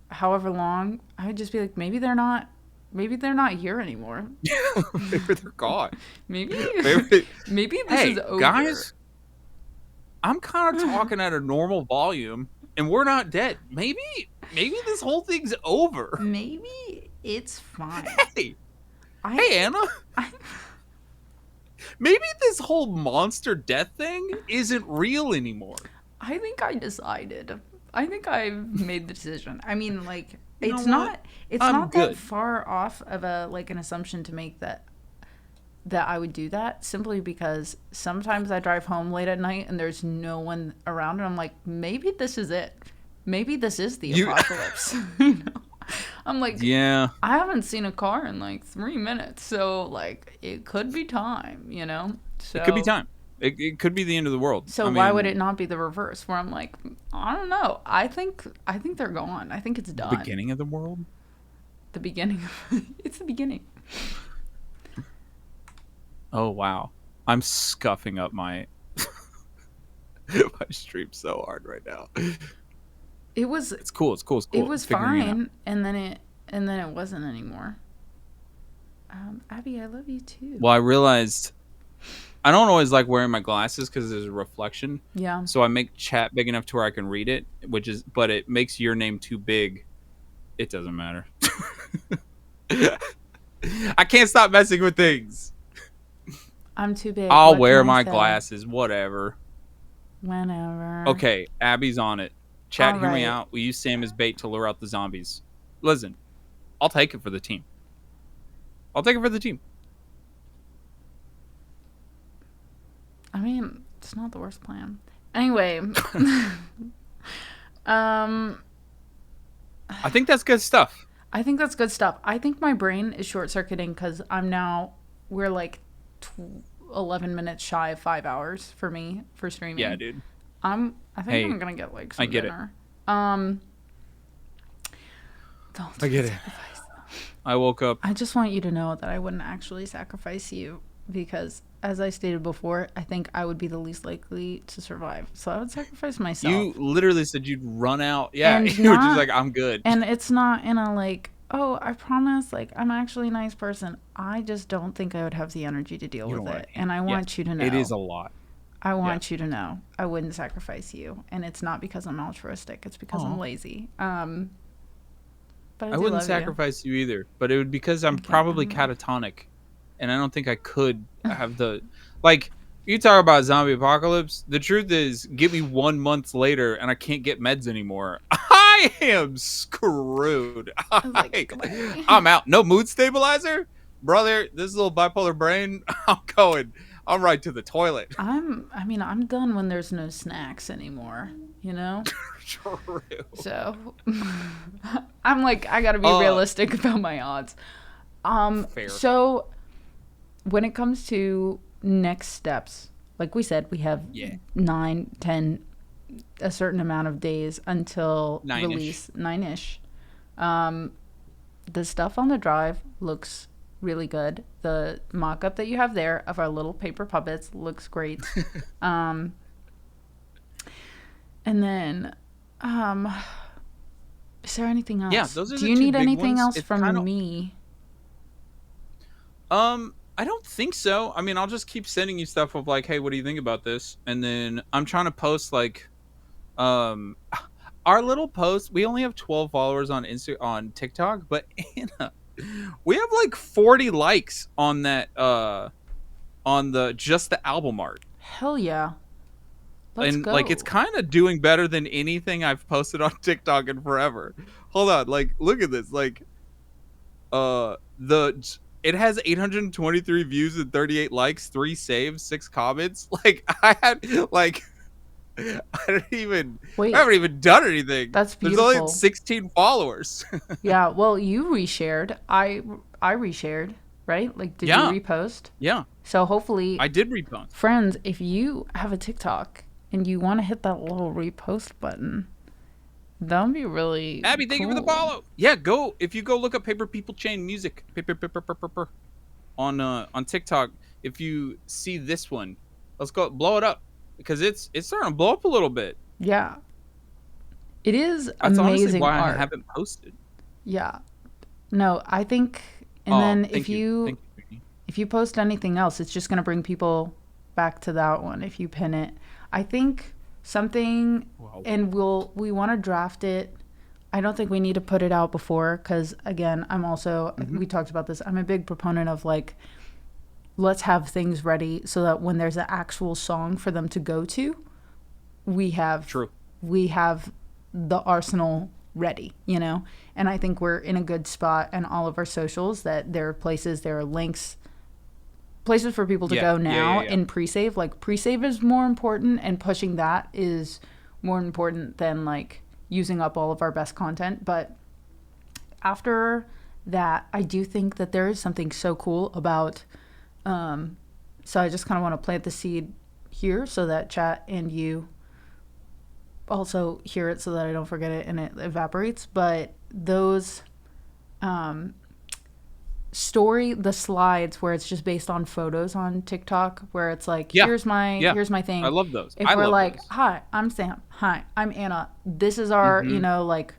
A: however long, I would just be like, maybe they're not here anymore.
C: Maybe they're gone.
A: maybe this is over.
C: Guys, I'm kind of talking at a normal volume, and we're not dead. Maybe this whole thing's over.
A: Maybe it's fine.
C: Hey, Anna. Maybe this whole monster death thing isn't real anymore.
A: I think I decided. I've made the decision. I mean, like,
C: You know
A: it's
C: what?
A: not it's
C: I'm
A: not that
C: good.
A: far off of a like an assumption to make that I would do that, simply because sometimes I drive home late at night and there's no one around, and I'm like, maybe this is it. Maybe this is the
C: You-
A: apocalypse. You know? I'm like,
C: Yeah.
A: I haven't seen a car in like 3 minutes, so like it could be time, you know? So
C: It could be time. It could be the end of the world.
A: So
C: I
A: why would
C: mean,
A: it not be the reverse, where I'm like, I don't know. I think they're gone. I think it's done.
C: beginning of the world?
A: The beginning. It's the beginning.
C: Oh, wow. I'm scuffing up my my stream so hard right now.
A: It was
C: It's cool. It's cool. It's cool.
A: it was
C: Figuring it out.
A: fine, and then it wasn't anymore. Abby, I love you too.
C: Well, I realized I don't always like wearing my glasses because there's a reflection.
A: Yeah.
C: So I make chat big enough to where I can read it, but it makes your name too big. It doesn't matter. I can't stop messing with things.
A: I'm too big.
C: I'll
A: What
C: wear
A: can I
C: my
A: say?
C: glasses, whatever.
A: Whenever.
C: Okay, Abby's on it. Chat,
A: All
C: hear me
A: right.
C: out. We use Sam as bait to lure out the zombies. Listen, I'll take it for the team. I'll take it for the team.
A: I mean, it's not the worst plan. Anyway.
C: I think that's good stuff.
A: I think that's good stuff. I think my brain is short circuiting because we're like 11 minutes shy of 5 hours for me for streaming.
C: Yeah, dude.
A: I think
C: Hey,
A: I'm gonna get like some
C: I get it.
A: dinner. Don't
C: I get it.
A: sacrifice.
C: I woke up.
A: I just want you to know that I wouldn't actually sacrifice you because, as I stated before, I think I would be the least likely to survive. So I would sacrifice myself.
C: You literally said you'd run out. Yeah,
A: And
C: you were
A: not-
C: just like, I'm good.
A: And it's not in a like, oh, I promise, like, I'm actually a nice person. I just don't think I would have the energy to deal
C: You
A: with
C: know
A: it.
C: what?
A: And I want you to know.
C: It is a lot.
A: I want you to know I wouldn't sacrifice you. And it's not because I'm altruistic. It's because I'm
C: Aw.
A: lazy. But I,
C: I
A: do
C: wouldn't
A: love you.
C: sacrifice you either, but it would because I'm
A: Okay,
C: probably
A: I'm not.
C: catatonic, and I don't think I could have the like. You talk about zombie apocalypse. The truth is, give me 1 month later, and I can't get meds anymore. I am screwed.
A: was like, goodbye.
C: I'm out. No mood stabilizer, brother. This little bipolar brain. I'm going. I'm right to the toilet.
A: I'm done when there's no snacks anymore, you know?
C: True.
A: So I'm like, I gotta be realistic about my odds.
C: Fair.
A: So when it comes to next steps, like we said, we have
C: Yeah.
A: 9, 10, a certain amount of days until
C: 9-ish.
A: release, 9-ish. The stuff on the drive looks really good. The mock-up that you have there of our little paper puppets looks great. And then, is there anything else?
C: Yeah, those are
A: Do
C: the
A: you
C: two
A: need
C: big
A: anything
C: ones.
A: else
C: It's
A: from
C: kinda-
A: me?
C: I don't think so. I mean, I'll just keep sending you stuff of like, hey, what do you think about this? And then I'm trying to post like, our little post. We only have 12 followers on on TikTok, but Anna, we have like 40 likes on that, on just the album art.
A: Hell yeah. Let's
C: And
A: go.
C: like it's kind of doing better than anything I've posted on TikTok in forever. Hold on, like look at this. Like it has 823 views and 38 likes, 3 saves, 6 comments. Like I had like I haven't even done anything.
A: That's
C: There's
A: beautiful.
C: only 16 followers.
A: Yeah, well, you reshared. I reshared, right? Like, did
C: Yeah.
A: you repost?
C: Yeah,
A: So hopefully,
C: I did repost.
A: friends, if you have a TikTok and you want to hit that little repost button, that would be really
C: Abby, thank you for the
A: cool.
C: follow. Yeah, go if you go look up Paper People Chain Music on TikTok. If you see this one, let's go blow it up because it's starting to blow up a little bit.
A: Yeah. It is
C: That's honestly
A: amazing
C: why
A: art.
C: I haven't posted.
A: Yeah. No, I think, and
C: Oh,
A: then
C: thank
A: if
C: Thank
A: you if you post anything else, it's just going to bring people back to that one if you pin it. I think something,
C: Wow.
A: and we want to draft it. I don't think we need to put it out before because, again, I'm also, we talked about this, I'm a big proponent of like, let's have things ready so that when there's an actual song for them to go to, we have
C: True.
A: we have the arsenal ready, you know? And I think we're in a good spot in all of our socials that there are places, there are links, places for people to go now in pre-save. Like pre-save is more important, and pushing that is more important than like using up all of our best content. But after that, I do think that there is something so cool about so I just kind of want to plant the seed here so that chat and you also hear it so that I don't forget it and it evaporates. But those the slides where it's just based on photos on TikTok, where it's like, here's my thing.
C: I love those.
A: If we're like, hi, I'm Sam. Hi, I'm Anna. This is our, you know, like,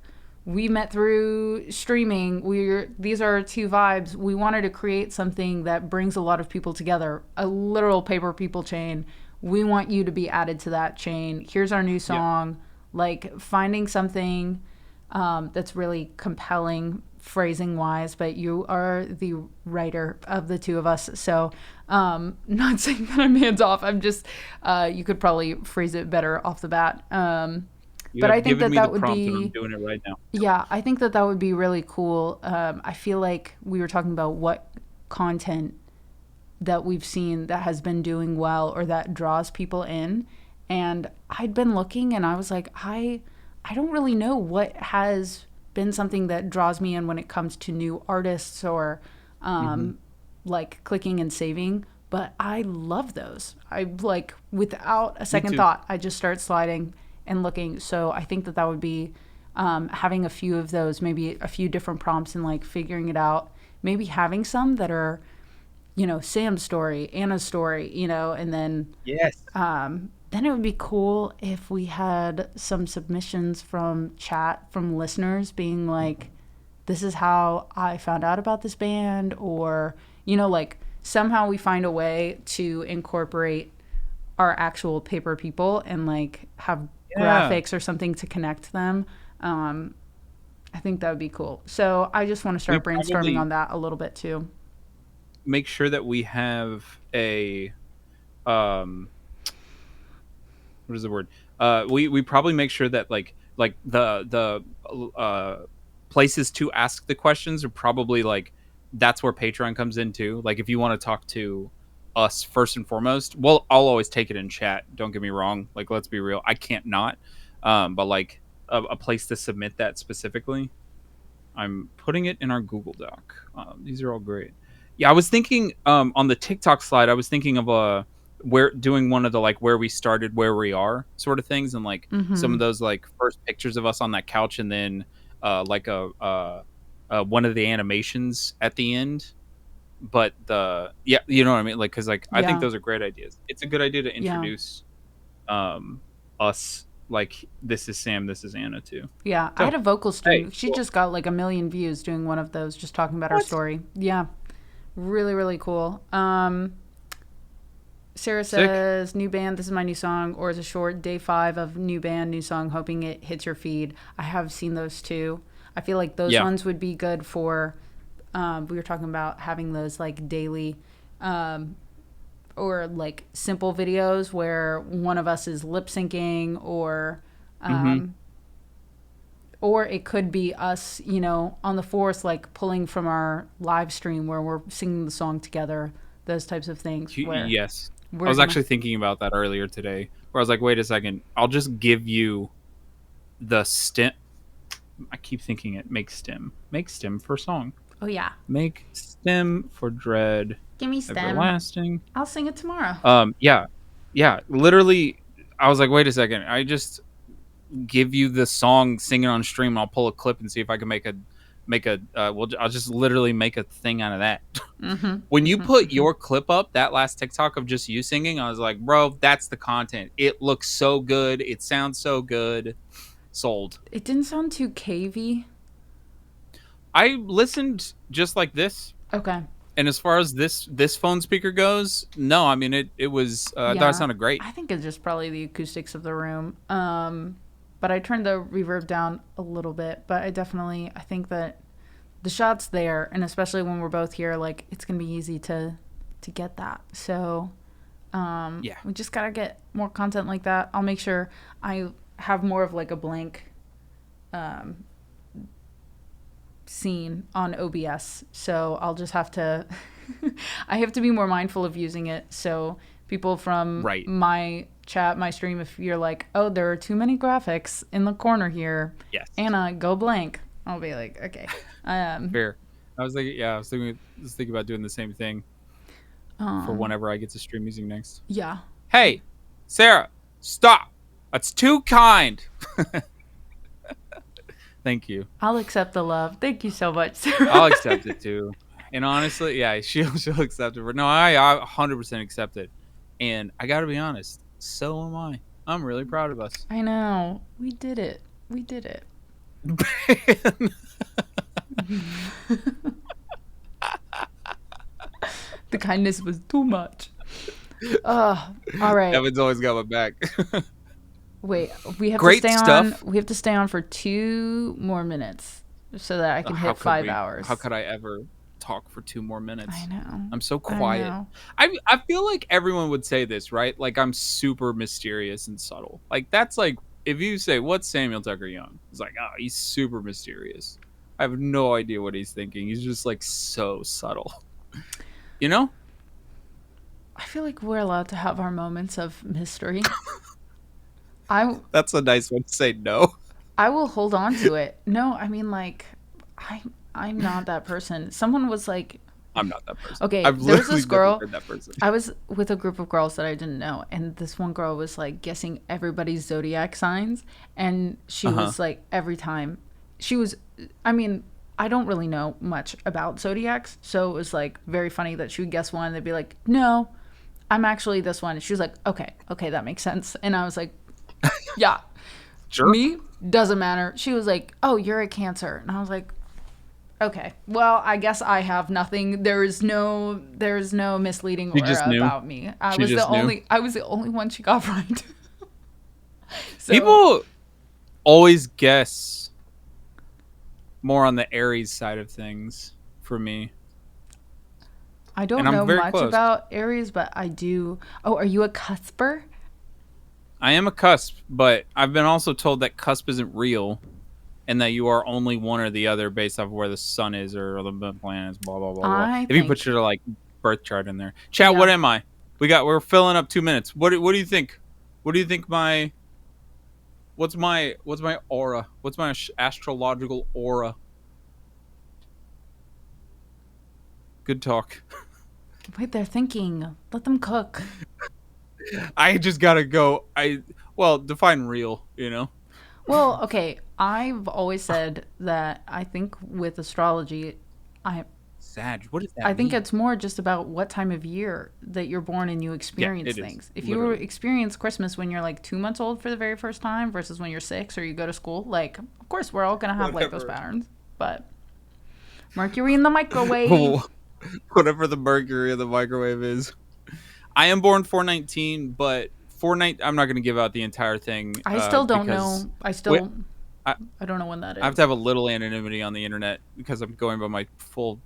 A: we met through streaming. These are our two vibes. We wanted to create something that brings a lot of people together, a literal paper people chain. We want you to be added to that chain. Here's our new song. Like finding something that's really compelling phrasing wise, but you are the writer of the two of us. So not saying that I'm hands off. I'm just, you could probably phrase it better off the bat. But I think that would be.
C: I'm doing it right now.
A: Yeah, I think that would be really cool. I feel like we were talking about what content that we've seen that has been doing well or that draws people in, and I'd been looking and I was like, I don't really know what has been something that draws me in when it comes to new artists or like clicking and saving. But I love those. I like without a second thought, I just start sliding and looking. So I think that would be having a few of those, maybe a few different prompts and like figuring it out. Maybe having some that are, you know, Sam's story, Anna's story, you know, and then then it would be cool if we had some submissions from chat, from listeners being like, this is how I found out about this band, or, you know, like somehow we find a way to incorporate our actual paper people and like have graphics or something to connect them. I think that would be cool. So I just want to start brainstorming on that a little bit too.
C: Make sure that we have a what is the word? We probably make sure that like the places to ask the questions are probably like, that's where Patreon comes in too. Like if you want to talk to us first and foremost, well, I'll always take it in chat. Don't get me wrong. Like, let's be real. I can't not. But like a place to submit that specifically, I'm putting it in our Google Doc. These are all great. Yeah, I was thinking on the TikTok slide, I was thinking of where doing one of the like where we started, where we are sort of things, and like some of those like first pictures of us on that couch, and then like one of the animations at the end. But you know what I mean, like, because like I think those are great ideas. It's a good idea to introduce us, like, this is Sam, this is Anna too.
A: Yeah, so, I had a vocal stream. She just got like 1 million views doing one of those, just talking about her story. Yeah, really, really cool. Sarah says, new band, this is my new song, or is a short, day 5 of new band, new song, hoping it hits your feed. I have seen those too. I feel like those ones would be good for, we were talking about having those like daily or like simple videos where one of us is lip syncing, or it could be us, you know, on the 4th, like pulling from our live stream where we're singing the song together, those types of things.
C: Yes. I was actually thinking about that earlier today, where I was like, wait a second, I'll just give you the stem. I keep thinking it make stem for song.
A: Oh yeah.
C: Make stem for dread.
A: Give me stem.
C: Everlasting.
A: I'll sing it tomorrow.
C: Yeah. Literally, I was like, wait a second. I just give you the song, sing it on stream. I'll pull a clip and see if I can I'll just literally make a thing out of that. When you put your clip up, that last TikTok of just you singing, I was like, bro, that's the content. It looks so good. It sounds so good. Sold.
A: It didn't sound too cavey.
C: I listened just like this.
A: Okay.
C: And as far as this phone speaker goes, no, I mean it was I thought it sounded great.
A: I think it's just probably the acoustics of the room. But I turned the reverb down a little bit, but I think that the shot's there, and especially when we're both here, like it's gonna be easy to get that. So we just gotta get more content like that. I'll make sure I have more of like a blank seen on OBS, so I'll just have to I have to be more mindful of using it. So people from
C: Right.
A: my chat, my stream, if you're like, oh, there are too many graphics in the corner here,
C: Yes.
A: Anna, go blank. I'll be like, okay.
C: Fair. I was thinking about doing the same thing for whenever I get to stream music next.
A: Yeah.
C: Hey, Sarah, stop. That's too kind. Thank you.
A: I'll accept the love. Thank you so much, Sarah.
C: I'll accept it too. And honestly, yeah, she'll accept it. But no, I 100% accept it. And I got to be honest, so am I. I'm really proud of us.
A: I know. We did it. We did it. The kindness was too much. All right.
C: Evan's always got my back.
A: Wait, we have
C: Great
A: to stay
C: stuff.
A: on. We have to stay on for 2 more minutes so that I can
C: How
A: hit
C: could
A: 5 hours.
C: How could I ever talk for 2 more minutes?
A: I know.
C: I'm so quiet. I feel like everyone would say this, right? Like I'm super mysterious and subtle. Like that's like if you say what's Samuel Tucker Young, it's like oh he's super mysterious. I have no idea what he's thinking. He's just like so subtle. You know?
A: I feel like we're allowed to have our moments of mystery.
C: That's a nice one to say no.
A: I will hold on to it. No, I mean like I'm not that person. Someone was like,
C: I'm not that person.
A: okay,
C: I've
A: there was
C: literally
A: this girl.
C: never been that person.
A: I was with a group of girls that I didn't know, and this one girl was like guessing everybody's zodiac signs, and she was like every time she was. I mean, I don't really know much about zodiacs, so it was like very funny that she would guess one. They'd be like, "No, I'm actually this one." And she was like, "Okay, that makes sense." And I was like, "Yeah,
C: Sure.
A: me doesn't matter." She was like, "Oh, you're a Cancer," and I was like, okay, well, I guess I have nothing. There's no misleading aura about me. I was the only one she got right. So,
C: people always guess more on the Aries side of things for me.
A: I don't know much about Aries, but I do. Oh, are you a cusper?
C: I am a cusp, but I've been also told that cusp isn't real. And that you are only one or the other based off of where the sun is or the planets, blah blah blah blah. If you put your like birth chart in there, chat. Yeah. What am I? We're filling up 2 minutes. What do you think? What do you think what's my aura? What's my astrological aura? Good talk.
A: Wait, they're thinking. Let them cook.
C: I just gotta go. Define real. You know.
A: Well, okay. I've always said that I think with astrology,
C: Sag. What does that mean?
A: I think it's more just about what time of year that you're born and you experience things. If you experience Christmas when you're like 2 months old for the very first time versus when you're 6 or you go to school, like, of course, we're all going to have like those patterns. But Mercury in the microwave.
C: Whatever the Mercury in the microwave is. I am born 419, but 419, I'm not going to give out the entire thing.
A: I still don't know. I don't know when that is.
C: I have to have a little anonymity on the internet because I'm going by my full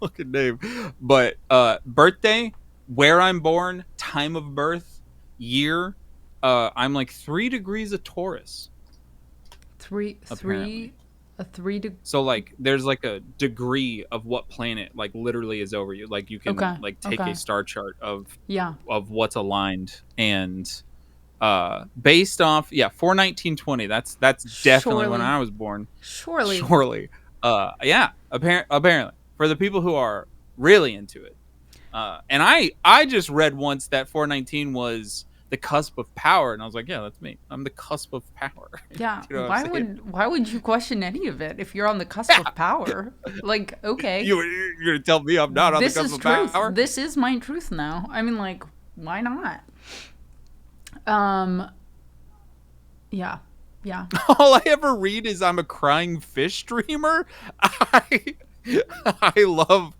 C: fucking name. But birthday, where I'm born, time of birth, year, I'm like 3 degrees of Taurus.
A: Three.
C: So like there's like a degree of what planet like literally is over you. Like you can take a star chart of what's aligned and based off 4/19/20. That's definitely when I was born. Surely. Apparently for the people who are really into it. And I just read once that 4/19 was the cusp of power, and I was like, yeah, that's me. I'm the cusp of power.
A: Yeah. You know why would you question any of it if you're on the cusp of power? Like, okay.
C: You're gonna tell me I'm not on the cusp of power?
A: This is my truth now. I mean, like, why not? Yeah.
C: All I ever read is I'm a crying fish streamer. I love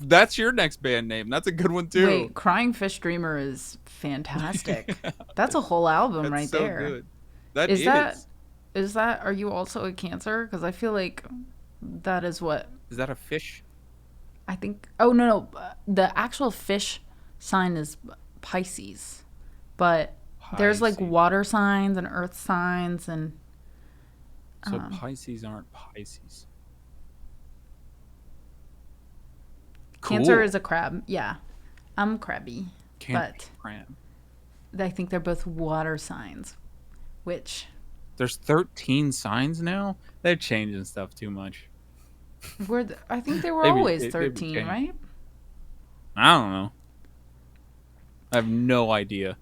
C: that's your next band name. That's a good one too.
A: Wait, Crying Fish Dreamer is fantastic. That's a whole album right so there. Good.
C: That
A: is that are you also a Cancer? Because I feel like that is what.
C: Is that a fish?
A: I think. Oh no, the actual fish sign is Pisces, but there's like water signs and earth signs and.
C: So Pisces aren't Pisces.
A: Cancer
C: Cool.
A: is a crab. Yeah. I'm crabby.
C: Cancer's crab.
A: But I think they're both water signs, which
C: There's 13 signs now. They're changing stuff too much.
A: I think they were
C: Maybe
A: always
C: they
A: 13,
C: changed.
A: right?
C: I don't know. I have no idea.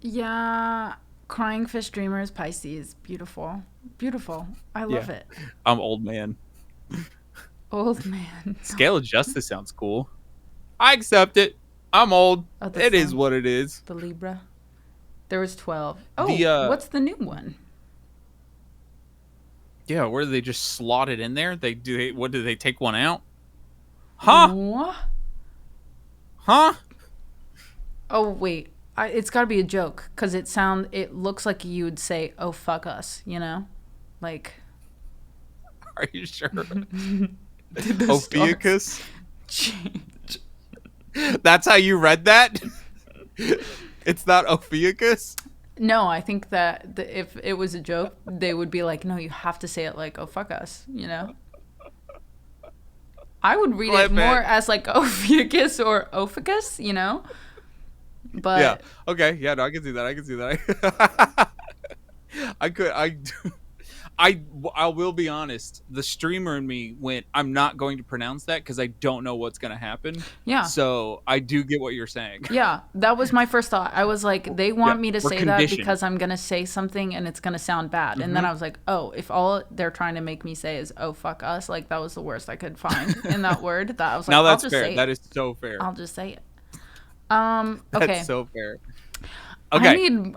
A: Yeah. Crying fish dreamers, Pisces. Beautiful. Beautiful. I love it.
C: I'm old man.
A: Old man.
C: Scale of Justice sounds cool. I accept it. I'm old.
A: Oh, that's
C: It is
A: the-
C: what it is.
A: The Libra. There was 12. Oh, what's the new one?
C: Yeah, where do they just slot it in there? What do they take one out? Huh?
A: What?
C: Huh?
A: Oh, wait. It's got to be a joke because it looks like you would say, "Oh, fuck us," you know? Like,
C: Are you sure?
A: the
C: Ophiuchus?
A: change.
C: That's how you read that? It's not Ophiuchus?
A: No, I think that if it was a joke, they would be like, "No, you have to say it like, oh, fuck us," you know? I would read
C: Clip
A: it more
C: it.
A: as like Ophiuchus or Ophicus, you know? But
C: Yeah. Okay. Yeah, no, I can see that. I can see that. I will be honest. The streamer in me went, I'm not going to pronounce that because I don't know what's going to happen.
A: yeah.
C: So I do get what you're saying.
A: Yeah, that was my first thought. I was like, they want me to
C: we're
A: say
C: conditioned.
A: that because I'm going to say something and it's going to sound bad. And then I was like, oh, if all they're trying to make me say is, oh, fuck us, like that was the worst I could find in that word. That I was like,
C: Now
A: I'll
C: that's
A: just
C: fair.
A: say
C: That
A: it.
C: is so fair.
A: I'll just say it. Okay.
C: That's so fair. Okay.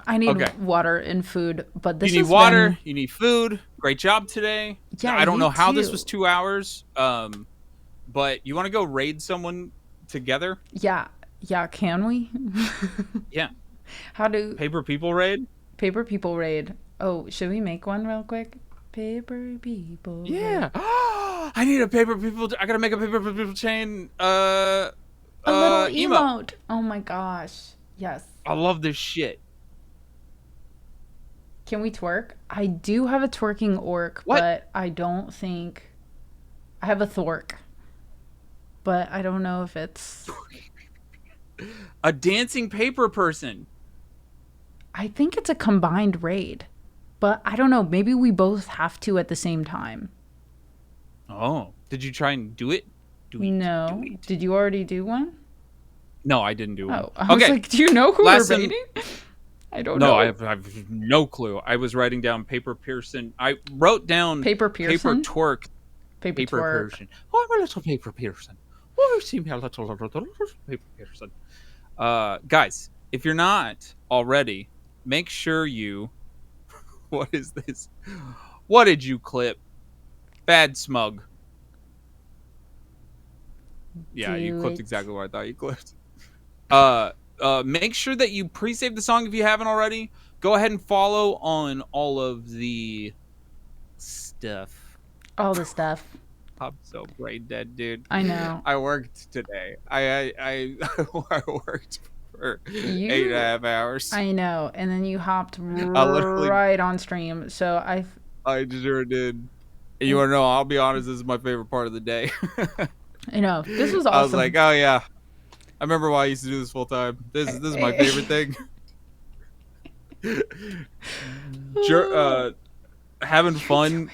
A: I need
C: Okay.
A: water and food, but this
C: You need
A: has
C: water.
A: been-
C: You need food. Great job today.
A: Yeah,
C: I don't
A: you
C: know how this
A: too.
C: was 2 hours. But you want to go raid someone together?
A: Yeah, can we?
C: Yeah.
A: How do
C: Paper people raid?
A: paper people raid? Oh, should we make one real quick? Paper people. raid.
C: Yeah. I need a paper people. I gotta make a paper people chain.
A: A little
C: emo.
A: emote. Oh my gosh. Yes.
C: I love this shit.
A: Can we twerk? I do have a twerking orc,
C: What?
A: but I don't think I have a thork. But I don't know if it's
C: A dancing paper person.
A: I think it's a combined raid. But I don't know, maybe we both have to at the same time.
C: Oh, did you try and do it?
A: No.
C: Do it.
A: Did you already do one?
C: No, I didn't do one.
A: Oh, I was
C: Okay.
A: like, do you know who
C: Last
A: we're
C: time-
A: raiding? I don't know.
C: No, I have no clue. I was writing down paper Pearson. I wrote down
A: Paper Pearson?
C: paper twerk.
A: Paper
C: Paper
A: twerk.
C: Pearson. Oh, I'm a little paper Pearson. Oh, you see me a little paper Pearson. Guys, if you're not already, make sure you. What is this? What did you clip? Bad smug. Yeah, you
A: Do
C: clipped
A: it.
C: exactly what I thought you clipped. Make sure that you pre-save the song if you haven't already. Go ahead and follow on all of the stuff.
A: All the stuff.
C: I'm so brain dead, dude.
A: I know.
C: I worked today. I worked for
A: You-
C: 8.5 hours.
A: I know. And then you hopped
C: literally-
A: right on stream. So
C: I sure did. And you want to know? I'll be honest. This is my favorite part of the day.
A: I know. This was awesome.
C: I was like, oh yeah, I remember why I used to do this full time. This is my favorite thing. Having fun.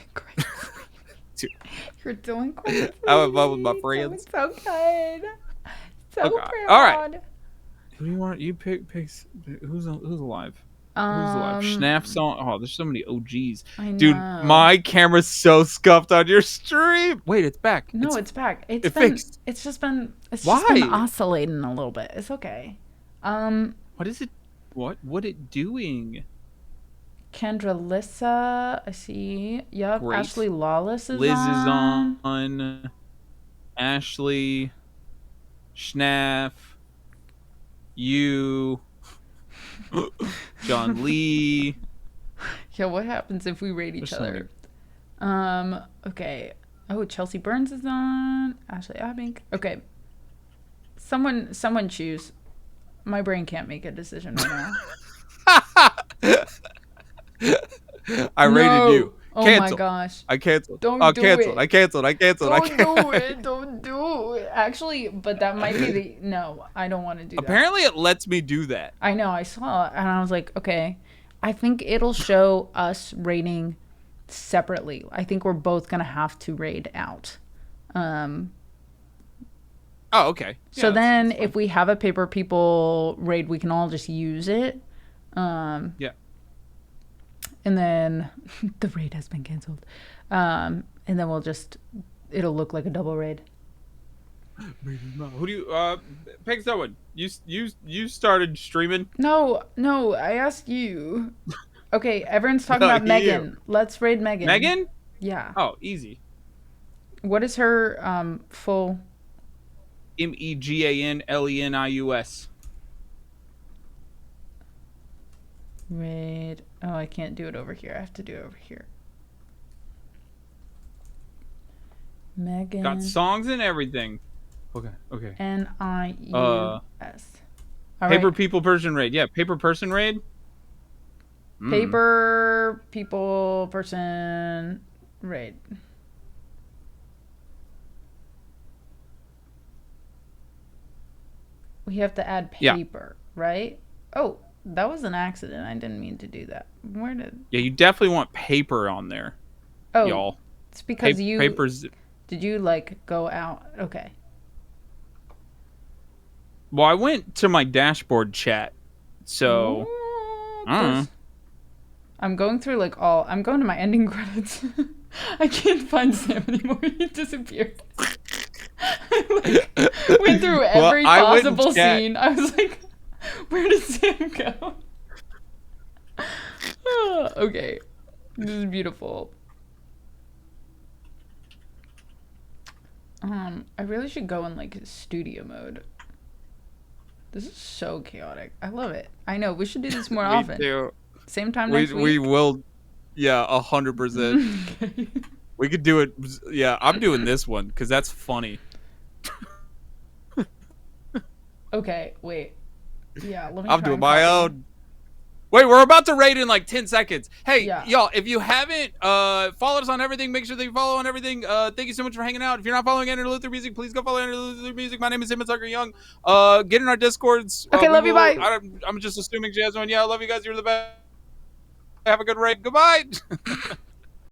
A: You're doing great.
C: Having fun with my friends.
A: So good. So
C: Okay.
A: proud.
C: All right. Who do you want? You pick. Who's alive? Who's alive? Schnaff song. Oh, there's so many OGs.
A: I know.
C: Dude, my camera's so scuffed on your stream. Wait, it's back.
A: No, it's back. It's
C: it
A: been.
C: fixed.
A: It's just been. It's
C: Why?
A: just been oscillating a little bit. It's okay.
C: What is it? What it doing?
A: Kendra Lissa, I see. Yep.
C: Great.
A: Ashley Lawless is
C: Liz
A: on.
C: is on. Ashley, Schnaff, you, John Lee.
A: Yeah, what happens if we raid each
C: There's
A: other? Okay. Oh, Chelsea Burns is on. Ashley Abink. Okay. Someone choose. My brain can't make a decision right now.
C: I rated you.
A: Oh my
C: Cancel.
A: gosh.
C: I canceled.
A: Don't
C: Oh,
A: do
C: canceled.
A: it.
C: I canceled. I canceled. I
A: Don't
C: canceled.
A: do it. Don't do it. Actually, but that might be the no. I don't want to do that.
C: Apparently, it lets me do that.
A: I know. I saw it and I was like, okay. I think it'll show us rating separately. I think we're both gonna have to raid out.
C: Oh, okay.
A: So
C: Yeah,
A: then,
C: that's fine.
A: if we have a paper people raid, we can all just use it.
C: Yeah.
A: And then the raid has been canceled. And then it'll look like a double raid.
C: Who do you pick someone? You started streaming.
A: No, I asked you. Okay, everyone's talking
C: No,
A: about Megan. Let's raid Megan.
C: Megan?
A: Yeah.
C: Oh, easy.
A: What is her full?
C: MEGANLENIUS.
A: Raid. Oh, I can't do it over here. I have to do it over here. Megan.
C: Got songs and everything. Okay.
A: NIUS. All
C: Paper
A: right.
C: people person raid. Yeah, paper person raid.
A: Paper people person raid. We have to add
C: Yeah.
A: paper, right? Oh, that was an accident. I didn't mean to do that. Where did?
C: Yeah, you definitely want paper on there,
A: Oh,
C: y'all.
A: it's because you
C: Papers.
A: did you like go out? Okay.
C: Well, I went to my dashboard chat, so I don't know.
A: I'm going through I'm going to my ending credits. I can't find Sam anymore. He disappeared. I went through every possible scene. I was like, where did Sam go? Okay. This is beautiful. I really should go in like studio mode. This is so chaotic. I love it. I know. We should do this more often.
C: Do.
A: Same time next week.
C: We will. Yeah, 100%.
A: Okay.
C: We could do it. Yeah, I'm doing this one because that's funny.
A: Okay, wait. Yeah, let me
C: I'm
A: try
C: doing
A: and
C: my
A: copy.
C: own. Wait, we're about to raid in like 10 seconds. Hey,
A: Yeah.
C: y'all, if you haven't followed us on everything, make sure that you follow on everything. Thank you so much for hanging out. If you're not following Andrew Luther Music, please go follow Andrew Luther Music. My name is Simon Tucker Young. Get in our Discords.
A: Okay, love you, bye.
C: I'm just assuming she has one. Yeah, I love you guys. You're the best. Have a good raid. Goodbye.